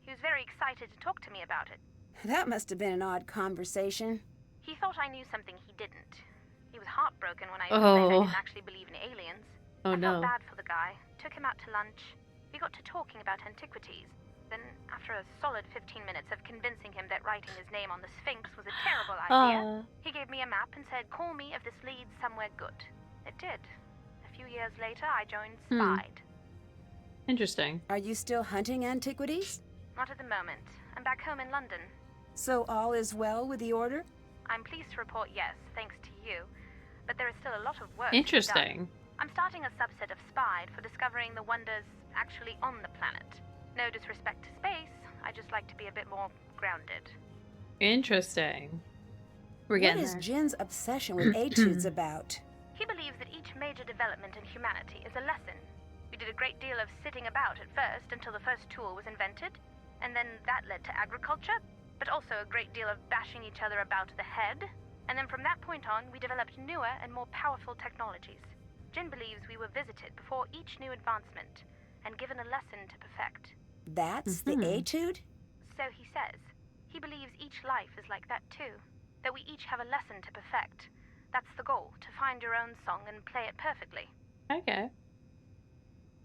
[SPEAKER 18] He was very excited to talk to me about it.
[SPEAKER 4] That must have been an odd conversation.
[SPEAKER 18] He thought I knew something he didn't. He was heartbroken when I explained I didn't actually believe in aliens. I felt bad for the guy. Took him out to lunch. We got to talking about antiquities. Then, after a solid 15 minutes of convincing him that writing his name on the Sphinx was a terrible idea, he gave me a map and said, "Call me if this leads somewhere good." It did. A few years later, I joined Spied.
[SPEAKER 1] Interesting.
[SPEAKER 4] Are you still hunting antiquities?
[SPEAKER 18] Not at the moment. I'm back home in London.
[SPEAKER 4] So all is well with the Order?
[SPEAKER 18] I'm pleased to report yes, thanks to you. but there is still a lot of work to be done.
[SPEAKER 1] Interesting.
[SPEAKER 18] I'm starting a subset of SPIDE for discovering the wonders actually on the planet. No disrespect to space, I just like to be a bit more grounded.
[SPEAKER 1] Interesting. We're
[SPEAKER 4] What
[SPEAKER 1] getting
[SPEAKER 4] is
[SPEAKER 1] there.
[SPEAKER 4] Jin's obsession with etudes about?
[SPEAKER 18] He believes that each major development in humanity is a lesson. We did a great deal of sitting about at first until the first tool was invented, and then that led to agriculture, but also a great deal of bashing each other about the head, and then from that point on we developed newer and more powerful technologies. Jin believes we were visited before each new advancement, and given a lesson to perfect.
[SPEAKER 4] That's the etude?
[SPEAKER 18] So he says. He believes each life is like that too, that we each have a lesson to perfect. That's the goal, to find your own song and play it perfectly.
[SPEAKER 1] Okay.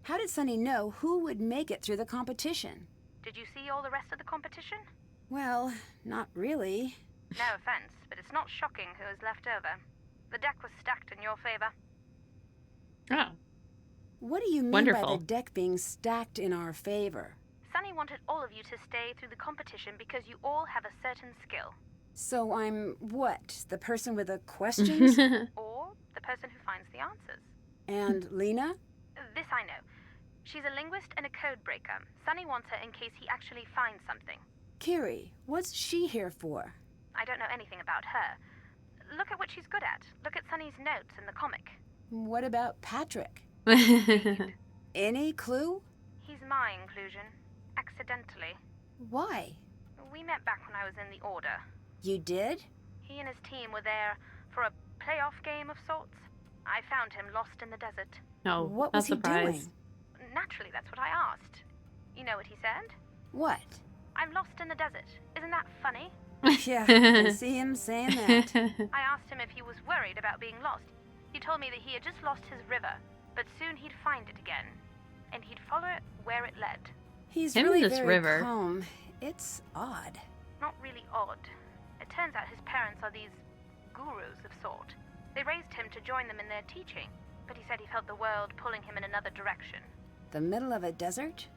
[SPEAKER 4] How did Sunny know who would make it through the competition?
[SPEAKER 18] Did you see all the rest of the competition?
[SPEAKER 4] Well, not really.
[SPEAKER 18] No offense, but it's not shocking who is left over. The deck was stacked in your favor.
[SPEAKER 1] Oh.
[SPEAKER 4] What do you mean
[SPEAKER 1] Wonderful.
[SPEAKER 4] by the deck being stacked in our favor?
[SPEAKER 18] Sunny wanted all of you to stay through the competition because you all have a certain skill.
[SPEAKER 4] So I'm what? The person with the questions?
[SPEAKER 18] Or the person who finds the answers.
[SPEAKER 4] And Lena?
[SPEAKER 18] This I know. She's a linguist and a code breaker. Sunny wants her in case he actually finds something.
[SPEAKER 4] Kiri, what's she here for?
[SPEAKER 18] I don't know anything about her. Look at what she's good at. Look at Sunny's notes in the comic.
[SPEAKER 4] What about Patrick? Any clue?
[SPEAKER 18] He's my inclusion. Accidentally.
[SPEAKER 4] Why?
[SPEAKER 18] We met back when I was in the Order.
[SPEAKER 4] You did?
[SPEAKER 18] He and his team were there for a playoff game of sorts. I found him lost in the desert.
[SPEAKER 1] No,
[SPEAKER 4] what
[SPEAKER 1] not
[SPEAKER 4] was he
[SPEAKER 1] surprised.
[SPEAKER 4] doing?
[SPEAKER 18] Naturally, that's what I asked. You know what he said?
[SPEAKER 4] What?
[SPEAKER 18] I'm lost in the desert. Isn't that funny?
[SPEAKER 4] Yeah, I can see him saying that.
[SPEAKER 18] I asked him if he was worried about being lost. He told me that he had just lost his river, but soon he'd find it again, and he'd follow it where it led.
[SPEAKER 4] He's
[SPEAKER 1] Him
[SPEAKER 4] really
[SPEAKER 1] and this
[SPEAKER 4] very
[SPEAKER 1] river.
[SPEAKER 4] calm. It's odd.
[SPEAKER 18] Not really odd. It turns out his parents are these gurus of sort. They raised him to join them in their teaching, but he said he felt the world pulling him in another direction.
[SPEAKER 4] The middle of a desert?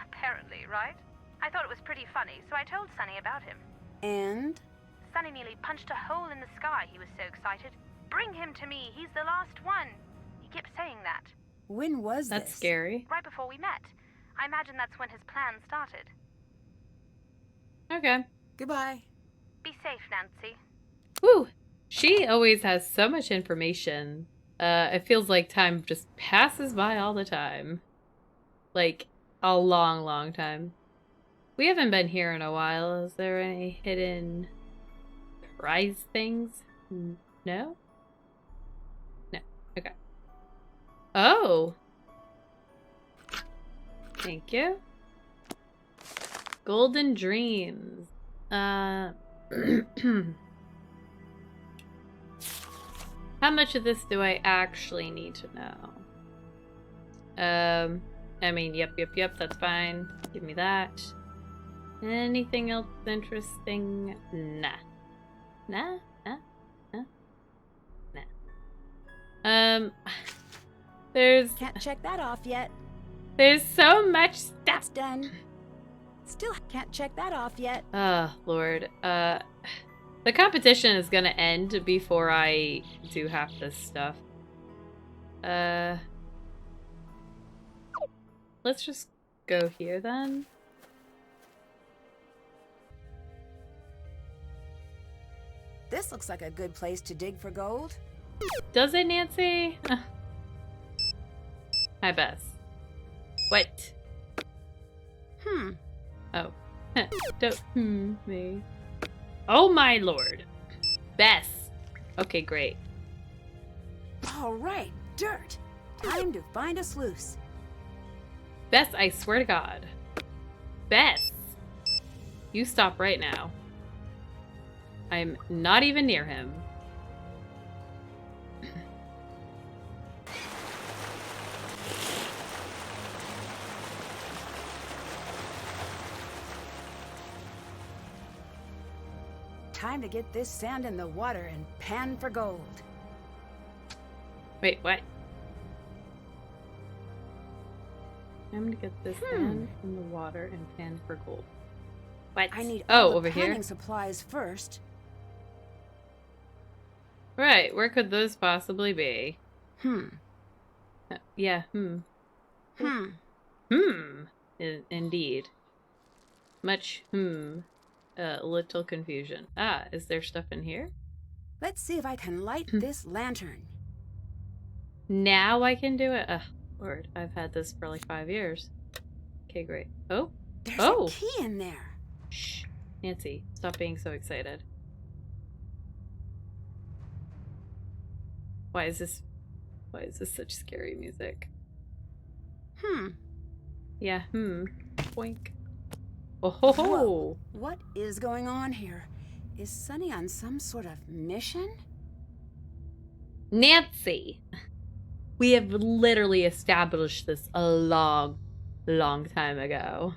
[SPEAKER 18] Apparently, right? I thought it was pretty funny, so I told Sunny about him.
[SPEAKER 4] And?
[SPEAKER 18] Sunny nearly punched a hole in the sky. He was so excited. Bring him to me. He's the last one. He kept saying that.
[SPEAKER 4] When was
[SPEAKER 1] That's
[SPEAKER 4] this?
[SPEAKER 1] scary.
[SPEAKER 18] Right before we met. I imagine that's when his plan started.
[SPEAKER 1] Okay.
[SPEAKER 4] Goodbye.
[SPEAKER 18] Be safe, Nancy.
[SPEAKER 1] Woo! She always has so much information. It feels like time just passes by all the time. Like, a long, long time. We haven't been here in a while. Is there any hidden prize things? No? No. Okay. Oh! Thank you. Golden Dreams. How much of this do I actually need to know? I mean, yep, that's fine. Give me that. Anything else interesting? Nah. There's...
[SPEAKER 4] Can't check that off yet.
[SPEAKER 1] There's so much stuff.
[SPEAKER 4] That's done. Still can't check that off yet.
[SPEAKER 1] Oh, Lord. The competition is gonna end before I do half this stuff. Let's just go here then.
[SPEAKER 4] This looks like a good place to dig for gold.
[SPEAKER 1] Does it, Nancy? Hi, Bess. What? Oh. Don't me. Oh my lord. Bess. Okay, great.
[SPEAKER 4] All right, dirt. Time to find a sluice.
[SPEAKER 1] Bess, I swear to God. Bess. You stop right now. I'm not even near him.
[SPEAKER 4] Time to get this sand in the water and pan for gold.
[SPEAKER 1] Wait, what? I'm gonna get this sand from the water and pan for gold. What?
[SPEAKER 4] I need
[SPEAKER 1] oh,
[SPEAKER 4] all the
[SPEAKER 1] over
[SPEAKER 4] panning
[SPEAKER 1] here.
[SPEAKER 4] supplies first.
[SPEAKER 1] Right, where could those possibly be? Yeah, Indeed. Much, little confusion. Ah, is there stuff in here?
[SPEAKER 4] Let's see if I can light this lantern.
[SPEAKER 1] Now I can do it? Ugh, Lord, I've had this for like 5 years. Okay, great. Oh!
[SPEAKER 4] There's
[SPEAKER 1] Oh!
[SPEAKER 4] a key in there.
[SPEAKER 1] Shh. Nancy, stop being so excited. Why is this such scary music? Yeah, Boink. Oh ho ho!
[SPEAKER 4] Whoa. What is going on here? Is Sunny on some sort of mission?
[SPEAKER 1] Nancy! We have literally established this a long time ago.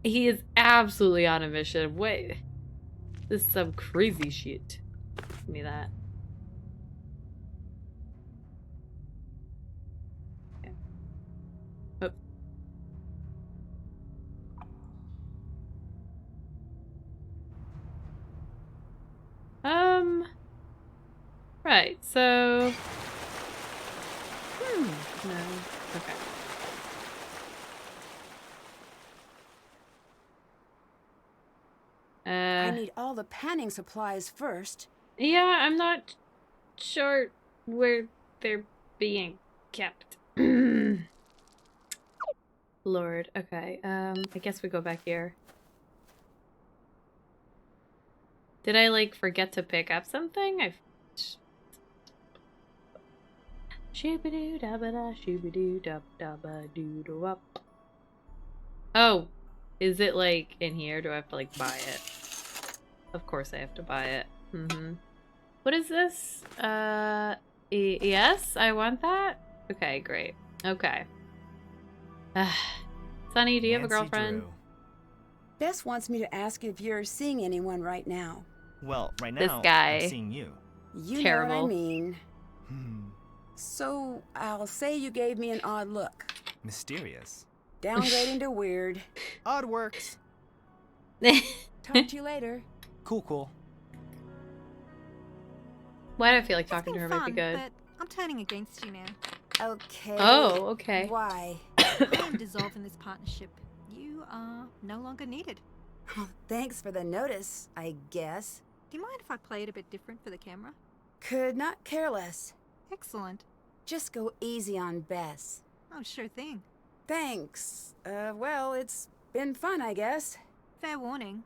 [SPEAKER 1] He is absolutely on a mission. Wait. This is some crazy shit. Give me that. Okay. Oh. Right, so... No. Okay.
[SPEAKER 4] I need all the panning supplies first.
[SPEAKER 1] Yeah, I'm not sure where they're being kept. Lord, okay. I guess we go back here. Did I, like, forget to pick up something? I've... Shoo-ba-doo-da-ba-da, shoo-ba-doo-da-ba-da-ba-doo-da-wop. Oh, is it, like, in here? Do I have to, like, buy it? Of course I have to buy it. What is this? Yes, I want that? Okay, great. Okay. Sunny, do you have a girlfriend?
[SPEAKER 3] Drew.
[SPEAKER 4] Bess wants me to ask if you're seeing anyone right now.
[SPEAKER 3] Well, right now,
[SPEAKER 1] This guy.
[SPEAKER 3] I'm seeing you.
[SPEAKER 4] You
[SPEAKER 1] Terrible.
[SPEAKER 4] know what I mean. So, I'll say you gave me an odd look.
[SPEAKER 3] Mysterious.
[SPEAKER 4] Downgrading to weird.
[SPEAKER 3] Odd works.
[SPEAKER 4] Talk to you later.
[SPEAKER 3] Cool.
[SPEAKER 1] Why do I feel like
[SPEAKER 5] It's
[SPEAKER 1] talking to
[SPEAKER 5] been
[SPEAKER 1] her might be
[SPEAKER 5] fun,
[SPEAKER 1] good?
[SPEAKER 5] but I'm turning against you now.
[SPEAKER 4] Okay.
[SPEAKER 1] Oh, okay.
[SPEAKER 4] Why?
[SPEAKER 5] I'm dissolving this partnership. You are no longer needed.
[SPEAKER 4] Oh, thanks for the notice, I guess.
[SPEAKER 5] Do you mind if I play it a bit different for the camera?
[SPEAKER 4] Could not care less.
[SPEAKER 5] Excellent.
[SPEAKER 4] Just go easy on Bess.
[SPEAKER 5] Oh, sure thing.
[SPEAKER 4] Thanks. Well, it's been fun, I guess.
[SPEAKER 5] Fair warning.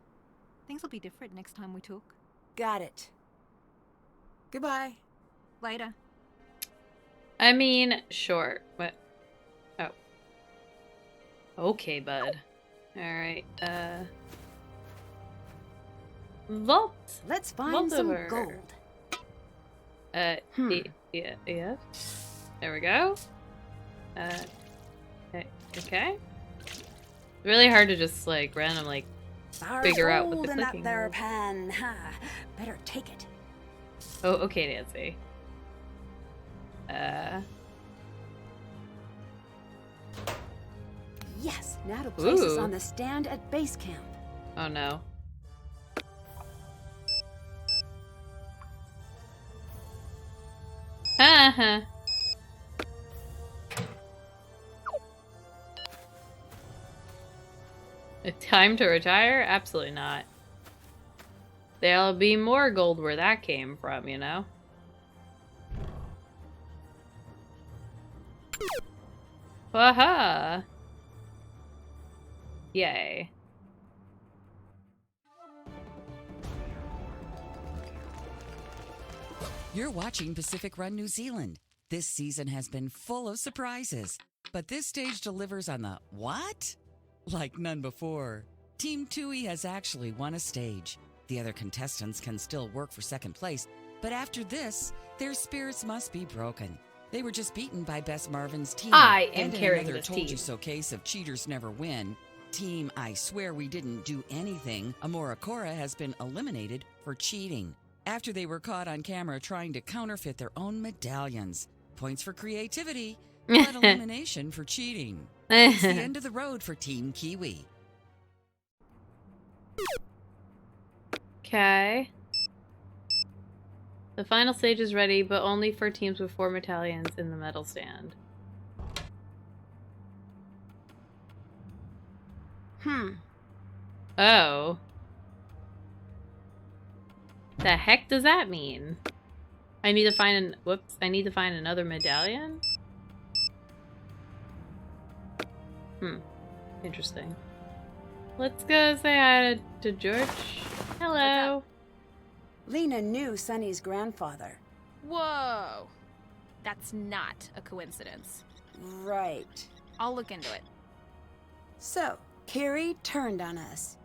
[SPEAKER 5] Things will be different next time we talk.
[SPEAKER 4] Got it. Goodbye.
[SPEAKER 5] Later.
[SPEAKER 1] I mean, sure. What? Oh. Okay, bud. Alright, Vault!
[SPEAKER 4] Let's find
[SPEAKER 1] Vault
[SPEAKER 4] some
[SPEAKER 1] over.
[SPEAKER 4] gold.
[SPEAKER 1] Yeah. There we go. Okay. Really hard to just, like, random, like, figure out what the
[SPEAKER 4] in that
[SPEAKER 1] clicking
[SPEAKER 4] there
[SPEAKER 1] is.
[SPEAKER 4] pan. Ha. Better take it.
[SPEAKER 1] Oh, okay, Nancy.
[SPEAKER 4] Yes, now to place us
[SPEAKER 1] Ooh.
[SPEAKER 4] on the stand at base camp.
[SPEAKER 1] Oh no. Haha. A time to retire? Absolutely not. There'll be more gold where that came from, you know? Waha! Yay.
[SPEAKER 2] You're watching Pacific Run New Zealand. This season has been full of surprises, but this stage delivers on the what? Like none before. Team Tui has actually won a stage. The other contestants can still work for second place, but after this, their spirits must be broken. They were just beaten by Bess Marvin's team.
[SPEAKER 1] I am
[SPEAKER 2] and in
[SPEAKER 1] carrying
[SPEAKER 2] another
[SPEAKER 1] this
[SPEAKER 2] told
[SPEAKER 1] team.
[SPEAKER 2] you so case of cheaters never win. Team I Swear We Didn't Do Anything, Amora Cora has been eliminated for cheating after they were caught on camera trying to counterfeit their own medallions. Points for creativity, but elimination for cheating. It's the end of the road for Team Kiwi.
[SPEAKER 1] Okay. The final stage is ready, but only for teams with 4 medallions in the medal stand. Oh. The heck does that mean? I need to find I need to find another medallion? Interesting. Let's go say hi to George. Hello.
[SPEAKER 4] Lena knew Sonny's grandfather.
[SPEAKER 11] Whoa. That's not a coincidence.
[SPEAKER 4] Right.
[SPEAKER 11] I'll look into it.
[SPEAKER 4] So, Carrie turned on us.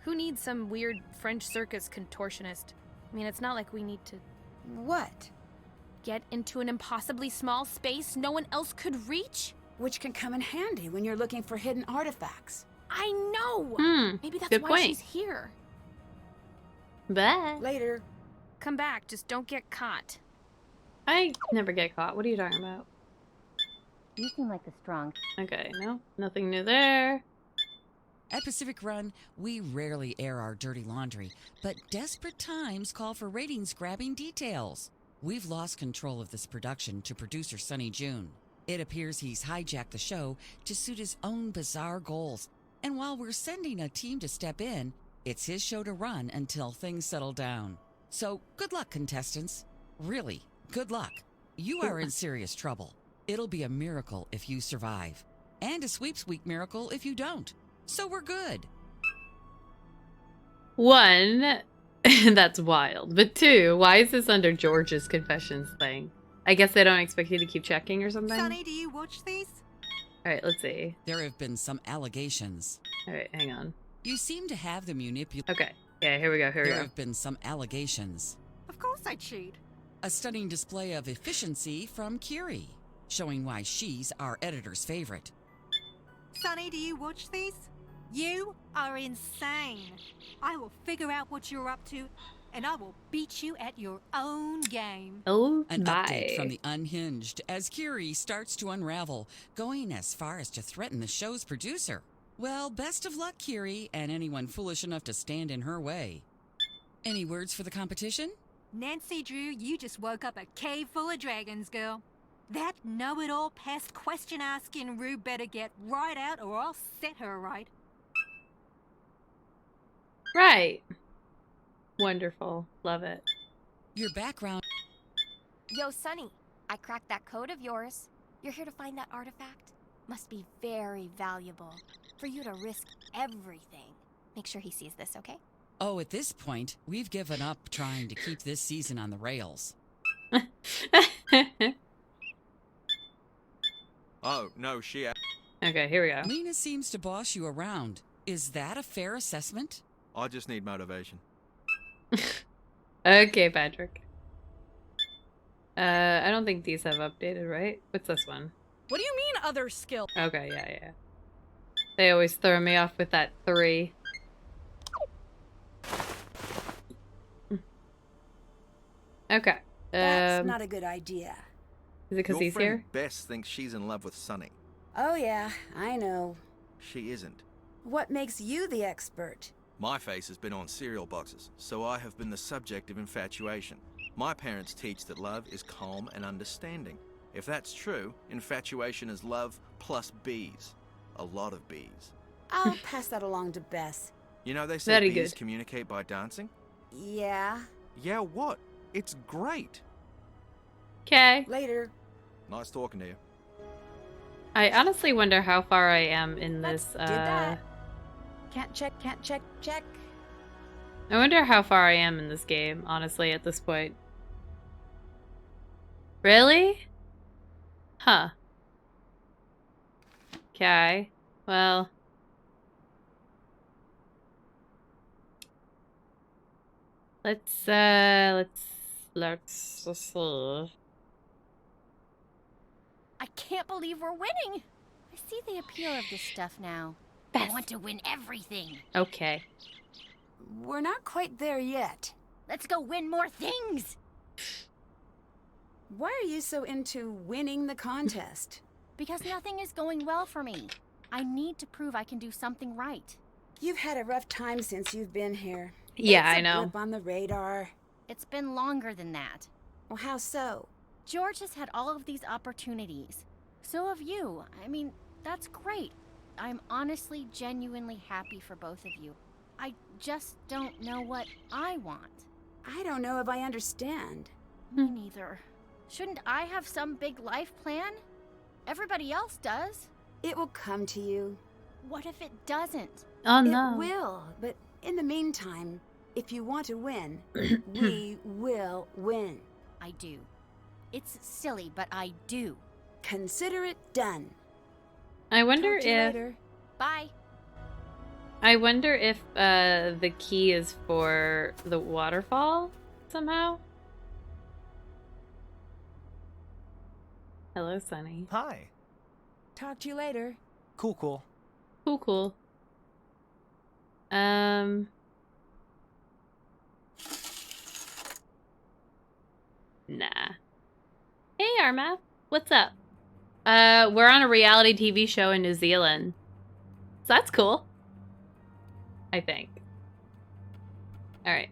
[SPEAKER 11] Who needs some weird French circus contortionist? I mean, it's not like we need to...
[SPEAKER 4] What?
[SPEAKER 11] Get into an impossibly small space no one else could reach?
[SPEAKER 4] Which can come in handy when you're looking for hidden artifacts.
[SPEAKER 11] I know! Maybe that's why she's here.
[SPEAKER 1] Bye.
[SPEAKER 4] Later.
[SPEAKER 11] Come back, just don't get caught.
[SPEAKER 1] I never get caught. What are you talking about?
[SPEAKER 16] You seem like a strong...
[SPEAKER 1] Okay, no. Nothing new there.
[SPEAKER 2] At Pacific Run, we rarely air our dirty laundry, but desperate times call for ratings-grabbing details. We've lost control of this production to producer Sonny June. It appears he's hijacked the show to suit his own bizarre goals. And while we're sending a team to step in, it's his show to run until things settle down. So, good luck, contestants. Really, good luck. You are in serious trouble. It'll be a miracle if you survive. And a sweeps week miracle if you don't. So we're good.
[SPEAKER 1] 1, that's wild. But 2, why is this under George's confessions thing? I guess they don't expect you to keep checking or something?
[SPEAKER 5] Sonny, do you watch these?
[SPEAKER 1] Alright, let's see.
[SPEAKER 2] There have been some allegations.
[SPEAKER 1] Alright, hang on.
[SPEAKER 2] You seem to have the
[SPEAKER 1] Okay. Yeah, here we go,
[SPEAKER 2] There have been some allegations.
[SPEAKER 5] Of course I cheat.
[SPEAKER 2] A stunning display of efficiency from Curie, showing why she's our editor's favorite.
[SPEAKER 5] Sonny, do you watch these? You are insane. I will figure out what you're up to, and I will beat you at your own game.
[SPEAKER 1] Oh,
[SPEAKER 2] An update from the Unhinged as Curie starts to unravel, going as far as to threaten the show's producer. Well, best of luck, Curie, and anyone foolish enough to stand in her way. Any words for the competition?
[SPEAKER 5] Nancy Drew, you just woke up a cave full of dragons, girl. That know-it-all pest question-asking rube better get right out or I'll set her right.
[SPEAKER 1] Right. Wonderful. Love it.
[SPEAKER 2] Your background...
[SPEAKER 7] Yo, Sonny, I cracked that code of yours. You're here to find that artifact? Must be very valuable. For you to risk everything. Make sure he sees this, okay?
[SPEAKER 2] Oh, at this point, we've given up trying to keep this season on the rails.
[SPEAKER 6] Oh, no, she...
[SPEAKER 1] Okay, here we go.
[SPEAKER 2] Lena seems to boss you around. Is that a fair assessment?
[SPEAKER 6] I just need motivation.
[SPEAKER 1] Okay, Patrick. I don't think these have updated, right? What's this one?
[SPEAKER 12] What do you mean other skill?
[SPEAKER 1] Okay, yeah. They always throw me off with that 3. Okay.
[SPEAKER 4] That's not a good idea.
[SPEAKER 1] Is it because he's here?
[SPEAKER 6] Your friend Bess thinks she's in love with Sonny.
[SPEAKER 4] Oh yeah, I know.
[SPEAKER 6] She isn't.
[SPEAKER 4] What makes you the expert?
[SPEAKER 6] My face has been on cereal boxes, so I have been the subject of infatuation. My parents teach that love is calm and understanding. If that's true, infatuation is love plus bees. A lot of bees.
[SPEAKER 4] I'll pass that along to Bess.
[SPEAKER 6] You know they say
[SPEAKER 1] Very
[SPEAKER 6] bees
[SPEAKER 1] good.
[SPEAKER 6] communicate by dancing?
[SPEAKER 4] Yeah.
[SPEAKER 6] Yeah, what? It's great.
[SPEAKER 1] Okay.
[SPEAKER 4] Later.
[SPEAKER 6] Nice talking to you.
[SPEAKER 1] I honestly wonder how far I am in this,
[SPEAKER 4] Do that. Can't check.
[SPEAKER 1] I wonder how far I am in this game, honestly, at this point. Really? Huh. Okay. Well. Let's see.
[SPEAKER 9] I can't believe we're winning. I see the appeal of this stuff now.
[SPEAKER 1] Beth.
[SPEAKER 9] I want to win everything.
[SPEAKER 1] Okay.
[SPEAKER 4] We're not quite there yet.
[SPEAKER 9] Let's go win more things.
[SPEAKER 4] Why are you so into winning the contest?
[SPEAKER 9] Because nothing is going well for me. I need to prove I can do something right.
[SPEAKER 4] You've had a rough time since you've been here.
[SPEAKER 1] Yeah,
[SPEAKER 4] It's
[SPEAKER 1] I
[SPEAKER 4] a
[SPEAKER 1] know.
[SPEAKER 4] blip on the radar.
[SPEAKER 9] It's been longer than that.
[SPEAKER 4] Well, how so?
[SPEAKER 9] George has had all of these opportunities. So have you. I mean, that's great. I'm honestly, genuinely happy for both of you. I just don't know what I want.
[SPEAKER 4] I don't know if I understand.
[SPEAKER 9] Me neither. Shouldn't I have some big life plan? Everybody else does.
[SPEAKER 4] It will come to you.
[SPEAKER 9] What if it doesn't?
[SPEAKER 1] Oh no.
[SPEAKER 4] It will, but in the meantime, if you want to win, we will win.
[SPEAKER 9] I do. It's silly, but I do.
[SPEAKER 4] Consider it done.
[SPEAKER 1] I wonder
[SPEAKER 4] Talk to you
[SPEAKER 1] if...
[SPEAKER 4] later.
[SPEAKER 9] Bye.
[SPEAKER 1] I wonder if the key is for the waterfall somehow. Hello, Sunny.
[SPEAKER 3] Hi.
[SPEAKER 4] Talk to you later.
[SPEAKER 3] Cool, cool.
[SPEAKER 1] Cool, cool. Nah. Hey, Arma. What's up? We're on a reality TV show in New Zealand. So that's cool. I think. Alright.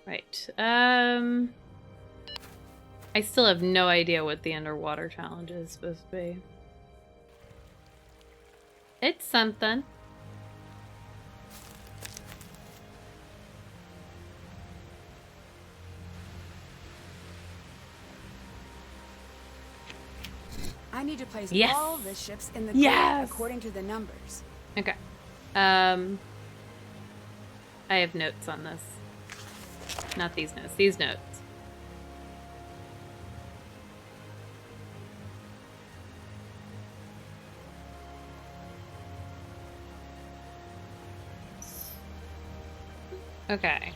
[SPEAKER 1] Right. I still have no idea what the underwater challenge is supposed to be. It's something.
[SPEAKER 4] I need to place
[SPEAKER 1] Yes.
[SPEAKER 4] all the ships in the
[SPEAKER 1] Yes.
[SPEAKER 4] grid according to the numbers.
[SPEAKER 1] Okay. I have notes on this. Not these notes. These notes. Okay.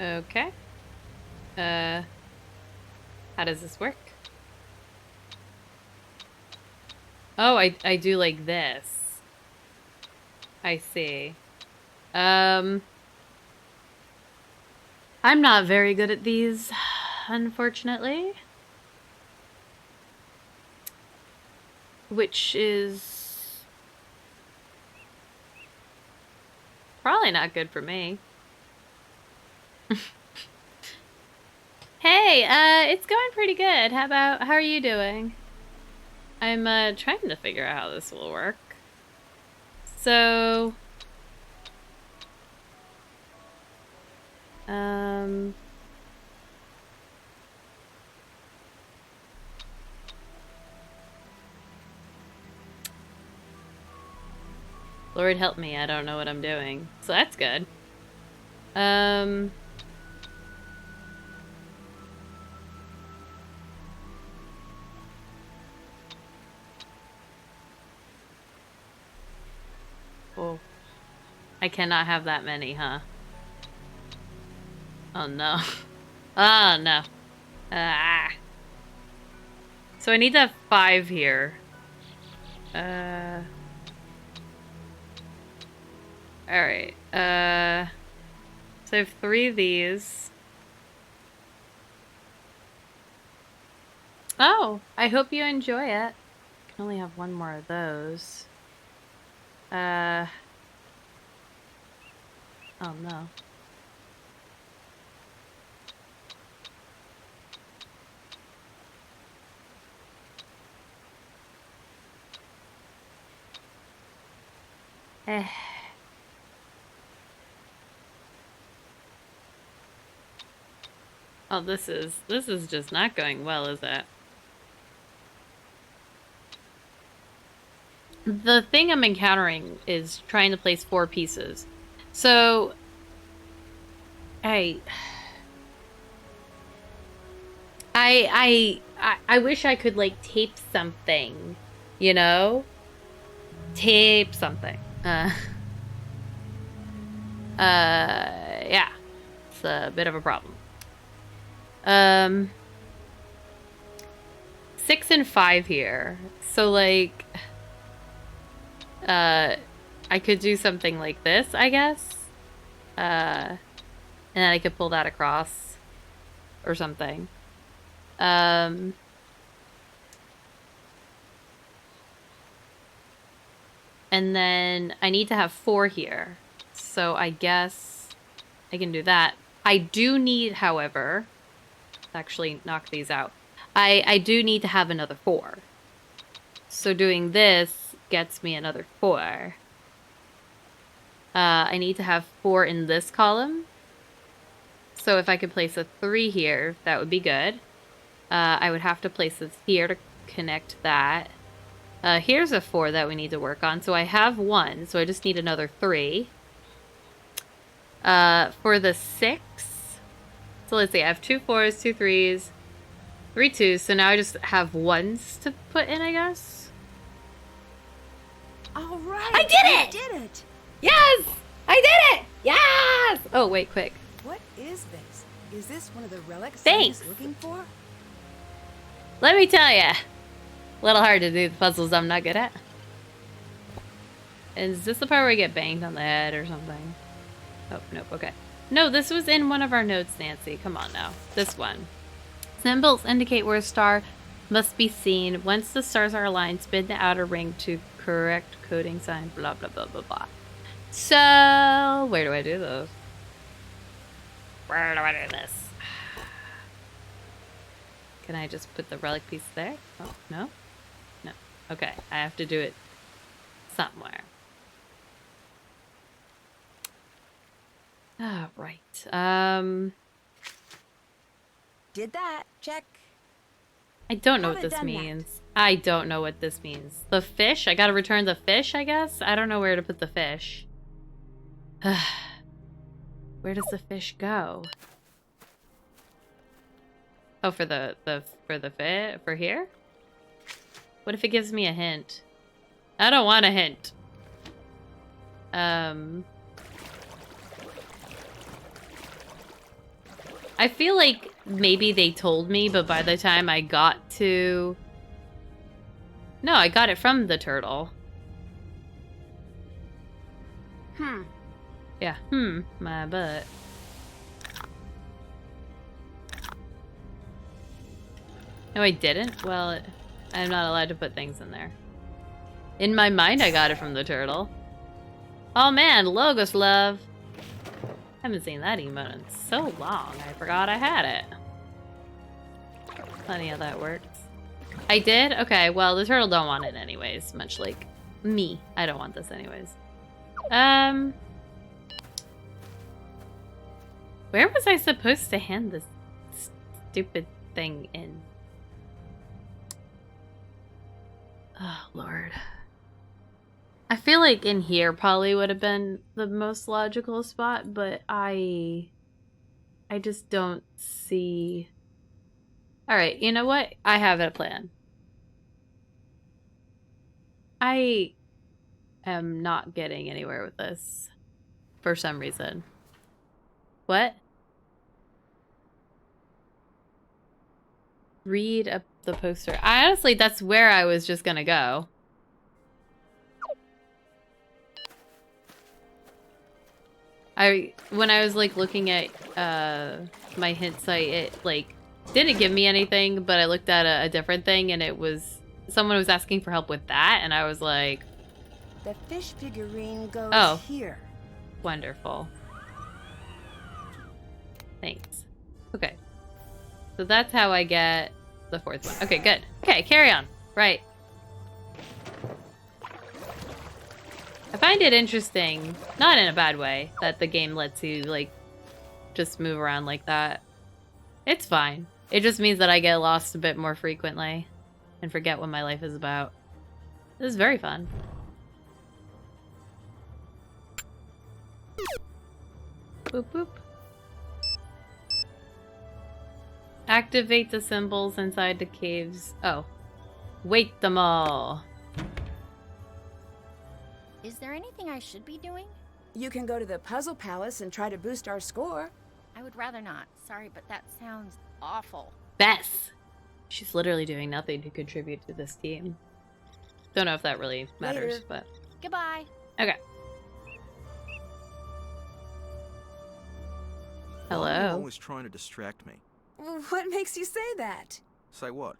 [SPEAKER 1] Okay. How does this work? Oh, I do like this. I see. I'm not very good at these, unfortunately. Which is probably not good for me. Hey, it's going pretty good. How are you doing? I'm trying to figure out how this will work. So Lord help me, I don't know what I'm doing. So that's good. Oh. I cannot have that many, huh? Oh no. Oh no. Ah. So I need to have 5 here. Alright. So I have 3 of these. Oh, I hope you enjoy it. I can only have 1 more of those. Oh no. Eh. Oh, this is just not going well, is it? The thing I'm encountering is trying to place 4 pieces. So I wish I could like tape something, you know? Tape something. Yeah. It's a bit of a problem. 6 and 5 here. So like I could do something like this, I guess. And then I could pull that across or something. And then I need to have 4 here. So I guess I can do that. I do need, however, actually knock these out. I do need to have another 4. So doing this gets me another 4. I need to have 4 in this column. So if I could place a 3 here, that would be good. I would have to place this here to connect that. Here's a 4 that we need to work on. So I have 1, so I just need another 3. For the 6, so let's see, I have 2 4s, 2 3s, 3 2s, so now I just have 1s to put in, I guess.
[SPEAKER 4] All right.
[SPEAKER 1] I did it!
[SPEAKER 4] You did it!
[SPEAKER 1] Yes! I did it! Yes! Oh, wait, quick.
[SPEAKER 4] What is this? Is this one of the relics
[SPEAKER 1] Thanks.
[SPEAKER 4] Sonny's looking for?
[SPEAKER 1] Let me tell you, a little hard to do the puzzles I'm not good at. Is this the part where I get banged on the head or something? Oh, nope, okay. No, this was in one of our notes, Nancy. Come on now. This one. Symbols indicate where a star must be seen. Once the stars are aligned, spin the outer ring to correct coding sign, blah, blah, blah, blah, blah. So, where do I do those? Where do I do this? Can I just put the relic piece there? Oh, no? No. Okay, I have to do it somewhere. Ah, right.
[SPEAKER 4] Did that. Check.
[SPEAKER 1] I don't know what
[SPEAKER 4] Haven't
[SPEAKER 1] this
[SPEAKER 4] done
[SPEAKER 1] means. I don't know what this means. The fish? I gotta return the fish, I guess? I don't know where to put the fish. Where does the fish go? Oh, for for here? What if it gives me a hint? I don't want a hint. I feel like maybe they told me, but by the time I got to... No, I got it from the turtle. Yeah, my butt. No, I didn't? Well, I'm not allowed to put things in there. In my mind, I got it from the turtle. Oh man, Logos Love. Haven't seen that emote in so long. I forgot I had it. Funny how that works. I did? Okay, well, the turtle don't want it anyways. Much like me. I don't want this anyways. Where was I supposed to hand this stupid thing in? Oh, Lord. I feel like in here probably would have been the most logical spot, but I just don't see... Alright, you know what? I have a plan. I am not getting anywhere with this. For some reason. What? Read up the poster. Honestly, that's where I was just gonna go. When I was like looking at my hint site, it like didn't give me anything, but I looked at a different thing and it was someone was asking for help with that, and I was like,
[SPEAKER 4] the fish figurine goes here.
[SPEAKER 1] Wonderful. Thanks. Okay. So that's how I get the 4th one. Okay, good. Okay, carry on. Right. I find it interesting, not in a bad way, that the game lets you, like, just move around like that. It's fine. It just means that I get lost a bit more frequently and forget what my life is about. This is very fun. Boop, boop. Activate the symbols inside the caves. Oh. Wake them all.
[SPEAKER 9] Is there anything I should be doing?
[SPEAKER 4] You can go to the Puzzle Palace and try to boost our score.
[SPEAKER 9] I would rather not. Sorry, but that sounds awful.
[SPEAKER 1] Bess! She's literally doing nothing to contribute to this team. Don't know if that really matters, but...
[SPEAKER 9] Goodbye.
[SPEAKER 1] Okay.
[SPEAKER 6] Why are you
[SPEAKER 1] Hello.
[SPEAKER 6] always trying to distract me?
[SPEAKER 4] What makes you say that?
[SPEAKER 6] Say what?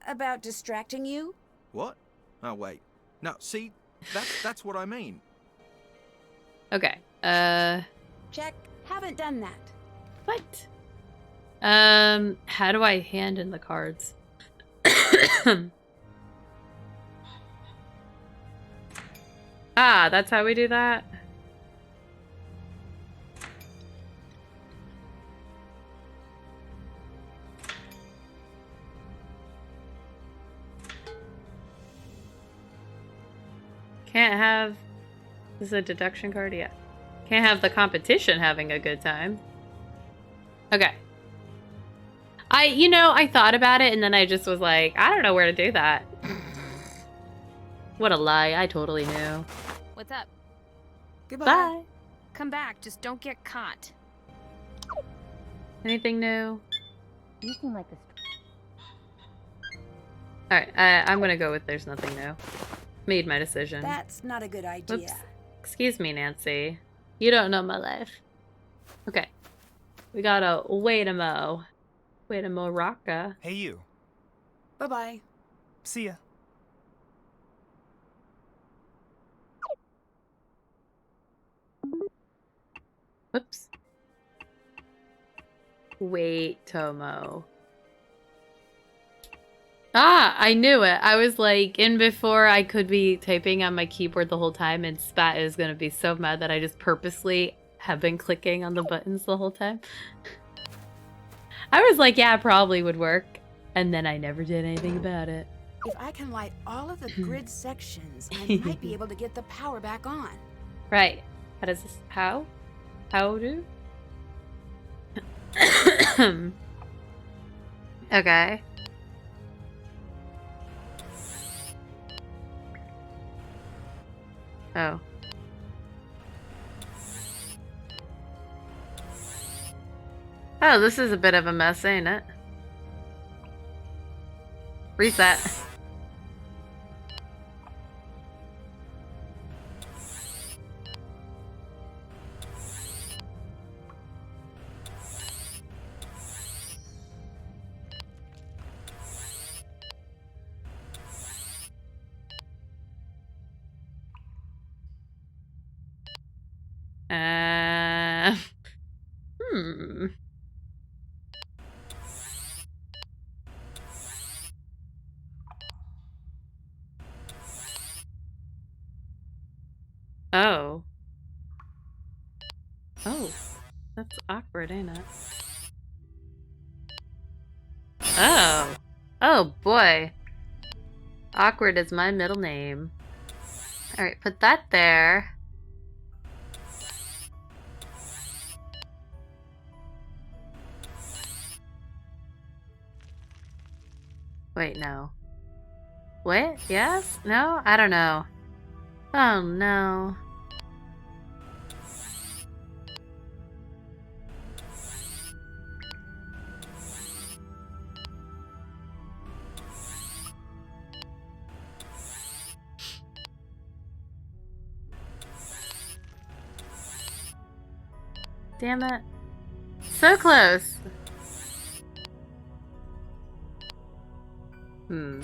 [SPEAKER 4] About distracting you?
[SPEAKER 6] What? Oh, wait. No, see, that's what I mean.
[SPEAKER 1] Okay.
[SPEAKER 4] Check. Haven't done that.
[SPEAKER 1] What? How do I hand in the cards? Ah, that's how we do that? Can't have... This is a deduction card? Yeah. Can't have the competition having a good time. Okay. I thought about it and then I just was like, I don't know where to do that. What a lie. I totally knew.
[SPEAKER 11] What's up?
[SPEAKER 4] Goodbye.
[SPEAKER 1] Bye.
[SPEAKER 11] Come back, just don't get caught.
[SPEAKER 1] Anything new?
[SPEAKER 16] You seem like this.
[SPEAKER 1] Alright, I'm gonna go with there's nothing new. Made my decision.
[SPEAKER 4] That's not a good idea.
[SPEAKER 1] Whoops. Excuse me, Nancy. You don't know my life. Okay. We got a way to mow. Way to mow Rocka.
[SPEAKER 3] Hey, you.
[SPEAKER 4] Bye-bye.
[SPEAKER 3] See ya.
[SPEAKER 1] Whoops. Wait, Tomo. Ah, I knew it. I was like, in before I could be typing on my keyboard the whole time, and Spat is going to be so mad that I just purposely have been clicking on the buttons the whole time. I was like, yeah, it probably would work. And then I never did anything about it.
[SPEAKER 4] If I can light all of the grid sections, I might be able to get the power back on.
[SPEAKER 1] Right. How does this... How? How do? Okay. Oh. Oh, this is a bit of a mess, ain't it? Reset. Hmm. Oh. Oh. That's awkward, ain't it? Oh. Oh, boy. Awkward is my middle name. Alright, put that there. Wait, no. What? Yes? No? I don't know. Oh, no. Damn it. So close. Hmm.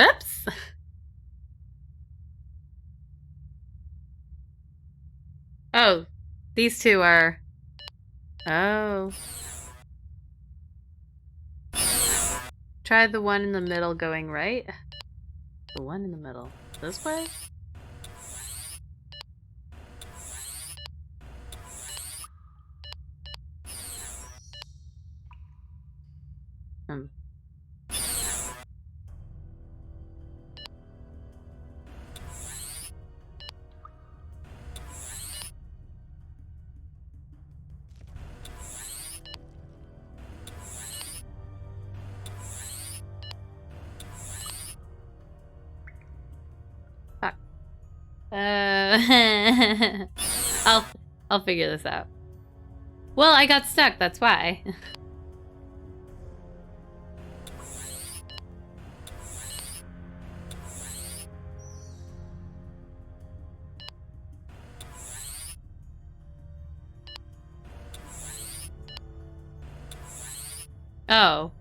[SPEAKER 1] Oops. Oh, these two are... Oh. Try the one in the middle going right. The one in the middle. This way? Hmm. I'll figure this out. Well, I got stuck, that's why. Oh.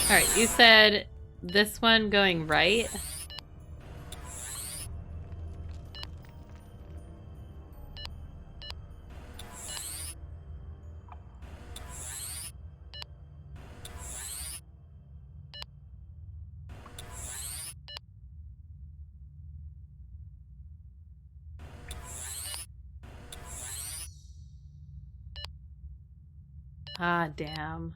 [SPEAKER 1] Alright, you said this one going right? Ah, damn.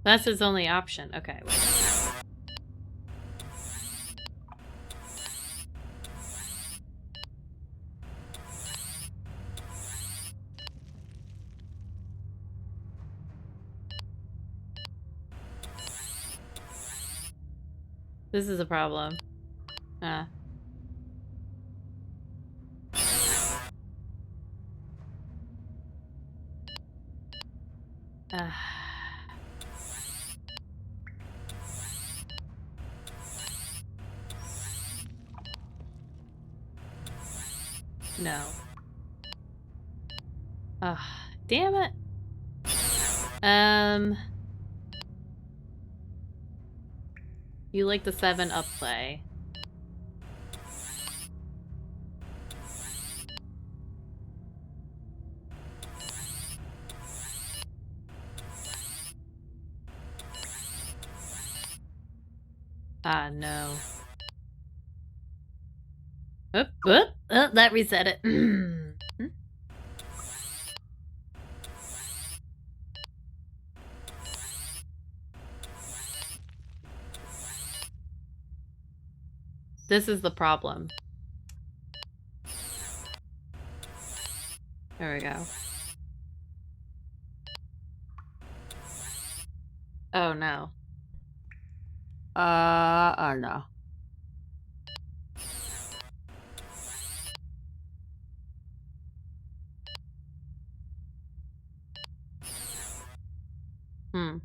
[SPEAKER 1] That's his only option. Okay, wait. This is a problem. No. Damn it. You like the 7-up play. Ah, no. Oop, oop, oh, that reset it. This is the problem. There we go. Oh no. Oh no. No.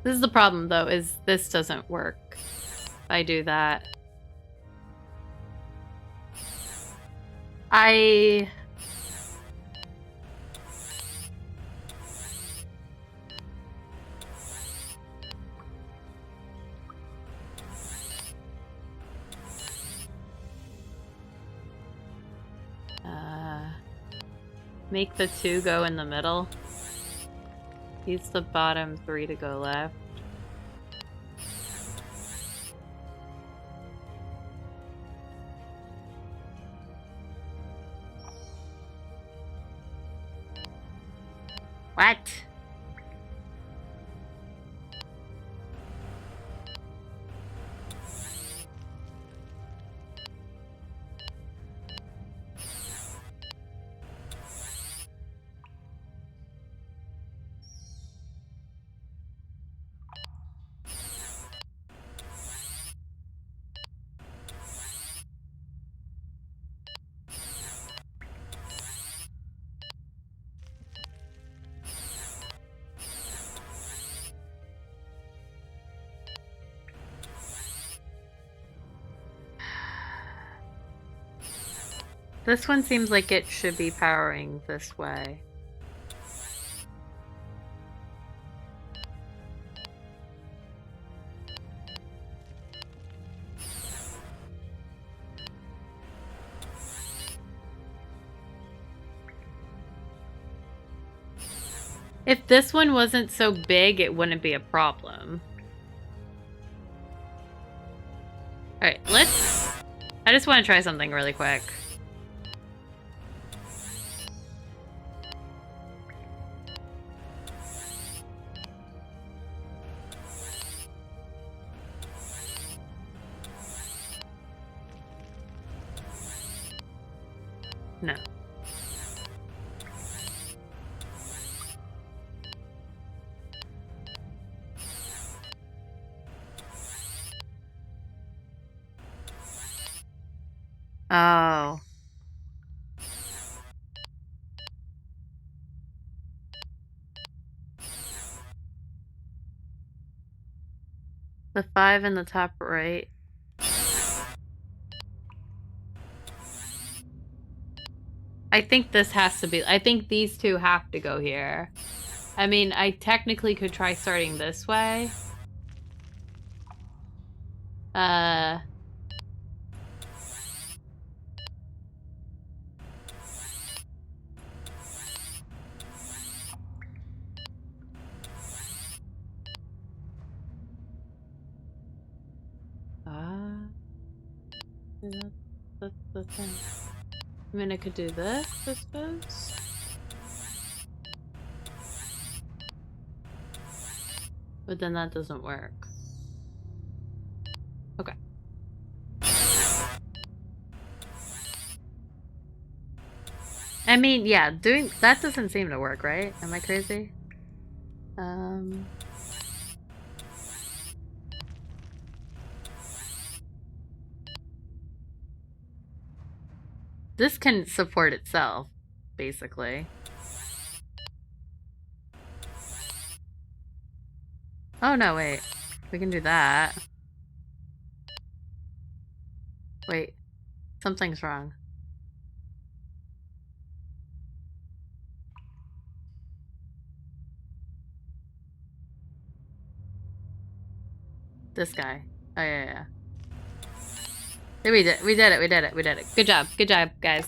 [SPEAKER 1] This is the problem, though, is this doesn't work. If I do that. Make the 2 go in the middle. Use the bottom 3 to go left. What? This one seems like it should be powering this way. If this one wasn't so big, it wouldn't be a problem. Alright, let's... I just want to try something really quick. No. Oh. The 5 in the top right. I think this has to be... I think these two have to go here. I mean, I technically could try starting this way. That's the thing. I mean, I could do this, I suppose. But then that doesn't work. Okay. I mean, yeah, doing that doesn't seem to work, right? Am I crazy? This can support itself, basically. Oh, no, wait. We can do that. Wait. Something's wrong. This guy. Oh, yeah. We did it. Good job, guys.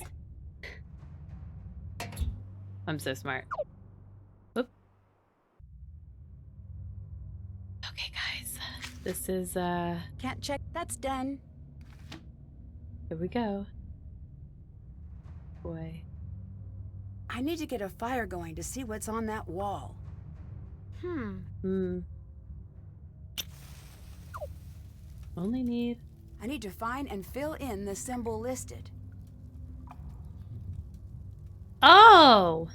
[SPEAKER 1] I'm so smart. Whoop. Okay, guys. This is,
[SPEAKER 4] Can't check. That's done.
[SPEAKER 1] Here we go. Boy.
[SPEAKER 4] I need to get a fire going to see what's on that wall.
[SPEAKER 1] Only need...
[SPEAKER 4] I need to find and fill in the symbol listed.
[SPEAKER 1] Oh!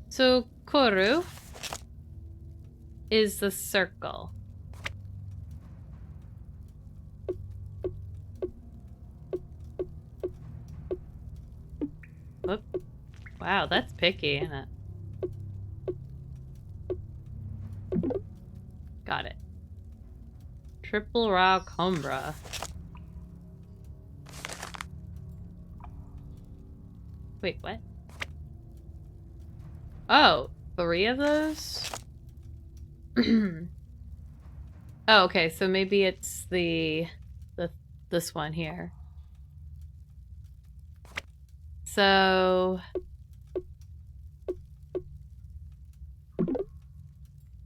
[SPEAKER 1] So, Koru is the circle. Whoop. Wow, that's picky, isn't it? Got it. Triple Rock Umbra. Wait, what? Oh, 3 of those? Oh, okay, so maybe it's this one here. So...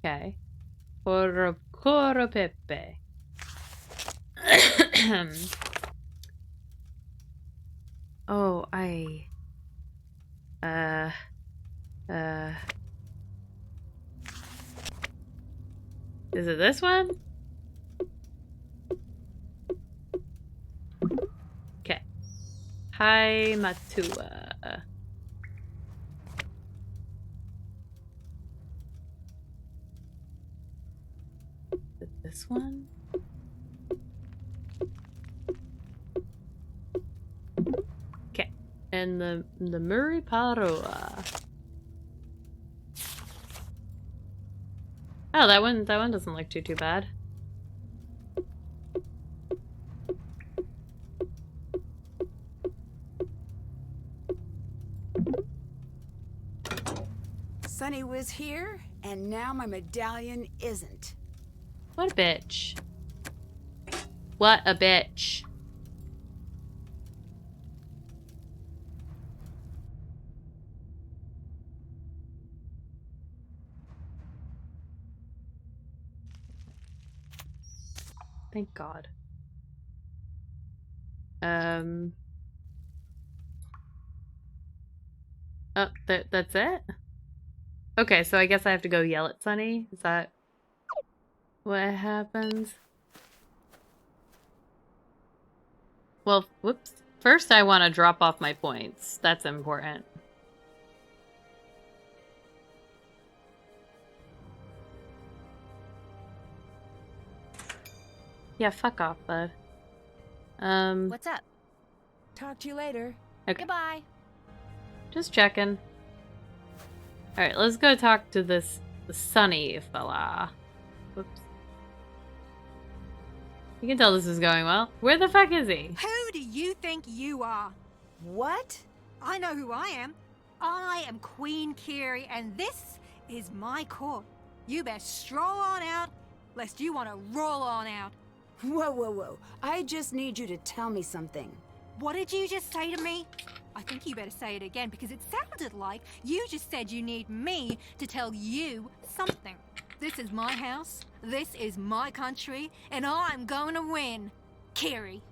[SPEAKER 1] Okay. Coro Pepe. Oh, is it this one? Okay. Hi, Matua. Is it this one? Okay. And the Muri Paroa. Oh, that one doesn't look too bad.
[SPEAKER 4] Sunny was here, and now my medallion isn't.
[SPEAKER 1] What a bitch. What a bitch. Thank God. Oh, that's it? Okay, so I guess I have to go yell at Sunny? Is that what happens? Well, whoops. First I want to drop off my points. That's important. Yeah, fuck off, bud.
[SPEAKER 7] What's up?
[SPEAKER 4] Talk to you later.
[SPEAKER 1] Okay.
[SPEAKER 7] Goodbye.
[SPEAKER 1] Just checking. Alright, let's go talk to this Sunny fella. Whoops. You can tell this is going well. Where the fuck is he?
[SPEAKER 5] Who do you think you are?
[SPEAKER 4] What?
[SPEAKER 5] I know who I am. I am Queen Kiri, and this is my court. You best stroll on out, lest you want to roll on out.
[SPEAKER 4] Whoa, whoa, whoa. I just need you to tell me something.
[SPEAKER 5] What did you just say to me? I think you better say it again, because it sounded like you just said you need me to tell you something. This is my house, this is my country, and I'm going to win. Kiri.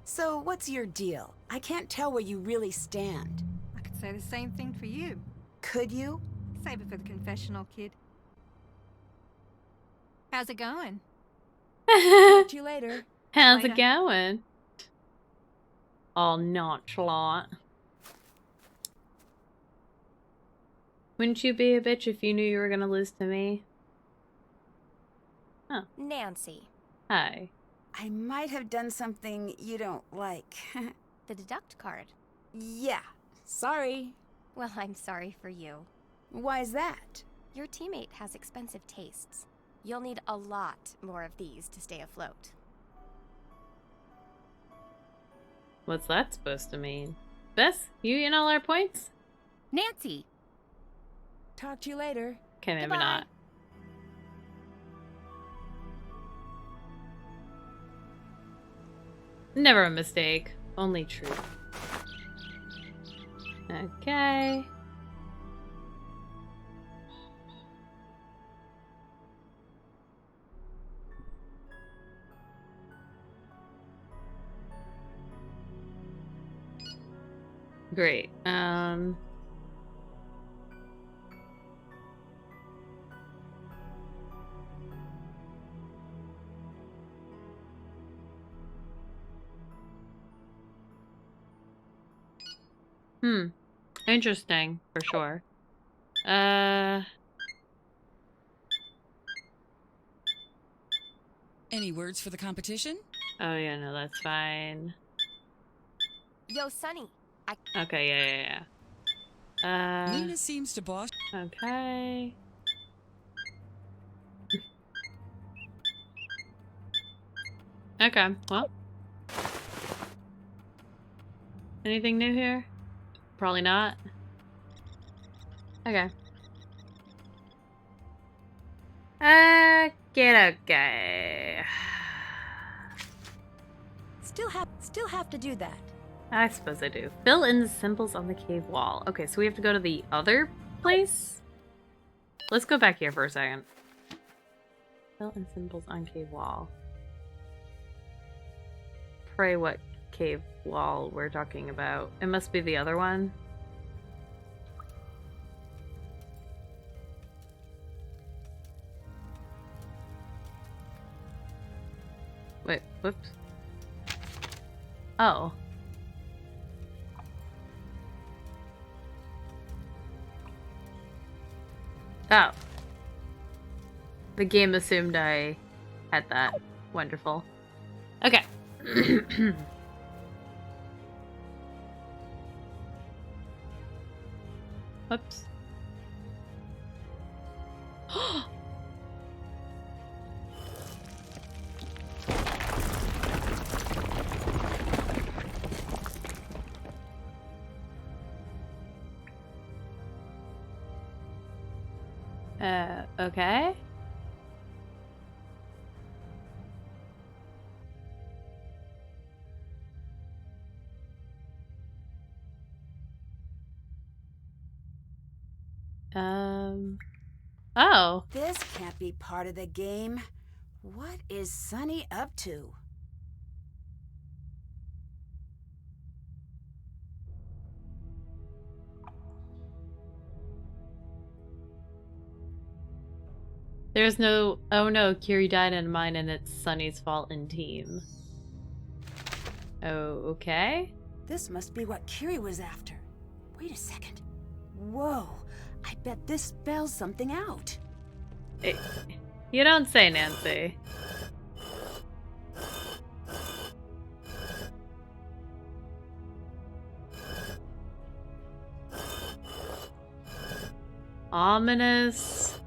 [SPEAKER 4] So, what's your deal? I can't tell where you really stand.
[SPEAKER 5] I could say the same thing for you.
[SPEAKER 4] Could you?
[SPEAKER 5] Save it for the confessional, kid. How's it going?
[SPEAKER 4] Talk to you later.
[SPEAKER 1] How's it going? All nonchalant. Wouldn't you be a bitch if you knew you were gonna lose to me? Huh.
[SPEAKER 7] Nancy.
[SPEAKER 1] Hi.
[SPEAKER 4] I might have done something you don't like.
[SPEAKER 7] The deduct card.
[SPEAKER 4] Yeah. Sorry.
[SPEAKER 7] Well, I'm sorry for you.
[SPEAKER 4] Why is that?
[SPEAKER 7] Your teammate has expensive tastes. You'll need a lot more of these to stay afloat.
[SPEAKER 1] What's that supposed to mean? Bess, you in all our points?
[SPEAKER 7] Nancy!
[SPEAKER 4] Talk to you later.
[SPEAKER 1] Okay, maybe
[SPEAKER 7] Goodbye.
[SPEAKER 1] not. Never a mistake. Only truth. Okay. Great. Interesting, for sure.
[SPEAKER 2] Any words for the competition?
[SPEAKER 1] Oh yeah, no, that's fine.
[SPEAKER 7] Yo, Sunny.
[SPEAKER 1] Okay, yeah.
[SPEAKER 2] Nina seems to boss.
[SPEAKER 1] Okay. Okay, well. Anything new here? Probably not. Okay. Okay.
[SPEAKER 4] Still have to do that.
[SPEAKER 1] I suppose I do. Fill in the symbols on the cave wall. Okay, so we have to go to the other place? Let's go back here for a second. Fill in symbols on cave wall. Pray what cave wall we're talking about. It must be the other one. Wait, whoops. Oh. Oh. The game assumed I had that. Wonderful. Okay. Whoops. Okay. Oh.
[SPEAKER 4] This can't be part of the game. What is Sunny up to?
[SPEAKER 1] There's no... Oh no, Kiri died in mine and it's Sunny's fault in team. Oh, okay.
[SPEAKER 4] This must be what Kiri was after. Wait a second. Whoa, I bet this spells something out.
[SPEAKER 1] You don't say, Nancy. Ominous.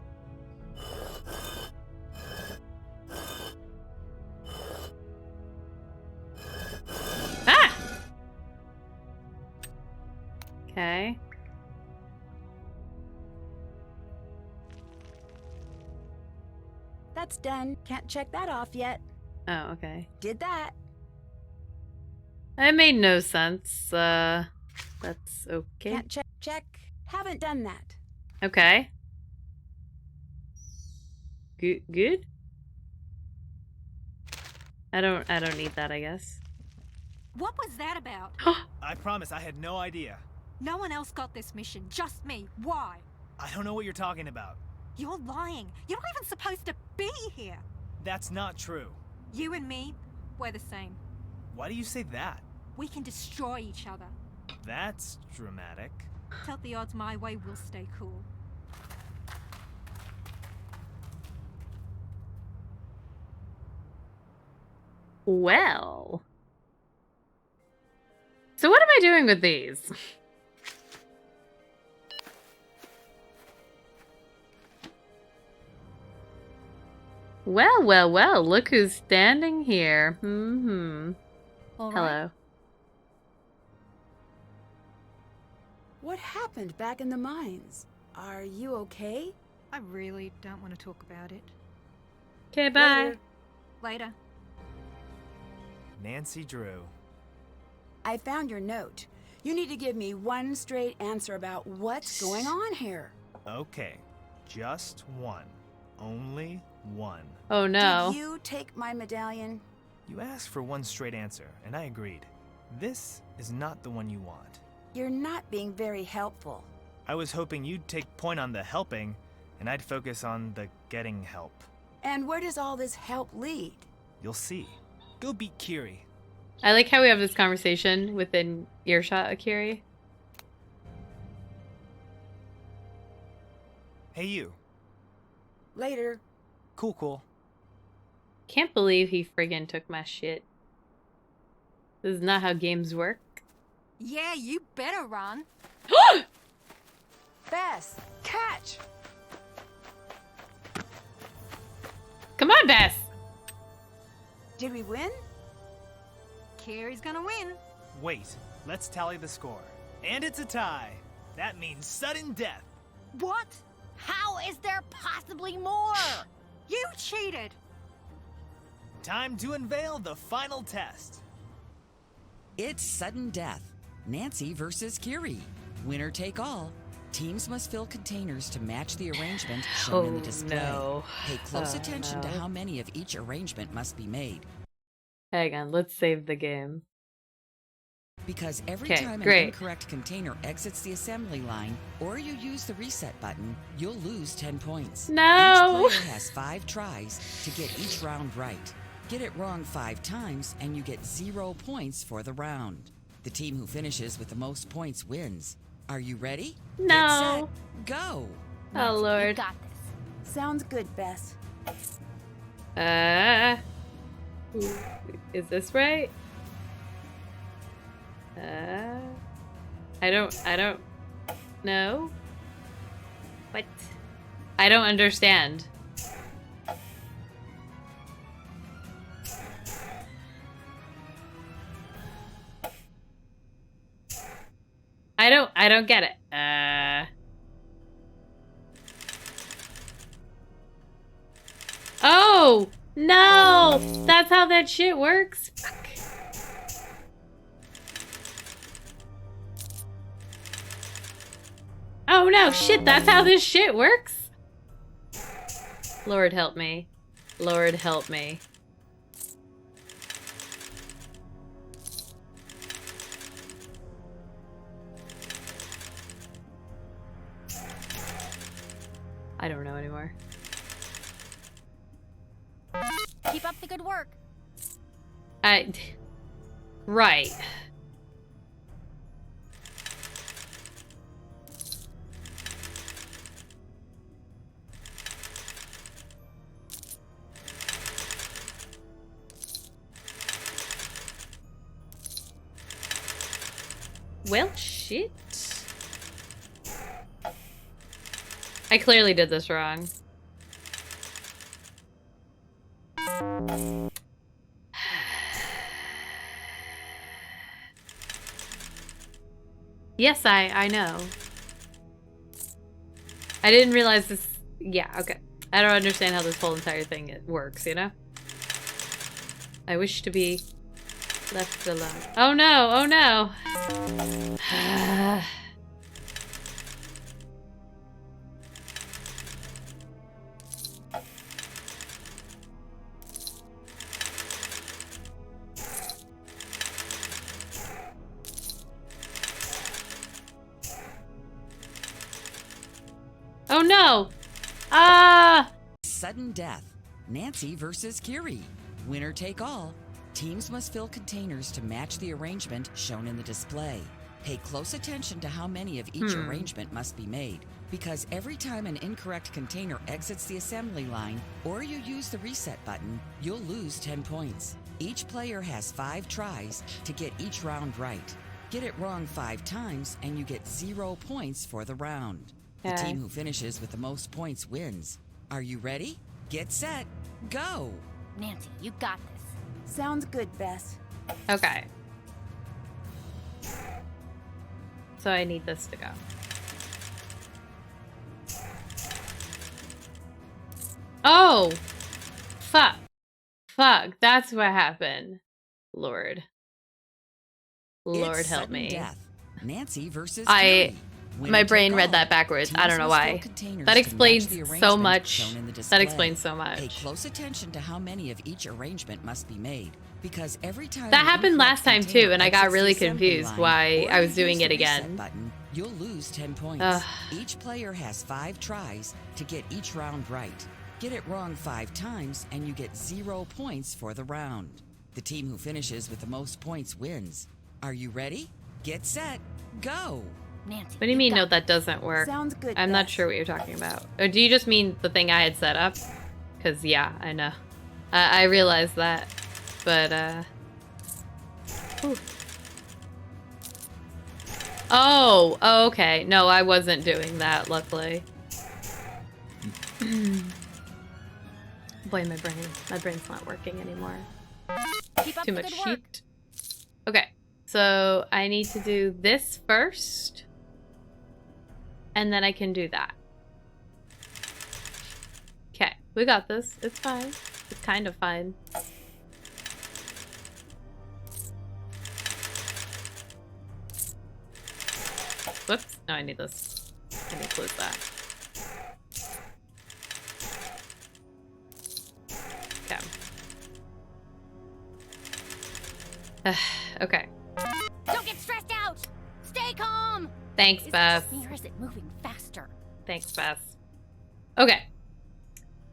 [SPEAKER 1] Ah! Okay.
[SPEAKER 4] That's done. Can't check that off yet.
[SPEAKER 1] Oh, okay.
[SPEAKER 4] Did that.
[SPEAKER 1] That made no sense. That's okay.
[SPEAKER 4] Can't check. Check. Haven't done that.
[SPEAKER 1] Okay. Good? I don't need that, I guess.
[SPEAKER 5] What was that about?
[SPEAKER 3] I promise I had no idea.
[SPEAKER 5] No one else got this mission, just me. Why?
[SPEAKER 3] I don't know what you're talking about.
[SPEAKER 5] You're lying. You're not even supposed to be here.
[SPEAKER 3] That's not true.
[SPEAKER 5] You and me, we're the same.
[SPEAKER 3] Why do you say that?
[SPEAKER 5] We can destroy each other.
[SPEAKER 3] That's dramatic.
[SPEAKER 5] Tilt the odds my way, we'll stay cool.
[SPEAKER 1] Well. So what am I doing with these? Well, look who's standing here.
[SPEAKER 5] All right.
[SPEAKER 1] Hello.
[SPEAKER 4] What happened back in the mines? Are you okay?
[SPEAKER 5] I really don't want to talk about it.
[SPEAKER 1] Okay, bye.
[SPEAKER 5] Later.
[SPEAKER 3] Nancy Drew.
[SPEAKER 4] I found your note. You need to give me one straight answer about what's going on here.
[SPEAKER 3] Okay, just one. Only one.
[SPEAKER 1] Oh no.
[SPEAKER 4] Did you take my medallion?
[SPEAKER 3] You asked for one straight answer, and I agreed. This is not the one you want.
[SPEAKER 4] You're not being very helpful.
[SPEAKER 3] I was hoping you'd take point on the helping, and I'd focus on the getting help.
[SPEAKER 4] And where does all this help lead?
[SPEAKER 3] You'll see. Go beat Kiri.
[SPEAKER 1] I like how we have this conversation within earshot of Kiri.
[SPEAKER 3] Hey, you.
[SPEAKER 4] Later.
[SPEAKER 3] Cool.
[SPEAKER 1] Can't believe he friggin' took my shit. This is not how games work.
[SPEAKER 5] Yeah, you better run.
[SPEAKER 4] Bess, catch!
[SPEAKER 1] Come on, Bess!
[SPEAKER 4] Did we win?
[SPEAKER 5] Kiri's gonna win.
[SPEAKER 3] Wait, let's tally the score. And it's a tie. That means sudden death.
[SPEAKER 5] What?
[SPEAKER 9] How is there possibly more?
[SPEAKER 5] You cheated!
[SPEAKER 3] Time to unveil the final test.
[SPEAKER 2] It's sudden death. Nancy versus Kiri. Winner take all. Teams must fill containers to match the arrangement shown in the display.
[SPEAKER 1] No.
[SPEAKER 2] Pay close
[SPEAKER 1] Oh,
[SPEAKER 2] attention to
[SPEAKER 1] no.
[SPEAKER 2] how many of each arrangement must be made.
[SPEAKER 1] Hang on, let's save the game.
[SPEAKER 2] Because every
[SPEAKER 1] Okay,
[SPEAKER 2] time an
[SPEAKER 1] great.
[SPEAKER 2] incorrect container exits the assembly line, or you use the reset button, you'll lose 10 points.
[SPEAKER 1] No!
[SPEAKER 2] Each player has 5 tries to get each round right. Get it wrong 5 times, and you get 0 points for the round. The team who finishes with the most points wins. Are you ready?
[SPEAKER 1] No.
[SPEAKER 2] Get set, go!
[SPEAKER 1] Oh, Lord.
[SPEAKER 7] You got this.
[SPEAKER 4] Sounds good, Bess.
[SPEAKER 1] Is this right? I don't know. What? I don't understand. I don't get it. Oh! No! That's how that shit works? Fuck. Oh no, shit, that's how this shit works? Lord help me. Lord help me. I don't know anymore.
[SPEAKER 9] Keep up the good work.
[SPEAKER 1] Right. Well, shit. I clearly did this wrong. Yes, I know. I didn't realize this. Yeah, okay. I don't understand how this whole entire thing works, you know? I wish to be left alone. Oh no, oh no. Oh no! Ah!
[SPEAKER 2] Sudden death. Nancy versus Kiri. Winner take all. Teams must fill containers to match the arrangement shown in the display. Pay close attention to how many of each arrangement must be made, because every time an incorrect container exits the assembly line or you use the reset button, you'll lose 10 points. Each player has 5 tries to get each round right. Get it wrong 5 times and you get 0 points for the round. The team who finishes with the most points wins. Are you ready? Get set, go!
[SPEAKER 9] Nancy, you got this.
[SPEAKER 4] Sounds good, Bess.
[SPEAKER 1] Okay. So I need this to go. Oh! Fuck. Fuck, that's what happened. Lord. Lord
[SPEAKER 2] It's
[SPEAKER 1] help
[SPEAKER 2] sudden
[SPEAKER 1] me.
[SPEAKER 2] Death. Nancy versus Kiri.
[SPEAKER 1] My brain read that backwards. I don't know why. That explains so much. That explains so much.
[SPEAKER 2] Pay close attention to how many of each arrangement must be made, because every time
[SPEAKER 1] that happened last time too, and I got really confused why I was doing it again.
[SPEAKER 2] Button, you'll lose 10 points. Each player has 5 tries to get each round right. Get it wrong 5 times and you get 0 points for the round. The team who finishes with the most points wins. Are you ready? Get set, go!
[SPEAKER 9] Nancy,
[SPEAKER 1] what do you mean, no, that doesn't work?
[SPEAKER 4] Sounds good,
[SPEAKER 1] I'm not sure what you're talking about. Or do you just mean the thing I had set up? Because, yeah, I know. I realized that. But, Oh, okay. No, I wasn't doing that, luckily. Boy, my brain's not working anymore. Too much sheet. Okay, so I need to do this first. And then I can do that. Okay, we got this. It's fine. It's kind of fine. Whoops. No, I need this. I need to close that. Okay. Okay.
[SPEAKER 9] Don't get stressed out! Stay calm!
[SPEAKER 1] Thanks, Beth.
[SPEAKER 9] Is it just me or is it moving faster?
[SPEAKER 1] Thanks, Beth. Okay.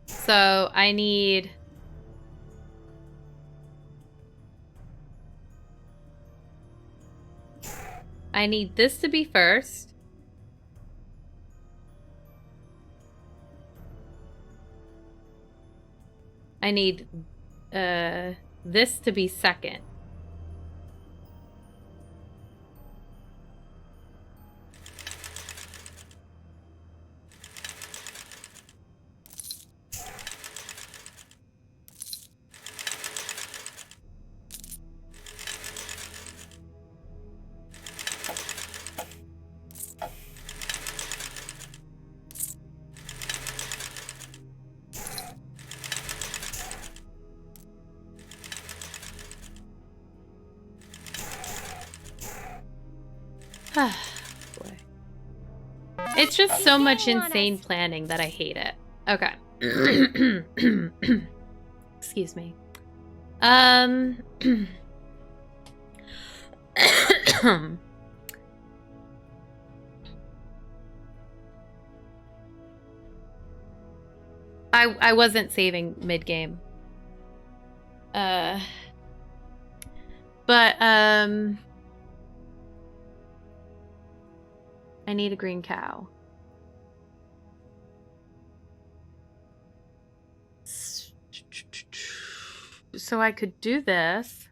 [SPEAKER 1] So I need... this to be first. I need this to be second. Boy. It's just so much insane planning that I hate it. Okay. Excuse me. I wasn't saving mid-game. I need a green cow. So I could do this.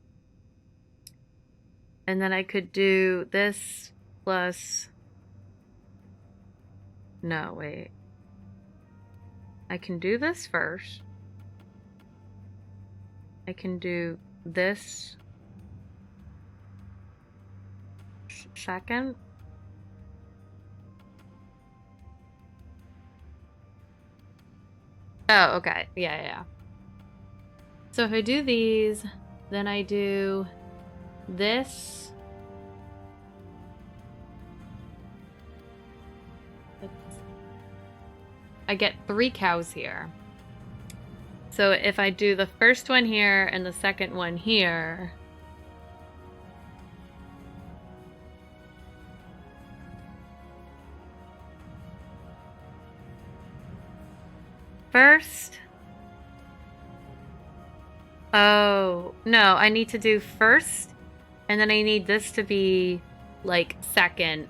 [SPEAKER 1] And then I could do this plus... No, wait. I can do this first. I can do this second. Oh, okay. Yeah. So if I do these, then I do this. I get 3 cows here. So if I do the first one here and the second one here, first. Oh, no, I need to do first, and then I need this to be like second,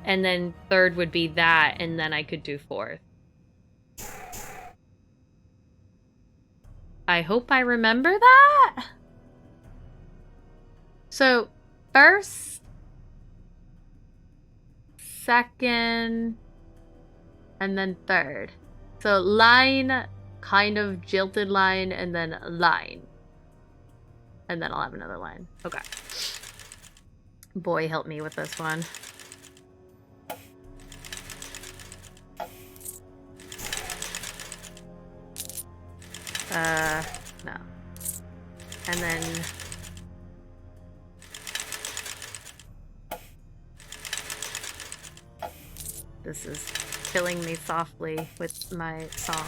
[SPEAKER 1] and then third would be that, and then I could do fourth. I hope I remember that. So, first, second, and then third. So line, kind of jilted line, and then line. And then I'll have another line. Okay. Boy, help me with this one. No. And then... This is killing me softly with my song.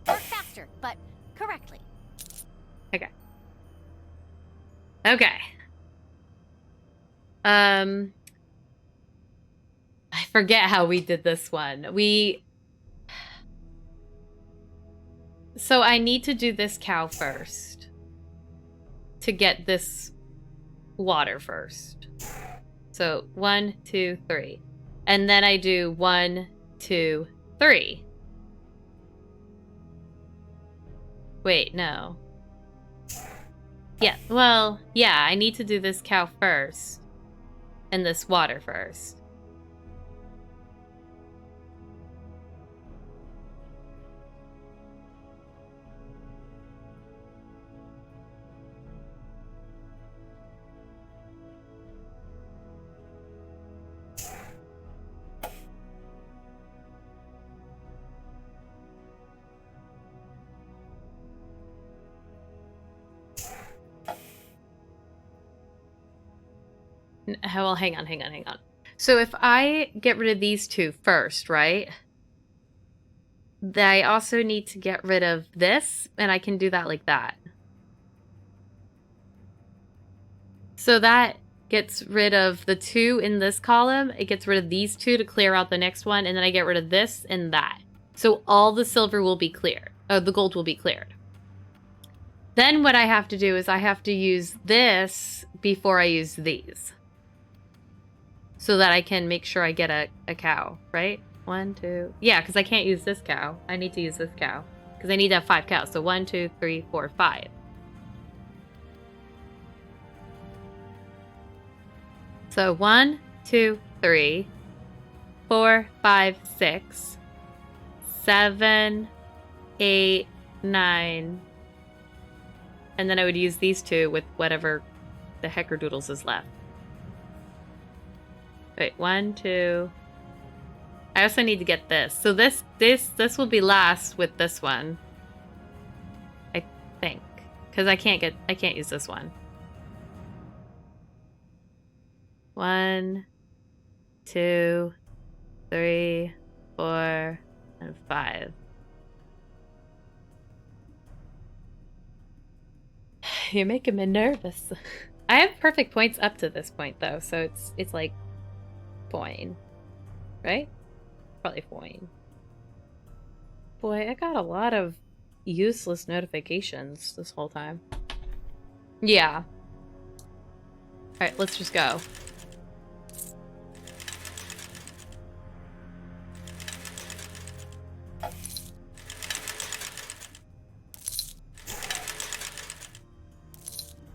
[SPEAKER 9] Work faster, but correctly.
[SPEAKER 1] Okay. Okay. I forget how we did this one. So I need to do this cow first to get this water first. So 1, 2, 3. And then I do 1, 2, 3. Wait, no. Yeah, well, yeah, I need to do this cow first. And this water first. Well, hang on. So if I get rid of these two first, right? I also need to get rid of this, and I can do that like that. So that gets rid of the 2 in this column. It gets rid of these 2 to clear out the next one, and then I get rid of this and that. So all the silver will be cleared. The gold will be cleared. Then what I have to do is I have to use this before I use these. So that I can make sure I get a cow, right? 1, 2... Yeah, because I can't use this cow. I need to use this cow. Because I need to have 5 cows. So 1, 2, 3, 4, 5. So 1, 2, 3, 4, 5, 6, 7, 8, 9. And then I would use these 2 with whatever the heckerdoodles is left. Wait, 1, 2. I also need to get this. So this will be last with this one. I think. Because I can't use this one. 1, 2, 3, 4, and 5. You're making me nervous. I have perfect points up to this point though, so it's like fine. Right? Probably fine. Boy, I got a lot of useless notifications this whole time. Yeah. Alright, let's just go.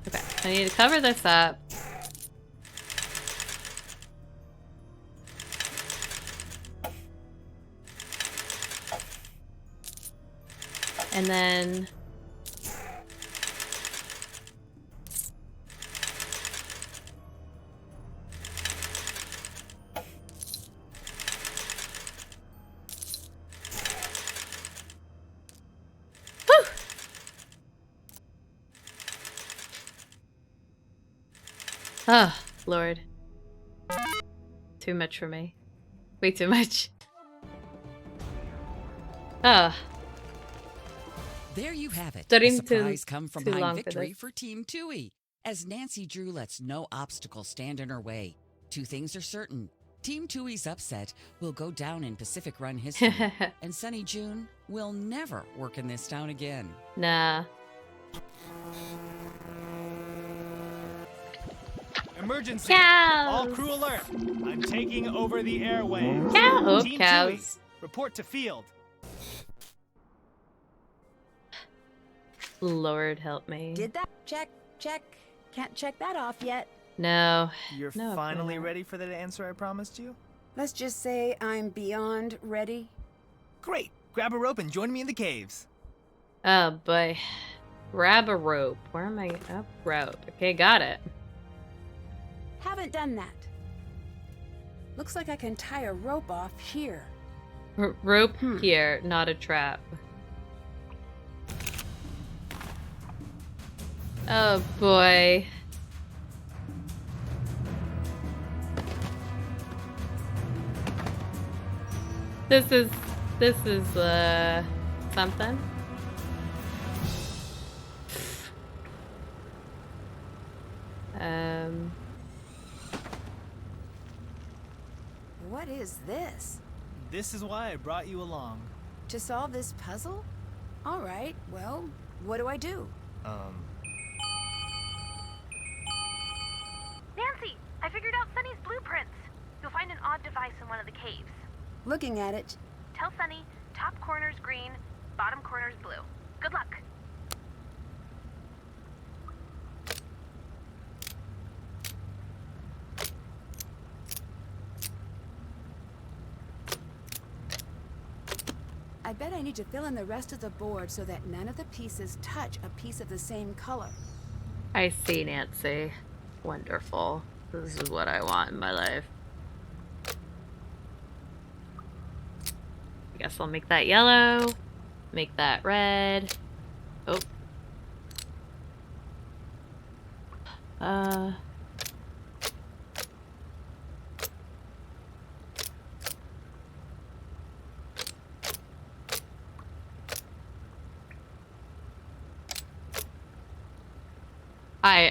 [SPEAKER 1] Okay, I need to cover this up. And then... Whew! Oh, Lord. Too much for me. Way too much. Oh.
[SPEAKER 2] There you have it.
[SPEAKER 1] Studying
[SPEAKER 2] A surprise come from
[SPEAKER 1] too
[SPEAKER 2] behind
[SPEAKER 1] long for
[SPEAKER 2] victory
[SPEAKER 1] this.
[SPEAKER 2] for Team Tui, as Nancy Drew lets no obstacle stand in her way. Two things are certain. Team Tui's upset will go down in Pacific Run history, and Sunny June will never work in this town again.
[SPEAKER 1] Nah.
[SPEAKER 3] Emergency!
[SPEAKER 1] Cows!
[SPEAKER 3] All crew alert! I'm taking over the airwaves. Team
[SPEAKER 1] cows.
[SPEAKER 3] Tui, report to field.
[SPEAKER 1] Lord help me.
[SPEAKER 4] Did that? Check. Can't check that off yet.
[SPEAKER 1] No.
[SPEAKER 3] You're
[SPEAKER 1] No,
[SPEAKER 3] finally
[SPEAKER 1] no.
[SPEAKER 3] ready for the answer I promised you?
[SPEAKER 4] Let's just say I'm beyond ready.
[SPEAKER 3] Great! Grab a rope and join me in the caves.
[SPEAKER 1] Oh boy. Grab a rope. Where am I? Up rope. Okay, got it.
[SPEAKER 4] Haven't done that. Looks like I can tie a rope off here.
[SPEAKER 1] Rope here, not a trap. Oh boy. This is something.
[SPEAKER 4] What is this?
[SPEAKER 3] This is why I brought you along.
[SPEAKER 4] To solve this puzzle? All right, well, what do I do?
[SPEAKER 18] Nancy, I figured out Sunny's blueprints. You'll find an odd device in one of the caves.
[SPEAKER 4] Looking at it.
[SPEAKER 18] Tell Sunny, top corner's green, bottom corner's blue. Good luck.
[SPEAKER 4] I bet I need to fill in the rest of the board so that none of the pieces touch a piece of the same color.
[SPEAKER 1] I see, Nancy. Wonderful. This is what I want in my life. I guess I'll make that yellow. Make that red. Oh.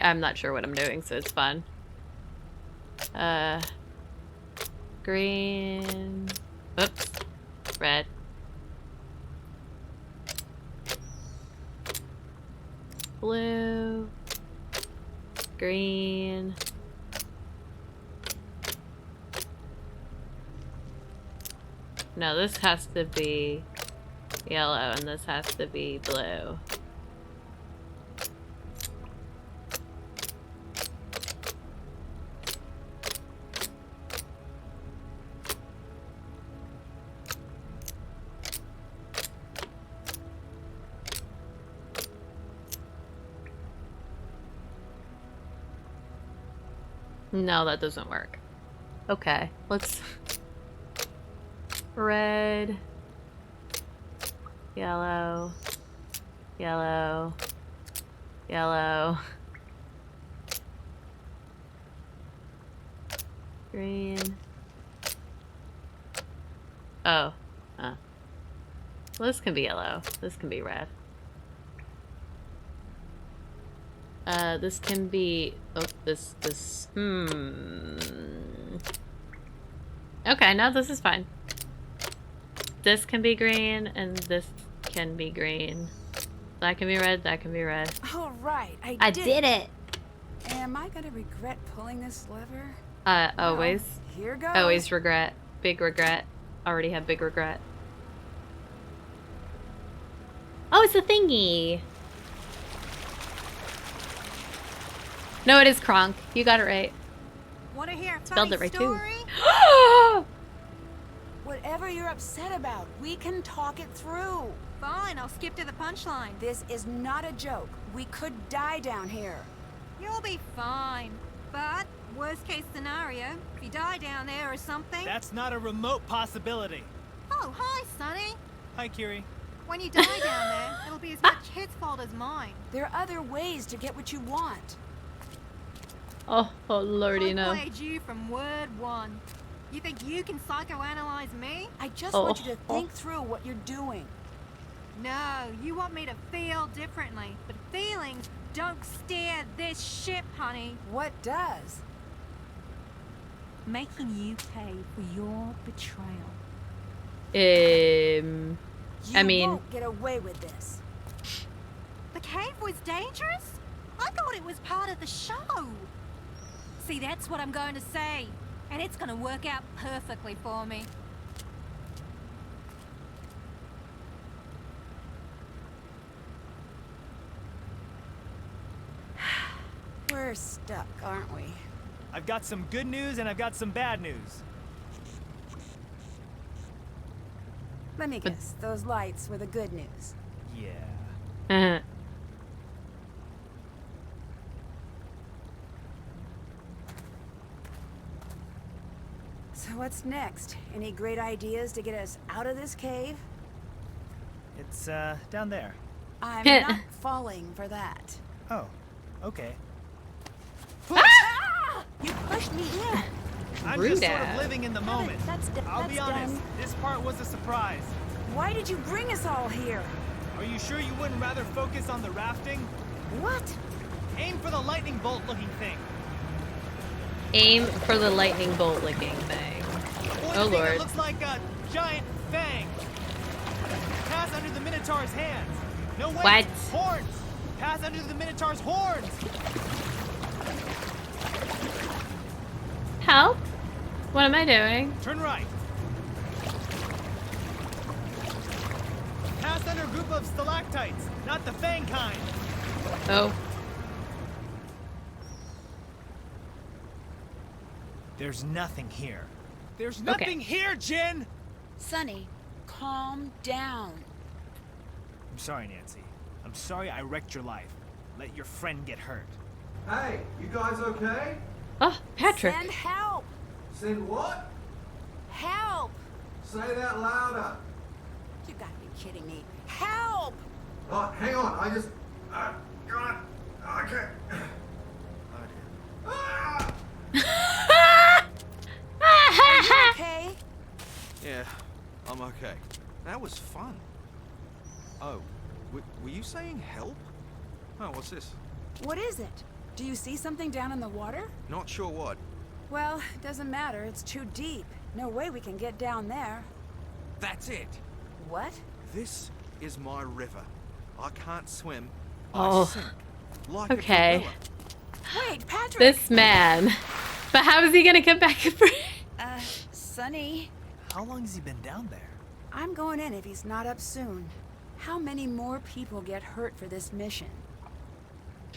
[SPEAKER 1] I'm not sure what I'm doing, so it's fun. Green. Oops. Red. Blue. Green. No, this has to be yellow and this has to be blue. No, that doesn't work. Okay, let's... Red. Yellow. Yellow. Yellow. Green. Oh. Well, this can be yellow. This can be red. This can be... Oh, this... Okay, no, this is fine. This can be green, and this can be green. That can be red, that can be red.
[SPEAKER 4] All right,
[SPEAKER 1] I did it!
[SPEAKER 4] Am I gonna regret pulling this lever?
[SPEAKER 1] Always.
[SPEAKER 4] Well, here goes.
[SPEAKER 1] Always regret. Big regret. Already have big regret. Oh, it's a thingy! No, it is Kronk. You got it right.
[SPEAKER 5] Want to hear a
[SPEAKER 1] Spelled
[SPEAKER 5] funny
[SPEAKER 1] it right
[SPEAKER 5] story?
[SPEAKER 1] too.
[SPEAKER 4] Whatever you're upset about, we can talk it through.
[SPEAKER 5] Fine, I'll skip to the punchline.
[SPEAKER 4] This is not a joke. We could die down here.
[SPEAKER 5] You'll be fine. But, worst case scenario, if you die down there or something...
[SPEAKER 3] That's not a remote possibility.
[SPEAKER 5] Oh, hi, Sonny.
[SPEAKER 3] Hi, Kiri.
[SPEAKER 5] When you die down there, it'll be as much his fault as mine.
[SPEAKER 4] There are other ways to get what you want.
[SPEAKER 1] Oh lordy, no.
[SPEAKER 5] I played you from word one. You think you can psychoanalyze me?
[SPEAKER 4] I just want you to think through what you're doing.
[SPEAKER 5] No, you want me to feel differently. But feelings don't steer this ship, honey.
[SPEAKER 4] What does?
[SPEAKER 5] Making you pay for your betrayal.
[SPEAKER 1] I mean...
[SPEAKER 4] You won't get away with this.
[SPEAKER 5] The cave was dangerous? I thought it was part of the show. See, that's what I'm going to say. And it's going to work out perfectly for me.
[SPEAKER 4] We're stuck, aren't we?
[SPEAKER 3] I've got some good news and I've got some bad news.
[SPEAKER 4] Let me guess, those lights were the good news.
[SPEAKER 3] Yeah.
[SPEAKER 4] So what's next? Any great ideas to get us out of this cave?
[SPEAKER 3] It's, down there.
[SPEAKER 4] I'm not falling for that.
[SPEAKER 3] Oh, okay.
[SPEAKER 4] Ah! You pushed me in.
[SPEAKER 3] I'm just sort of living in the moment. I'll be honest, this part was a surprise.
[SPEAKER 4] Why did you bring us all here?
[SPEAKER 3] Are you sure you wouldn't rather focus on the rafting?
[SPEAKER 4] What?
[SPEAKER 3] Aim for the lightning bolt looking thing.
[SPEAKER 1] Aim for the lightning bolt looking thing. Oh lord.
[SPEAKER 3] It looks like a giant fang. Pass under the Minotaur's hands. No way.
[SPEAKER 1] What?
[SPEAKER 3] Horns. Pass under the Minotaur's horns.
[SPEAKER 1] Help? What am I doing?
[SPEAKER 3] Turn right. Pass under a group of stalactites, not the fang kind.
[SPEAKER 1] Oh.
[SPEAKER 3] There's nothing here. There's nothing here, Jen!
[SPEAKER 4] Sonny, calm down.
[SPEAKER 3] I'm sorry, Nancy. I'm sorry I wrecked your life. Let your friend get hurt.
[SPEAKER 6] Hey, you guys okay?
[SPEAKER 1] Oh, Patrick.
[SPEAKER 4] Send help!
[SPEAKER 6] Send what?
[SPEAKER 4] Help!
[SPEAKER 6] Say that louder.
[SPEAKER 4] You gotta be kidding me. Help!
[SPEAKER 6] Oh, hang on. I just... God. Okay.
[SPEAKER 4] Are you okay?
[SPEAKER 6] Yeah, I'm okay. That was fun. Oh, were you saying help? Oh, what's this?
[SPEAKER 4] What is it? Do you see something down in the water?
[SPEAKER 6] Not sure what.
[SPEAKER 4] Well, it doesn't matter. It's too deep. No way we can get down there.
[SPEAKER 6] That's it.
[SPEAKER 4] What?
[SPEAKER 6] This is my river. I can't swim.
[SPEAKER 1] Oh.
[SPEAKER 6] I sink. Like a
[SPEAKER 1] Okay.
[SPEAKER 6] gorilla.
[SPEAKER 4] Wait, Patrick!
[SPEAKER 1] This man. But how is he gonna come back for
[SPEAKER 4] Sonny.
[SPEAKER 3] How long has he been down there?
[SPEAKER 4] I'm going in if he's not up soon. How many more people get hurt for this mission?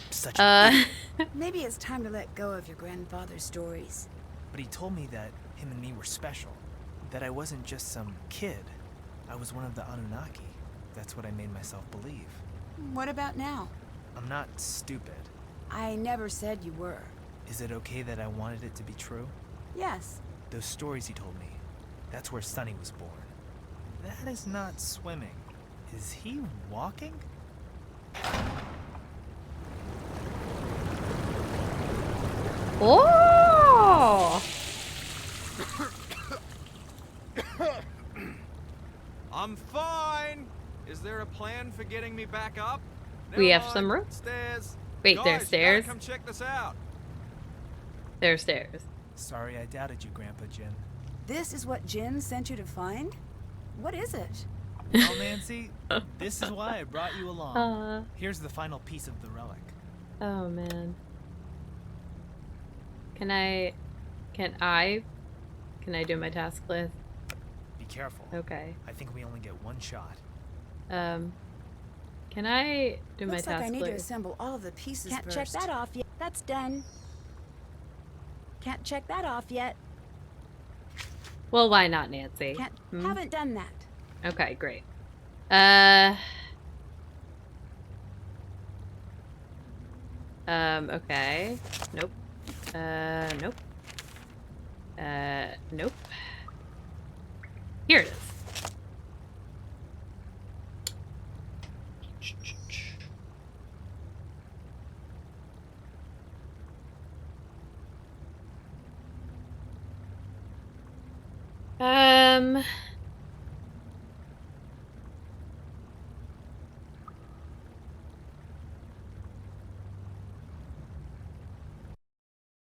[SPEAKER 3] Such a
[SPEAKER 4] Maybe it's time to let go of your grandfather's stories.
[SPEAKER 3] But he told me that him and me were special. That I wasn't just some kid. I was one of the Anunnaki. That's what I made myself believe.
[SPEAKER 4] What about now?
[SPEAKER 3] I'm not stupid.
[SPEAKER 4] I never said you were.
[SPEAKER 3] Is it okay that I wanted it to be true?
[SPEAKER 4] Yes.
[SPEAKER 3] Those stories he told me, that's where Sonny was born. That is not swimming. Is he walking?
[SPEAKER 1] Oh!
[SPEAKER 6] I'm fine. Is there a plan for getting me back up?
[SPEAKER 1] We
[SPEAKER 6] Never
[SPEAKER 1] have some
[SPEAKER 6] mind.
[SPEAKER 1] room.
[SPEAKER 6] Stairs.
[SPEAKER 1] Wait,
[SPEAKER 6] Guys,
[SPEAKER 1] there's
[SPEAKER 6] you
[SPEAKER 1] stairs?
[SPEAKER 6] gotta come check this out.
[SPEAKER 1] There's stairs.
[SPEAKER 3] Sorry I doubted you, Grandpa Jin.
[SPEAKER 4] This is what Jin sent you to find? What is it?
[SPEAKER 3] Well, Nancy, this is why I brought you along. Here's the final piece of the relic.
[SPEAKER 1] Oh, man. Can I do my task list?
[SPEAKER 3] Be careful.
[SPEAKER 1] Okay.
[SPEAKER 3] I think we only get one shot.
[SPEAKER 1] Can I do my
[SPEAKER 4] Looks
[SPEAKER 1] task
[SPEAKER 4] like I need
[SPEAKER 1] list?
[SPEAKER 4] to assemble all of the pieces
[SPEAKER 20] Can't
[SPEAKER 4] first.
[SPEAKER 20] check that off yet. That's done. Can't check that off yet.
[SPEAKER 1] Well, why not, Nancy?
[SPEAKER 20] Haven't done that.
[SPEAKER 1] Okay, great. Okay. Nope. Nope. Nope. Here it is.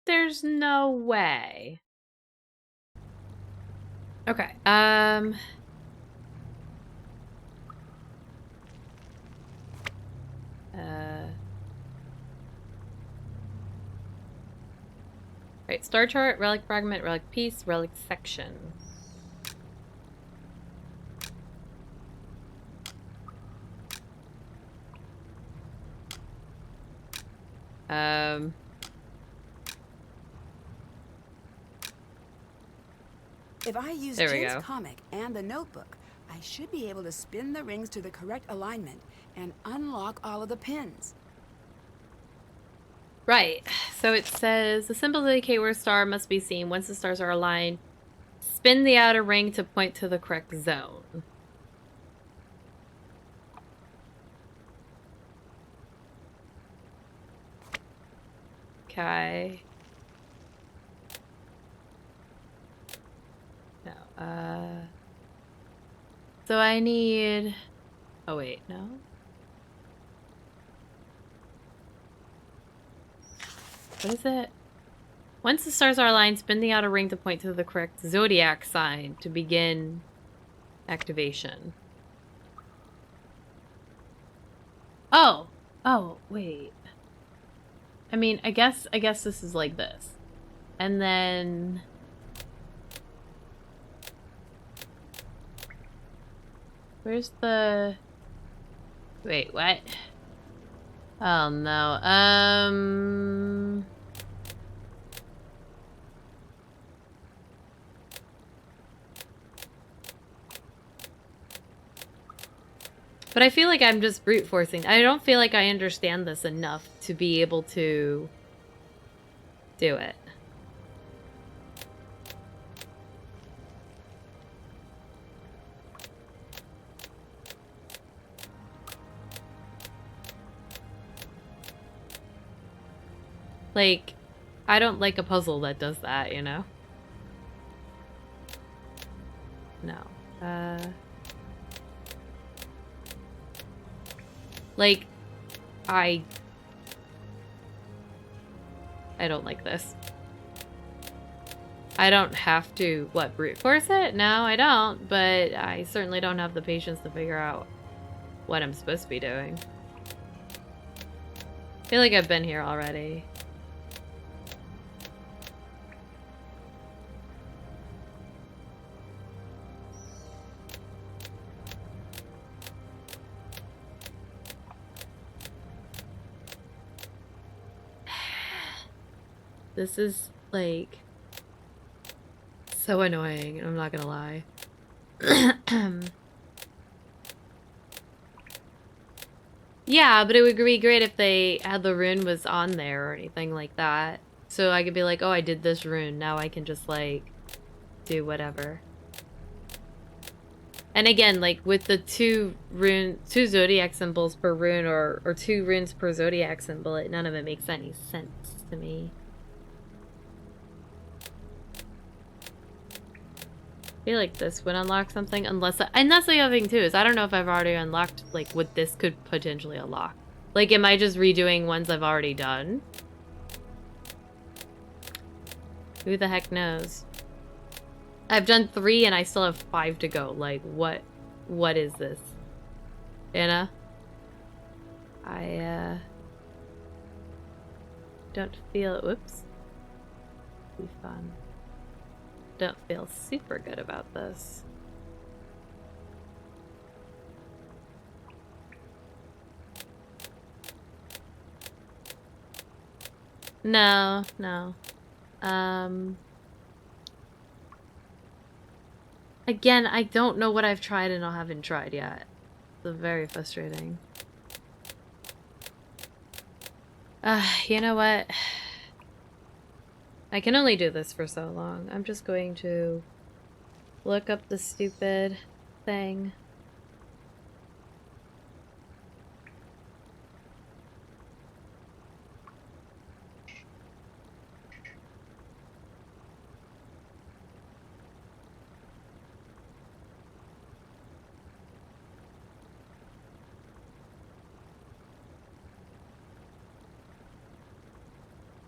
[SPEAKER 1] There's no way. Okay, right, star chart, relic fragment, relic piece, relic section.
[SPEAKER 4] If I use
[SPEAKER 1] There we
[SPEAKER 4] Jin's
[SPEAKER 1] go.
[SPEAKER 4] comic and the notebook, I should be able to spin the rings to the correct alignment and unlock all of the pins.
[SPEAKER 1] Right. So it says the symbol to indicate where a star must be seen. Once the stars are aligned, spin the outer ring to point to the correct zone. Okay. No. So I need... Oh, wait. No? What is it? Once the stars are aligned, spin the outer ring to point to the correct zodiac sign to begin activation. Oh! Oh, wait. I mean, I guess this is like this. And then... Where's the... Wait, what? Oh, no. But I feel like I'm just brute forcing. I don't feel like I understand this enough to be able to do it. Like, I don't like a puzzle that does that, you know? No. Like, I don't like this. I don't have to, what, brute force it? No, I don't, but I certainly don't have the patience to figure out what I'm supposed to be doing. I feel like I've been here already. This is, like, so annoying, I'm not gonna lie. Yeah, but it would be great if they had the rune was on there or anything like that. So I could be like, oh, I did this rune, now I can just, like, do whatever. And again, like, with the two zodiac symbols per rune, or 2 runes per zodiac symbol, none of it makes any sense to me. I feel like this would unlock something, unless and that's the other thing too, is I don't know if I've already unlocked like what this could potentially unlock. Like, am I just redoing ones I've already done? Who the heck knows? I've done 3 and I still have 5 to go. Like, what is this? Anna? I don't feel, whoops. Be fun. Don't feel super good about this. No. Again, I don't know what I've tried and I haven't tried yet. It's very frustrating. You know what? I can only do this for so long. I'm just going to look up the stupid thing.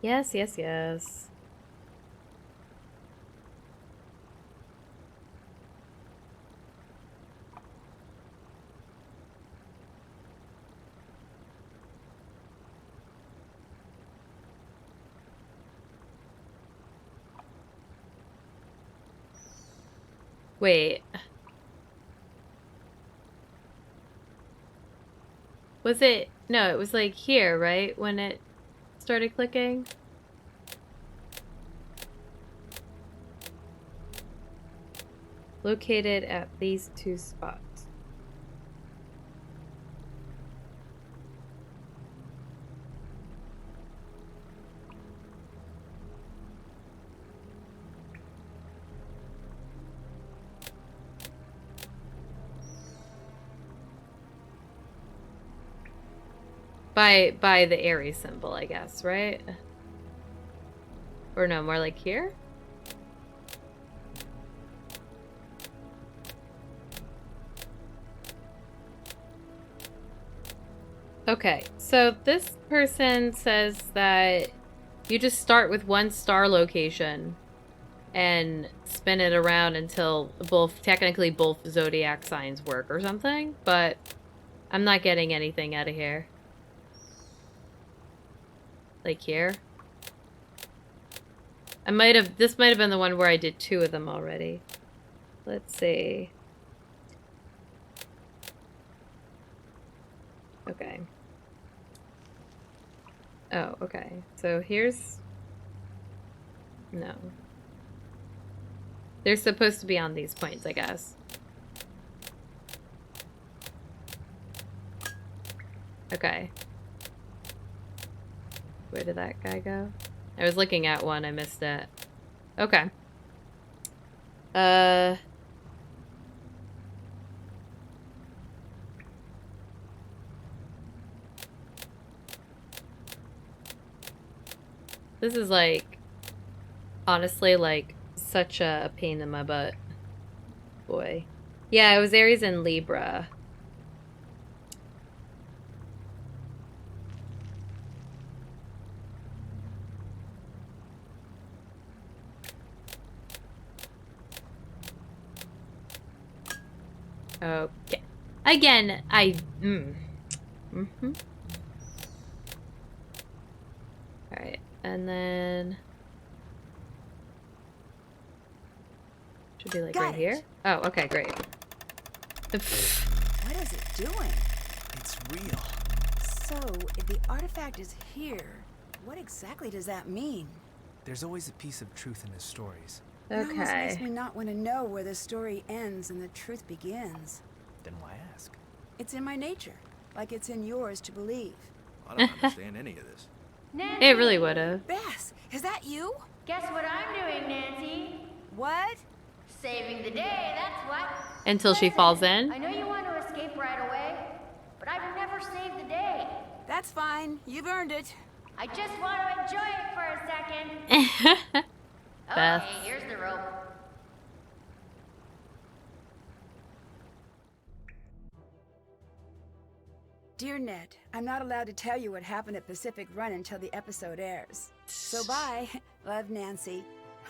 [SPEAKER 1] Yes. Wait. Was it? No, it was like here, right? When it started clicking? Located at these 2 spots. By the Aries symbol, I guess, right? Or no, more like here? Okay, so this person says that you just start with 1 star location and spin it around until technically both zodiac signs work or something, but I'm not getting anything out of here. Like here? This might have been the one where I did 2 of them already. Let's see. Okay. Oh, okay. So here's... No. They're supposed to be on these points, I guess. Okay. Where did that guy go? I was looking at one, I missed it. Okay. This is like, honestly, like, such a pain in my butt. Boy. Yeah, it was Aries and Libra. Okay. Again, Alright, and then... Should be like right here? Oh, okay, great.
[SPEAKER 4] What is it doing?
[SPEAKER 3] It's real.
[SPEAKER 4] So, if the artifact is here, what exactly does that mean?
[SPEAKER 3] There's always a piece of truth in his stories.
[SPEAKER 4] It almost makes me not want to know where the story ends and the truth begins.
[SPEAKER 3] Then why ask?
[SPEAKER 4] It's in my nature, like it's in yours to believe.
[SPEAKER 6] I don't understand any of this.
[SPEAKER 9] Nancy!
[SPEAKER 1] It really would have.
[SPEAKER 4] Bess, is that you?
[SPEAKER 9] Guess what I'm doing, Nancy?
[SPEAKER 4] What?
[SPEAKER 9] Saving the day, that's what.
[SPEAKER 1] Until she falls in?
[SPEAKER 9] I know you want to escape right away, but I've never saved the day.
[SPEAKER 4] That's fine. You've earned it.
[SPEAKER 9] I just want to enjoy it for a second.
[SPEAKER 1] Beth.
[SPEAKER 9] Okay, here's the rope.
[SPEAKER 4] Dear Ned, I'm not allowed to tell you what happened at Pacific Run until the episode airs. So bye. Love, Nancy.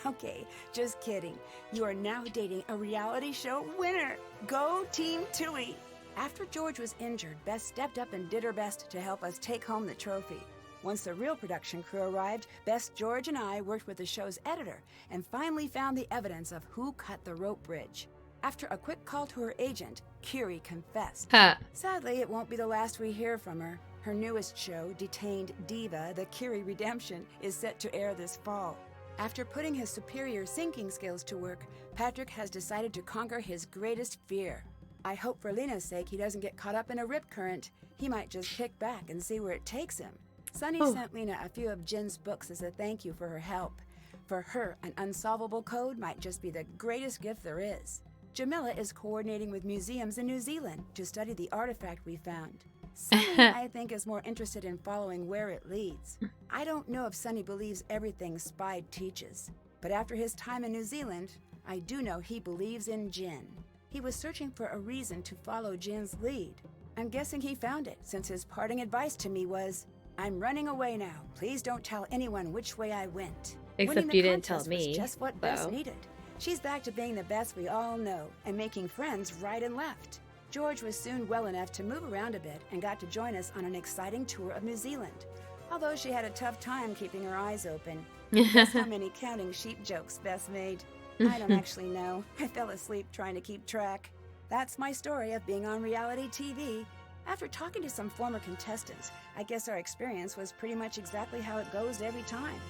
[SPEAKER 4] Okay, just kidding. You are now dating a reality show winner. Go Team Tui. After George was injured, Beth stepped up and did her best to help us take home the trophy. Once the real production crew arrived, Beth, George, and I worked with the show's editor and finally found the evidence of who cut the rope bridge. After a quick call to her agent, Curie confessed.
[SPEAKER 1] Huh.
[SPEAKER 4] Sadly, it won't be the last we hear from her. Her newest show, Detained Diva, The Curie Redemption, is set to air this fall. After putting his superior sinking skills to work, Patrick has decided to conquer his greatest fear. I hope for Lena's sake he doesn't get caught up in a rip current. He might just kick back and see where it takes him. Sunny sent Lena a few of Jin's books as a thank you for her help. For her, an unsolvable code might just be the greatest gift there is. Jamila is coordinating with museums in New Zealand to study the artifact we found. Sunny, I think, is more interested in following where it leads. I don't know if Sunny believes everything Spide teaches, but after his time in New Zealand, I do know he believes in Jin. He was searching for a reason to follow Jin's lead. I'm guessing he found it, since his parting advice to me was, I'm running away now. Please don't tell anyone which way I went.
[SPEAKER 1] Except you didn't tell me.
[SPEAKER 4] Was just what Bess needed. She's back to being the best we all know and making friends right and left. George was soon well enough to move around a bit and got to join us on an exciting tour of New Zealand. Although she had a tough time keeping her eyes open. Guess how many counting sheep jokes Bess made? I don't actually know. I fell asleep trying to keep track. That's my story of being on reality TV. After talking to some former contestants, I guess our experience was pretty much exactly how it goes every time.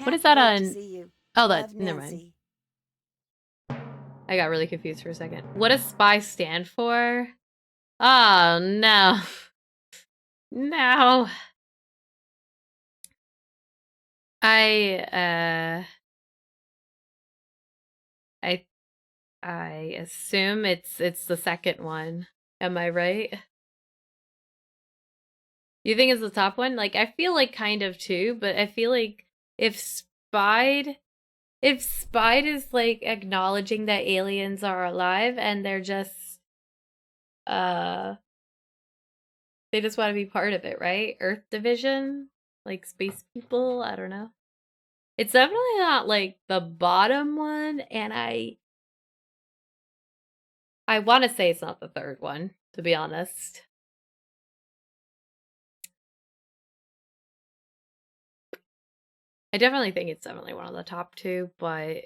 [SPEAKER 1] What is that on?
[SPEAKER 4] See you.
[SPEAKER 1] Oh, that's
[SPEAKER 4] Love,
[SPEAKER 1] never
[SPEAKER 4] Nancy.
[SPEAKER 1] mind. I got really confused for a second. What does SPY stand for? Oh no. No. I assume it's the second one. Am I right? You think it's the top one? Like, I feel like kind of too, but I feel like if Spide is like acknowledging that aliens are alive and they're just they just want to be part of it, right? Earth division, like space people, I don't know. It's definitely not like the bottom one, and I want to say it's not the third one, to be honest. I definitely think it's definitely one of the top two, but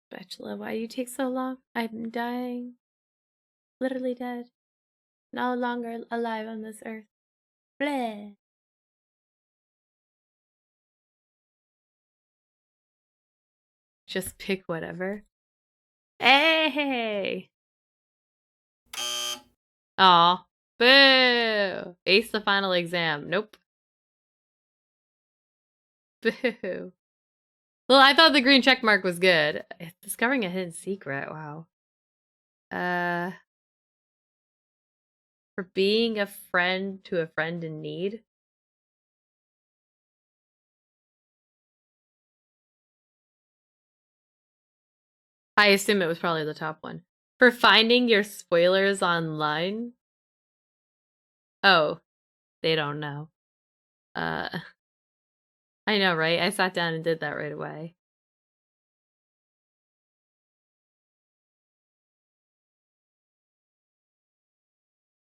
[SPEAKER 1] Spatula, why do you take so long? I'm dying. Literally dead. No longer alive on this earth. Bleh. Just pick whatever. Hey! Aw. Boo! Ace the final exam. Nope. Boo. Well, I thought the green check mark was good. Discovering a hidden secret. Wow. For being a friend to a friend in need. I assume it was probably the top one. For finding your spoilers online. Oh, they don't know. I know, right? I sat down and did that right away.